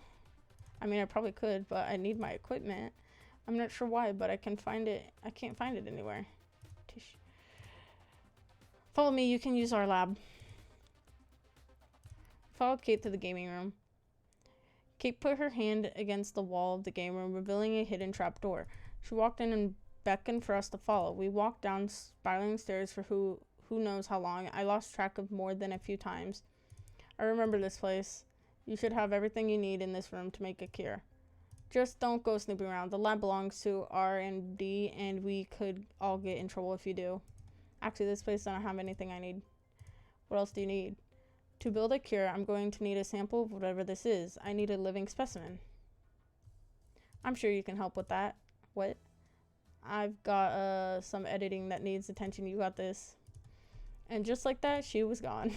I mean, I probably could, but I need my equipment. I'm not sure why, but I can find it. I can't find it anywhere. Follow me, you can use our lab. Followed Kate to the gaming room. Kate put her hand against the wall of the game room, revealing a hidden trapdoor. She walked in and beckoned for us to follow. We walked down spiraling stairs for who knows how long. I lost track of more than a few times. I remember this place. You should have everything you need in this room to make a cure. Just don't go snooping around. The lab belongs to R&D, and we could all get in trouble if you do. Actually, this place doesn't have anything I need. What else do you need? To build a cure, I'm going to need a sample of whatever this is. I need a living specimen. I'm sure you can help with that. What? I've got some editing that needs attention. You got this. And just like that, she was gone.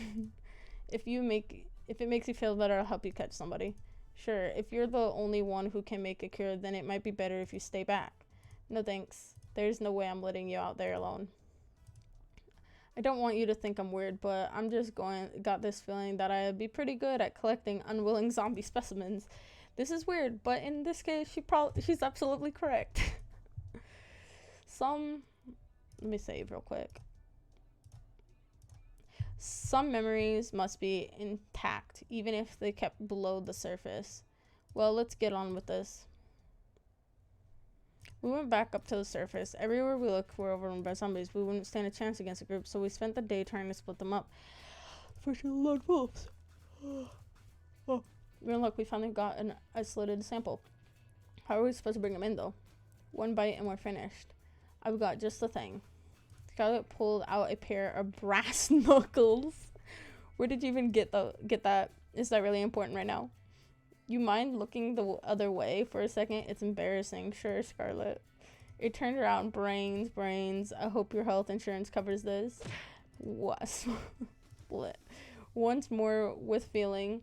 If it makes you feel better, I'll help you catch somebody. Sure, if you're the only one who can make a cure, then it might be better if you stay back. No thanks. There's no way I'm letting you out there alone. I don't want you to think I'm weird, but I'm just got this feeling that I'd be pretty good at collecting unwilling zombie specimens. This is weird, but in this case, she's absolutely correct. Let me save real quick. Some memories must be intact, even if they kept below the surface. Well, let's get on with this. We went back up to the surface. Everywhere we looked, we're overrun by zombies. We wouldn't stand a chance against a group, so we spent the day trying to split them up. Freaking lone wolves. Oh. We're in luck. We finally got an isolated sample. How are we supposed to bring them in, though? One bite and we're finished. I've got just the thing. Scarlet pulled out a pair of brass knuckles. Where did you even get that? Is that really important right now? You mind looking the other way for a second? It's embarrassing. Sure, Scarlet. It turned around. Brains. I hope your health insurance covers this. What? Split. Once more with feeling.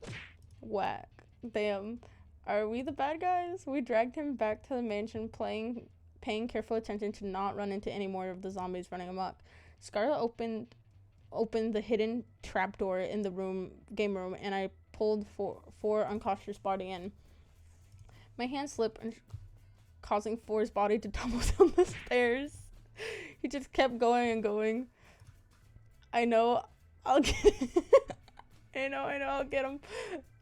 Whack. Damn. Are we the bad guys? We dragged him back to the mansion, paying careful attention to not run into any more of the zombies running amok. Scarlet opened the hidden trapdoor in the game room, and I pulled four uncautious body in. My hand slipped, causing Four's body to tumble down the stairs. He just kept going and going. I know, I'll get him. I know, I'll get him.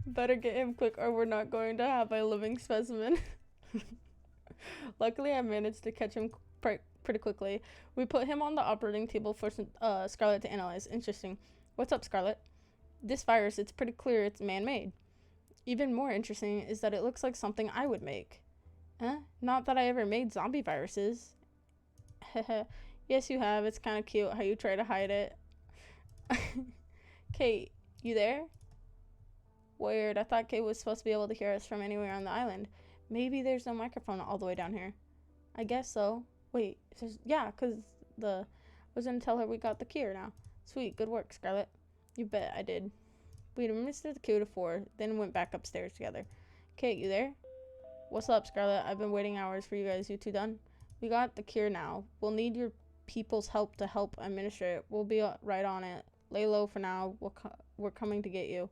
Better get him quick, or we're not going to have a living specimen. Luckily, I managed to catch him pretty quickly. We put him on the operating table for Scarlet to analyze. Interesting. What's up, Scarlet? This virus, it's pretty clear it's man-made. Even more interesting is that it looks like something I would make. Not that I ever made zombie viruses. Yes, you have. It's kind of cute how you try to hide it. Kate, you there? Weird. I thought Kate was supposed to be able to hear us from anywhere on the island. Maybe there's no microphone all the way down here. I guess so. Wait, yeah, because I was going to tell her we got the cure now. Sweet, good work, Scarlet. You bet I did. We administered the cure to 4, then went back upstairs together. Kate, you there? What's up, Scarlet? I've been waiting hours for you guys. You two done? We got the cure now. We'll need your people's help to help administer it. We'll be right on it. Lay low for now. We're coming to get you.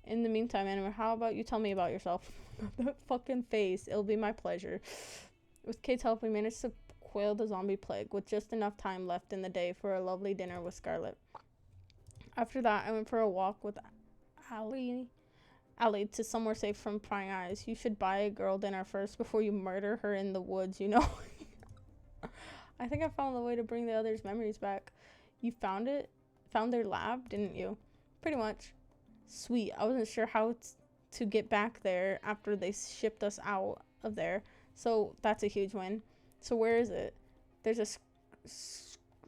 In the meantime, Anima, how about you tell me about yourself? That fucking face. It'll be my pleasure. With Kate's help, we managed to quell the zombie plague with just enough time left in the day for a lovely dinner with Scarlet. After that, I went for a walk with Allie to somewhere safe from prying eyes. You should buy a girl dinner first before you murder her in the woods, you know? I think I found the way to bring the others' memories back. You found their lab, didn't you? Pretty much. Sweet. I wasn't sure how to get back there after they shipped us out of there. So that's a huge win. So where is it? There's a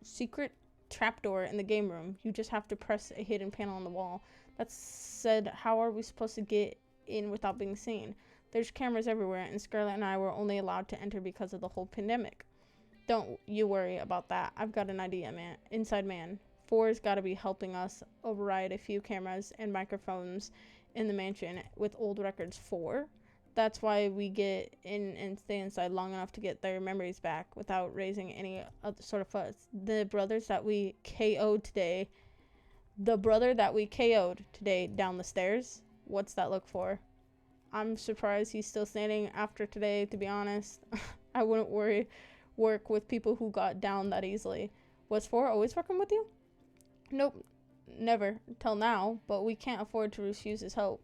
secret trapdoor in the game room. You just have to press a hidden panel on the wall. That said, how are we supposed to get in without being seen? There's cameras everywhere, and Scarlet and I were only allowed to enter because of the whole pandemic. Don't you worry about that. I've got an idea, man. Inside man. 4's got to be helping us override a few cameras and microphones in the mansion with old records. 4. That's why we get in and stay inside long enough to get their memories back without raising any other sort of fuss. The brother that we KO'd today down the stairs, what's that look for? I'm surprised he's still standing after today, to be honest. I wouldn't work with people who got down that easily. Was 4 always working with you? Nope, never, till now, but we can't afford to refuse his help.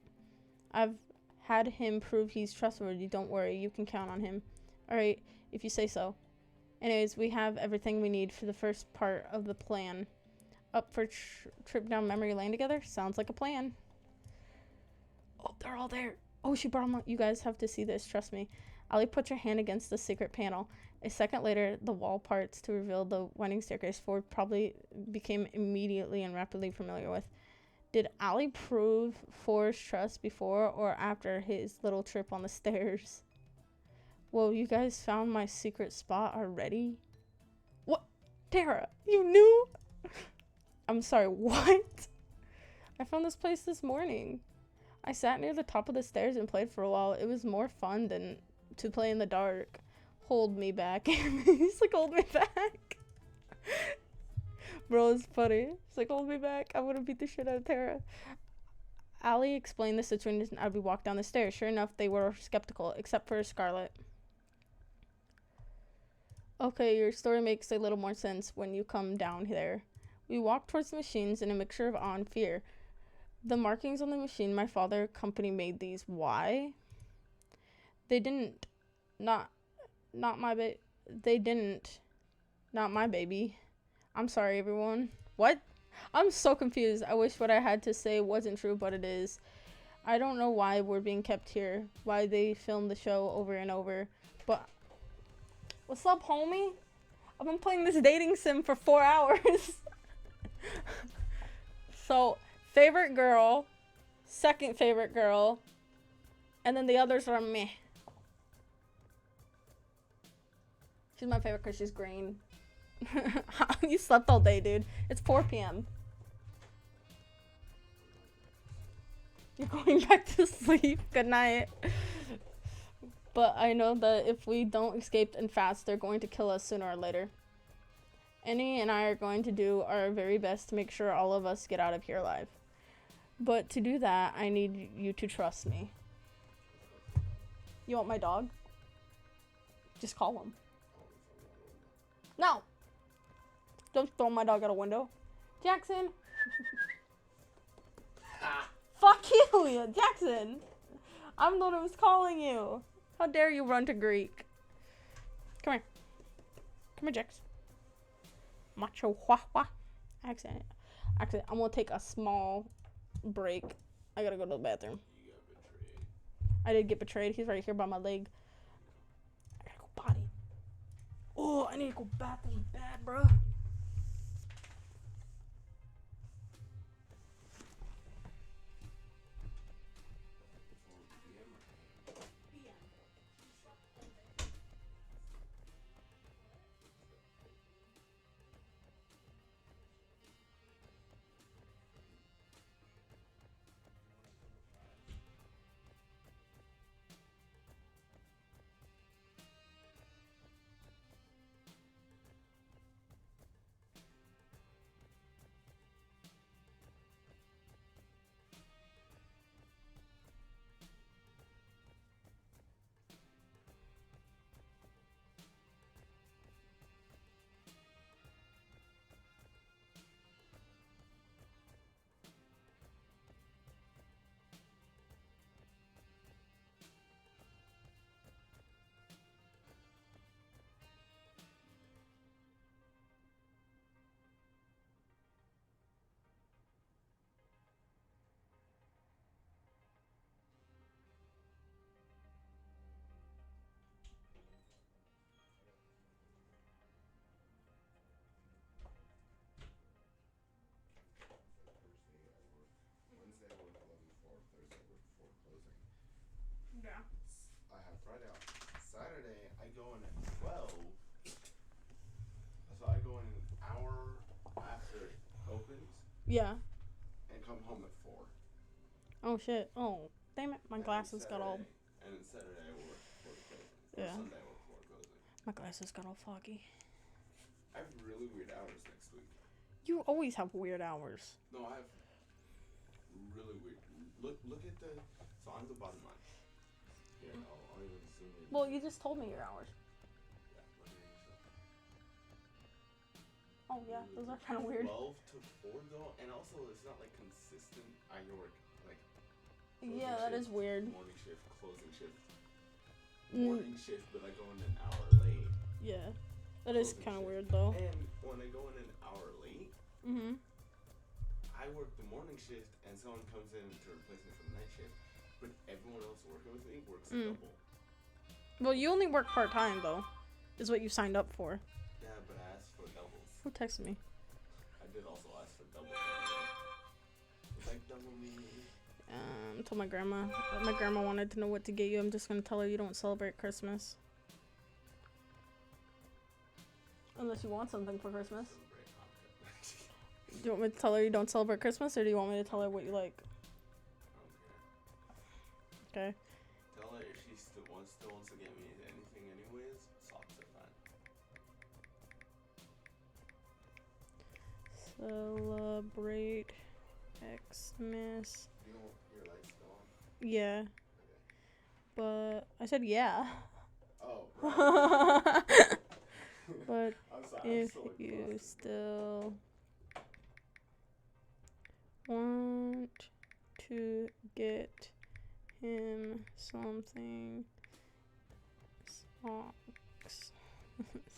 I've had him prove he's trustworthy. Don't worry, you can count on him. Alright, if you say so. Anyways, we have everything we need for the first part of the plan. Up for trip down memory lane together? Sounds like a plan. Oh, they're all there. Oh, she brought them up. You guys have to see this, trust me. Ali, put your hand against the secret panel. A second later, the wall parts to reveal the winding staircase Ford probably became immediately and rapidly familiar with. Did Ali prove Ford's trust before or after his little trip on the stairs? Whoa, you guys found my secret spot already? What? Tara, you knew? I'm sorry, what? I found this place this morning. I sat near the top of the stairs and played for a while. It was more fun than to play in the dark. Hold me back. He's like, hold me back. Bro, it's funny. He's like, hold me back. I'm gonna beat the shit out of Tara. Ali explained the situation as we walked down the stairs. Sure enough, they were skeptical, except for Scarlet. Okay, your story makes a little more sense when you come down there. We walked towards the machines in a mixture of awe and fear. The markings on the machine, my father company made these. Why? They didn't. Not my baby. I'm sorry, everyone. What? I'm so confused. I wish what I had to say wasn't true, but it is. I don't know why we're being kept here, why they filmed the show over and over, but what's up, homie? I've been playing this dating sim for 4 hours. So, favorite girl, second favorite girl, and then the others are meh. She's my favorite because she's green. You slept all day, dude. It's 4 p.m. You're going back to sleep. Good night. But I know that if we don't escape and fast, they're going to kill us sooner or later. Annie and I are going to do our very best to make sure all of us get out of here alive. But to do that, I need you to trust me. You want my dog? Just call him. No! Don't throw my dog out a window. Jackson! Fuck you, Jackson! I'm the one who was calling you. How dare you run to Greek? Come here. Come here, Jax. Macho wah. Accent. Actually, I'm gonna take a small break. I gotta go to the bathroom. You got betrayed. I did get betrayed. He's right here by my leg. I gotta go potty. Oh, I need to go bathroom bad, bro. Wednesday I work 11 to 4, Thursday I work 4 closing. Yeah. I have Friday off. Saturday I go in at 12. So I go in an hour after it opens Yeah. and come home at 4. Oh shit. Oh, damn it. My glasses got all. And then Saturday I work 4 to closing. Yeah. Sunday I work 4 closing. My glasses got all foggy. I have really weird hours next week. You always have weird hours. No, I have really weird. Look at the. So I'm the bottom line. Yeah, I'll even zoom in. Well, you just told me your hours. Yeah, look at yourself. Oh yeah, those are kind of weird. 12 to 4 though, and also it's not like consistent. I work like. Yeah, that is weird. Morning shift, closing shift. Mm. Morning shift, but I go in an hour late. Yeah, that is Closing kind of shift. weird though. And when I go in an hour late, I work the morning shift, and someone comes in to replace me for the night shift. But everyone else working with me works double. Well, you only work part time though, is what you signed up for. Yeah, but I asked for doubles. Who texted me? I did also ask for doubles. Like double me. Told my grandma. My grandma wanted to know what to get you. I'm just gonna tell her you don't celebrate Christmas. Unless you want something for Christmas. Do you want me to tell her you don't celebrate Christmas, or do you want me to tell her what you like? Okay. Tell her if she still wants to get me anything anyways, socks are fine. Celebrate Xmas. You know your lights still on? Yeah. Okay. But I said yeah. Oh, right. But I'm sorry, if I'm so you exhausted. still want to get him something, socks.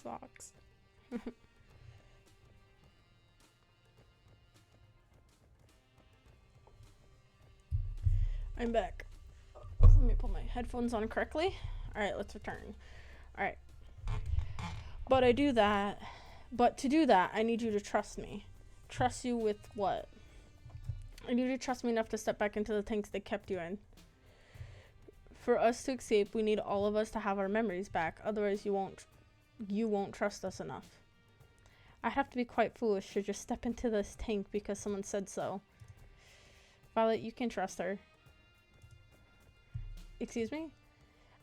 Socks. I'm back. Let me put my headphones on correctly. Alright, let's return. Alright. But I do that. But to do that, I need you to trust me. Trust you with what? I need you to trust me enough to step back into the tanks they kept you in. For us to escape, we need all of us to have our memories back. Otherwise, you won't trust us enough. I'd have to be quite foolish to just step into this tank because someone said so. Violet, you can trust her. Excuse me?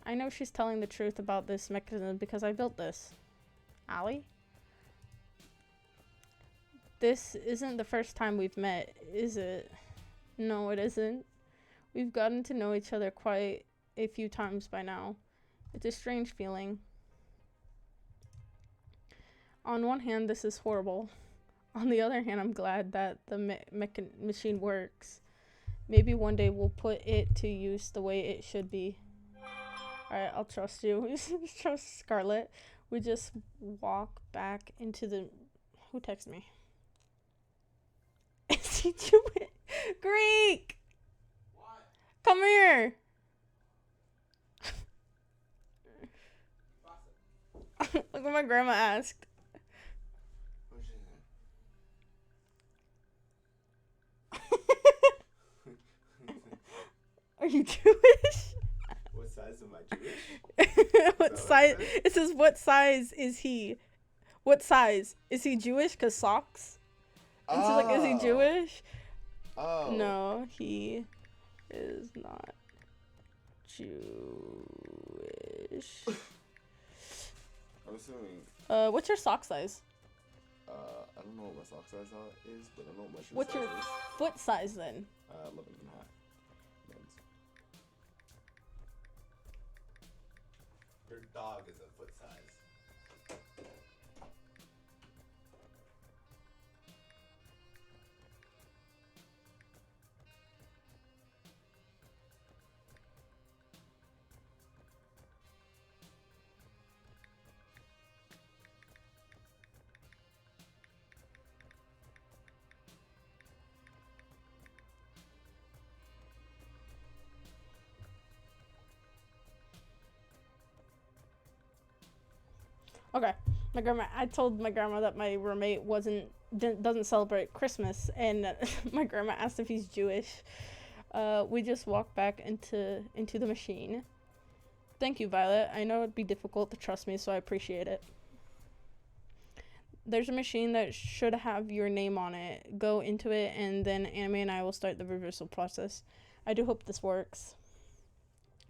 I know she's telling the truth about this mechanism because I built this. Allie? This isn't the first time we've met, is it? No, it isn't. We've gotten to know each other quite a few times by now. It's a strange feeling. On one hand, this is horrible. On the other hand, I'm glad that the machine works. Maybe one day we'll put it to use the way it should be. Alright, I'll trust you. Trust Scarlet. We just walk back into the... Who texted me? Is he Jewish? Greek! What? Come here! Look what my grandma asked. What's your name? Are you Jewish? What size am I Jewish? What size? It says, what size is he? What size? Is he Jewish? Because socks? And she's like, is he Jewish? Oh. No, he is not Jewish. I'm assuming. What's your sock size? I don't know what my sock size is, but I know what my shoe What's size your is. foot size then? 11 and a half. Men's. Your dog is a foot size. Okay, I told my grandma that my roommate doesn't celebrate Christmas, and my grandma asked if he's Jewish. We just walked back into the machine. Thank you, Violet. I know it'd be difficult to trust me, so I appreciate it. There's a machine that should have your name on it. Go into it, and then Anime and I will start the reversal process. I do hope this works.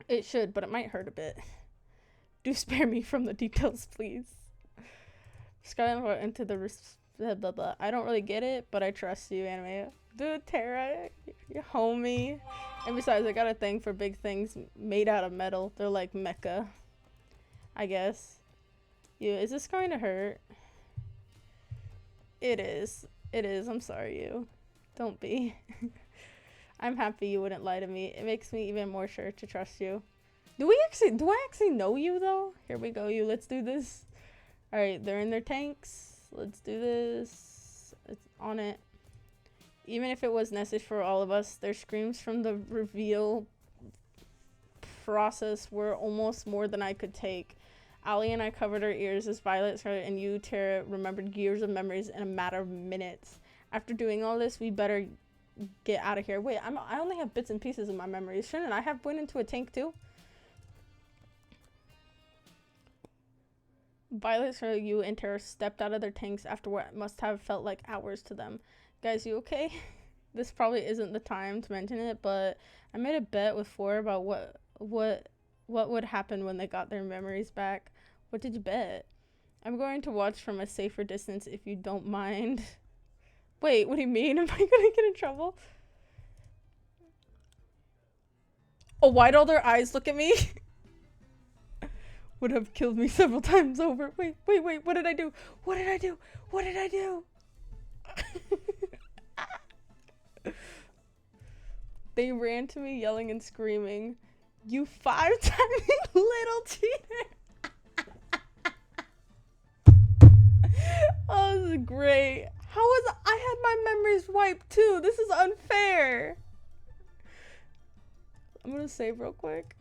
It should, but it might hurt a bit. Do spare me from the details, please. Skyline into the blah, blah, blah. I don't really get it, but I trust you, Anime. Dude, Tara, you're homie. And besides, I got a thing for big things made out of metal. They're like mecha, I guess. Is this going to hurt? It is. It is. I'm sorry, you. Don't be. I'm happy you wouldn't lie to me. It makes me even more sure to trust you. Do I actually know you, though? Here we go, you. Let's do this. Alright, they're in their tanks. Let's do this. It's on it. Even if it was necessary for all of us, their screams from the reveal process were almost more than I could take. Allie and I covered our ears as Violet started, and you, Tara, remembered years of memories in a matter of minutes. After doing all this, we better get out of here. Wait, I only have bits and pieces of my memories. Shouldn't I have went into a tank, too? Violet, you, and Tara stepped out of their tanks after what must have felt like hours to them. Guys, you okay? This probably isn't the time to mention it, but I made a bet with Four about what would happen when they got their memories back. What did you bet? I'm going to watch from a safer distance if you don't mind. Wait, what do you mean? Am I gonna get in trouble? Oh, why'd all their eyes look at me? Would have killed me several times over. Wait, what did I do? What did I do? What did I do? They ran to me yelling and screaming, "You 5-timing little cheater!" Oh, this is great. I had my memories wiped too. This is unfair. I'm gonna save real quick.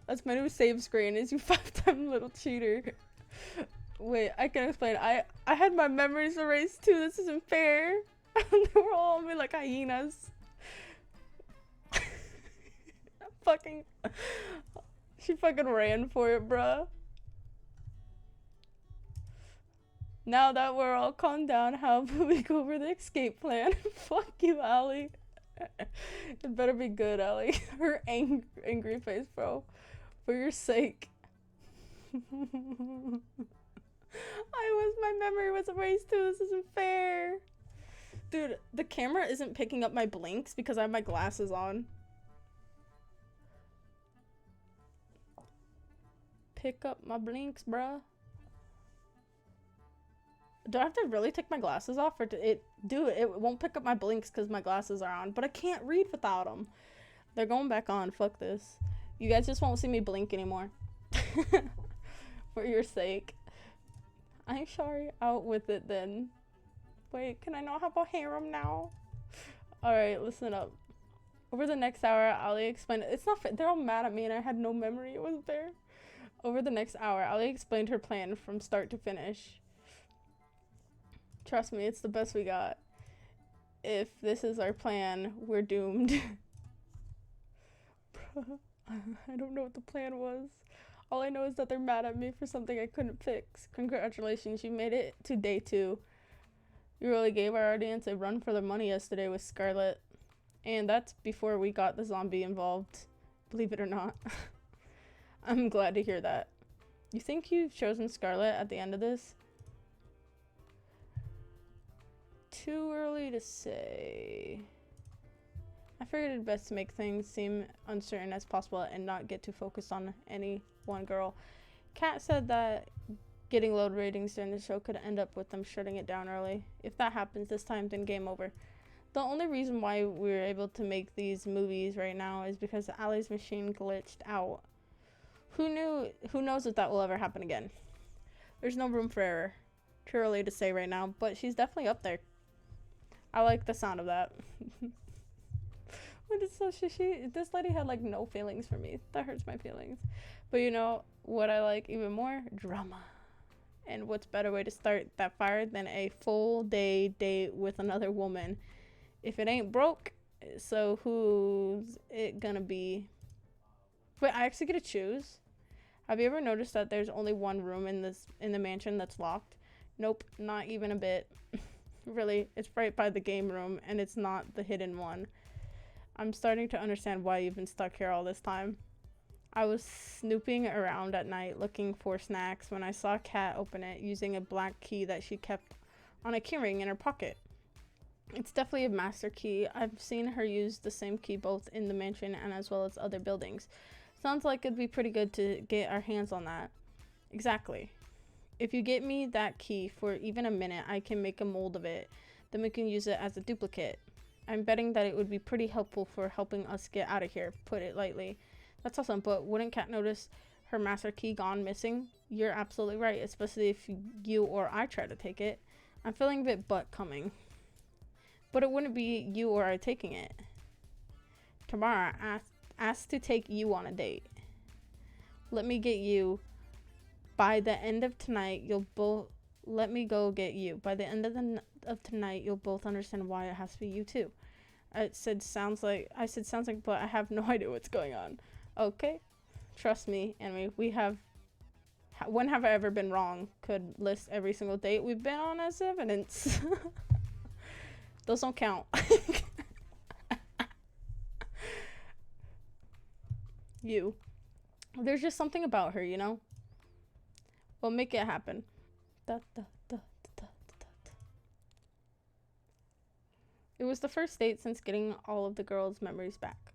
That's my new save screen, is "You 5-time little cheater." Wait, I can explain. I had my memories erased too. This isn't fair. They were all on me like hyenas. Fucking. She fucking ran for it, bruh. Now that we're all calmed down, how about we go over the escape plan? Fuck you, Allie. It better be good, Allie. Her angry face, bro. For your sake. My memory was erased too. This isn't fair. Dude, the camera isn't picking up my blinks because I have my glasses on. Pick up my blinks, bruh. Do I have to really take my glasses off, or it won't pick up my blinks because my glasses are on, but I can't read without them. They're going back on. Fuck this. You guys just won't see me blink anymore. For your sake. I'm sorry. Out with it then. Wait, can I not have a harem now? Alright, listen up. Over the next hour, Ali explained. It's not fair. They're all mad at me and I had no memory. It wasn't fair. Over the next hour, Ali explained her plan from start to finish. Trust me, it's the best we got. If this is our plan, we're doomed. I don't know what the plan was. All I know is that they're mad at me for something I couldn't fix. Congratulations, you made it to day 2. You really gave our audience a run for their money yesterday with Scarlet. And that's before we got the zombie involved. Believe it or not. I'm glad to hear that. You think you've chosen Scarlet at the end of this? Too early to say. I figured it best to make things seem uncertain as possible and not get too focused on any one girl. Kat said that getting low ratings during the show could end up with them shutting it down early. If that happens this time, then game over. The only reason why we're able to make these movies right now is because Allie's machine glitched out. Who knows if that will ever happen again. There's no room for error. Too early to say right now, but she's definitely up there. I like the sound of that. What is so shishy? This lady had like no feelings for me. That hurts my feelings. But you know what I like even more? Drama. And what's better way to start that fire than a full day date with another woman? If it ain't broke, so who's it gonna be? Wait, I actually get to choose? Have you ever noticed that there's only one room in the mansion that's locked? Nope, not even a bit. Really, it's right by the game room, and it's not the hidden one. I'm starting to understand why you've been stuck here all this time. I was snooping around at night looking for snacks when I saw Kat open it using a black key that she kept on a keyring in her pocket. It's definitely a master key. I've seen her use the same key both in the mansion and as well as other buildings. Sounds like it'd be pretty good to get our hands on that. Exactly. If you get me that key for even a minute, I can make a mold of it. Then we can use it as a duplicate. I'm betting that it would be pretty helpful for helping us get out of here, put it lightly. That's awesome, but wouldn't Kat notice her master key gone missing? You're absolutely right, especially if you or I try to take it. I'm feeling a bit butt coming. But it wouldn't be you or I taking it. Tomorrow, ask to take you on a date. Let me get you. By the end of tonight, you'll both... Let me go get you. By the end of tonight, you'll both understand why it has to be you too. I said sounds like, but I have no idea what's going on. Okay? Trust me, and we have... When have I ever been wrong? Could list every single date we've been on as evidence. Those don't count. You. There's just something about her, you know? We'll make it happen. It was the first date since getting all of the girls' memories back.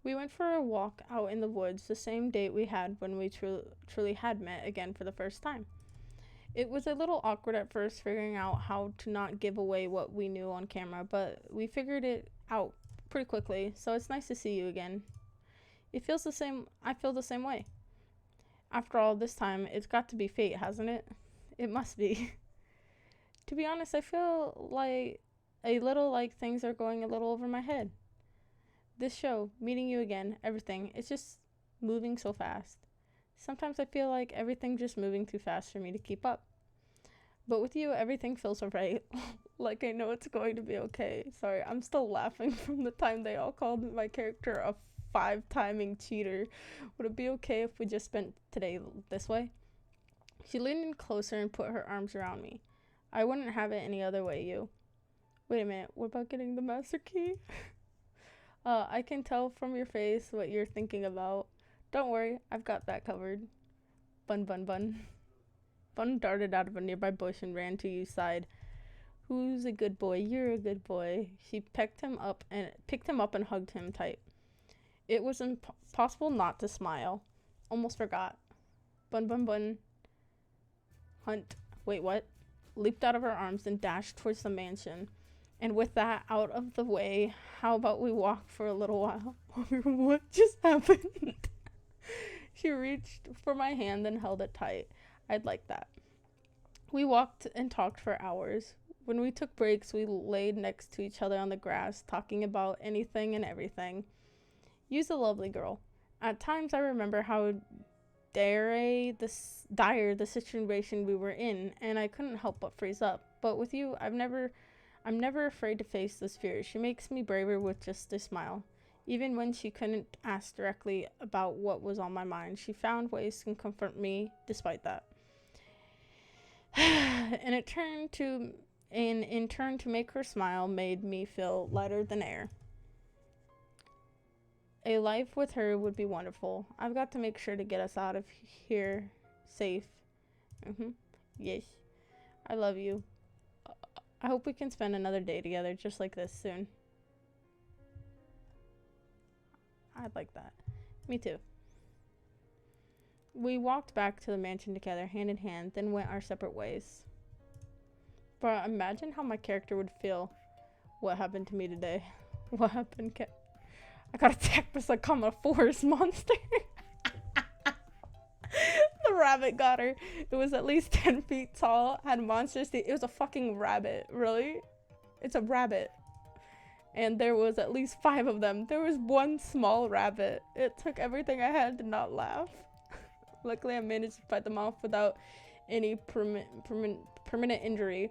We went for a walk out in the woods, the same date we had when we truly had met again for the first time. It was a little awkward at first figuring out how to not give away what we knew on camera, but we figured it out pretty quickly, so it's nice to see you again. It feels the same. I feel the same way. After all this time, it's got to be fate, hasn't it? It must be. To be honest, I feel like things are going a little over my head. This show, meeting you again, everything, it's just moving so fast. Sometimes I feel like everything's just moving too fast for me to keep up. But with you, everything feels right. Like I know it's going to be okay. Sorry, I'm still laughing from the time they all called my character a 5-timing cheater. Would it be okay if we just spent today this way? She leaned in closer and put her arms around me. I wouldn't have it any other way, you. Wait a minute, what about getting the master key? I can tell from your face what you're thinking about. Don't worry, I've got that covered. Bun, bun, bun. Bun darted out of a nearby bush and ran to Yu's side. Who's a good boy? You're a good boy. She picked him up and hugged him tight. It was impossible not to smile. Almost forgot. Bun, bun, bun. Hunt. Wait, what? Leaped out of her arms and dashed towards the mansion. And with that out of the way, how about we walk for a little while? What just happened? She reached for my hand and held it tight. I'd like that. We walked and talked for hours. When we took breaks, we laid next to each other on the grass, talking about anything and everything. Yu's a lovely girl. At times, I remember how dire the situation we were in, and I couldn't help but freeze up. But with you, I'm never afraid to face those fears. She makes me braver with just a smile. Even when she couldn't ask directly about what was on my mind, she found ways to comfort me despite that. And in turn to make her smile made me feel lighter than air. A life with her would be wonderful. I've got to make sure to get us out of here safe. Yes. I love you. I hope we can spend another day together just like this soon. I'd like that. Me too. We walked back to the mansion together, hand in hand, then went our separate ways. But imagine how my character would feel. What happened to me today? What happened? I got attacked by a forest monster. The rabbit got her. It was at least 10 feet tall, had monstrous teeth. It was a fucking rabbit. Really? It's a rabbit. And there was at least 5 of them. There was one small rabbit. It took everything I had to not laugh. Luckily, I managed to fight them off without any permanent injury.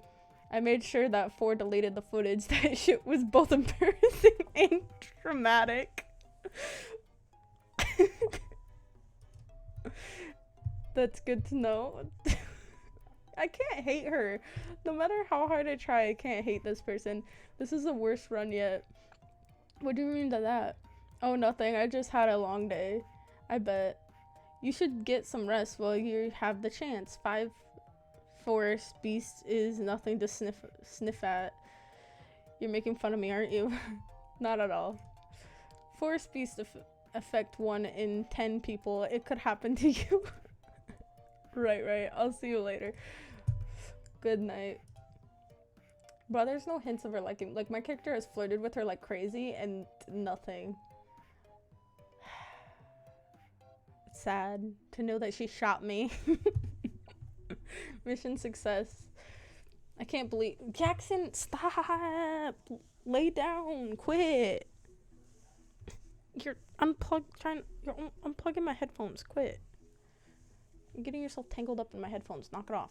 I made sure that 4 deleted the footage. That shit was both embarrassing and traumatic. That's good to know. I can't hate her. No matter how hard I try, I can't hate this person. This is the worst run yet. What do you mean by that? Oh, nothing. I just had a long day. I bet. You should get some rest while you have the chance. 5 forest beasts is nothing to sniff at. You're making fun of me, aren't you? Not at all. Forest beasts affect 1 in 10 people. It could happen to you. Right. I'll see you later. Good night. Bro, there's no hints of her liking. Like, my character has flirted with her like crazy and nothing. It's sad to know that she shot me. Mission success. I can't believe... Jackson, stop! Lay down. Quit. You're unplugging my headphones. Quit. You're getting yourself tangled up in my headphones. Knock it off.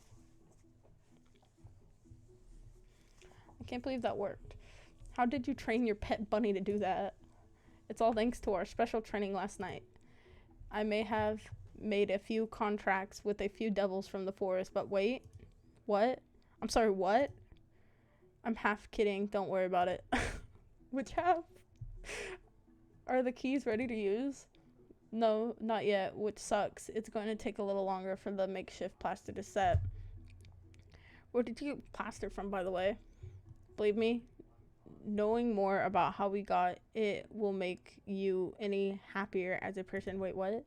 I can't believe that worked. How did you train your pet bunny to do that? It's all thanks to our special training last night. I may have made a few contracts with a few devils from the forest, but wait. What? I'm sorry, what? I'm half kidding. Don't worry about it. Which half? Are the keys ready to use? No, not yet, which sucks. It's going to take a little longer for the makeshift plaster to set. Where did you get plaster from, by the way? Believe me, knowing more about how we got it will make you any happier as a person. Wait, what?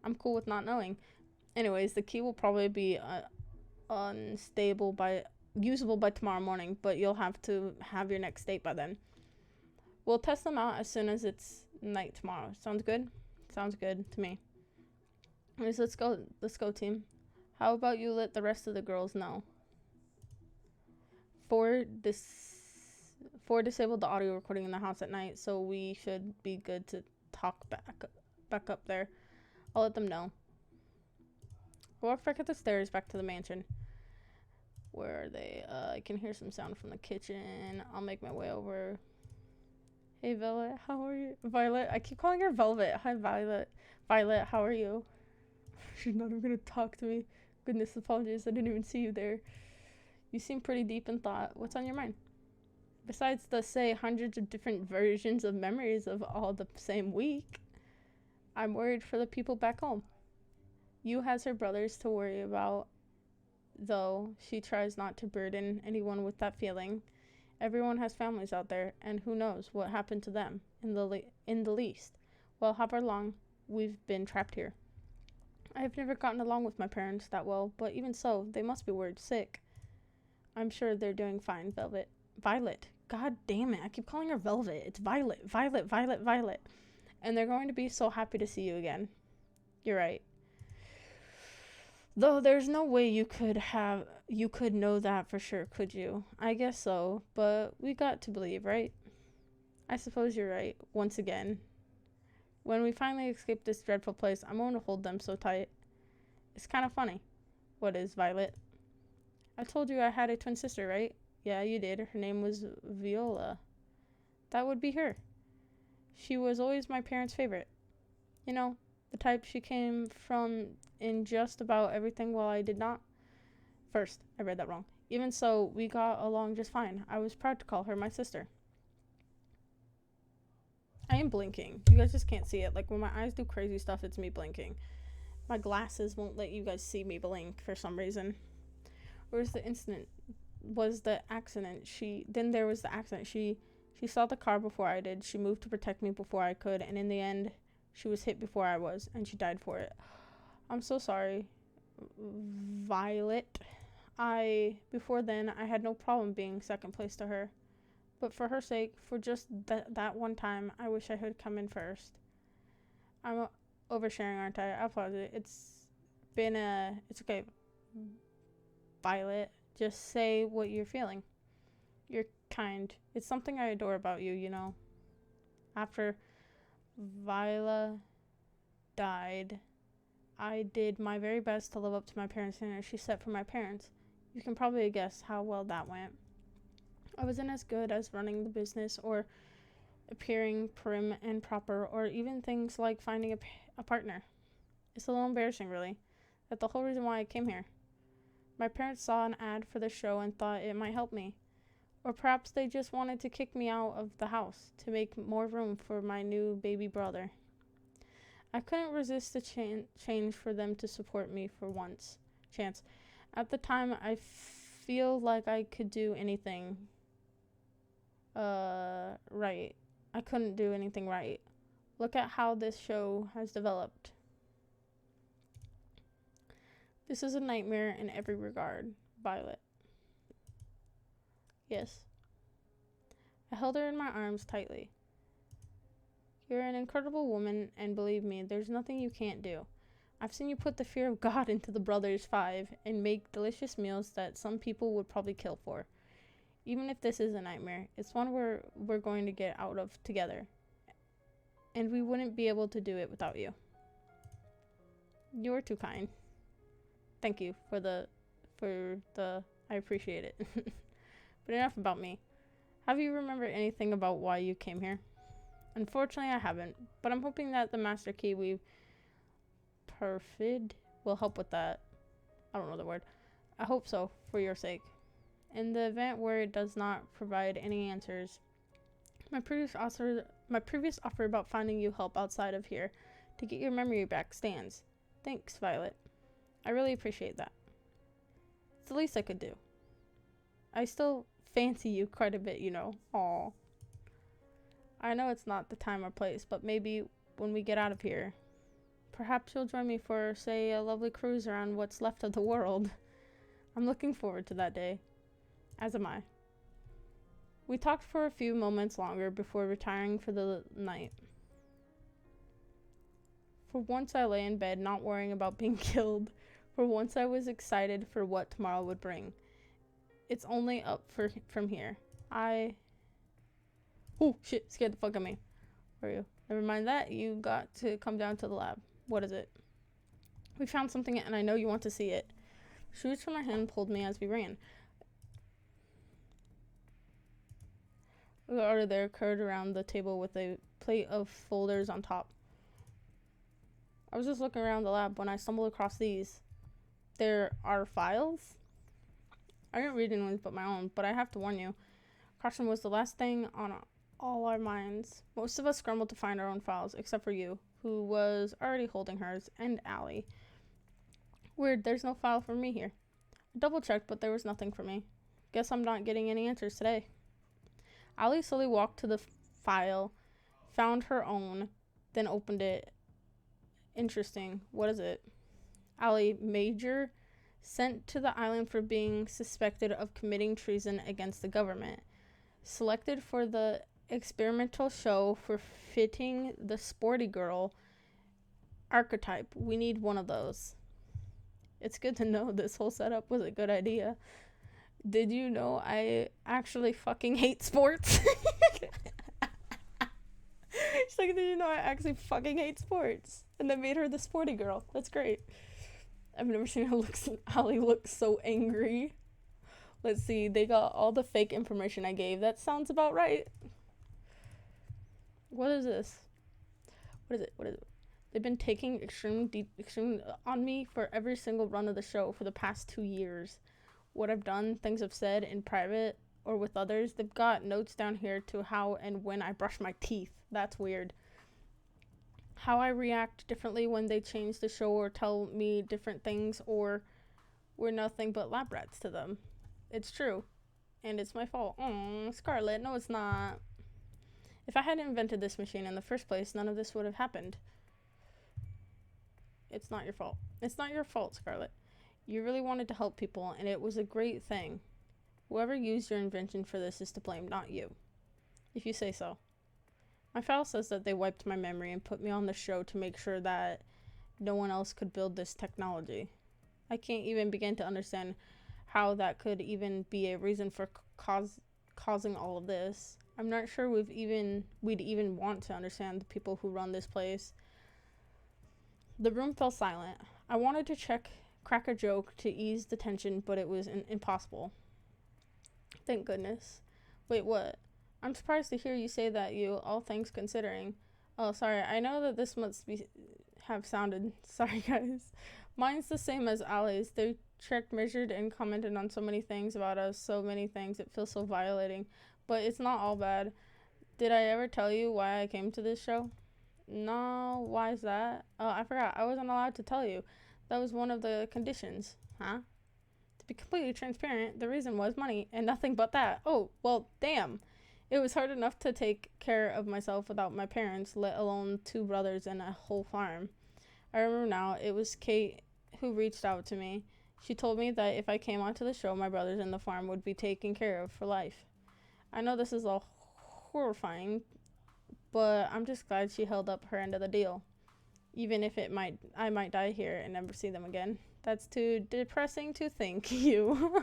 I'm cool with not knowing. Anyways, the key will probably be usable by tomorrow morning, but you'll have to have your next date by then. We'll test them out as soon as it's night tomorrow. Sounds good? Sounds good to me. Anyways, let's go, team. How about you let the rest of the girls know? 4 disabled the audio recording in the house at night, so we should be good to talk back up there. I'll let them know. I walked back up the stairs back to the mansion. Where are they? I can hear some sound from the kitchen. I'll make my way over. Hey, Violet, how are you? Violet, I keep calling her Velvet. Hi, Violet. Violet, how are you? She's not even gonna talk to me. Goodness, apologies, I didn't even see you there. You seem pretty deep in thought. What's on your mind? Besides the, say, hundreds of different versions of memories of all the same week, I'm worried for the people back home. You has her brothers to worry about, though she tries not to burden anyone with that feeling. Everyone has families out there, and who knows what happened to them in the least. Well, however long we've been trapped here. I have never gotten along with my parents that well, but even so, they must be worried sick. I'm sure they're doing fine, Violet. God damn it, I keep calling her Velvet. It's Violet, Violet, Violet, Violet. And they're going to be so happy to see you again. You're right. Though there's no way you could know that for sure, could you? I guess so, but we got to believe, right? I suppose you're right, once again. When we finally escape this dreadful place, I'm going to hold them so tight. It's kind of funny. What is, Violet? I told you I had a twin sister, right? Yeah, you did. Her name was Viola. That would be her. She was always my parents' favorite. You know, the type she came from in just about everything while I did not. First, I read that wrong. Even so, we got along just fine. I was proud to call her my sister. I am blinking. You guys just can't see it. Like, when my eyes do crazy stuff, it's me blinking. My glasses won't let you guys see me blink for some reason. Where's the incident? Was the accident. There was the accident. She saw the car before I did. She moved to protect me before I could, and in the end, she was hit before I was, and she died for it. I'm so sorry, Violet. Before then, I had no problem being second place to her. But for her sake, for just that one time, I wish I had come in first. I'm oversharing, aren't I? I apologize. It's okay. Violet, just say what you're feeling. You're kind. It's something I adore about you, you know. After Viola died, I did my very best to live up to my parents' standards she set for my parents. You can probably guess how well that went. I wasn't as good as running the business or appearing prim and proper, or even things like finding a partner. It's a little embarrassing, really. That's the whole reason why I came here. My parents saw an ad for the show and thought it might help me. Or perhaps they just wanted to kick me out of the house to make more room for my new baby brother. I couldn't resist the change for them to support me for once. Chance. At the time, I feel like I could do anything right. I couldn't do anything right. Look at how this show has developed. This is a nightmare in every regard, Violet. Yes. I held her in my arms tightly. You're an incredible woman, and believe me, there's nothing you can't do. I've seen you put the fear of God into the Brothers 5 and make delicious meals that some people would probably kill for. Even if this is a nightmare, it's one we're going to get out of together. And we wouldn't be able to do it without you. You're too kind. Thank you for the I appreciate it. But enough about me. Have you remembered anything about why you came here? Unfortunately, I haven't, but I'm hoping that the master key we've perfid will help with that. I don't know the word. I hope so, for your sake. In the event where it does not provide any answers, my previous offer about finding you help outside of here to get your memory back stands. Thanks, Violet. I really appreciate that. It's the least I could do. I still fancy you quite a bit, you know. Aw. I know it's not the time or place, but maybe when we get out of here, perhaps you'll join me for, say, a lovely cruise around what's left of the world. I'm looking forward to that day. As am I. We talked for a few moments longer before retiring for the night. For once I lay in bed not worrying about being killed. For once I was excited for what tomorrow would bring. It's only up from here. Oh, shit, scared the fuck out of me. Where are you? Never mind that, you got to come down to the lab. What is it? We found something and I know you want to see it. Shoots from her hand pulled me as we ran. Or they're curled around the table with a plate of folders on top. I was just looking around the lab when I stumbled across these. There are files? I didn't read anyone's but my own, but I have to warn you. Caution was the last thing on all our minds. Most of us scrambled to find our own files, except for you, who was already holding hers, and Allie. Weird, there's no file for me here. I double-checked, but there was nothing for me. Guess I'm not getting any answers today. Allie slowly walked to the file, found her own, then opened it. Interesting. What is it? Allie, Major, sent to the island for being suspected of committing treason against the government. Selected for the experimental show for fitting the sporty girl archetype. We need one of those. It's good to know this whole setup was a good idea. Did you know I actually fucking hate sports? She's like, did you know I actually fucking hate sports? And they made her the sporty girl. That's great. I've never seen her Allie look so angry. Let's see. They got all the fake information I gave. That sounds about right. What is this? What is it? They've been taking extreme on me for every single run of the show for the past 2 years. What I've done, things I've said in private or with others. They've got notes down here to how and when I brush my teeth. That's weird. How I react differently when they change the show or tell me different things, or we're nothing but lab rats to them. It's true. And it's my fault. Scarlet, no it's not. If I hadn't invented this machine in the first place, none of this would have happened. It's not your fault. It's not your fault, Scarlet. You really wanted to help people, and it was a great thing. Whoever used your invention for this is to blame, not you. If you say so. My file says that they wiped my memory and put me on the show to make sure that no one else could build this technology. I can't even begin to understand how that could even be a reason for causing all of this. I'm not sure we'd even want to understand the people who run this place. The room fell silent. I wanted to crack a joke to ease the tension, but it was impossible. Thank goodness. Wait, what? I'm surprised to hear you say that, you, all things considering. Oh, sorry, I know that this must have sounded, sorry guys. Mine's the same as Allie's. They checked, measured, and commented on so many things about us, so many things, it feels so violating. But it's not all bad. Did I ever tell you why I came to this show? No, why is that? Oh, I forgot, I wasn't allowed to tell you. That was one of the conditions. Huh? To be completely transparent, the reason was money, and nothing but that. Oh, well, damn. It was hard enough to take care of myself without my parents, let alone 2 brothers and a whole farm. I remember now, it was Kate who reached out to me. She told me that if I came onto the show, my brothers and the farm would be taken care of for life. I know this is all horrifying, but I'm just glad she held up her end of the deal. Even if I might die here and never see them again. That's too depressing to think, you.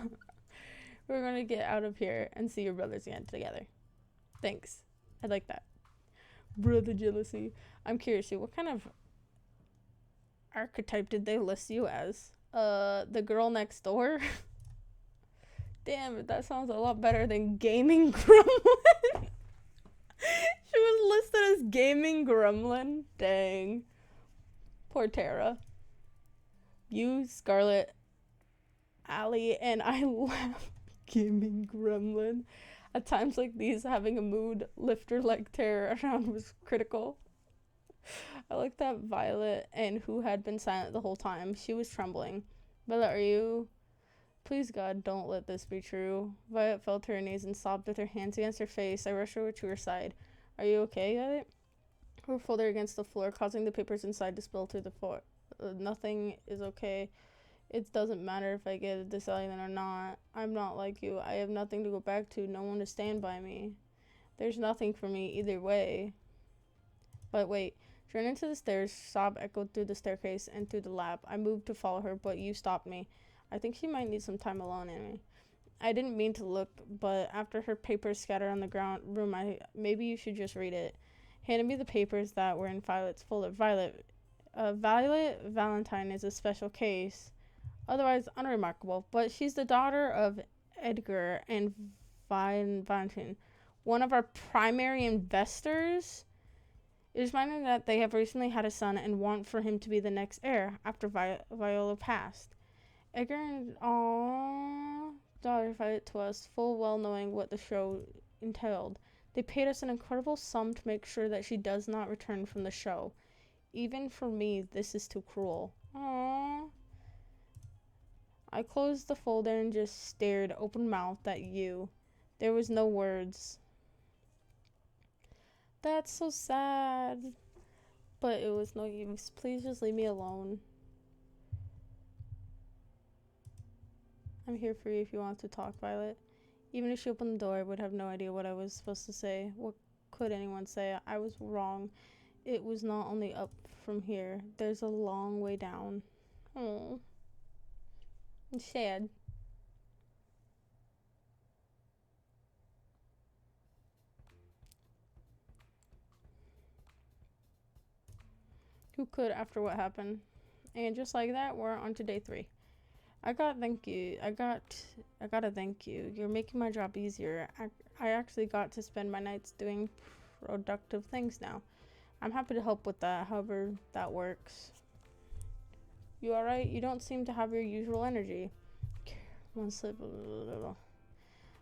We're gonna get out of here and see your brothers again together. Thanks. I like that. Brother jealousy. I'm curious, what kind of archetype did they list you as? The girl next door? Damn it, that sounds a lot better than gaming gremlin. She was listed as gaming gremlin. Dang. Poor Tara. You, Scarlet, Allie, and I laugh. Gaming gremlin. At times like these, having a mood lifter like Tara around was critical. I like that Violet, and who had been silent the whole time, she was trembling. Violet, are you... Please God, don't let this be true. Violet fell to her knees and sobbed with her hands against her face. I rushed over to her side. Are you okay, Violet? Her folder against the floor, causing the papers inside to spill to the floor. Nothing is okay. It doesn't matter if I get this island or not. I'm not like you. I have nothing to go back to, no one to stand by me. There's nothing for me either way. But wait. She ran into the stairs. Sob echoed through the staircase and through the lab. I moved to follow her, but you stopped me. I think she might need some time alone, Amy. I didn't mean to look, but after her papers scattered on the room, maybe you should just read it. Handed me the papers that were in Violet's folder. Violet Valentine is a special case. Otherwise unremarkable, but she's the daughter of Edgar and Valentine. one of our primary investors, is reminded that they have recently had a son and want for him to be the next heir after Viola passed. Edgar and daughter provided to us, full well knowing what the show entailed. They paid us an incredible sum to make sure that she does not return from the show. Even for me, this is too cruel. Aww. I closed the folder and just stared open-mouthed at you. There was no words. That's so sad. But it was no use. Please just leave me alone. I'm here for you if you want to talk, Violet. Even if she opened the door, I would have no idea what I was supposed to say. What could anyone say? I was wrong. It was not only up from here. There's a long way down. Oh. I'm sad. Who could after what happened? And just like that, we're on to day 3. I gotta thank you. You're making my job easier. I actually got to spend my nights doing productive things now. I'm happy to help with that, however that works. You alright? You don't seem to have your usual energy. One sleep.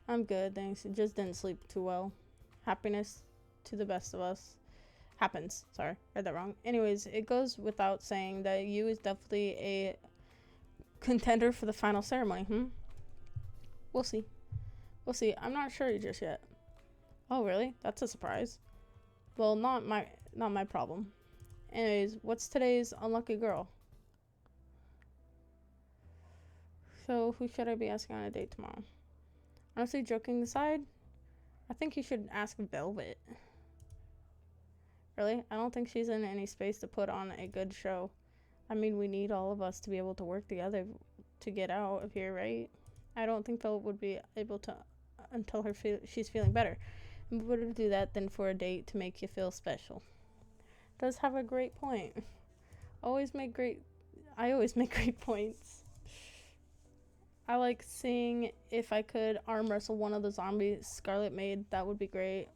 I'm good, thanks. It just didn't sleep too well. Happiness to the best of us. Happens. Sorry, read that wrong. Anyways, it goes without saying that you is definitely a contender for the final ceremony. We'll see. I'm not sure just yet. Oh, really? That's a surprise. Well, not my problem. Anyways, what's today's unlucky girl? So, who should I be asking on a date tomorrow? Honestly, joking aside, I think you should ask Velvet. Really? I don't think she's in any space to put on a good show. I mean, we need all of us to be able to work together to get out of here, right? I don't think Velvet would be able to until she's feeling better. And better to do that than for a date to make you feel special. Does have a great point. I always make great points. I like seeing if I could arm wrestle one of the zombies Scarlet made. That would be great.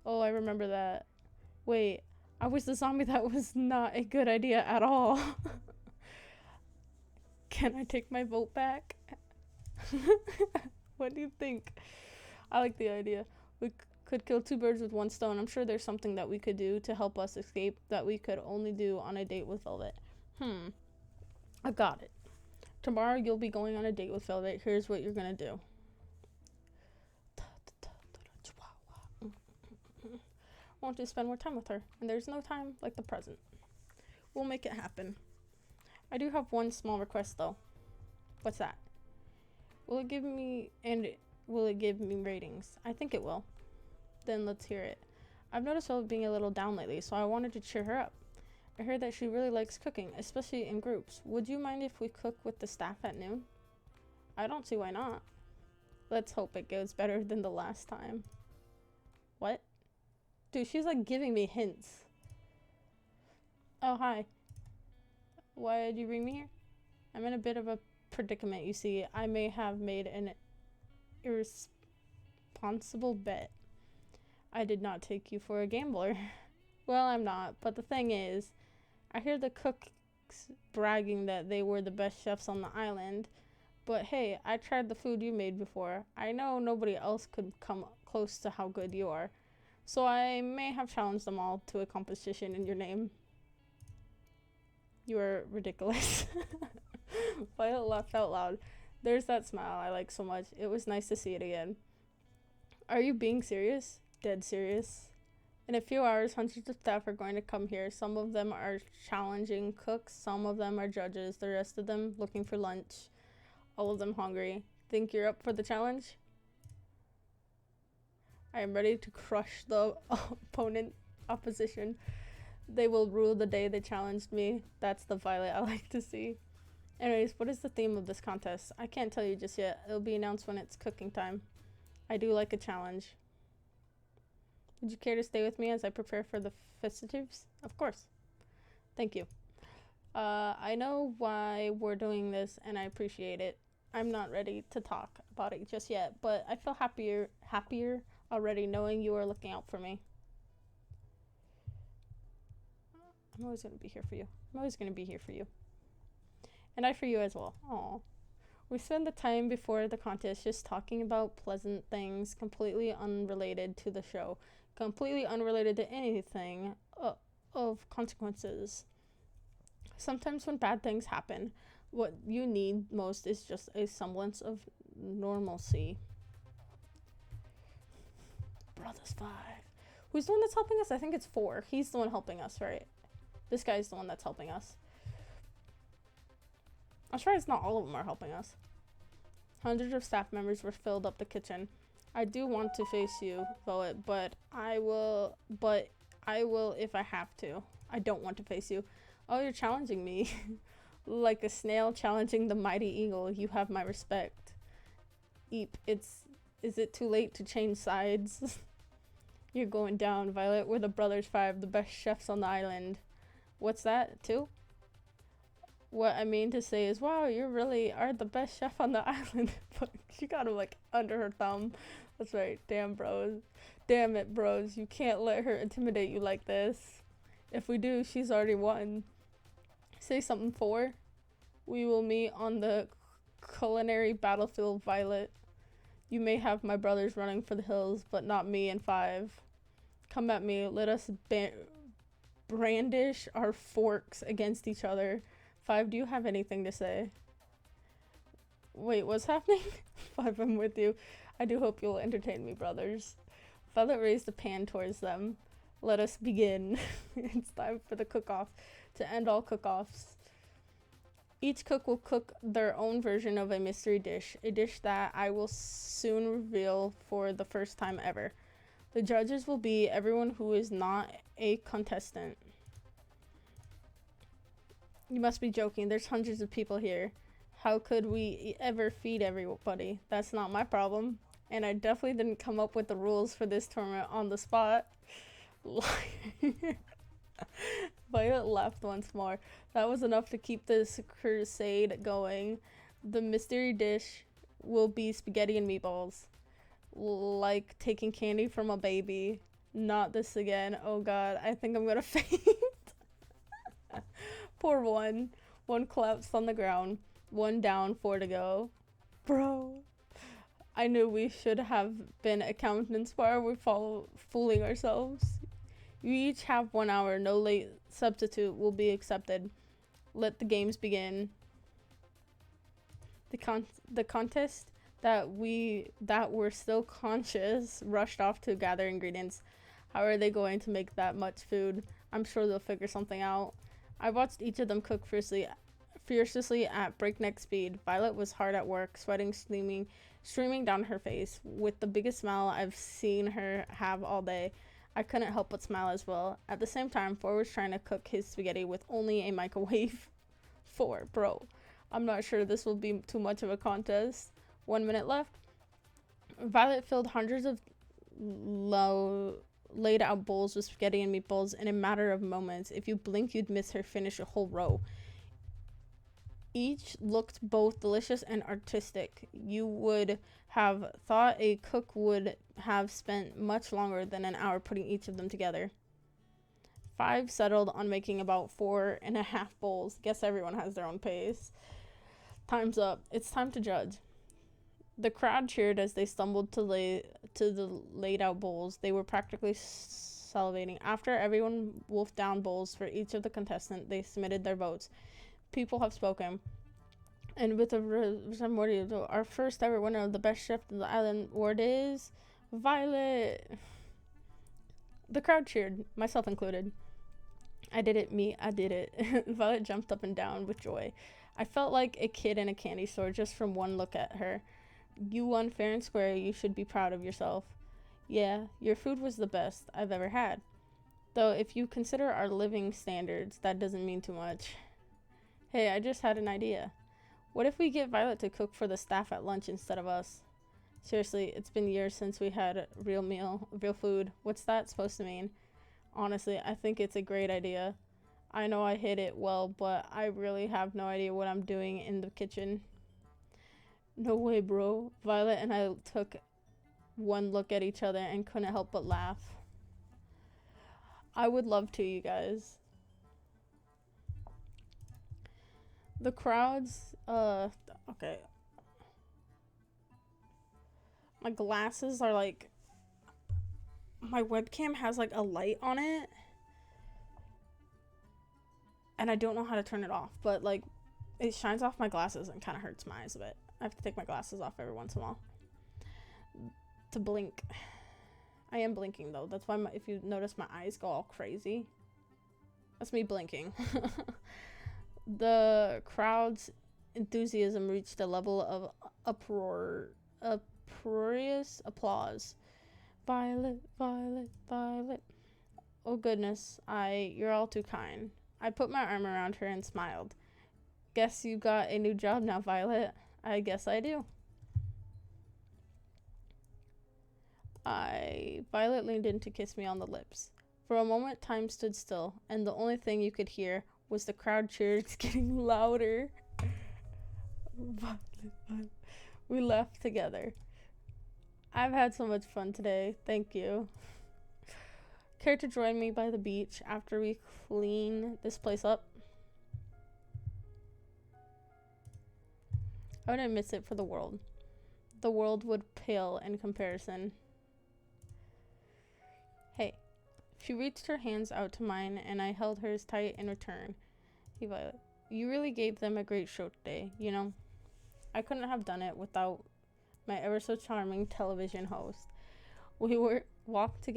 Oh, I remember that. Wait, I was the zombie. That was not a good idea at all. Can I take my vote back? What do you think? I like the idea. We could kill 2 birds with 1 stone. I'm sure there's something that we could do to help us escape that we could only do on a date with Velvet. I got it. Tomorrow you'll be going on a date with Velvet. Here's what you're gonna do. I want to spend more time with her, and there's no time like the present. We'll make it happen. I do have one small request though. What's that? Will it give me ratings? I think it will. Then let's hear it. I've noticed Velvet being a little down lately, so I wanted to cheer her up. I heard that she really likes cooking, especially in groups. Would you mind if we cook with the staff at noon? I don't see why not. Let's hope it goes better than the last time. What? Dude, she's like giving me hints. Oh, hi. Why did you bring me here? I'm in a bit of a predicament, you see. I may have made an irresponsible bet. I did not take you for a gambler. Well, I'm not, but the thing is, I hear the cooks bragging that they were the best chefs on the island, but hey, I tried the food you made before. I know nobody else could come close to how good you are, so I may have challenged them all to a competition in your name. You are ridiculous. Violet laughed out loud. There's that smile I like so much. It was nice to see it again. Are you being serious? Dead serious. In a few hours, hundreds of staff are going to come here. Some of them are challenging cooks. Some of them are judges. The rest of them looking for lunch. All of them hungry. Think you're up for the challenge? I am ready to crush the opposition. They will rule the day they challenged me. That's the Violet I like to see. Anyways, what is the theme of this contest? I can't tell you just yet. It'll be announced when it's cooking time. I do like a challenge. Would you care to stay with me as I prepare for the festivities? Of course. Thank you. I know why we're doing this, and I appreciate it. I'm not ready to talk about it just yet, but I feel happier already knowing you are looking out for me. I'm always going to be here for you. I'm always going to be here for you. And I for you as well. Aw. We spend the time before the contest just talking about pleasant things completely unrelated to the show, completely unrelated to anything of consequences. Sometimes when bad things happen, what you need most is just a semblance of normalcy. Brothers 5. Who's the one that's helping us? I think it's 4. He's the one helping us, right? This guy's the one that's helping us. I'm sure it's not all of them are helping us. Hundreds of staff members were filled up the kitchen. I do want to face you, Voet, but I will if I have to. I don't want to face you. Oh, you're challenging me. Like a snail challenging the mighty eagle. You have my respect. Eep, is it too late to change sides? You're going down, Violet. We're the Brothers 5, the best chefs on the island. What's that, 2? What I mean to say is, wow, you really are the best chef on the island. But she got him, like, under her thumb. That's right. Damn, bros. Damn it, bros. You can't let her intimidate you like this. If we do, she's already won. Say something, 4. We will meet on the culinary battlefield, Violet. You may have my brothers running for the hills, but not me and 5. Come at me. Let us brandish our forks against each other. 5, do you have anything to say? Wait, what's happening? 5, I'm with you. I do hope you'll entertain me, brothers. Violet raised a pan towards them. Let us begin. It's time for the cook-off. To end all cook-offs. Each cook will cook their own version of a mystery dish, a dish that I will soon reveal for the first time ever. The judges will be everyone who is not a contestant. You must be joking. There's hundreds of people here. How could we ever feed everybody? That's not my problem. And I definitely didn't come up with the rules for this tournament on the spot. Violet laughed once more. That was enough to keep this crusade going. The mystery dish will be spaghetti and meatballs. Like taking candy from a baby. Not this again. Oh god, I think I'm gonna faint. Poor one. One collapsed on the ground. 1 down, 4 to go. Bro. I knew we should have been accountants. Why are we fooling ourselves? You each have 1 hour. No late substitute will be accepted. Let the games begin. The contest that were still conscious rushed off to gather ingredients. How are they going to make that much food? I'm sure they'll figure something out. I watched each of them cook furiously at breakneck speed. Violet was hard at work, sweating, streaming down her face, with the biggest smile I've seen her have all day. I couldn't help but smile as well. At the same time, 4 was trying to cook his spaghetti with only a microwave. 4, bro. I'm not sure this will be too much of a contest. 1 minute left. Violet filled hundreds of laid out bowls with spaghetti and meatballs in a matter of moments. If you blink, you'd miss her finish a whole row. Each looked both delicious and artistic. You would have thought a cook would have spent much longer than an hour putting each of them together. 5 settled on making about 4.5 bowls. Guess everyone has their own pace. Time's up. It's time to judge. The crowd cheered as they stumbled to the laid out bowls. They were practically salivating. After everyone wolfed down bowls for each of the contestants, they submitted their votes. People have spoken. And with our first ever winner of the best chef of the island award is Violet. The crowd cheered, myself included. I did it, I did it. Violet jumped up and down with joy. I felt like a kid in a candy store just from one look at her. You won fair and square. You should be proud of yourself. Yeah, your food was the best I've ever had. Though if you consider our living standards, that doesn't mean too much. Hey, I just had an idea. What if we get Violet to cook for the staff at lunch instead of us? Seriously, it's been years since we had a real food. What's that supposed to mean? Honestly, I think it's a great idea. I know I hit it well, but I really have no idea what I'm doing in the kitchen. No way, bro. Violet and I took one look at each other and couldn't help but laugh. I would love to, you guys. The crowds, okay. My glasses are like, my webcam has like a light on it. And I don't know how to turn it off, but like, it shines off my glasses and kind of hurts my eyes a bit. I have to take my glasses off every once in a while to blink. I am blinking though. That's why if you notice my eyes go all crazy, that's me blinking. The crowd's enthusiasm reached a level of uproarious applause. Violet, Violet, Violet. Oh goodness, you're all too kind. I put my arm around her and smiled. Guess you got a new job now, Violet. I guess I do. Violet leaned in to kiss me on the lips. For a moment, time stood still, and the only thing you could hear was the crowd cheers getting louder. Violet, Violet. We laughed together. I've had so much fun today. Thank you. Care to join me by the beach after we clean this place up? I wouldn't miss it for the world. The world would pale in comparison. Hey. She reached her hands out to mine, and I held hers tight in return. Hey, Violet, you really gave them a great show today, you know? I couldn't have done it without my ever so charming television host. We walked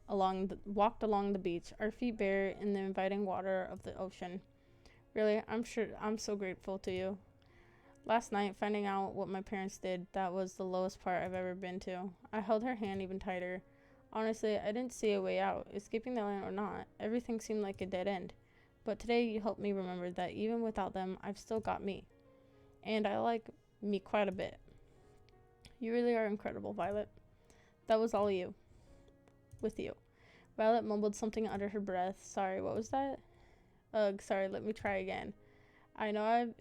along the beach, our feet bare in the inviting water of the ocean. Really, I'm so grateful to you. Last night, finding out what my parents did, that was the lowest part I've ever been to. I held her hand even tighter. Honestly, I didn't see a way out, escaping the island or not. Everything seemed like a dead end. But today you helped me remember that even without them, I've still got me. And I like me quite a bit. You really are incredible, Violet. That was all you. With you. Violet mumbled something under her breath. Sorry, what was that? Ugh, sorry, let me try again. I know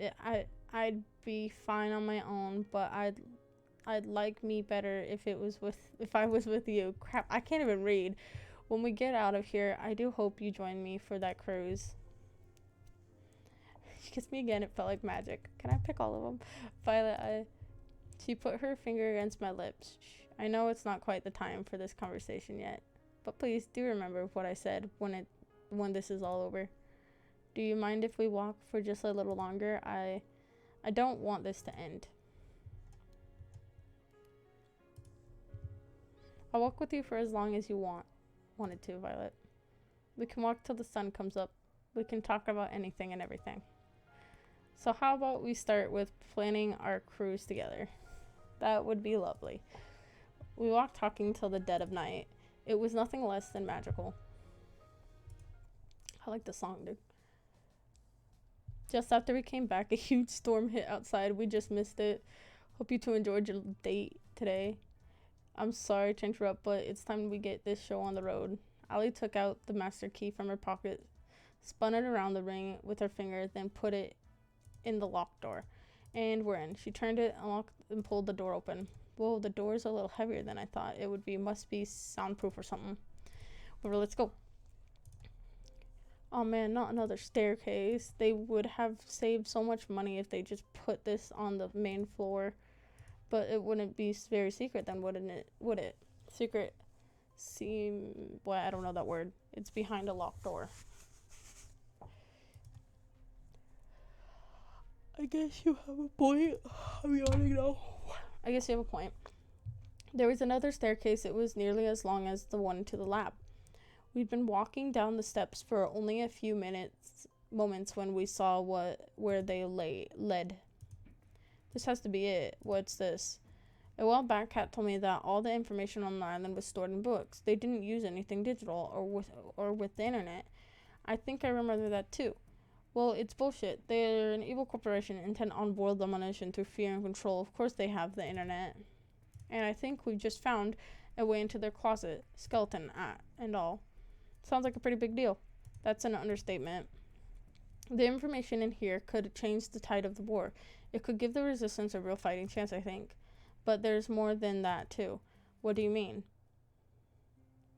I'd be fine on my own, but I'd like me better if I was with you. Crap, I can't even read. When we get out of here, I do hope you join me for that cruise. She kissed me again. It felt like magic. Can I pick all of them? Violet, she put her finger against my lips. Shh. I know it's not quite the time for this conversation yet, but please do remember what I said when this is all over. Do you mind if we walk for just a little longer? I don't want this to end. I'll walk with you for as long as you wanted to, Violet. We can walk till the sun comes up. We can talk about anything and everything. So how about we start with planning our cruise together? That would be lovely. We walked talking till the dead of night. It was nothing less than magical. I like the song, dude. Just after we came back, a huge storm hit outside. We just missed it. Hope you two enjoyed your date today. I'm sorry to interrupt, but it's time we get this show on the road. Allie took out the master key from her pocket, spun it around the ring with her finger, then put it in the locked door. And we're in. She turned it, unlocked, and pulled the door open. Whoa, the door's a little heavier than I thought it would be. Must be soundproof or something. Whatever, let's go. Oh man, not another staircase. They would have saved so much money if they just put this on the main floor. But it wouldn't be very secret then, wouldn't it? Would it? Secret I don't know that word. It's behind a locked door. I guess you have a point. I'm yawning now. I guess you have a point. There was another staircase. It was nearly as long as the one to the lab. We'd been walking down the steps for only a few moments when we saw where they led. This has to be it. What's this? A while back, Kat told me that all the information on the island was stored in books. They didn't use anything digital or with the internet. I think I remember that too. Well, it's bullshit. They're an evil corporation intent on world domination through fear and control. Of course they have the internet. And I think we've just found a way into their closet, skeleton and all. Sounds like a pretty big deal. That's an understatement. The information in here could change the tide of the war. It could give the resistance a real fighting chance, I think. But there's more than that, too. What do you mean?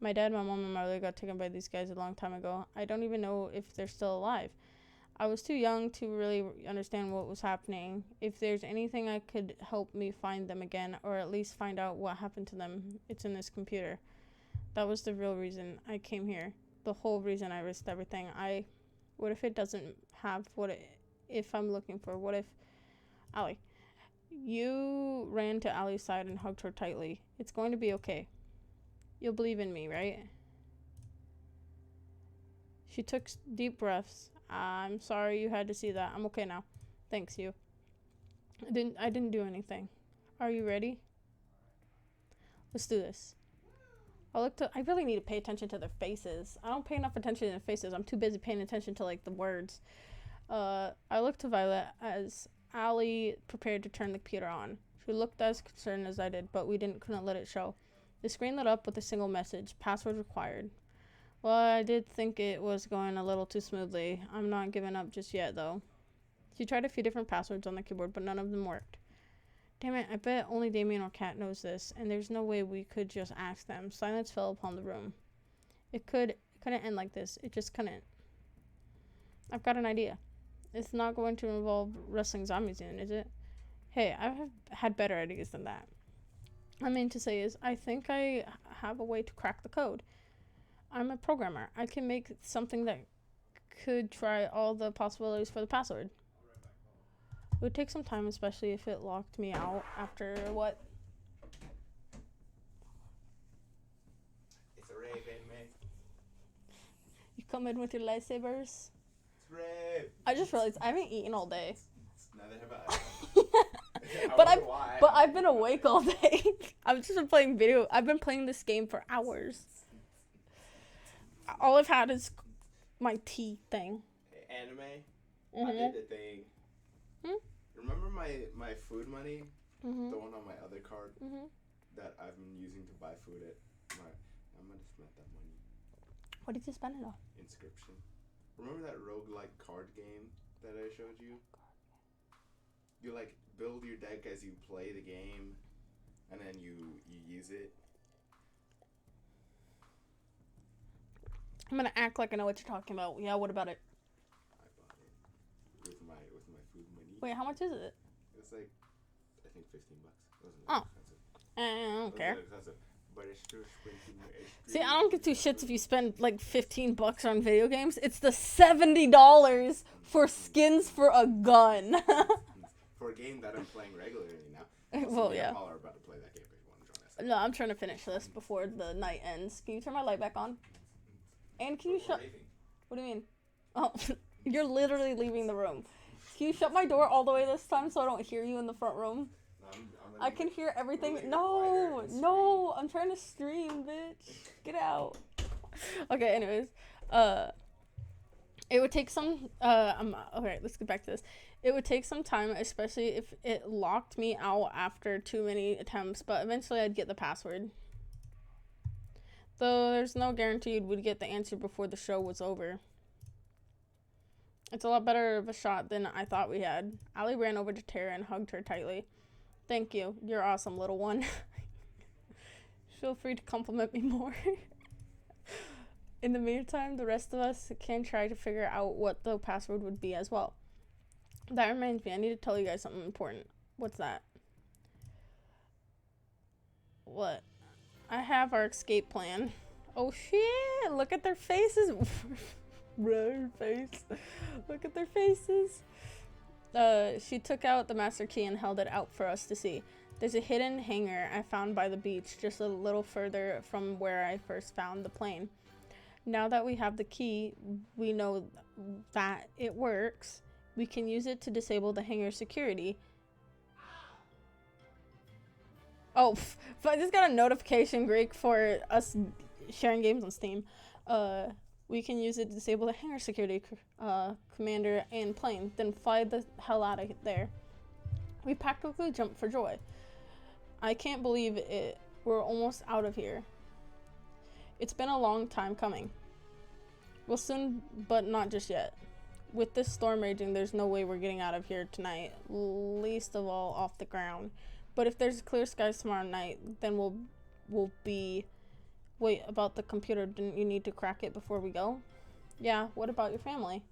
My dad, my mom, and my brother got taken by these guys a long time ago. I don't even know if they're still alive. I was too young to really understand what was happening. If there's anything I could help me find them again, or at least find out what happened to them, it's in this computer. That was the real reason I came here. The whole reason I risked everything. What if it doesn't have if I'm looking for? What if, Allie, you ran to Allie's side and hugged her tightly. It's going to be okay. You'll believe in me, right? She took deep breaths. I'm sorry you had to see that. I'm okay now. Thanks, you. I didn't do anything. Are you ready? Let's do this. I really need to pay attention to their faces. I don't pay enough attention to their faces. I'm too busy paying attention to, like, the words. I looked to Violet as Allie prepared to turn the computer on. She looked as concerned as I did, but couldn't let it show. The screen lit up with a single message. Password required. Well, I did think it was going a little too smoothly. I'm not giving up just yet, though. She tried a few different passwords on the keyboard, but none of them worked. Damn it, I bet only Damien or Kat knows this, and there's no way we could just ask them. Silence fell upon the room. It couldn't end like this. It just couldn't. I've got an idea. It's not going to involve wrestling zombies in, is it? Hey, I've had better ideas than that. I mean to say is, I think I have a way to crack the code. I'm a programmer. I can make something that could try all the possibilities for the password. It would take some time, especially if it locked me out after what? It's a raven, mate. You come in with your lightsabers? It's rave. I just realized I haven't eaten all day. Neither have I. But I've been awake all day. I've just been playing I've been playing this game for hours. All I've had is my tea thing. Anime. Mm-hmm. I did the thing. Hmm? Remember my food money? Mm-hmm. The one on my other card Mm-hmm. that I've been using to buy food at I'm gonna spend that money. What did you spend it on? Inscription. Remember that roguelike card game that I showed you? You like build your deck as you play the game, and then you use it. I'm gonna act like I know what you're talking about. Yeah, what about it? I bought it with my food money. Wait, how much is it? It's like I think $15. It wasn't Oh. expensive. I don't care. Expensive, but it's too expensive. See, I don't give two shits if you spend like $15 on video games. It's the $70 for skins for a gun. For a game that I'm playing regularly now. Well, Me yeah. and Paul are about to play that game if you want to join us. No, I'm trying to finish this before the night ends. Can you turn my light back on? And can you shut... What do you mean? Oh, you're literally leaving the room. Can you shut my door all the way this time so I don't hear you in the front room? I can hear everything. No, I'm trying to stream, bitch. Get out. Okay, anyways. It would take some... okay, let's get back to this. It would take some time, especially if it locked me out after too many attempts, but eventually I'd get the password. Though there's no guarantee we'd get the answer before the show was over. It's a lot better of a shot than I thought we had. Allie ran over to Tara and hugged her tightly. Thank you. You're awesome, little one. Feel free to compliment me more. In the meantime, the rest of us can try to figure out what the password would be as well. That reminds me, I need to tell you guys something important. What's that? What? I have our escape plan. Oh shit! Look at their faces. Red face. Look at their faces. She took out the master key and held it out for us to see. There's a hidden hangar I found by the beach, just a little further from where I first found the plane. Now that we have the key, we know that it works. We can use it to disable the hangar security. Oh, I just got a notification, Greek, for us sharing games on Steam. We can use it to disable the hangar security commander and plane, then fly the hell out of there. We practically jumped for joy. I can't believe it. We're almost out of here. It's been a long time coming. We'll soon, but not just yet. with this storm raging, there's no way we're getting out of here tonight. Least of all off the ground. But if there's clear skies tomorrow night, then we'll be. Wait, about the computer, didn't you need to crack it before we go? Yeah, what about your family?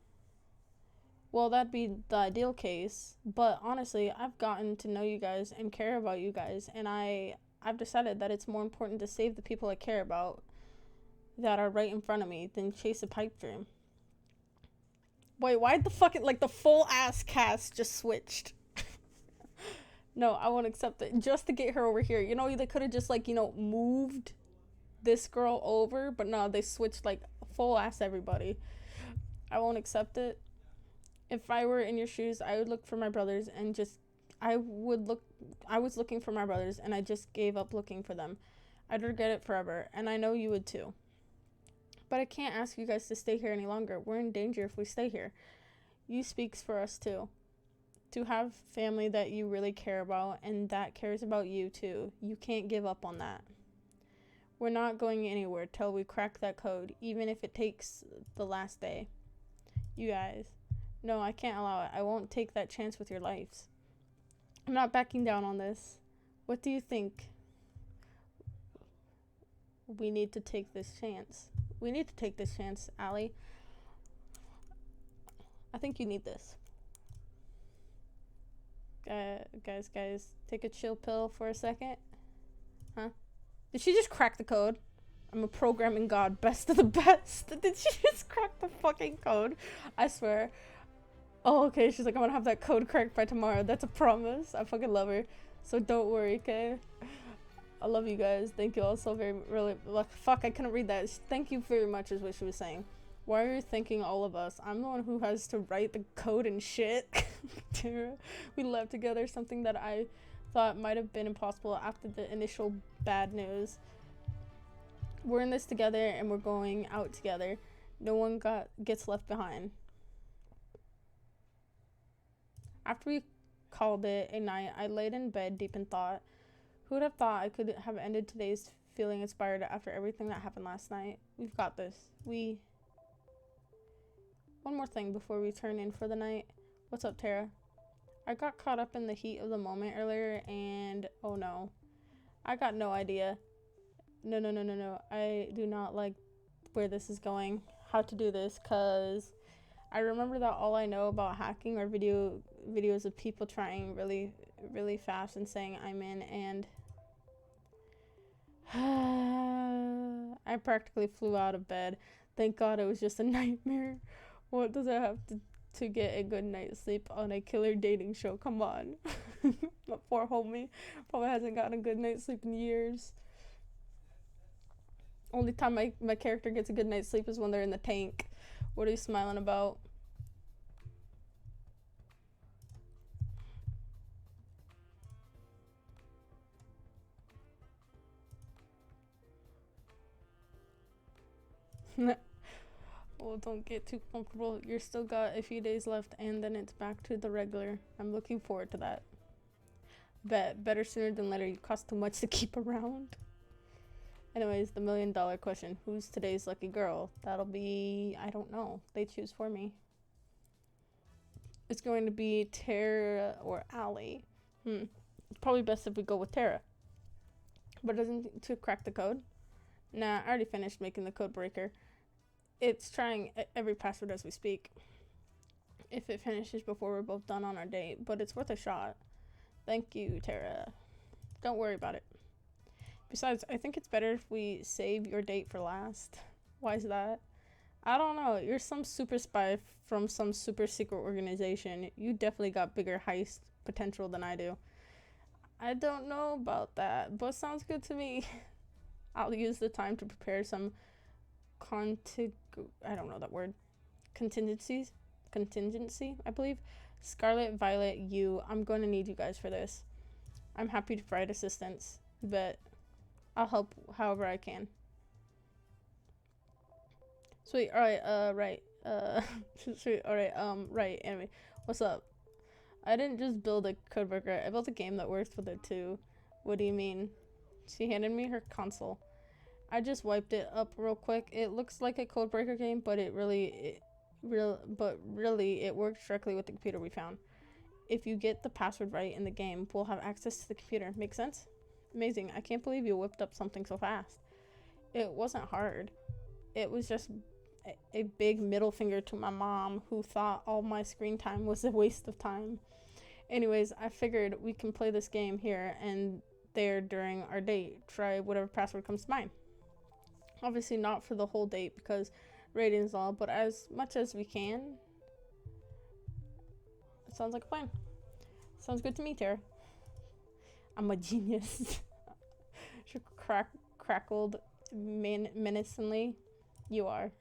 Well, that'd be the ideal case, but honestly, I've gotten to know you guys and care about you guys, and I've decided that it's more important to save the people I care about that are right in front of me than chase a pipe dream. Wait, why'd the fucking, like, the full ass cast just switched? No, I won't accept it. Just to get her over here. You know, they could have just, like, you know, moved this girl over, but no, they switched, like, full ass everybody. I won't accept it. If I were in your shoes, I would look for my brothers and just, I was looking for my brothers and I just gave up looking for them. I'd regret it forever, and I know you would too. But I can't ask you guys to stay here any longer. We're in danger if we stay here. You speaks for us too. To have family that you really care about and that cares about you too. You can't give up on that. We're not going anywhere till we crack that code, even if it takes the last day. You guys. No, I can't allow it. I won't take that chance with your lives. I'm not backing down on this. What do you think? We need to take this chance. We need to take this chance, Allie. I think you need this. Guys, take a chill pill for a second. Huh? Did she just crack the code? I'm a programming god, best of the best. Did she just crack the fucking code? I swear. Oh, okay, she's like, I'm gonna have that code cracked by tomorrow. That's a promise. I fucking love her. So don't worry, okay? I love you guys. Thank you all so very, really, like, fuck, I couldn't read that. Thank you very much is what she was saying. Why are you thanking all of us? I'm the one who has to write the code and shit. Tara, we left together, something that I thought might have been impossible after the initial bad news. We're in this together and we're going out together. No one gets left behind. After we called it a night, I laid in bed deep in thought. Who would have thought I could have ended today's feeling inspired after everything that happened last night? We've got this. One more thing before we turn in for the night. What's up, Tara? I got caught up in the heat of the moment earlier and oh no. I got no idea. No. I do not like where this is going. How to do this, cause I remember that all I know about hacking are videos of people trying really, really fast and saying I'm in, and I practically flew out of bed. Thank God it was just a nightmare. What does it have to get a good night's sleep on a killer dating show? Come on. My poor homie probably hasn't gotten a good night's sleep in years. Only time my character gets a good night's sleep is when they're in the tank. What are you smiling about? Well, don't get too comfortable. You're still got a few days left and then it's back to the regular. I'm looking forward to that. Better sooner than later. You cost too much to keep around. Anyways, the $1 million question. Who's today's lucky girl? That'll be, I don't know. They choose for me. It's going to be Tara or Allie. It's probably best if we go with Tara. But doesn't to crack the code? Nah, I already finished making the code breaker. It's trying every password as we speak. If it finishes before we're both done on our date, but it's worth a shot. Thank you, Tara. Don't worry about it. Besides, I think it's better if we save your date for last. Why is that? I don't know. You're some super spy from some super secret organization. You definitely got bigger heist potential than I do. I don't know about that, but sounds good to me. I'll use the time to prepare some I don't know that word. Contingency, I believe. Scarlet, Violet, I'm going to need you guys for this. I'm happy to provide assistance, but I'll help however I can. Sweet, alright, right. Sweet, alright, right, anyway. What's up? I didn't just build a codebreaker, I built a game that works with it too. What do you mean? She handed me her console. I just wiped it up real quick. It looks like a codebreaker game, but it But really, it works directly with the computer we found. If you get the password right in the game, we'll have access to the computer. Make sense? Amazing. I can't believe you whipped up something so fast. It wasn't hard. It was just a big middle finger to my mom, who thought all my screen time was a waste of time. Anyways, I figured we can play this game here and there during our date. Try whatever password comes to mind. Obviously not for the whole date because ratings all, but as much as we can. It sounds like a plan. Sounds good to me, Tara. I'm a genius. She crackled menacingly. You are.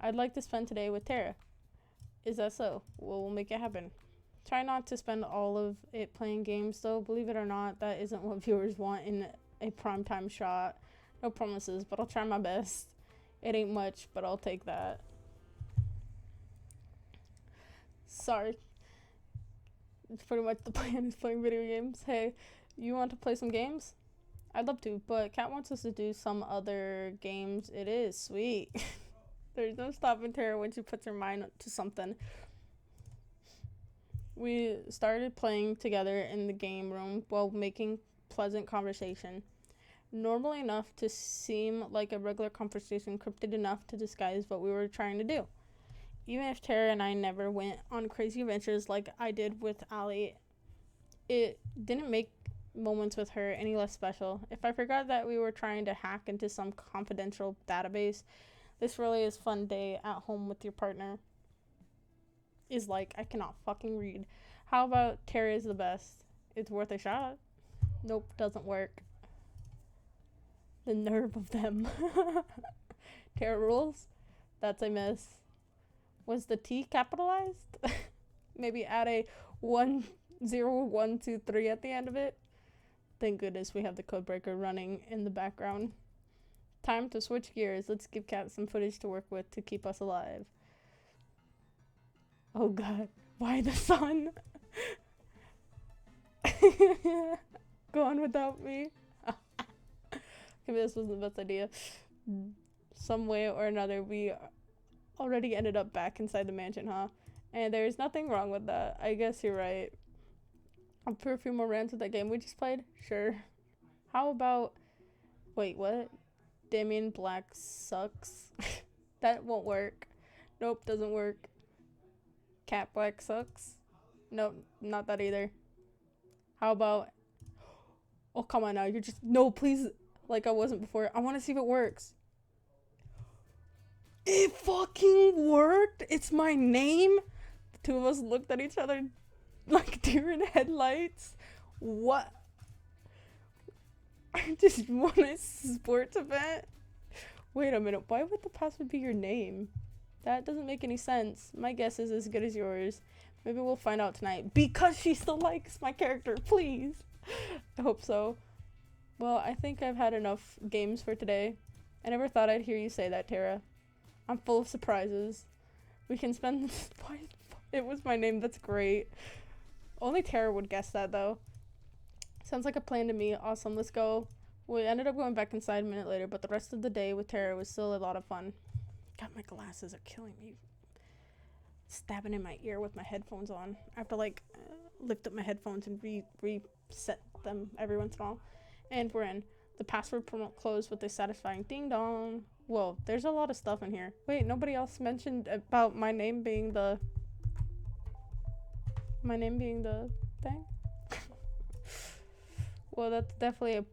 I'd like to spend today with Tara. Is that so? Well, we'll make it happen. Try not to spend all of it playing games, though. Believe it or not, that isn't what viewers want in a primetime shot. No promises, but I'll try my best. It ain't much, but I'll take that. Sorry. It's pretty much the plan is playing video games. Hey, you want to play some games? I'd love to, but Kat wants us to do some other games. It is sweet. There's no stopping Tara when she puts her mind to something. We started playing together in the game room while making pleasant conversation. Normal enough to seem like a regular conversation, cryptic enough to disguise what we were trying to do. Even if Tara and I never went on crazy adventures like I did with Allie, it didn't make moments with her any less special. If I forgot that we were trying to hack into some confidential database, this really is fun day at home with your partner. Is like, I cannot fucking read. How about Tara is the best? It's worth a shot. Nope, doesn't work. The nerve of them. Tara rules? That's a miss. Was the T capitalized? Maybe add a 10123 at the end of it. Thank goodness we have the codebreaker running in the background. Time to switch gears. Let's give Kat some footage to work with to keep us alive. Oh god, why the sun? Go on without me. Maybe this was the best idea. Some way or another, we already ended up back inside the mansion, huh? And there's nothing wrong with that. I guess you're right. I'll put a few more rounds with that game we just played? Sure. How about... Wait, what? Damien Black sucks? That won't work. Nope, doesn't work. Cat Black sucks? Nope, not that either. How about... Oh, come on now. You're just... No, please. Like I wasn't before. I want to see if it works. It fucking worked! It's my name! The two of us looked at each other like deer in headlights. What? I just won a sports event? Wait a minute. Why would the password be your name? That doesn't make any sense. My guess is as good as yours. Maybe we'll find out tonight. Because she still likes my character, please. I hope so. Well, I think I've had enough games for today. I never thought I'd hear you say that, Tara. I'm full of surprises. We can spend... Why? It was my name. That's great. Only Tara would guess that, though. Sounds like a plan to me. Awesome. Let's go. We ended up going back inside a minute later, but the rest of the day with Tara was still a lot of fun. God, my glasses are killing me. Stabbing in my ear with my headphones on. I have to, like, lift up my headphones and reset them every once in a while. And we're in. The password prompt closed with a satisfying ding dong. Whoa, there's a lot of stuff in here. Wait, nobody else mentioned about my name being the... My name being the thing? Well, that's definitely a...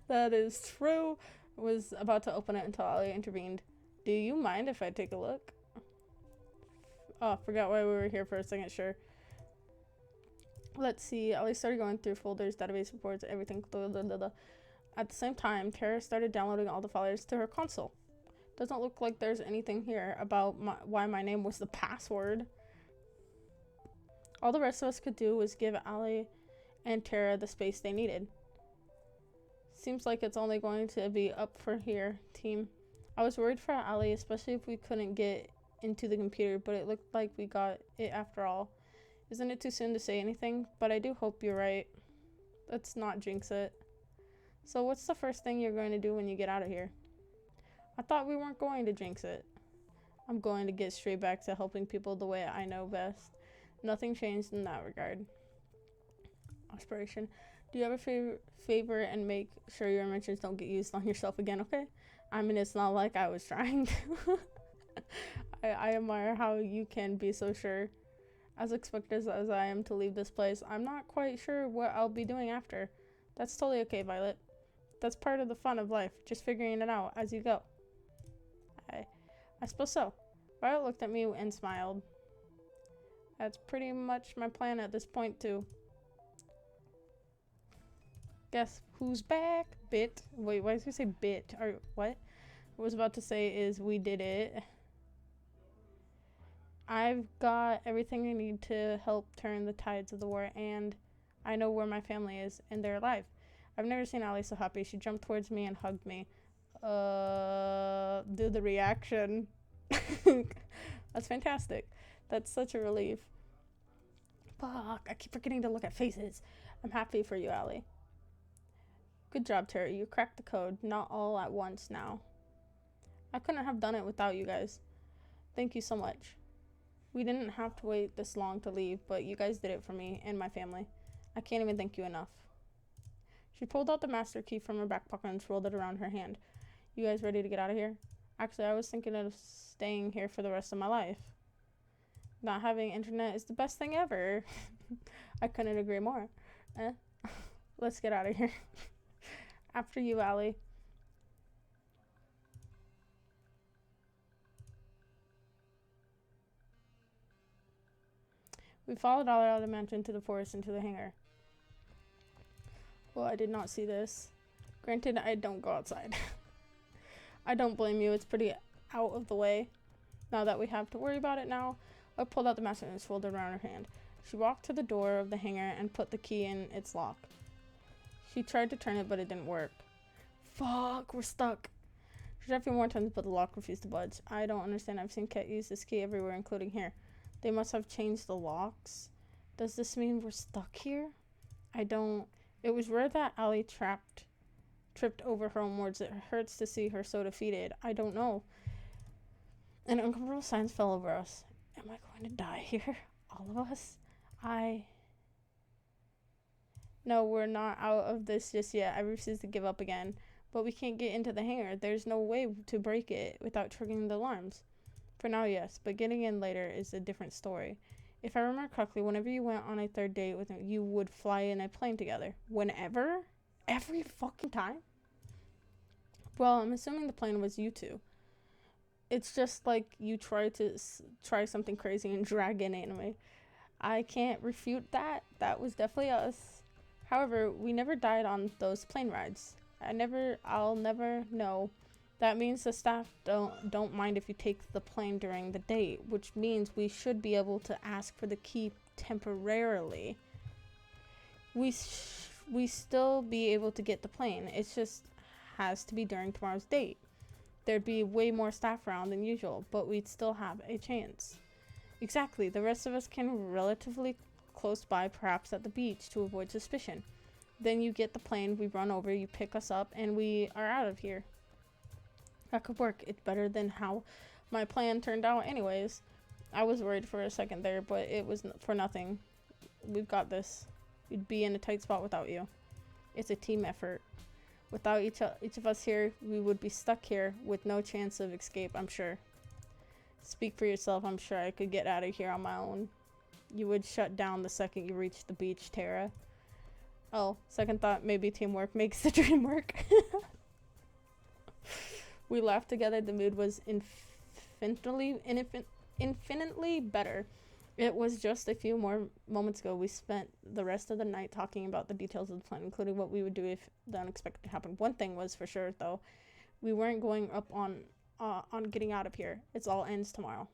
That is true. I was about to open it until Ali intervened. Do you mind if I take a look? Oh, forgot why we were here for a second, sure. Let's see. Ali started going through folders, database reports, everything. Blah, blah, blah, blah. At the same time, Tara started downloading all the files to her console. Doesn't look like there's anything here about why my name was the password. All the rest of us could do was give Ali and Tara the space they needed. Seems like it's only going to be up for here, team. I was worried for Ali, especially if we couldn't get into the computer, but it looked like we got it after all. Isn't it too soon to say anything? But I do hope you're right. Let's not jinx it. So what's the first thing you're going to do when you get out of here? I thought we weren't going to jinx it. I'm going to get straight back to helping people the way I know best. Nothing changed in that regard. Aspiration. Do you ever favor and make sure your inventions don't get used on yourself again, okay? I mean, it's not like I was trying to. I admire how you can be so sure. As expected as I am to leave this place, I'm not quite sure what I'll be doing after. That's totally okay, Violet. That's part of the fun of life, just figuring it out as you go. I suppose so. Violet looked at me and smiled. That's pretty much my plan at this point, too. Guess who's back? Bit. Wait, why did you say bit? Or what? What I was about to say is we did it. I've got everything I need to help turn the tides of the war, and I know where my family is, and they're alive. I've never seen Allie so happy. She jumped towards me and hugged me. Do the reaction. That's fantastic. That's such a relief. Fuck, I keep forgetting to look at faces. I'm happy for you, Allie. Good job, Terry. You cracked the code. Not all at once now. I couldn't have done it without you guys. Thank you so much. We didn't have to wait this long to leave, but you guys did it for me and my family. I can't even thank you enough. She pulled out the master key from her back pocket and swirled it around her hand. You guys ready to get out of here? Actually, I was thinking of staying here for the rest of my life. Not having internet is the best thing ever. I couldn't agree more. Let's get out of here. After you, Allie. We followed Allie out of the mansion to the forest and to the hangar. Well, I did not see this. Granted, I don't go outside. I don't blame you. It's pretty out of the way. Now that we have to worry about it now, I pulled out the master and swirled it around her hand. She walked to the door of the hangar and put the key in its lock. She tried to turn it, but it didn't work. Fuck, we're stuck. She tried a few more times, but the lock refused to budge. I don't understand. I've seen Cat use this key everywhere, including here. They must have changed the locks. Does this mean we're stuck here? I don't... It was rare that Allie tripped over her own words. It hurts to see her so defeated. I don't know. An uncomfortable silence fell over us. Am I going to die here? All of us? No, we're not out of this just yet. I refuse to give up again. But we can't get into the hangar. There's no way to break it without triggering the alarms. For now, yes, but getting in later is a different story. If I remember correctly, whenever you went on a third date with him, you would fly in a plane together. Whenever? Every fucking time? Well, I'm assuming the plane was you two. It's just like you try something crazy and drag in anime. I can't refute that. That was definitely us. However, we never died on those plane rides. I'll never know. That means the staff don't mind if you take the plane during the date, which means we should be able to ask for the key temporarily. We still be able to get the plane. It just has to be during tomorrow's date. There'd be way more staff around than usual, but we'd still have a chance. Exactly. The rest of us can relatively close by, perhaps at the beach, to avoid suspicion. Then you get the plane, we run over, you pick us up, and we are out of here. That could work. It's better than how my plan turned out anyways. I was worried for a second there, but it was for nothing. We've got this. We'd be in a tight spot without you. It's a team effort. Without each of us here, we would be stuck here with no chance of escape, I'm sure. Speak for yourself. I'm sure I could get out of here on my own. You would shut down the second you reach the beach, Tara. Oh, second thought, maybe teamwork makes the dream work. We laughed together. The mood was infinitely better. It was just a few more moments ago. We spent the rest of the night talking about the details of the plan, including what we would do if the unexpected happened. One thing was for sure, though. We weren't going up on getting out of here. It all ends tomorrow.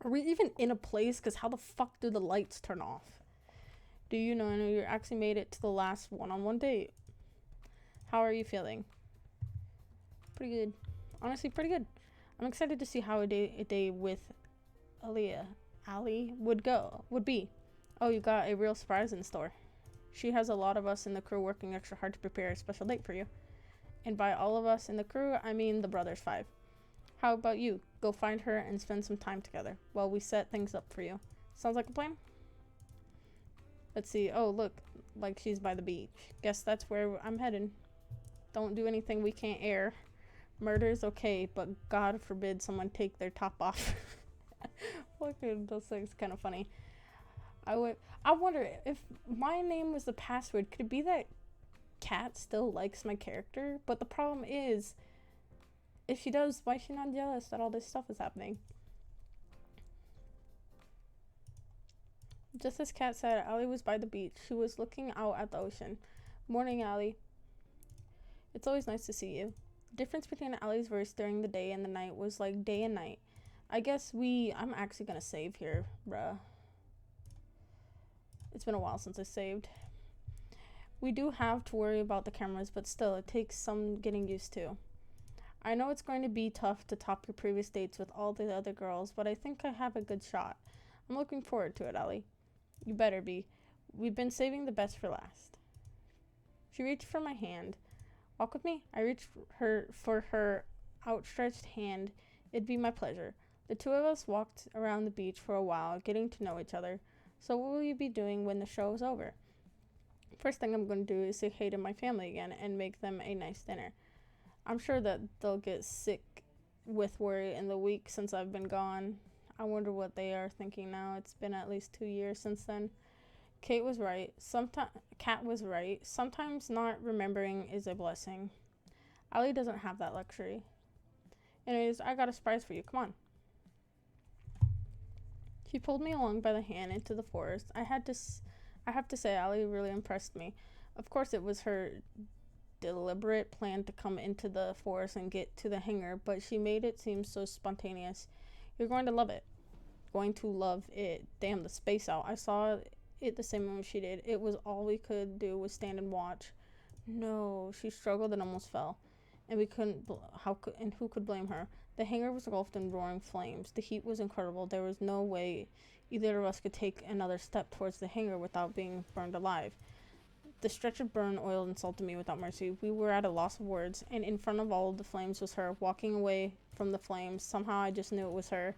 Are we even in a place? Because how the fuck do the lights turn off? Do you know you actually made it to the last one-on-one date? How are you feeling? Pretty good. Honestly, pretty good. I'm excited to see how a day with Allie would be. Oh, you got a real surprise in store. She has a lot of us in the crew working extra hard to prepare a special date for you. And by all of us in the crew, I mean the brothers 5. How about you? Go find her and spend some time together while we set things up for you. Sounds like a plan? Let's see. Oh, look. Like she's by the beach. Guess that's where I'm headed. Don't do anything we can't air. Murder's okay, but God forbid someone take their top off. Fucking, those things kind of funny. I wonder if my name was the password, could it be that Kat still likes my character? But the problem is, if she does, why is she not jealous that all this stuff is happening? Just as Kat said, Allie was by the beach. She was looking out at the ocean. Morning, Allie. It's always nice to see you. The difference between Allie's verse during the day and the night was like day and night. I guess I'm actually gonna save here, bruh. It's been a while since I saved. We do have to worry about the cameras, but still, it takes some getting used to. I know it's going to be tough to top your previous dates with all the other girls, but I think I have a good shot. I'm looking forward to it, Allie. You better be. We've been saving the best for last. She reached for my hand. Walk with me? I reached for her outstretched hand. It'd be my pleasure. The two of us walked around the beach for a while, getting to know each other. So what will you be doing when the show is over? First thing I'm going to do is say hey to my family again and make them a nice dinner. I'm sure that they'll get sick with worry in the week since I've been gone. I wonder what they are thinking now. It's been at least 2 years since then. Kat was right. Sometimes not remembering is a blessing. Allie doesn't have that luxury. Anyways, I got a surprise for you. Come on. She pulled me along by the hand into the forest. I have to say, Allie really impressed me. Of course, it was her deliberate plan to come into the forest and get to the hangar, but she made it seem so spontaneous. You're going to love it. Going to love it. Damn, the space out. I saw it the same moment she did. It was all we could do was stand and watch. No, she struggled and almost fell. And we couldn't, who could blame her? The hangar was engulfed in roaring flames. The heat was incredible. There was no way either of us could take another step towards the hangar without being burned alive. The stretch of burn oil insulted me without mercy. We were at a loss of words, and in front of all of the flames was her, walking away from the flames. Somehow I just knew it was her.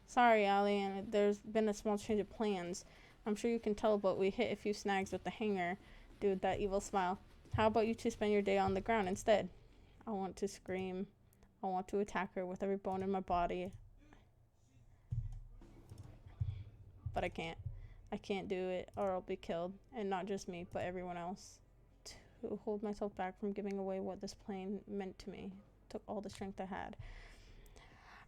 Sorry, Allie, and there's been a small change of plans. I'm sure you can tell, but we hit a few snags with the hangar. Dude, that evil smile. How about you two spend your day on the ground instead? I want to scream. I want to attack her with every bone in my body. But I can't. I can't do it or I'll be killed. And not just me, but everyone else. To hold myself back from giving away what this plane meant to me took all the strength I had.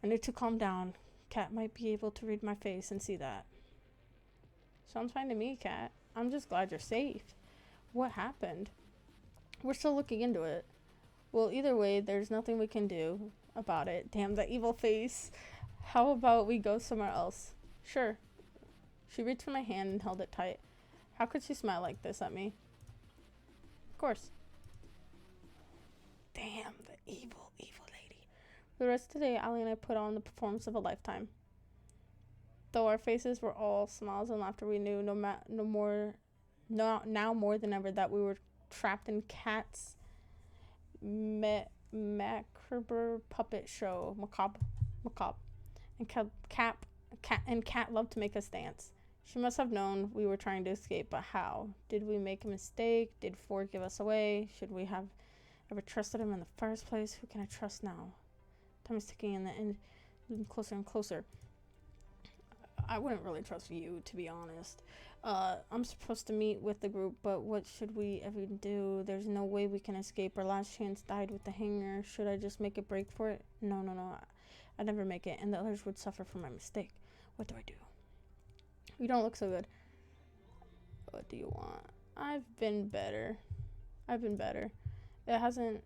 I need to calm down. Kat might be able to read my face and see that. Sounds fine to me, Kat. I'm just glad you're safe. What happened? We're still looking into it. Well, either way, there's nothing we can do about it. Damn, that evil face. How about we go somewhere else? Sure. She reached for my hand and held it tight. How could she smile like this at me? Of course. Damn, the evil, evil lady. For the rest of the day, Allie and I put on the performance of a lifetime. Though our faces were all smiles and laughter, we knew now more than ever that we were trapped in Kat's macabre puppet show, macabre, and Kat loved to make us dance. She must have known we were trying to escape, but how? Did we make a mistake? Did Ford give us away? Should we have ever trusted him in the first place? Who can I trust now? Time is ticking in the end, moving closer and closer. I wouldn't really trust you, to be honest. I'm supposed to meet with the group, but what should we ever do? There's no way we can escape. Our last chance died with the hangar. Should I just make a break for it? No. I'd never make it, and the others would suffer from my mistake. What do I do? You don't look so good. What do you want? I've been better. It hasn't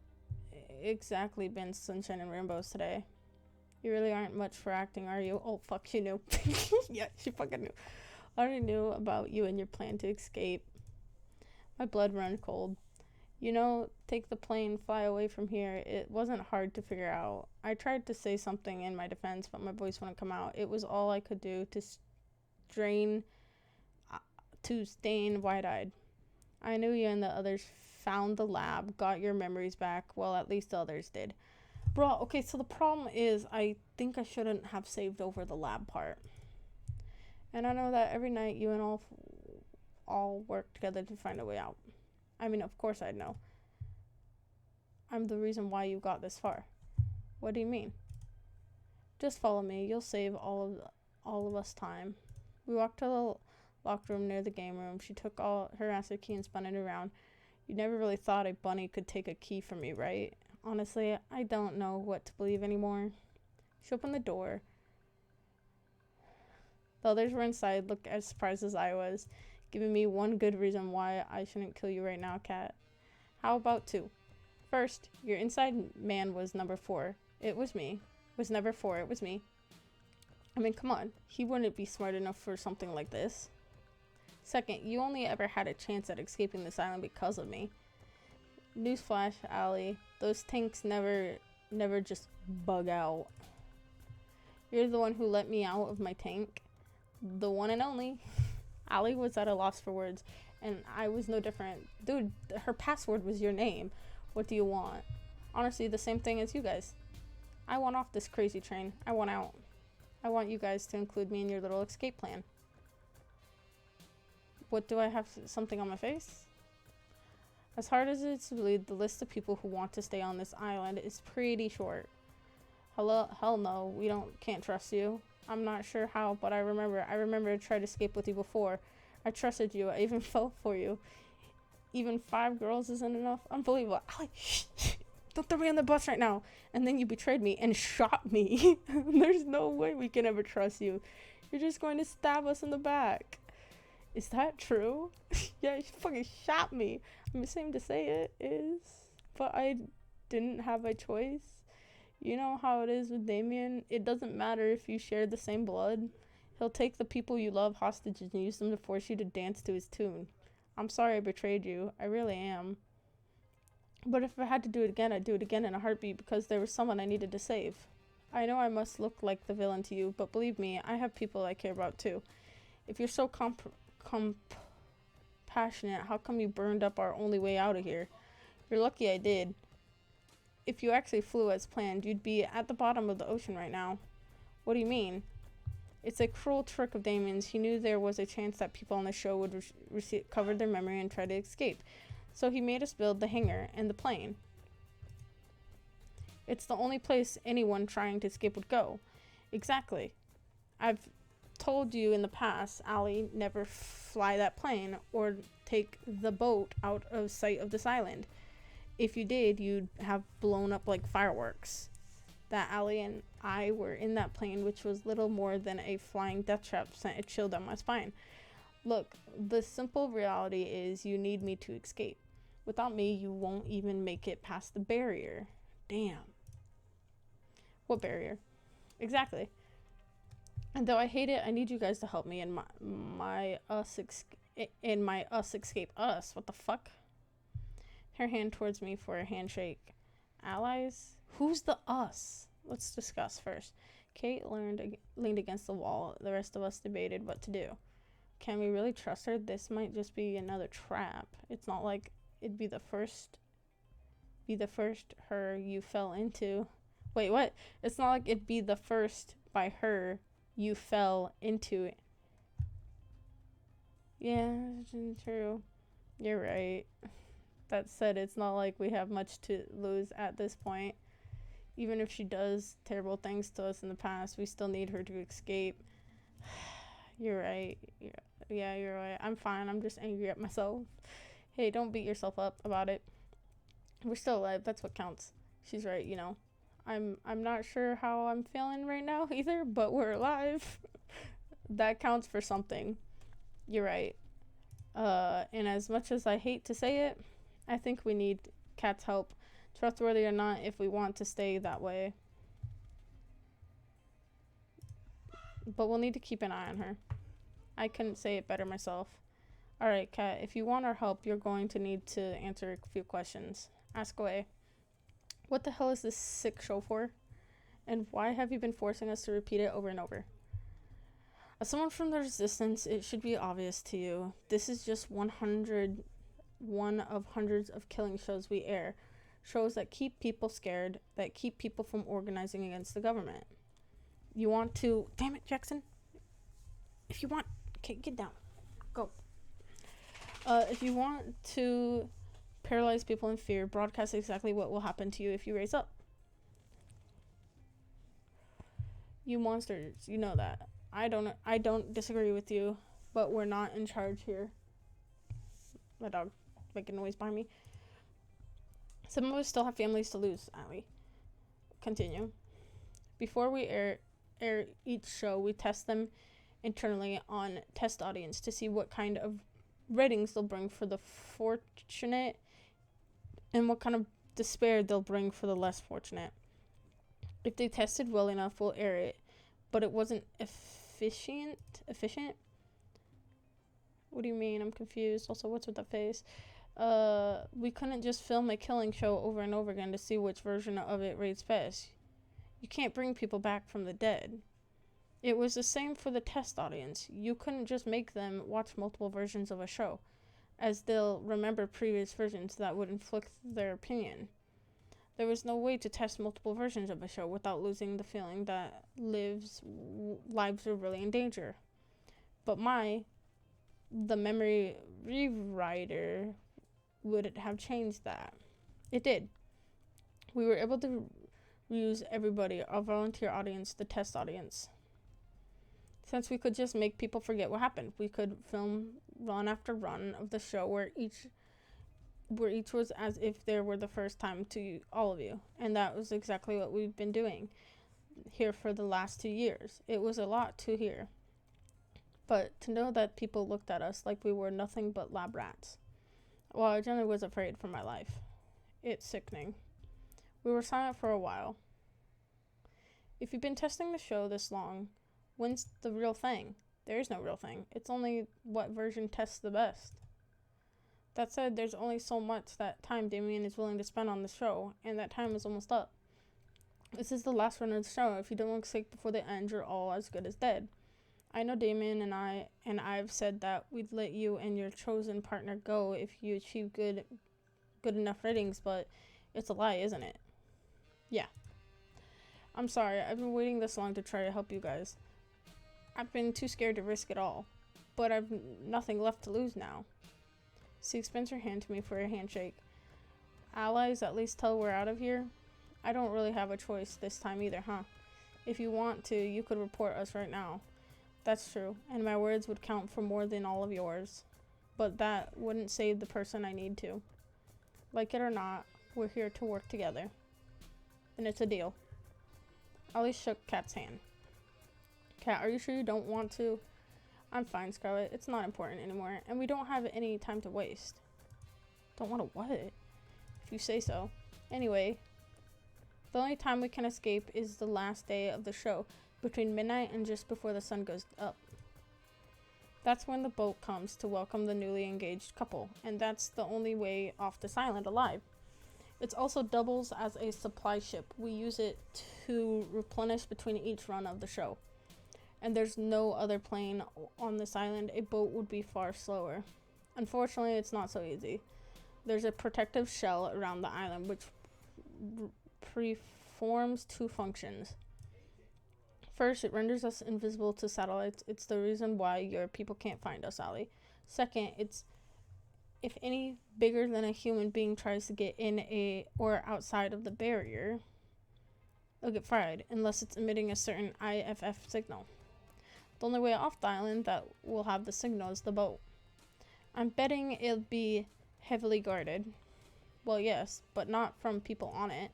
exactly been sunshine and rainbows today. You really aren't much for acting, are you? Oh, fuck, she knew. Yeah, she fucking knew. I already knew about you and your plan to escape. My blood ran cold. You know, take the plane, fly away from here. It wasn't hard to figure out. I tried to say something in my defense, but my voice wouldn't come out. It was all I could do to stain wide-eyed. I knew you and the others found the lab, got your memories back. Well, at least the others did. Bro, okay, so the problem is I think I shouldn't have saved over the lab part. And I know that every night you and all work together to find a way out. I mean, of course I know. I'm the reason why you got this far. What do you mean? Just follow me. You'll save all of us time. We walked to the locked room near the game room. She took all her master key and spun it around. You never really thought a bunny could take a key from me, right? Honestly, I don't know what to believe anymore. She opened the door. The others were inside, looked as surprised as I was, giving me one good reason why I shouldn't kill you right now, Cat. How about two? First, your inside man was number 4. It was me. Was never 4, it was me. I mean, come on. He wouldn't be smart enough for something like this. Second, you only ever had a chance at escaping this island because of me. Newsflash, Allie. Those tanks never just bug out. You're the one who let me out of my tank. The one and only. Allie was at a loss for words, and I was no different. Dude, her password was your name. What do you want? Honestly, the same thing as you guys. I want off this crazy train. I want out. I want you guys to include me in your little escape plan. What do I have? Something on my face? As hard as it's to believe, the list of people who want to stay on this island is pretty short. Hell no, can't trust you. I'm not sure how, but I remember I tried to escape with you before. I trusted you. I even fell for you. Even 5 girls isn't enough. Unbelievable. Allie, shh, don't throw me on the bus right now. And then you betrayed me and shot me. There's no way we can ever trust you. You're just going to stab us in the back. Is that true? Yeah, you fucking shot me. I'm ashamed to say it is. But I didn't have a choice. You know how it is with Damien. It doesn't matter if you share the same blood. He'll take the people you love hostages and use them to force you to dance to his tune. I'm sorry I betrayed you. I really am. But if I had to do it again, I'd do it again in a heartbeat because there was someone I needed to save. I know I must look like the villain to you, but believe me, I have people I care about too. If you're so compassionate, how come you burned up our only way out of here? You're lucky I did. If you actually flew as planned, you'd be at the bottom of the ocean right now. What do you mean? It's a cruel trick of Damien's. He knew there was a chance that people on the show would recover their memory and try to escape. So he made us build the hangar and the plane. It's the only place anyone trying to escape would go. Exactly. I've told you in the past, Allie, never fly that plane or take the boat out of sight of this island. If you did, you'd have blown up like fireworks. That Allie and I were in that plane, which was little more than a flying death trap, sent a chill down my spine. Look, the simple reality is you need me to escape. Without me, you won't even make it past the barrier. Damn. What barrier? Exactly. And though I hate it, I need you guys to help me in my us escape us. What the fuck? Her hand towards me for a handshake. Allies? Who's the us? Let's discuss first. Kate leaned against the wall. The rest of us debated what to do. Can we really trust her? This might just be another trap. It's not like it'd be the first her you fell into. Wait, what? It's not like it'd be the first by her you fell into it. Yeah, true. You're right. That said, it's not like we have much to lose at this point. Even if she does terrible things to us in the past, we still need her to escape. You're right. Yeah, you're right. I'm fine. I'm just angry at myself. Hey, don't beat yourself up about it. We're still alive. That's what counts. She's right, you know. I'm not sure how I'm feeling right now either, but we're alive. That counts for something. You're right. And as much as I hate to say it, I think we need Kat's help, trustworthy or not, if we want to stay that way. But we'll need to keep an eye on her. I couldn't say it better myself. Alright, Kat, if you want our help, you're going to need to answer a few questions. Ask away. What the hell is this sick show for? And why have you been forcing us to repeat it over and over? As someone from the Resistance, it should be obvious to you. This is just 100 one of hundreds of killing shows we air. Shows that keep people scared, that keep people from organizing against the government. You want to... Damn it, Jackson. If you want... Okay, get down. Go. If you want to paralyze people in fear, broadcast exactly what will happen to you if you raise up. You monsters, you know that. I don't disagree with you, but we're not in charge here. My dog making noise behind me. Some of us still have families to lose, Allie. Continue. Before we air each show, we test them internally on test audience to see what kind of ratings they'll bring for the fortunate and what kind of despair they'll bring for the less fortunate. If they tested well enough, we'll air it, but it wasn't efficient? What do you mean? I'm confused. Also, what's with that face? We couldn't just film a killing show over and over again to see which version of it rates best. You can't bring people back from the dead. It was the same for the test audience. You couldn't just make them watch multiple versions of a show, as they'll remember previous versions that would inflict their opinion. There was no way to test multiple versions of a show without losing the feeling that lives were really in danger. But the memory rewriter would have changed that. It did. We were able to use everybody, our volunteer audience, the test audience. Since we could just make people forget what happened, we could film run after run of the show where each was as if there were the first time to all of you. And that was exactly what we've been doing here for the last 2 years. It was a lot to hear. But to know that people looked at us like we were nothing but lab rats. Well, I generally was afraid for my life. It's sickening. We were silent for a while. If you've been testing the show this long, when's the real thing? There is no real thing. It's only what version tests the best. That said, there's only so much that time Damien is willing to spend on the show, and that time is almost up. This is the last run of the show. If you don't look sick before the end, you're all as good as dead. I know Damien and I've said that we'd let you and your chosen partner go if you achieve good enough ratings, but it's a lie, isn't it? Yeah. I'm sorry, I've been waiting this long to try to help you guys. I've been too scared to risk it all, but I've nothing left to lose now. She extends her hand to me for a handshake. Allies, at least till we're out of here? I don't really have a choice this time either, huh? If you want to, you could report us right now. That's true, and my words would count for more than all of yours. But that wouldn't save the person I need to. Like it or not, we're here to work together. And it's a deal. Ollie shook Kat's hand. Kat, are you sure you don't want to? I'm fine, Scarlett. It's not important anymore, and we don't have any time to waste. Don't want to what? If you say so. Anyway, the only time we can escape is the last day of the show, between midnight and just before the sun goes up. That's when the boat comes to welcome the newly engaged couple, and that's the only way off this island alive. It also doubles as a supply ship. We use it to replenish between each run of the show. And there's no other plane on this island. A boat would be far slower. Unfortunately, it's not so easy. There's a protective shell around the island which performs 2 functions. First, it renders us invisible to satellites. It's the reason why your people can't find us, Allie. Second, it's if any bigger than a human being tries to get in or outside of the barrier, they'll get fried unless it's emitting a certain IFF signal. The only way off the island that will have the signal is the boat. I'm betting it'll be heavily guarded. Well, yes, but not from people on it.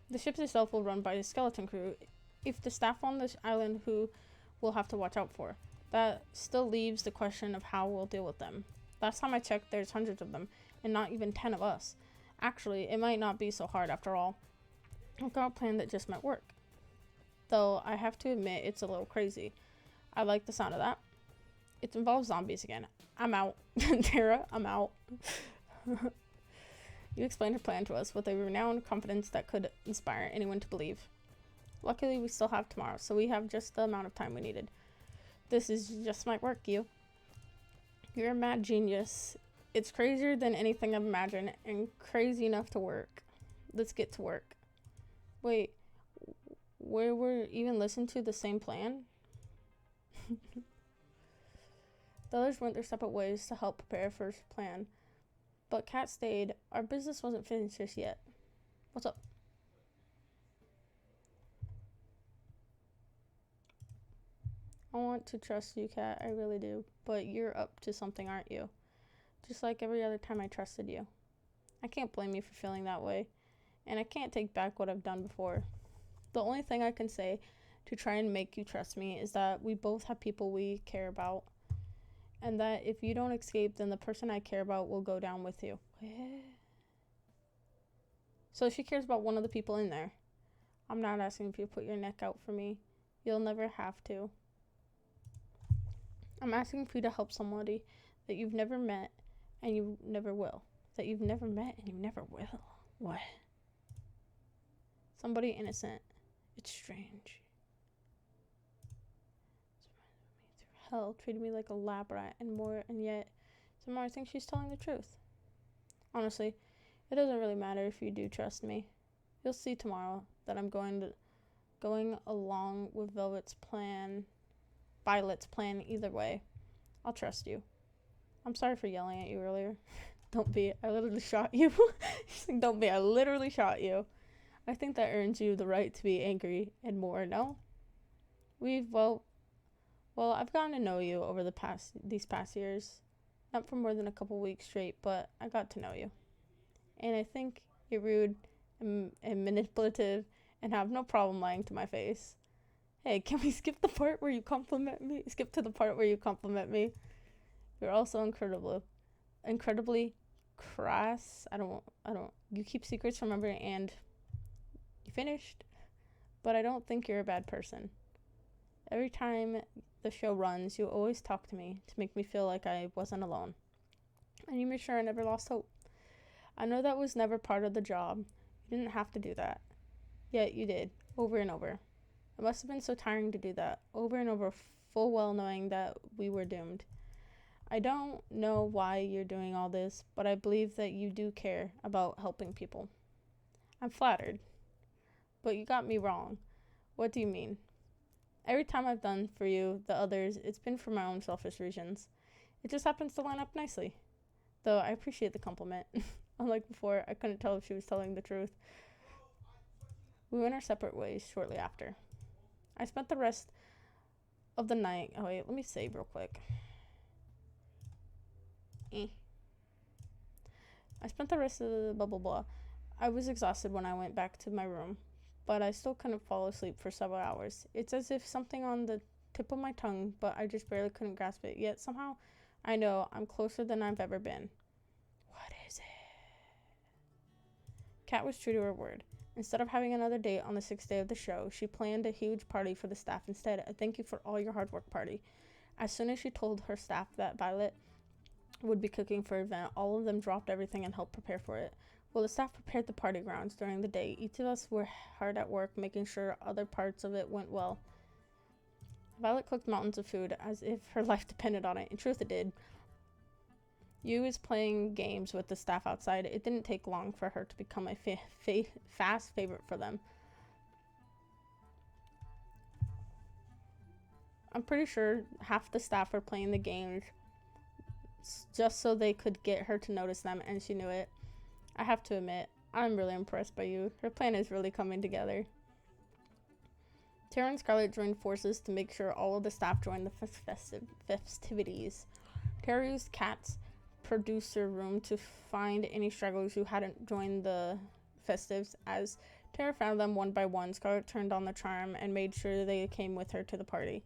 The ship itself will run by a skeleton crew. If the staff on this island who we'll have to watch out for. That still leaves the question of how we'll deal with them. Last time I checked, there's hundreds of them, and not even 10 of us. Actually, it might not be so hard after all. I've got a plan that just might work. Though, I have to admit, it's a little crazy. I like the sound of that. It involves zombies again. I'm out. Tara, I'm out. You explained her plan to us with a renowned confidence that could inspire anyone to believe. Luckily, we still have tomorrow, so we have just the amount of time we needed. This is just might work, you. You're a mad genius It's crazier than anything I've imagined and crazy enough to work. Let's get to work. Wait, we were even listening to the same plan? The others went their separate ways to help prepare for his plan. But Kat stayed. Our business wasn't finished just yet. What's up? I want to trust you, Kat. I really do. But you're up to something, aren't you? Just like every other time I trusted you. I can't blame you for feeling that way. And I can't take back what I've done before. The only thing I can say to try and make you trust me is that we both have people we care about. And that if you don't escape, then the person I care about will go down with you. So she cares about one of the people in there. I'm not asking if you put your neck out for me. You'll never have to. I'm asking for you to help somebody that you've never met and you never will. That you've never met and you never will. What? Somebody innocent. It's strange. Hell, treated me like a lab rat and yet somehow I think she's telling the truth. Honestly, it doesn't really matter if you do trust me. You'll see tomorrow that I'm going along with Violet's plan either way. I'll trust you. I'm sorry for yelling at you earlier. Don't be. I literally shot you. She's like, don't be. I literally shot you. I think that earns you the right to be angry and more, no? Well, I've gotten to know you over these past years. Not for more than a couple weeks straight, but I got to know you. And I think you're rude and manipulative and have no problem lying to my face. Hey, can we skip the part where you compliment me? Skip to the part where you compliment me. You're also incredibly crass. You keep secrets from everyone and you finished. But I don't think you're a bad person. Every time the show runs, you always talk to me to make me feel like I wasn't alone. And you made sure I never lost hope. I know that was never part of the job. You didn't have to do that. Yet you did, over and over. It must have been so tiring to do that, over and over, full well knowing that we were doomed. I don't know why you're doing all this, but I believe that you do care about helping people. I'm flattered. But you got me wrong. What do you mean? Every time I've done for you, the others, it's been for my own selfish reasons. It just happens to line up nicely. Though I appreciate the compliment. Unlike before, I couldn't tell if she was telling the truth. We went our separate ways shortly after. I spent the rest of the night... Oh, wait, let me save real quick. I spent the rest of the blah, blah, blah. I was exhausted when I went back to my room, but I still couldn't fall asleep for several hours. It's as if something on the tip of my tongue, but I just barely couldn't grasp it. Yet somehow, I know I'm closer than I've ever been. What is it? Kat was true to her word. Instead of having another date on the 6th day of the show, she planned a huge party for the staff instead, a thank you for all your hard work party. As soon as she told her staff that Violet would be cooking for the event, all of them dropped everything and helped prepare for it. While the staff prepared the party grounds during the day, each of us were hard at work making sure other parts of it went well. Violet cooked mountains of food as if her life depended on it. In truth, it did. Yu was playing games with the staff outside. It didn't take long for her to become a fast favorite for them. I'm pretty sure half the staff were playing the games just so they could get her to notice them, and she knew it. I have to admit, I'm really impressed by you. Her plan is really coming together. Tara and Scarlett joined forces to make sure all of the staff joined the festivities. Tara used Kat's producer room to find any stragglers who hadn't joined the festives. As Tara found them one by one, Scarlett turned on the charm and made sure they came with her to the party.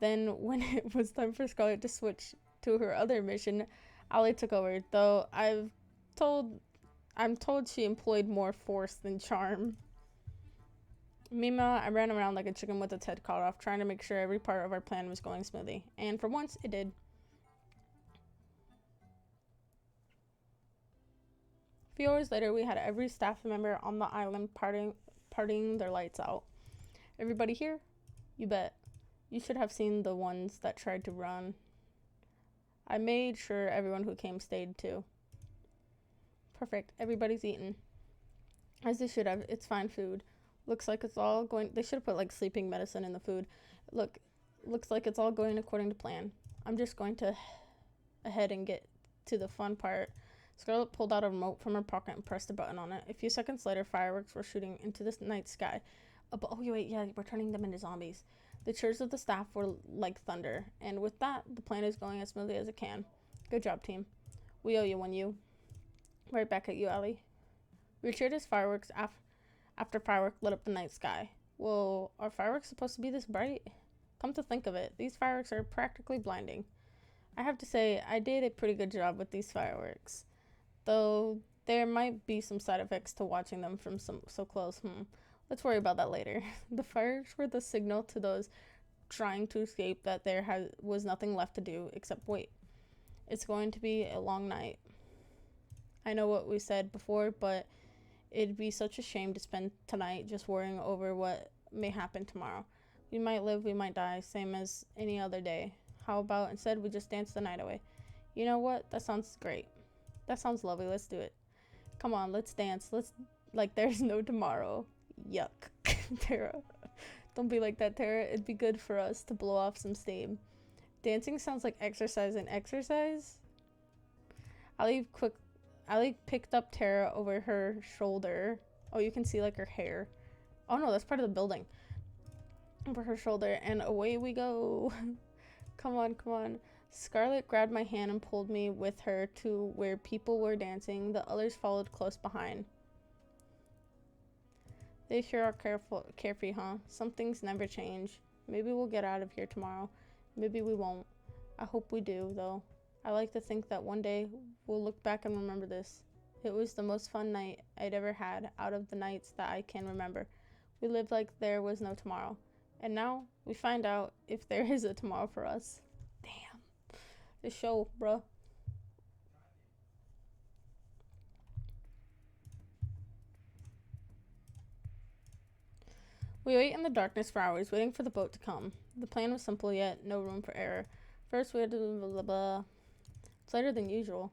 Then, when it was time for Scarlett to switch to her other mission, Allie took over, though I'm told she employed more force than charm. Meanwhile, I ran around like a chicken with its head cut off, trying to make sure every part of our plan was going smoothly. And for once, it did. A few hours later, we had every staff member on the island partying their lights out. Everybody here? You bet. You should have seen the ones that tried to run. I made sure everyone who came stayed too. Perfect. Everybody's eaten. As they should have. It's fine food. Looks like it's all going. They should have put like sleeping medicine in the food. Looks like it's all going according to plan. I'm just going to ahead and get to the fun part. Scarlet pulled out a remote from her pocket and pressed a button on it. A few seconds later, fireworks were shooting into the night sky. We're turning them into zombies. The cheers of the staff were like thunder, and with that, the plan is going as smoothly as it can. Good job, team. We owe you one, you. Right back at you, Ellie. We cheered as fireworks after firework lit up the night sky. Well, are fireworks supposed to be this bright? Come to think of it, these fireworks are practically blinding. I have to say, I did a pretty good job with these fireworks. Though there might be some side effects to watching them from so close. Let's worry about that later. The fireworks were the signal to those trying to escape that there was nothing left to do except wait. It's going to be a long night. I know what we said before, but it'd be such a shame to spend tonight just worrying over what may happen tomorrow. We might live, we might die, same as any other day. How about instead we just dance the night away? You know what? That sounds great. That sounds lovely. Let's do it. Come on, let's dance. Let's like there's no tomorrow. Yuck. Tara. Don't be like that, Tara. It'd be good for us to blow off some steam. Dancing sounds like exercise and exercise. Ali picked up Tara over her shoulder. Oh, you can see like her hair. Oh no, that's part of the building. Over her shoulder, and away we go. Come on. Scarlet grabbed my hand and pulled me with her to where people were dancing. The others followed close behind. They sure are carefree, huh? Some things never change. Maybe we'll get out of here tomorrow. Maybe we won't. I hope we do, though. I like to think that one day we'll look back and remember this. It was the most fun night I'd ever had out of the nights that I can remember. We lived like there was no tomorrow. And now we find out if there is a tomorrow for us. Damn. This show, bruh. We wait in the darkness for hours, waiting for the boat to come. The plan was simple, yet no room for error. First, we had to blah, blah, blah. It's later than usual.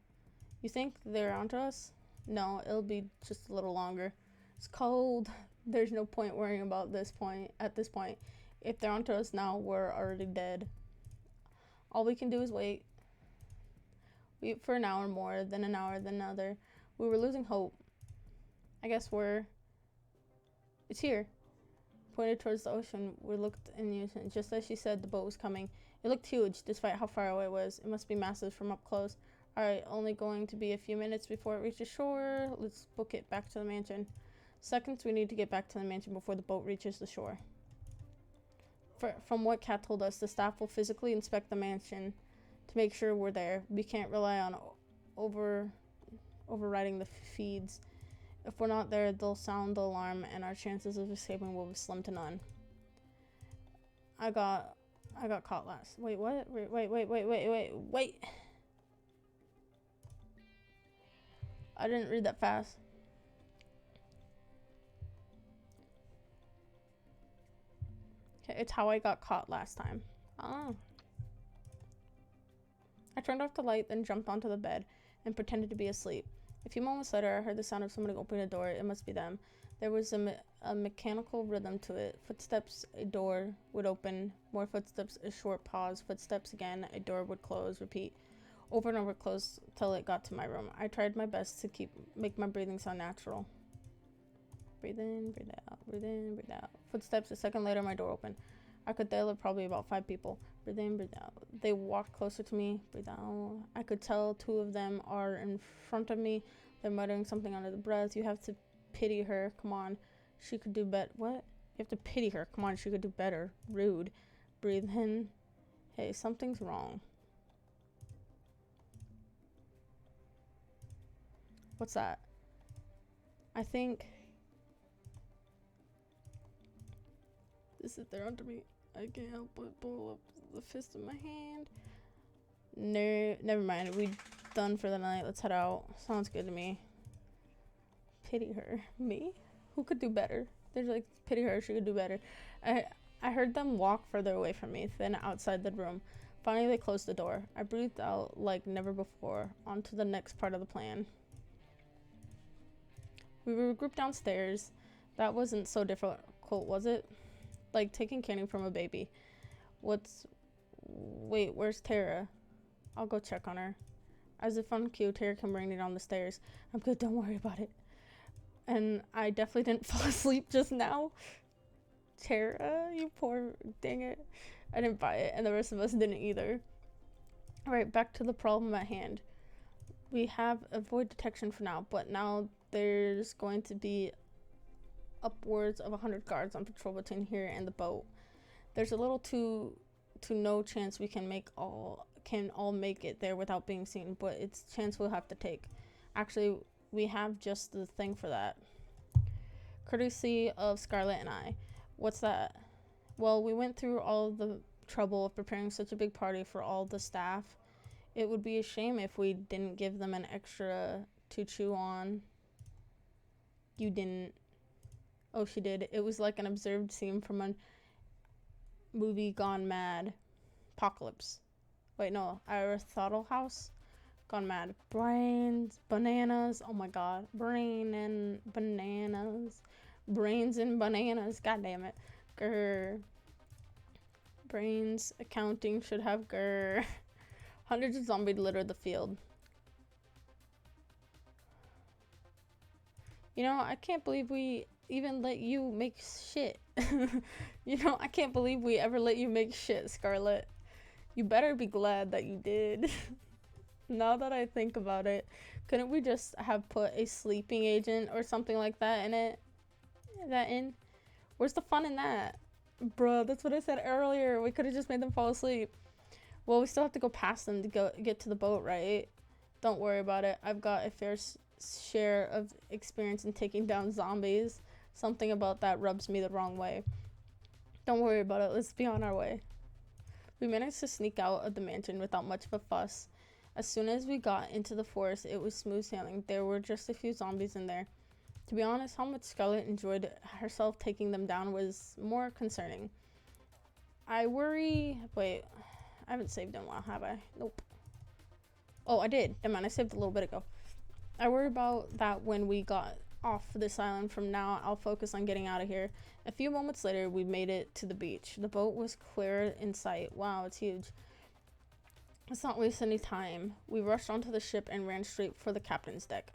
You think they're onto us? No, it'll be just a little longer. It's cold. There's no point worrying about at this point. If they're onto us now, we're already dead. All we can do is wait. Wait for an hour more, then an hour, then another. We were losing hope. I guess it's here. Pointed towards the ocean. We looked in unison. Just as she said, the boat was coming. It looked huge, despite how far away it was. It must be massive from up close. Alright, only going to be a few minutes before it reaches shore. Let's book it back to the mansion. Seconds, we need to get back to the mansion before the boat reaches the shore. From what Kat told us, the staff will physically inspect the mansion to make sure we're there. We can't rely on overriding the feeds. If we're not there, they'll sound the alarm, and our chances of escaping will be slim to none. I got caught last. Wait, what? Wait. I didn't read that fast. Okay, it's how I got caught last time. Oh. I turned off the light, then jumped onto the bed and pretended to be asleep. A few moments later, I heard the sound of somebody opening a door. It must be them. There was a mechanical rhythm to it. Footsteps, a door would open. More footsteps, a short pause. Footsteps again, a door would close. Repeat. Over and over, close till it got to my room. I tried my best to make my breathing sound natural. Breathe in, breathe out, breathe in, breathe out. Footsteps, a second later, my door opened. I could tell there probably about 5 people. Breathe in, breathe out. They walked closer to me. Breathe out. I could tell 2 of them are in front of me. They're muttering something under the breath. You have to pity her. Come on. She could do better. What? You have to pity her. Come on, she could do better. Rude. Breathe in. Hey, something's wrong. What's that? I think this is there under me. I can't help but pull up the fist in my hand. No, never mind. We done for the night. Let's head out. Sounds good to me. Pity her. Me? Who could do better? There's like, pity her. She could do better. I heard them walk further away from me, then outside the room. Finally, they closed the door. I breathed out like never before. On to the next part of the plan. We were grouped downstairs. That wasn't so difficult, was it? Like taking candy from a baby. Wait, where's Tara? I'll go check on her. As if on cue, Tara came running down the stairs. I'm good, don't worry about it. And I definitely didn't fall asleep just now. Tara, you poor, dang it. I didn't buy it, and the rest of us didn't either. Alright, back to the problem at hand. We have avoid detection for now, but now there's going to be upwards of 100 guards on patrol between here and the boat. There's a little to no chance we can all make it there without being seen, but it's a chance we'll have to take. Actually, we have just the thing for that. Courtesy of Scarlett and I. What's that? Well, we went through all the trouble of preparing such a big party for all the staff. It would be a shame if we didn't give them an extra to chew on. You didn't. Oh, she did. It was like an observed scene from a movie gone mad. Apocalypse. Wait, no. Aristotle House? Gone mad. Brains, bananas. Oh my god. Brain and bananas. Brains and bananas. God damn it. Grr. Brains. Accounting should have grr. Hundreds of zombies littered the field. You know, I can't believe we even let you make shit. You know, I can't believe we ever let you make shit, Scarlett. You better be glad that you did. Now that I think about it, couldn't we just have put a sleeping agent or something like that in it? Where's the fun in that? Bruh, that's what I said earlier. We could have just made them fall asleep. Well, we still have to go past them to get to the boat, right? Don't worry about it. I've got a fair share of experience in taking down zombies. Something about that rubs me the wrong way. Don't worry about it. Let's be on our way. We managed to sneak out of the mansion without much of a fuss. As soon as we got into the forest, it was smooth sailing. There were just a few zombies in there. To be honest, how much Scarlett enjoyed herself taking them down was more concerning. I worry... Wait, I haven't saved in a while, have I? Nope. Oh, I did. Never mind, I saved a little bit ago. I worry about that when we got off this island. From now, I'll focus on getting out of here. A few moments later, we made it to the beach. The boat was clear in sight. Wow, it's huge. Let's not waste any time. We rushed onto the ship and ran straight for the captain's deck.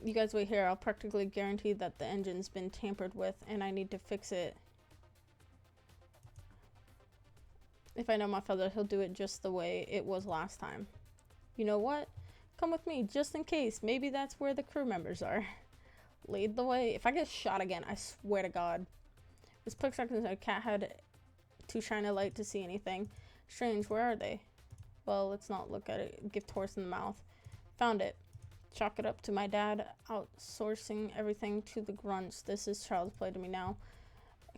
You guys wait here. I'll practically guarantee that the engine's been tampered with and I need to fix it. If I know my father, he'll do it just the way it was last time. You know what? Come with me, just in case. Maybe that's where the crew members are. Lead the way. If I get shot again, I swear to God. This quick second, a cat had too shine a light to see anything. Strange, where are they? Well, let's not look at it. Gift horse in the mouth. Found it. Chalk it up to my dad outsourcing everything to the grunts. This is child's play to me now.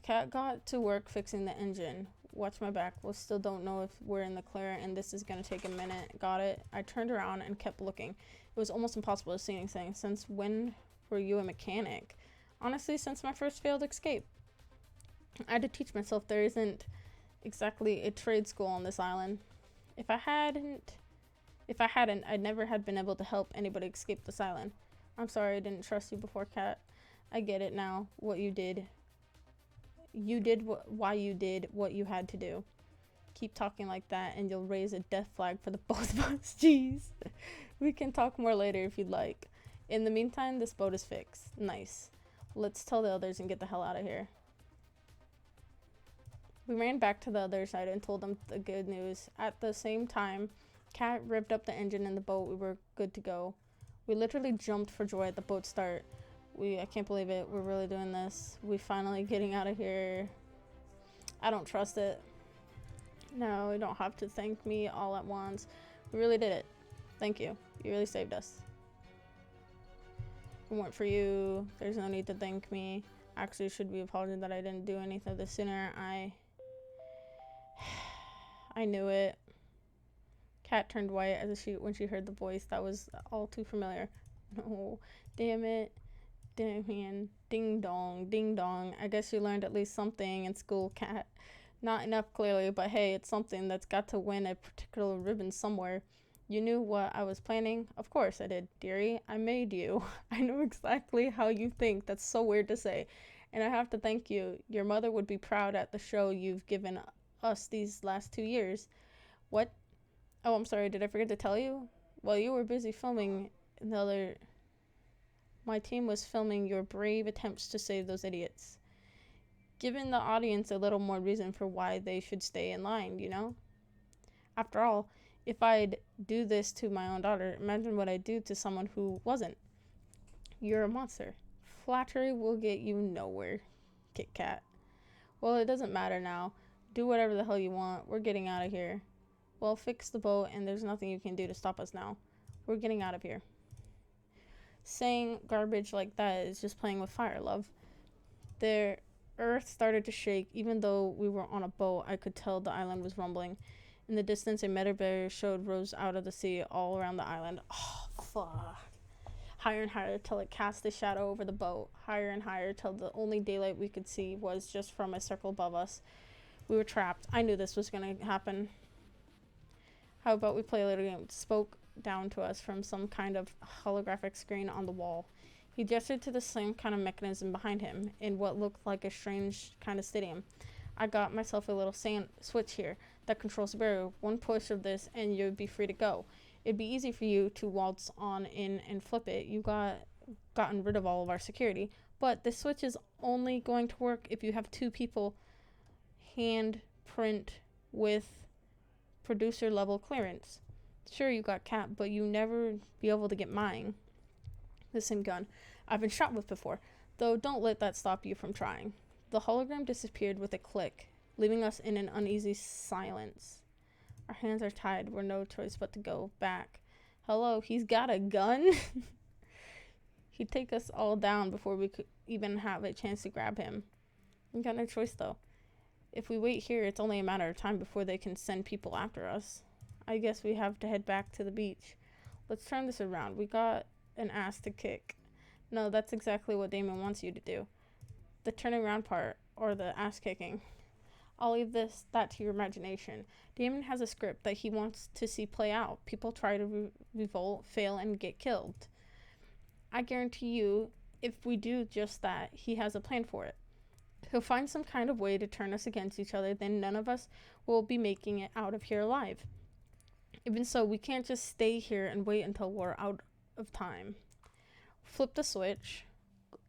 Cat got to work fixing the engine. Watch my back. We still don't know if we're in the clear and this is gonna take a minute. Got it? I turned around and kept looking. It was almost impossible to see anything. Since when were you a mechanic? Honestly, since my first failed escape. I had to teach myself there isn't exactly a trade school on this island. If I hadn't, I'd never had been able to help anybody escape this island. I'm sorry I didn't trust you before, Kat. I get it now, what you did. Why you did what you had to do. Keep talking like that and you'll raise a death flag for the both of us. Jeez. We can talk more later if you'd like. In the meantime, this boat is fixed. Nice. Let's tell the others and get the hell out of here. We ran back to the other side and told them the good news. At the same time, Kat revved up the engine in the boat. We were good to go. We literally jumped for joy at the boat start. I can't believe it. We're really doing this. We finally getting out of here. I don't trust it. No, you don't have to thank me all at once. We really did it. Thank you. You really saved us. If it weren't for you, there's no need to thank me. Actually, should be apologizing that I didn't do anything the sooner. I knew it. Kat turned white when she heard the voice that was all too familiar. No, damn it. Damn, ding dong, ding dong. I guess you learned at least something in school, Kat. Not enough, clearly, but hey, it's something that's got to win a particular ribbon somewhere. You knew what I was planning? Of course I did, dearie. I made you. I know exactly how you think. That's so weird to say. And I have to thank you. Your mother would be proud at the show you've given us these last 2 years. What? Oh, I'm sorry. Did I forget to tell you? While you were busy filming the other. My team was filming your brave attempts to save those idiots. Giving the audience a little more reason for why they should stay in line, you know? After all, if I'd do this to my own daughter, imagine what I'd do to someone who wasn't. You're a monster. Flattery will get you nowhere, Kit Kat. Well, it doesn't matter now. Do whatever the hell you want. We're getting out of here. Well, fix the boat, and there's nothing you can do to stop us now. We're getting out of here. Saying garbage like that is just playing with fire, love. The earth started to shake. Even though we were on a boat, I could tell the island was rumbling. In the distance, a meadow showed rose out of the sea all around the island. Oh, fuck. Higher and higher till it cast a shadow over the boat. Higher and higher till the only daylight we could see was just from a circle above us. We were trapped. I knew this was going to happen. How about we play a little game? It spoke down to us from some kind of holographic screen on the wall. He gestured to the same kind of mechanism behind him in what looked like a strange kind of stadium. I got myself a little switch here that controls the barrier. One push of this and you'd be free to go. It'd be easy for you to waltz on in and flip it. You gotten rid of all of our security. But the switch is only going to work if you have 2 people hand print with producer level clearance. Sure, you got Cat, but you never be able to get mine. The same gun I've been shot with before, though don't let that stop you from trying. The hologram disappeared with a click, leaving us in an uneasy silence. Our hands are tied. We're no choice but to go back. Hello, he's got a gun? He'd take us all down before we could even have a chance to grab him. We got no choice, though. If we wait here, it's only a matter of time before they can send people after us. I guess we have to head back to the beach. Let's turn this around. We got an ass to kick. No, that's exactly what Damon wants you to do. The turning around part, or the ass kicking. I'll leave that to your imagination. Damon has a script that he wants to see play out. People try to revolt, fail, and get killed. I guarantee you, if we do just that, he has a plan for it. He'll find some kind of way to turn us against each other, then none of us will be making it out of here alive. Even so, we can't just stay here and wait until we're out of time. Flip the switch,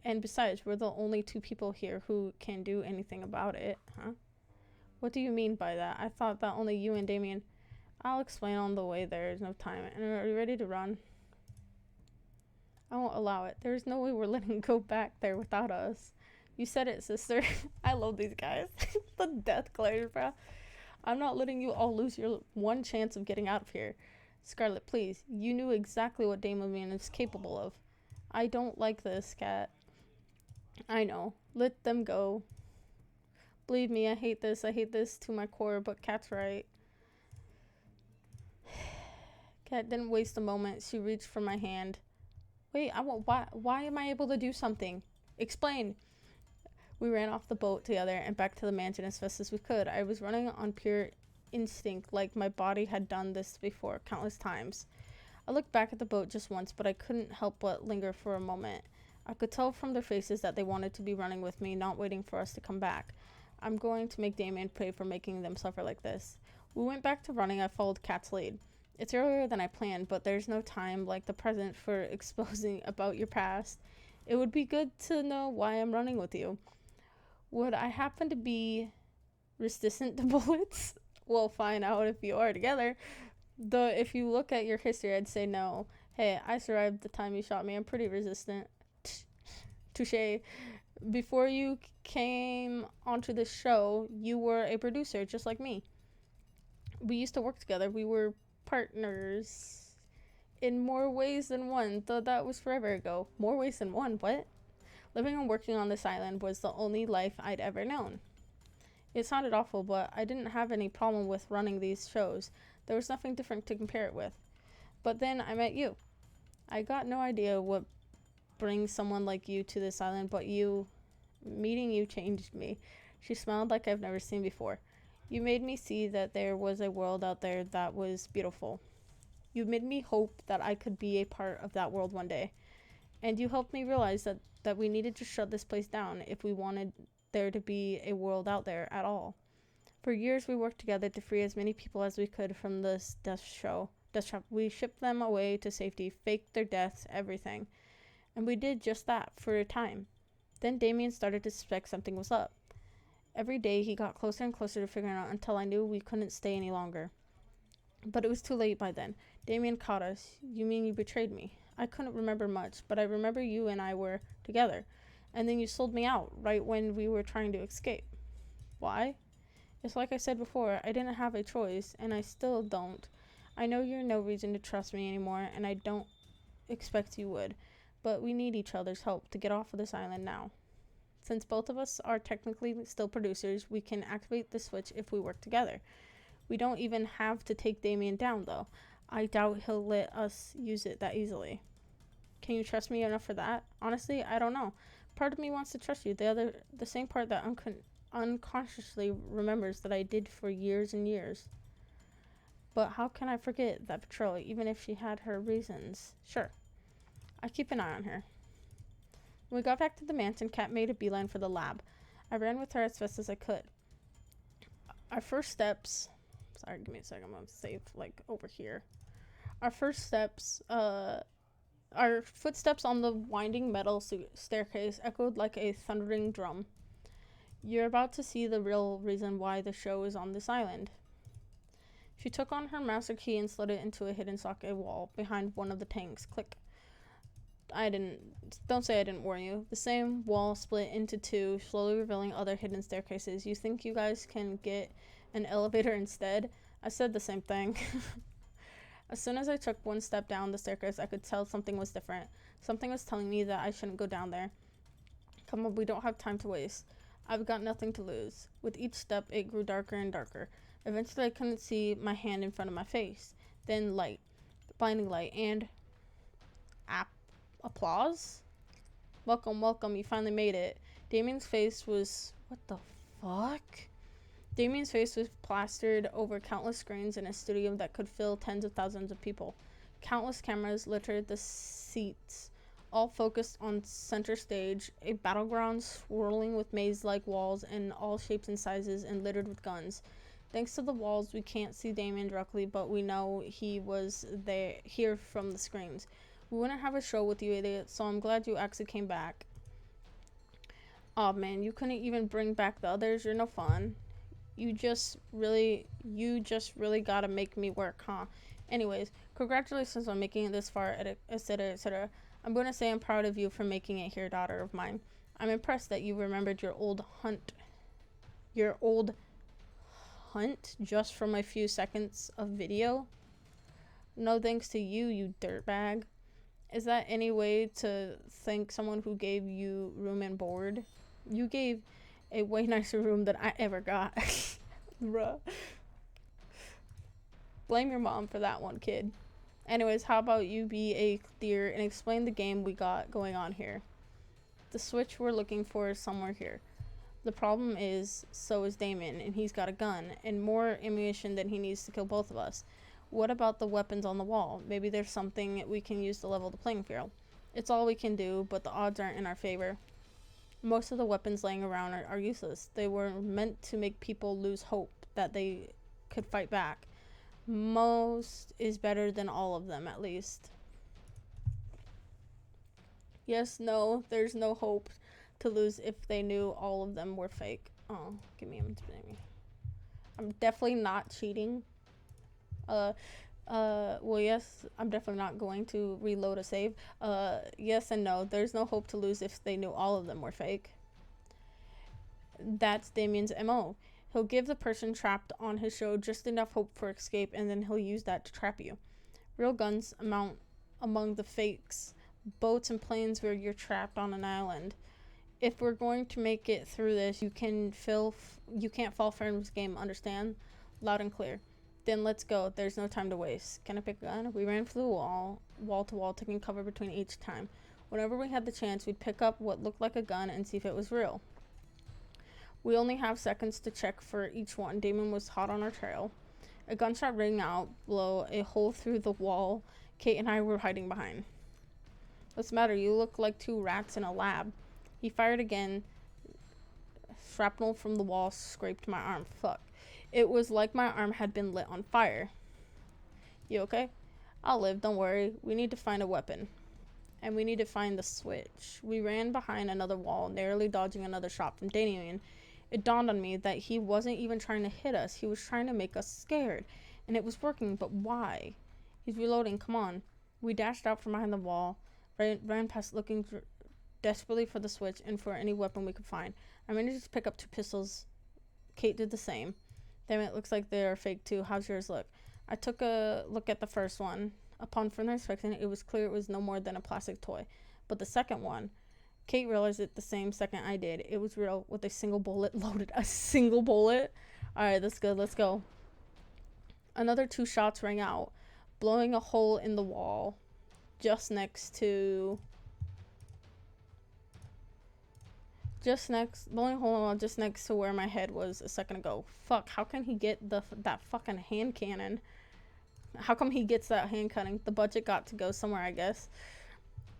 and besides, we're the only 2 people here who can do anything about it, huh? What do you mean by that? I thought that only you and Damien. I'll explain on the way. There's no time. And are you ready to run? I won't allow it. There's no way we're letting go back there without us. You said it, sister. I love these guys. The death glares, bro. I'm not letting you all lose your one chance of getting out of here. Scarlet, please. You knew exactly what Damien is capable of. I don't like this, Cat. I know. Let them go. Believe me, I hate this. I hate this to my core, but Kat's right. Kat didn't waste a moment. She reached for my hand. Wait, why am I able to do something? Explain. We ran off the boat together and back to the mansion as fast as we could. I was running on pure instinct, like my body had done this before countless times. I looked back at the boat just once, but I couldn't help but linger for a moment. I could tell from their faces that they wanted to be running with me, not waiting for us to come back. I'm going to make Damien pay for making them suffer like this. We went back to running. I followed Kat's lead. It's earlier than I planned, but there's no time like the present for exposing about your past. It would be good to know why I'm running with you. Would I happen to be resistant to bullets? We'll find out if you are together. Though if you look at your history, I'd say no. Hey, I survived the time you shot me. I'm pretty resistant. Touché. Before you came onto the show, you were a producer, just like me. We used to work together. We were partners in more ways than one, though that was forever ago. More ways than one? What? Living and working on this island was the only life I'd ever known. It sounded awful, but I didn't have any problem with running these shows. There was nothing different to compare it with. But then I met you. I got no idea what brings someone like you to this island, but meeting you changed me. She smiled like I've never seen before. You made me see that there was a world out there that was beautiful. You made me hope that I could be a part of that world one day. And you helped me realize that we needed to shut this place down if we wanted there to be a world out there at all. For years, we worked together to free as many people as we could from this death trap. We shipped them away to safety, faked their deaths, everything. And we did just that for a time. Then Damien started to suspect something was up. Every day, he got closer and closer to figuring out until I knew we couldn't stay any longer. But it was too late by then. Damien caught us. You mean you betrayed me? I couldn't remember much, but I remember you and I were together. And then you sold me out right when we were trying to escape. Why? It's like I said before, I didn't have a choice, and I still don't. I know you're no reason to trust me anymore, and I don't expect you would. But we need each other's help to get off of this island now. Since both of us are technically still producers, we can activate the switch if we work together. We don't even have to take Damien down, though. I doubt he'll let us use it that easily. Can you trust me enough for that? Honestly, I don't know. Part of me wants to trust you. The same part that unconsciously remembers that I did for years and years. But how can I forget that betrayal, even if she had her reasons? Sure. I keep an eye on her. When we got back to the mansion, Kat made a beeline for the lab. I ran with her as fast as I could. Our first steps... Sorry, give me a second. I'm going to save, over here. Our footsteps on the winding metal staircase echoed like a thundering drum. You're about to see the real reason why the show is on this island. She took on her master key and slid it into a hidden socket wall behind one of the tanks. Click. Don't say I didn't warn you. The same wall split into two, slowly revealing other hidden staircases. You think you guys can get an elevator instead? I said the same thing. As soon as I took one step down the staircase, I could tell something was different. Something was telling me that I shouldn't go down there. Come on, we don't have time to waste. I've got nothing to lose. With each step, it grew darker and darker. Eventually, I couldn't see my hand in front of my face. Then light. Blinding light. And... applause? Welcome, welcome. You finally made it. Damien's face was... What the fuck? Damien's face was plastered over countless screens in a studio that could fill tens of thousands of people. Countless cameras littered the seats, all focused on center stage, a battleground swirling with maze-like walls in all shapes and sizes and littered with guns. Thanks to the walls, we can't see Damien directly, but we know he was here from the screens. We wouldn't have a show with you, idiot, so I'm glad you actually came back. Aw, man, you couldn't even bring back the others. You're no fun. You just really gotta make me work, huh? Anyways, congratulations on making it this far, etc., etc. I'm gonna say I'm proud of you for making it here, daughter of mine. I'm impressed that you remembered your old hunt just from a few seconds of video. No thanks to you, you dirtbag. Is that any way to thank someone who gave you room and board? You gave a way nicer room than I ever got. Bruh. Blame your mom for that one, kid. Anyways, how about you be a dear and explain the game we got going on here? The switch we're looking for is somewhere here. The problem is, so is Damien, and he's got a gun, and more ammunition than he needs to kill both of us. What about the weapons on the wall? Maybe there's something we can use to level the playing field. It's all we can do, but the odds aren't in our favor. Most of the weapons laying around are useless. They were meant to make people lose hope that they could fight back. Most is better than all of them, at least. Yes, no, there's no hope to lose if they knew all of them were fake. Oh, give me a minute. I'm definitely not cheating. Well, yes, I'm definitely not going to reload a save. Yes and no. There's no hope to lose if they knew all of them were fake. That's Damien's MO. He'll give the person trapped on his show just enough hope for escape, and then he'll use that to trap you. Real guns amount among the fakes. Boats and planes where you're trapped on an island. If we're going to make it through this, you can't fall for his game, understand? Loud and clear. Then let's go. There's no time to waste. Can I pick a gun? We ran through the wall to wall, taking cover between each time. Whenever we had the chance, we'd pick up what looked like a gun and see if it was real. We only have seconds to check for each one. Damon was hot on our trail. A gunshot rang out below, a hole through the wall Kate and I were hiding behind. What's the matter? You look like two rats in a lab. He fired again. Shrapnel from the wall scraped my arm. Fuck. It was like my arm had been lit on fire. You okay? I'll live, don't worry. We need to find a weapon. And we need to find the switch. We ran behind another wall, narrowly dodging another shot from Damien. It dawned on me that he wasn't even trying to hit us. He was trying to make us scared. And it was working, but why? He's reloading, come on. We dashed out from behind the wall, ran past looking desperately for the switch and for any weapon we could find. I managed to pick up 2 pistols. Kate did the same. Damn it, looks like they're fake too. How's yours look? I took a look at the first one. Upon further inspection, it was clear it was no more than a plastic toy. But the second one, Kate realized it the same second I did. It was real with a single bullet loaded. A single bullet? Alright, that's good. Let's go. Another 2 shots rang out, blowing a hole in the wall just next to... blowing a hole in the wall just next to where my head was a second ago. Fuck, how can he get that fucking hand cannon? How come he gets that hand cannon? The budget got to go somewhere, I guess.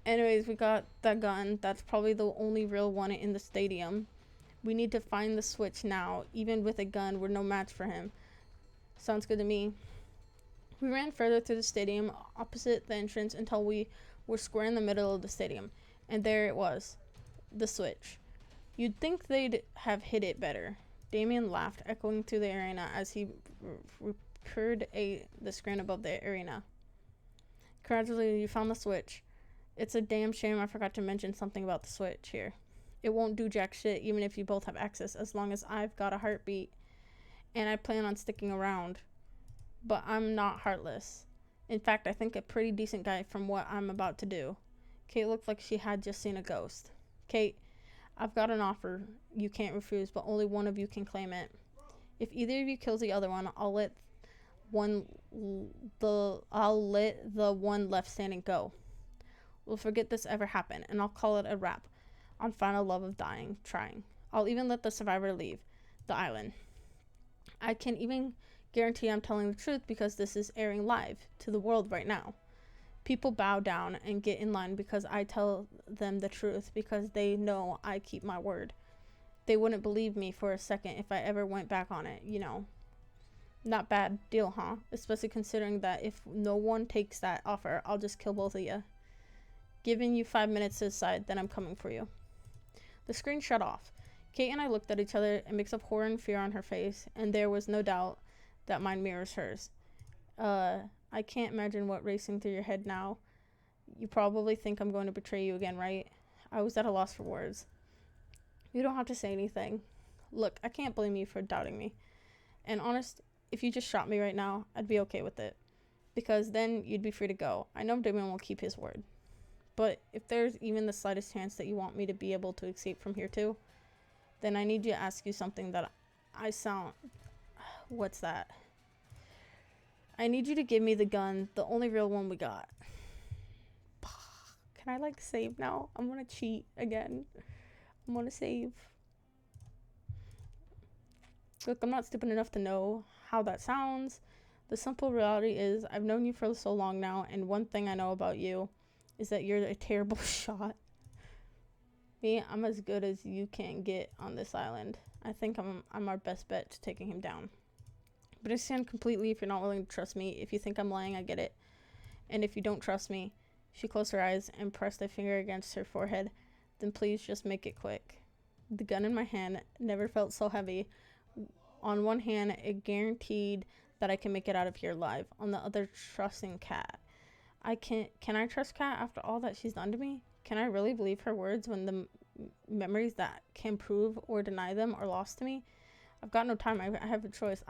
Anyways, we got that gun. That's probably the only real one in the stadium. We need to find the switch now. Even with a gun, we're no match for him. Sounds good to me. We ran further through the stadium, opposite the entrance, until we were square in the middle of the stadium. And there it was. The switch. You'd think they'd have hid it better. Damien laughed, echoing through the arena as he repaired the screen above the arena. Congratulations, you found the switch. It's a damn shame I forgot to mention something about the switch here. It won't do jack shit even if you both have access, as long as I've got a heartbeat. And I plan on sticking around. But I'm not heartless. In fact, I think a pretty decent guy from what I'm about to do. Kate looked like she had just seen a ghost. Kate, I've got an offer you can't refuse, but only one of you can claim it. If either of you kills the other one, I'll let the one left standing go. We'll forget this ever happened, and I'll call it a wrap on final love of dying, trying. I'll even let the survivor leave the island. I can even guarantee I'm telling the truth because this is airing live to the world right now. People bow down and get in line because I tell them the truth, because they know I keep my word. They wouldn't believe me for a second if I ever went back on it, you know. Not bad deal, huh? Especially considering that if no one takes that offer, I'll just kill both of you. Giving you 5 minutes to decide, then I'm coming for you. The screen shut off. Kate and I looked at each other, a mix of horror and fear on her face, and there was no doubt that mine mirrors hers. I can't imagine what racing through your head now. You probably think I'm going to betray you again, right? I was at a loss for words. You don't have to say anything. Look, I can't blame you for doubting me. And honest, if you just shot me right now, I'd be okay with it. Because then you'd be free to go. I know Damon will keep his word. But if there's even the slightest chance that you want me to be able to escape from here too, then I need to ask you something that I sound... What's that? I need you to give me the gun, the only real one we got. Can I, like, save now? I'm gonna cheat again. I'm gonna save. Look, I'm not stupid enough to know how that sounds. The simple reality is I've known you for so long now, and one thing I know about you is that you're a terrible shot. Me, I'm as good as you can get on this island. I think I'm our best bet to taking him down. But I stand completely if you're not willing to trust me. If you think I'm lying, I get it. And if you don't trust me, she closed her eyes and pressed a finger against her forehead. Then please just make it quick. The gun in my hand never felt so heavy. On one hand, it guaranteed that I can make it out of here alive. On the other, trusting Kat. Can I trust Kat after all that she's done to me? Can I really believe her words when the memories that can prove or deny them are lost to me? I've got no time. I have a choice.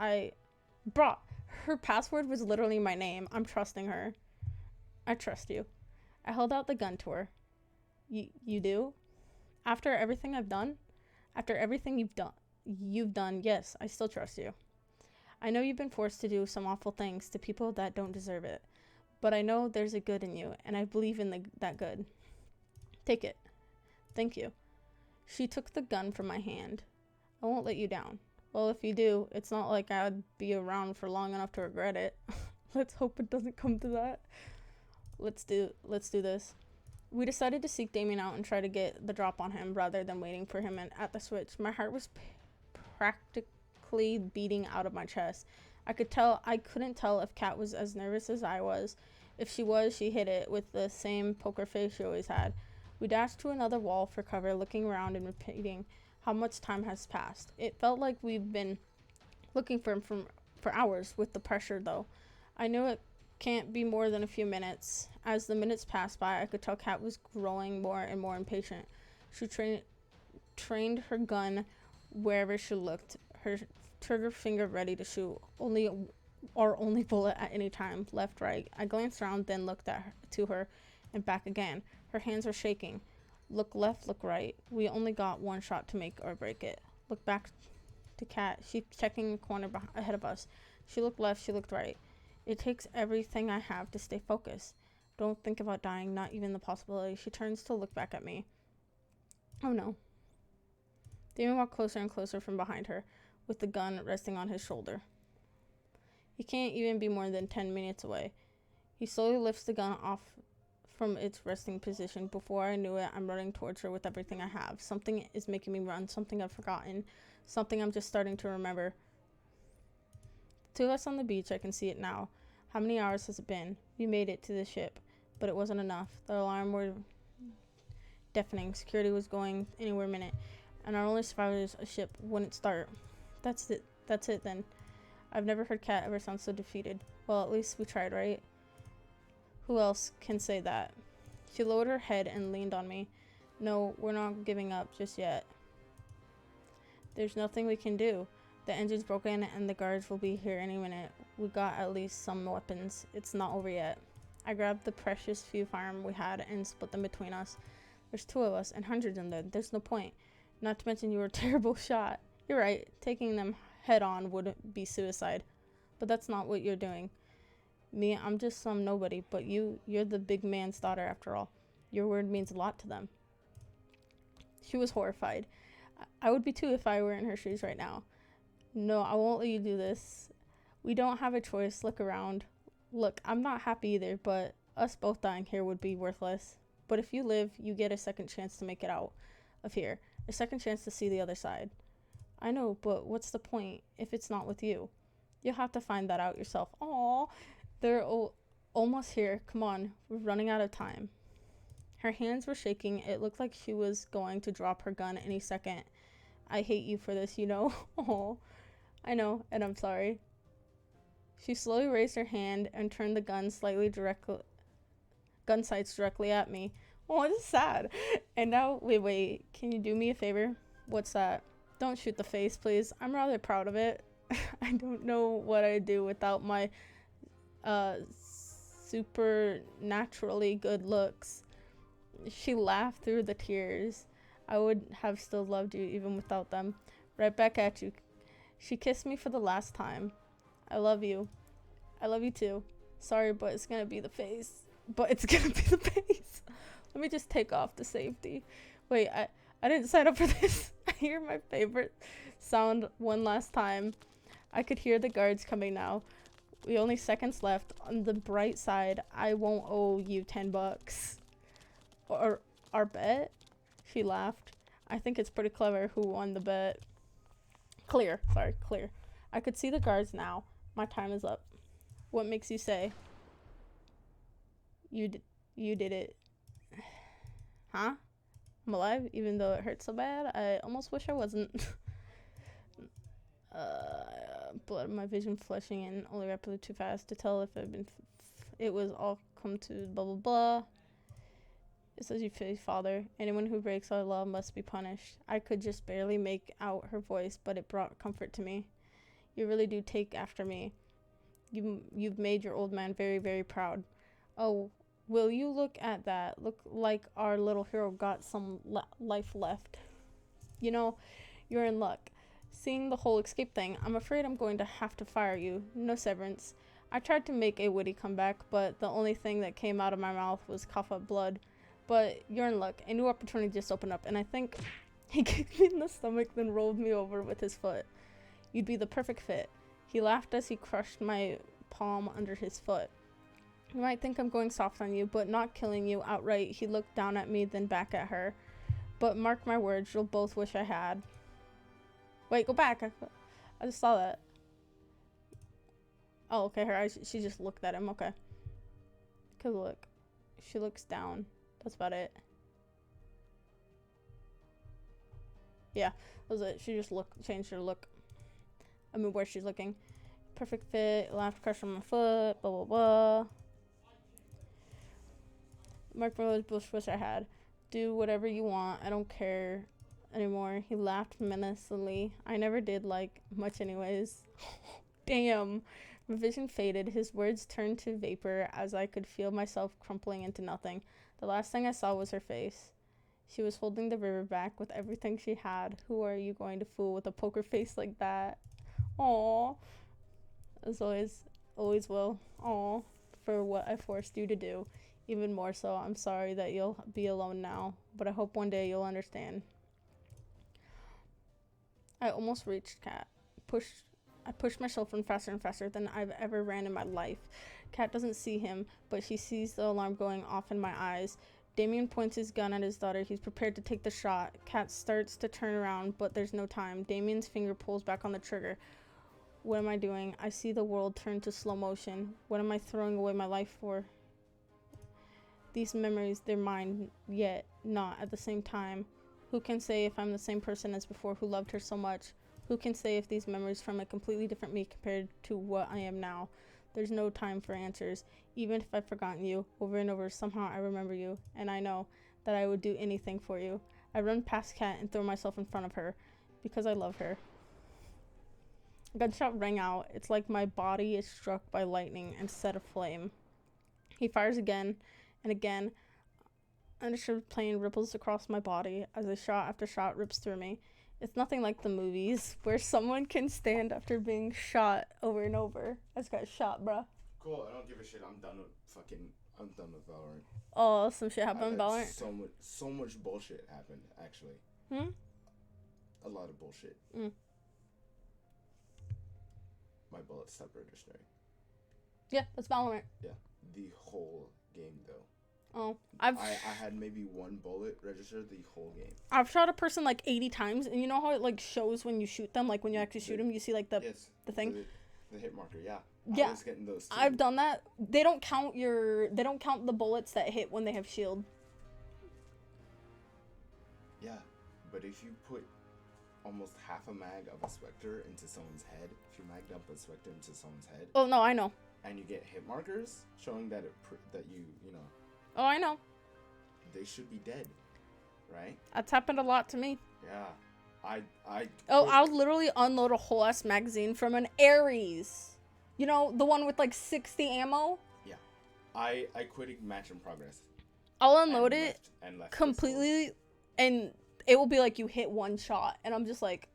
Bruh, her password was literally my name. I'm trusting her. I trust you. I held out the gun to her. You do? After everything I've done? After everything you've done, yes, I still trust you. I know you've been forced to do some awful things to people that don't deserve it. But I know there's a good in you, and I believe in that good. Take it. Thank you. She took the gun from my hand. I won't let you down. Well, if you do, it's not like I'd be around for long enough to regret it. Let's hope it doesn't come to that. Let's do this. We decided to seek Damien out and try to get the drop on him rather than waiting for him at the switch. My heart was practically beating out of my chest. I couldn't tell if Kat was as nervous as I was. If she was, she hid it with the same poker face she always had. We dashed to another wall for cover, looking around and repeating how much time has passed. It felt like we've been looking for him for hours with the pressure, though. I knew it can't be more than a few minutes. As the minutes passed by, I could tell Kat was growing more and more impatient. She trained her gun wherever she looked, her trigger finger ready to shoot our only bullet at any time, left, right. I glanced around, then looked to her and back again. Her hands were shaking. Look left, look right. We only got one shot to make or break it. Look back to Kat. She's checking the corner ahead of us. She looked left, she looked right. It takes everything I have to stay focused. Don't think about dying, not even the possibility. She turns to look back at me. Oh no. Damon walked closer and closer from behind her, with the gun resting on his shoulder. He can't even be more than 10 minutes away. He slowly lifts the gun off from its resting position. Before I knew it, I'm running towards her with everything I have. Something is making me run, something I've forgotten, something I'm just starting to remember. Two of us on the beach, I can see it now. How many hours has it been? We made it to the ship, but it wasn't enough. The alarm were deafening. Security was going anywhere minute, and our only survivors, a ship, wouldn't start. That's it then. I've never heard Kat ever sound so defeated. Well, at least we tried, right? Who else can say that? She lowered her head and leaned on me. No, we're not giving up just yet. There's nothing we can do. The engine's broken and the guards will be here any minute. We got at least some weapons. It's not over yet. I grabbed the precious few firearms we had and split them between us. There's two of us and hundreds in there. There's no point. Not to mention you were a terrible shot. You're right. Taking them head on would be suicide. But that's not what you're doing. Me, I'm just some nobody. But you're the big man's daughter after all. Your word means a lot to them. She was horrified. I would be too if I were in her shoes right now. No, I won't let you do this. We don't have a choice. Look around. Look, I'm not happy either, but us both dying here would be worthless. But if you live, you get a second chance to make it out of here. A second chance to see the other side. I know, but what's the point if it's not with you? You'll have to find that out yourself. Aww, they're almost here. Come on, we're running out of time. Her hands were shaking. It looked like she was going to drop her gun any second. I hate you for this, you know? Aww. I know, and I'm sorry. She slowly raised her hand and turned the gun sights directly at me. Oh, this is sad. And now, wait, can you do me a favor? What's that? Don't shoot the face, please. I'm rather proud of it. I don't know what I'd do without my supernaturally good looks. She laughed through the tears. I would have still loved you even without them. Right back at you. She kissed me for the last time. I love you. I love you too. Sorry, but it's gonna be the face. Let me just take off the safety. Wait, I didn't sign up for this. I hear my favorite sound one last time. I could hear the guards coming now. We only seconds left. On the bright side, I won't owe you $10. Or our bet? She laughed. I think it's pretty clever who won the bet. Clear. I could see the guards now. My time is up. What makes you say? You did it. Huh? I'm alive, even though it hurts so bad. I almost wish I wasn't. Blood in my vision flushing in only rapidly too fast to tell if it was all come to blah blah blah. It says you father. Anyone who breaks our law must be punished. I could just barely make out her voice, but it brought comfort to me. You really do take after me. You've made your old man very, very proud. Oh, will you look at that? Look like our little hero got some life left. You know, you're in luck. Seeing the whole escape thing, I'm afraid I'm going to have to fire you. No severance. I tried to make a witty comeback, but the only thing that came out of my mouth was cough up blood. But you're in luck. A new opportunity just opened up, and I think He kicked me in the stomach, then rolled me over with his foot. You'd be the perfect fit. He laughed as he crushed my palm under his foot. You might think I'm going soft on you, but not killing you outright. He looked down at me, then back at her. But mark my words, you'll both wish I had. Wait, go back. I just saw that. Oh, okay, her eyes, she just looked at him, okay. Cause look, she looks down. That's about it. Yeah, that was it. She just changed her look. I mean, where she's looking. Perfect fit, laughed, crushed on my foot, blah, blah, blah. Mark Rose Bush wish I had. Do whatever you want. I don't care anymore. He laughed menacingly. I never did like much anyways. Damn. My vision faded. His words turned to vapor as I could feel myself crumpling into nothing. The last thing I saw was her face. She was holding the river back with everything she had. Who are you going to fool with a poker face like that? Aww. As always will. Aww. For what I forced you to do. Even more so, I'm sorry that you'll be alone now, but I hope one day you'll understand. I almost reached Kat. I pushed myself in faster and faster than I've ever ran in my life. Kat doesn't see him, but she sees the alarm going off in my eyes. Damien points his gun at his daughter. He's prepared to take the shot. Kat starts to turn around, but there's no time. Damien's finger pulls back on the trigger. What am I doing? I see the world turn to slow motion. What am I throwing away my life for? These memories, they're mine, yet not at the same time. Who can say if I'm the same person as before who loved her so much? Who can say if these memories from a completely different me compared to what I am now? There's no time for answers. Even if I've forgotten you, over and over, somehow I remember you, and I know that I would do anything for you. I run past Kat and throw myself in front of her, because I love her. A gunshot rang out. It's like my body is struck by lightning and set aflame. He fires again and again. Undershirt plane ripples across my body as a shot after shot rips through me. It's nothing like the movies where someone can stand after being shot over and over. I just got shot, bruh. Cool, I don't give a shit. I'm done with Valorant. Oh, some shit happened in Valorant? So much bullshit happened, actually. A lot of bullshit. My bullets stopped registering. Yeah, that's Valorant. Yeah, the whole game, though. Oh, I had maybe one bullet register the whole game. I've shot a person like 80 times, and you know how it like shows when you shoot them, like when you actually shoot them, you see like the thing. The hit marker, yeah. Yeah, I was getting those too. I've done that. They don't count the bullets that hit when they have shield. Yeah, but if you put almost half a mag of a Spectre into someone's head, if you magged up a Spectre into someone's head. Oh no, I know. And you get hit markers showing that that you know. Oh, I know. They should be dead, right? That's happened a lot to me. Yeah, I'll literally unload a whole ass magazine from an Ares. You know, the one with like 60 ammo. Yeah, I quit match in progress. I'll unload it left completely, and it will be like you hit one shot, and I'm just like.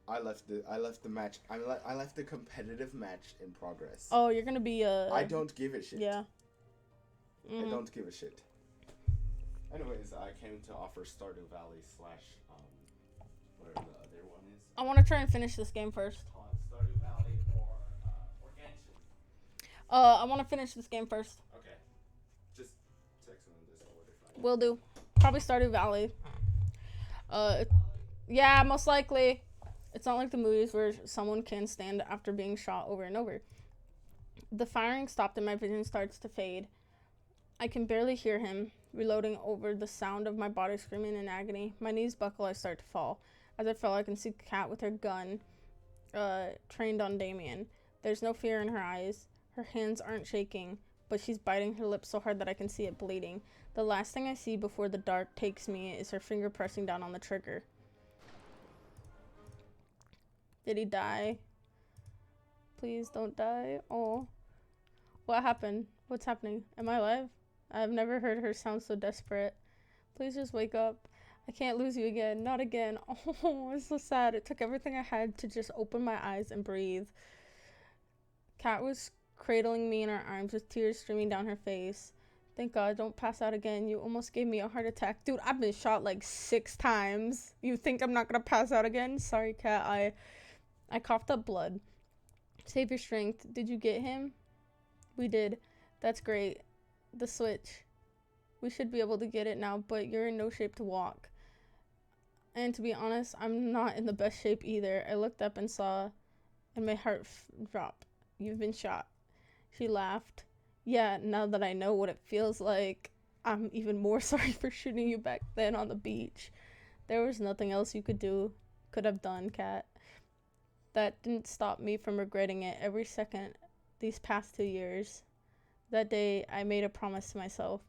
I left the match. I left the competitive match in progress. Oh, you're gonna be I don't give a shit. Yeah. I don't give a shit. Anyways, I came to offer Stardew Valley / whatever the other one is. I want to try and finish this game first. Stardew Valley or Genshin. I want to finish this game first. Okay. Just text me on this order. Will do. Probably Stardew Valley. Yeah, most likely. It's not like the movies where someone can stand after being shot over and over. The firing stopped and my vision starts to fade. I can barely hear him, reloading over the sound of my body screaming in agony. My knees buckle, I start to fall. As I fall, I can see Kat with her gun trained on Damien. There's no fear in her eyes. Her hands aren't shaking, but she's biting her lips so hard that I can see it bleeding. The last thing I see before the dark takes me is her finger pressing down on the trigger. Did he die? Please don't die. Oh. What happened? What's happening? Am I alive? I've never heard her sound so desperate. Please just wake up. I can't lose you again. Not again. Oh, it's so sad. It took everything I had to just open my eyes and breathe. Kat was cradling me in her arms with tears streaming down her face. Thank God, don't pass out again. You almost gave me a heart attack. Dude, I've been shot like 6 times. You think I'm not gonna pass out again? Sorry, Cat. I coughed up blood. Save your strength. Did you get him? We did. That's great. The switch. We should be able to get it now, but you're in no shape to walk. And to be honest, I'm not in the best shape either. I looked up and saw, and my heart dropped. You've been shot. She laughed. Yeah, now that I know what it feels like, I'm even more sorry for shooting you back then on the beach. There was nothing else you could have done, Kat. That didn't stop me from regretting it every second these past 2 years. That day, I made a promise to myself.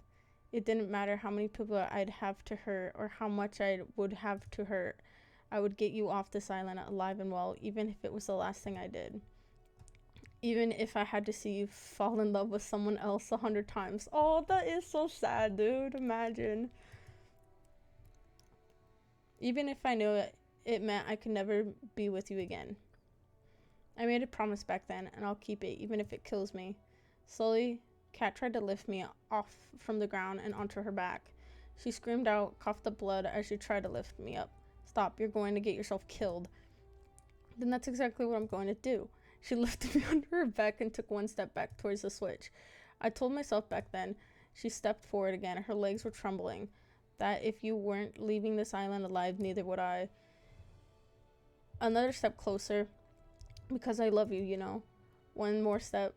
It didn't matter how many people I'd have to hurt or how much I would have to hurt. I would get you off this island alive and well, even if it was the last thing I did. Even if I had to see you fall in love with someone else 100 times. Oh, that is so sad, dude. Imagine. Even if I knew it meant I could never be with you again. I made a promise back then, and I'll keep it, even if it kills me. Slowly, Kat tried to lift me off from the ground and onto her back. She screamed out, coughed up blood as she tried to lift me up. Stop, you're going to get yourself killed. Then that's exactly what I'm going to do. She lifted me under her back and took one step back towards the switch. I told myself back then. She stepped forward again. Her legs were trembling. That if you weren't leaving this island alive, neither would I. Another step closer. Because I love you, you know. One more step.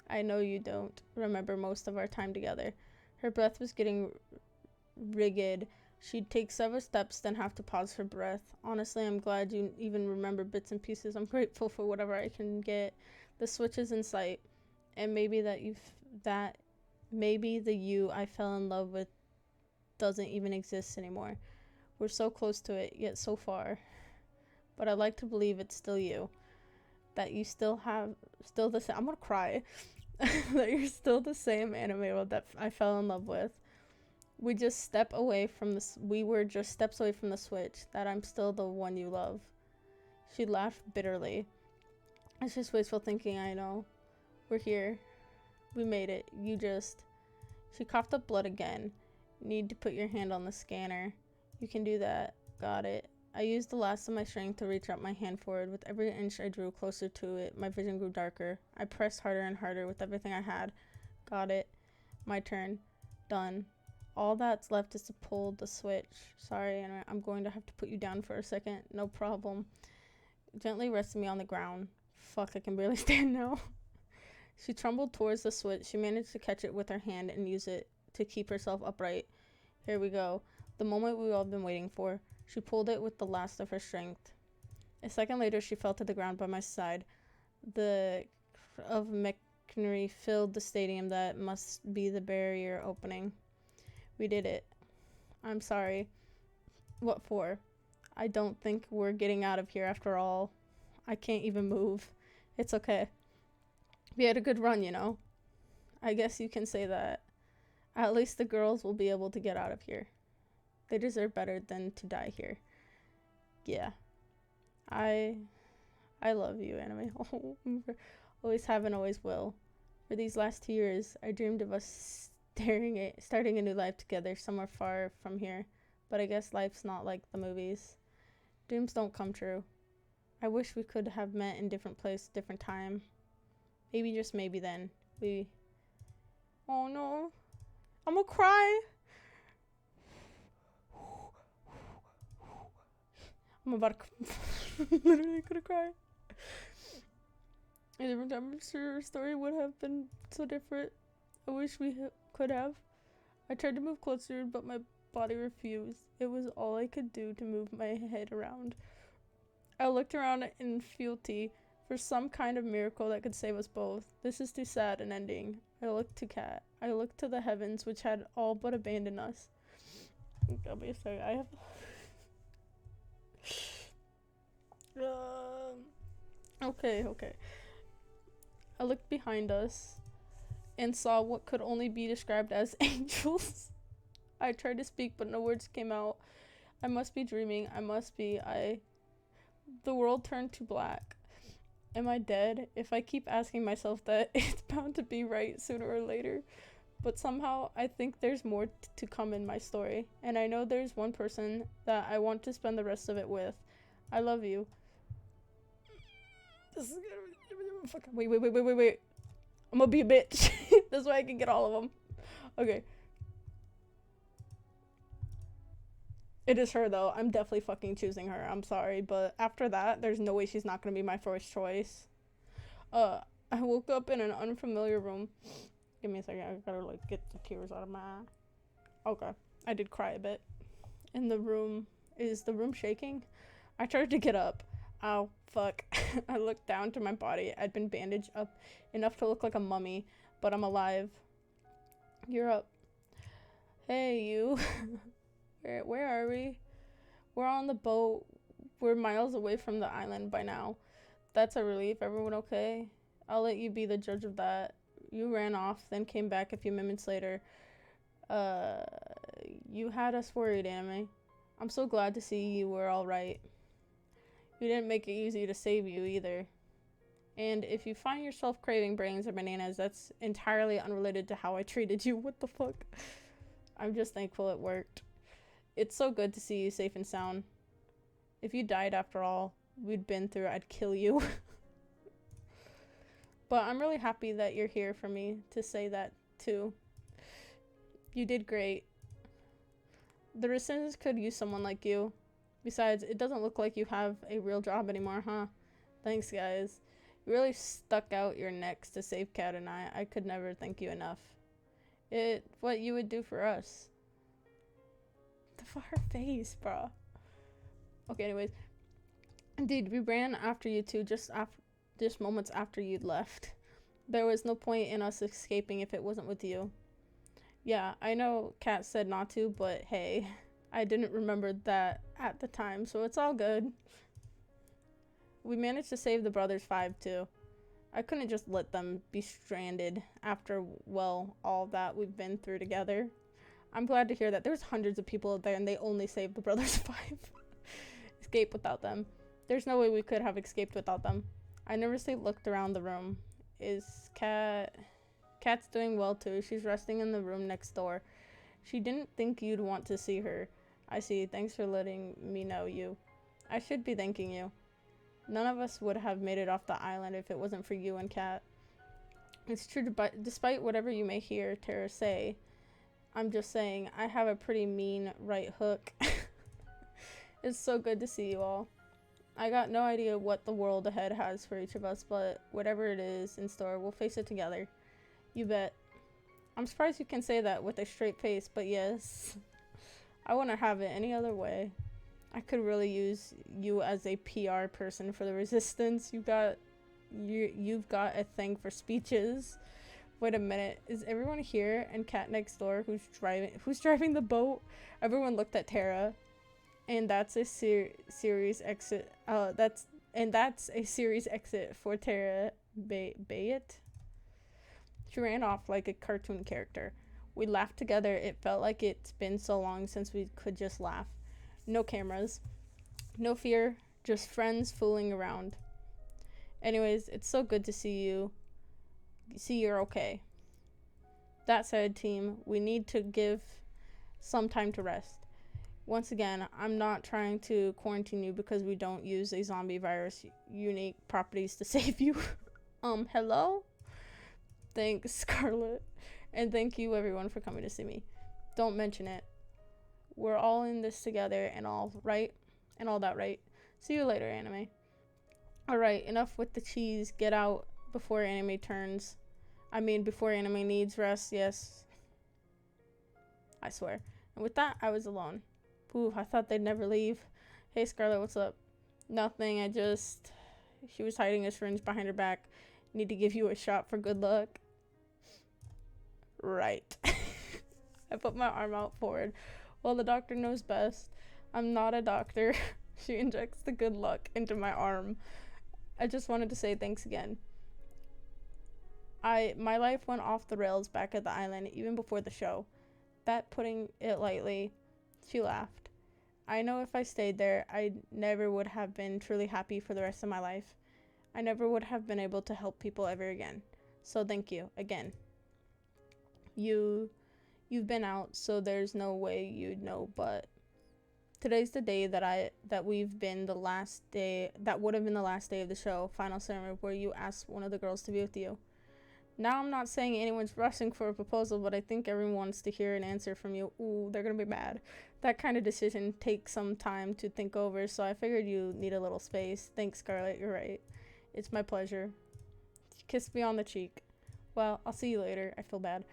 I know you don't remember most of our time together. Her breath was getting rigid. She'd take several steps, then have to pause for breath. Honestly, I'm glad you even remember bits and pieces. I'm grateful for whatever I can get. The switch is in sight, and maybe maybe the you I fell in love with doesn't even exist anymore. We're so close to it, yet so far. But I like to believe it's still you. That you still the same. I'm gonna cry. That you're still the same anime world that I fell in love with. We were just steps away from the switch. That I'm still the one you love. She laughed bitterly. It's just wishful thinking, I know. We're here. We made it. She coughed up blood again. Need to put your hand on the scanner. You can do that. Got it. I used the last of my strength to reach out my hand forward. With every inch I drew closer to it, my vision grew darker. I pressed harder and harder with everything I had. Got it. My turn. Done. All that's left is to pull the switch. Sorry, and I'm going to have to put you down for a second. No problem. Gently rested me on the ground. Fuck, I can barely stand now. She trembled towards the switch. She managed to catch it with her hand and use it to keep herself upright. Here we go. The moment we've all been waiting for. She pulled it with the last of her strength. A second later, she fell to the ground by my side. The of machinery filled the stadium that must be the barrier opening. We did it. I'm sorry. What for? I don't think we're getting out of here after all. I can't even move. It's okay. We had a good run, you know. I guess you can say that. At least the girls will be able to get out of here. They deserve better than to die here. Yeah. I love you, anime. Always have and always will. For these last 2 years, I dreamed of us starting a new life together somewhere far from here. But I guess life's not like the movies. Dreams don't come true. I wish we could have met in different place, different time. Maybe, just maybe then, Oh no. I'm gonna cry. I'm about to literally gonna cry. A different time, I'm sure our story would have been so different. I wish we could have. I tried to move closer, but my body refused. It was all I could do to move my head around. I looked around in fealty for some kind of miracle that could save us both. This is too sad an ending. I looked to Kat. I looked to the heavens, which had all but abandoned us. I'll be sorry. I have. Okay. I looked behind us and saw what could only be described as angels. I tried to speak, but no words came out. I must be dreaming. The world turned to black. Am I dead? If I keep asking myself that, it's bound to be right sooner or later. But somehow I think there's more to come in my story. And I know there's one person that I want to spend the rest of it with. I love you. This is gonna be... Wait. I'm gonna be a bitch. This way I can get all of them. Okay. It is her, though. I'm definitely fucking choosing her. I'm sorry. But after that, there's no way she's not gonna be my first choice. I woke up in an unfamiliar room. Give me a second. I gotta, like, get the tears out of my eye. Okay. I did cry a bit. In the room. Is the room shaking? I tried to get up. Ow. Fuck. I looked down to my body. I'd been bandaged up enough to look like a mummy. But I'm alive. You're up. Hey, you. Where are we? We're on the boat. We're miles away from the island by now. That's a relief. Everyone okay? I'll let you be the judge of that. You ran off, then came back a few minutes later. You had us worried, Anime. I'm so glad to see you were alright. You didn't make it easy to save you either. And if you find yourself craving brains or bananas, that's entirely unrelated to how I treated you. What the fuck? I'm just thankful it worked. It's so good to see you safe and sound. If you died after all we'd been through, I'd kill you. But I'm really happy that you're here for me to say that too. You did great. The Resistance could use someone like you. Besides, it doesn't look like you have a real job anymore, huh? Thanks, guys. You really stuck out your necks to save Kat and I. I could never thank you enough. What you would do for us. Her face, bro. Okay, anyways. Indeed, we ran after you two just moments after you'd left. There was no point in us escaping if it wasn't with you. Yeah, I know Kat said not to, but hey, I didn't remember that at the time, so it's all good. We managed to save the Brothers 5 too. I couldn't just let them be stranded after, well, all that we've been through together. I'm glad to hear that there's hundreds of people out there and they only saved the Brothers 5. Escape without them. There's no way we could have escaped without them. I nervously looked around the room. Is Kat's doing well too. She's resting in the room next door. She didn't think you'd want to see her. I see. Thanks for letting me know you. I should be thanking you. None of us would have made it off the island if it wasn't for you and Kat. It's true, but despite whatever you may hear Tara say, I'm just saying, I have a pretty mean right hook. It's so good to see you all. I got no idea what the world ahead has for each of us, but whatever it is in store, we'll face it together. You bet. I'm surprised you can say that with a straight face, but yes. I wouldn't have it any other way. I could really use you as a PR person for the Resistance. You've got a thing for speeches. Wait a minute, is everyone here and Kat next door who's driving the boat? Everyone looked at Tara. And that's a series exit. That's a series exit for Tara Bayet. She ran off like a cartoon character. We laughed together. It felt like it's been so long since we could just laugh. No cameras. No fear. Just friends fooling around. Anyways, it's so good to see you. See you're okay. That said, team, we need to give some time to rest. Once again, I'm not trying to quarantine you because we don't use a zombie virus unique properties to save you. Hello? Thanks, Scarlett. And thank you everyone for coming to see me. Don't mention it. We're all in this together and all that, right? See you later, Anime. Alright, enough with the cheese. Get out before Anime before Anime needs rest, yes. I swear. And with that, I was alone. Ooh, I thought they'd never leave. Hey, Scarlett, what's up? Nothing, she was hiding a syringe behind her back. Need to give you a shot for good luck. Right. I put my arm out forward. Well, the doctor knows best. I'm not a doctor. She injects the good luck into my arm. I just wanted to say thanks again. My life went off the rails back at the island, even before the show. That, putting it lightly, she laughed. I know if I stayed there, I never would have been truly happy for the rest of my life. I never would have been able to help people ever again. So thank you, again. You've been out, so there's no way you'd know, but today's the day that we've been the last day, that would have been the last day of the show, final ceremony, where you asked one of the girls to be with you. Now, I'm not saying anyone's rushing for a proposal, but I think everyone wants to hear an answer from you. Ooh, they're gonna be mad. That kind of decision takes some time to think over, so I figured you need a little space. Thanks, Scarlett, you're right. It's my pleasure. She kissed me on the cheek. Well, I'll see you later. I feel bad.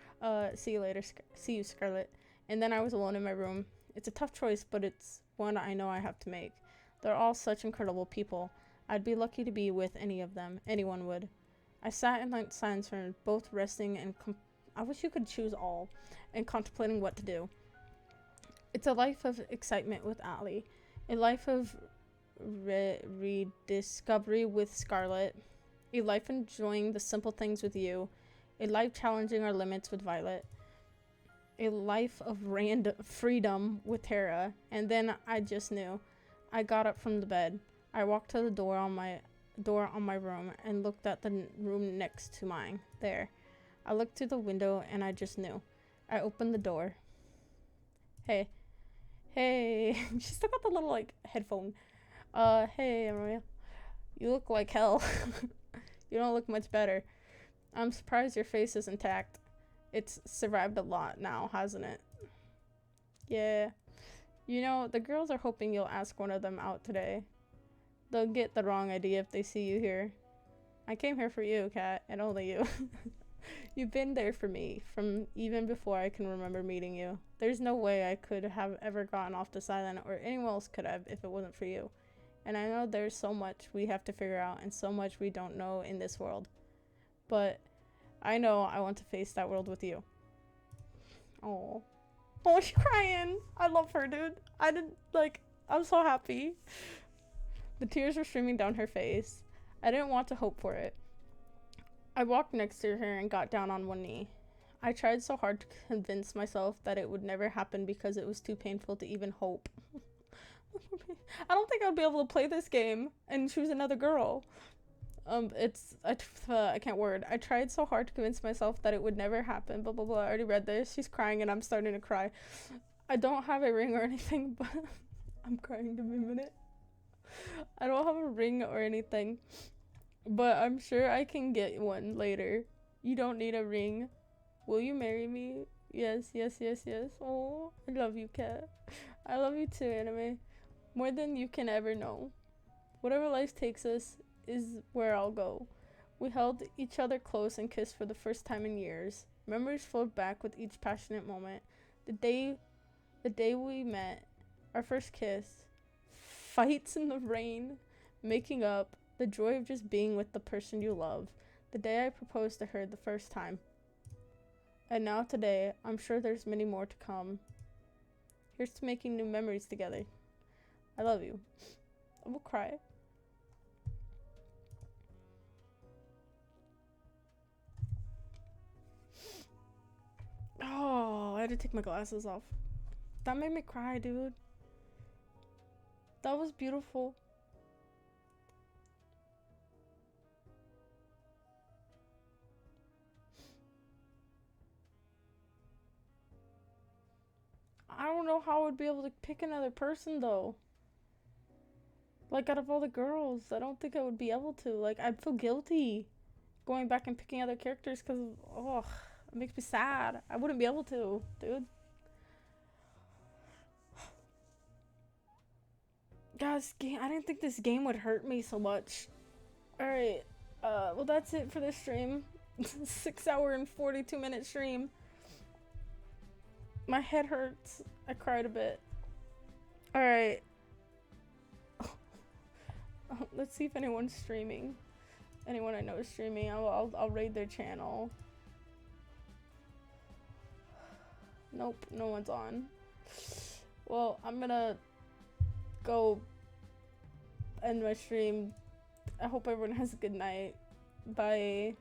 See you later. See you, Scarlett. And then I was alone in my room. It's a tough choice, but it's one I know I have to make. They're all such incredible people. I'd be lucky to be with any of them. Anyone would. I sat in silence for both resting and I wish you could choose all, and contemplating what to do. It's a life of excitement with Allie, a life of rediscovery with Scarlett, a life enjoying the simple things with you, a life challenging our limits with Violet, a life of freedom with Tara. And then I just knew. I got up from the bed. I walked to the door on my room and looked at the room next to mine. There. I looked through the window and I just knew. I opened the door. Hey. She still got the little, like, headphone. Hey, Amaria. You look like hell. You don't look much better. I'm surprised your face is intact. It's survived a lot now, hasn't it? Yeah. You know, the girls are hoping you'll ask one of them out today. They'll get the wrong idea if they see you here. I came here for you, Kat, and only you. You've been there for me, from even before I can remember meeting you. There's no way I could have ever gotten off this island, or anyone else could have, if it wasn't for you. And I know there's so much we have to figure out, and so much we don't know in this world. But I know I want to face that world with you. Oh, she's crying. I love her, dude. I'm so happy. The tears were streaming down her face. I didn't want to hope for it. I walked next to her and got down on one knee. I tried so hard to convince myself that it would never happen because it was too painful to even hope. I don't think I'll be able to play this game and choose another girl. I can't word. I tried so hard to convince myself that it would never happen. Blah, blah, blah. I already read this. She's crying and I'm starting to cry. I don't have a ring or anything, but I'm crying. Give me a minute. I don't have a ring or anything, but I'm sure I can get one later. You don't need a ring. Will you marry me? Yes. Oh, I love you, Kat. I love you too, Anime. More than you can ever know. Whatever life takes us is where I'll go. We held each other close and kissed for the first time in years. Memories flowed back with each passionate moment. The day we met, our first kiss, fights in the rain, making up, the joy of just being with the person you love, the day I proposed to her the first time. And now today, I'm sure there's many more to come. Here's to making new memories together. I love you. I will cry. Oh, I had to take my glasses off. That made me cry, dude. That was beautiful. I don't know how I would be able to pick another person, though. Like, out of all the girls, I don't think I would be able to. Like, I'd feel guilty going back and picking other characters because, oh, it makes me sad. I wouldn't be able to, dude. Guys, I didn't think this game would hurt me so much. Alright, well, that's it for this stream. 6 hour and 42-minute stream. My head hurts. I cried a bit. Alright. Let's see if anyone's streaming. Anyone I know is streaming. I'll raid their channel. Nope, no one's on. Well, I'm gonna go end my stream. I hope everyone has a good night. Bye.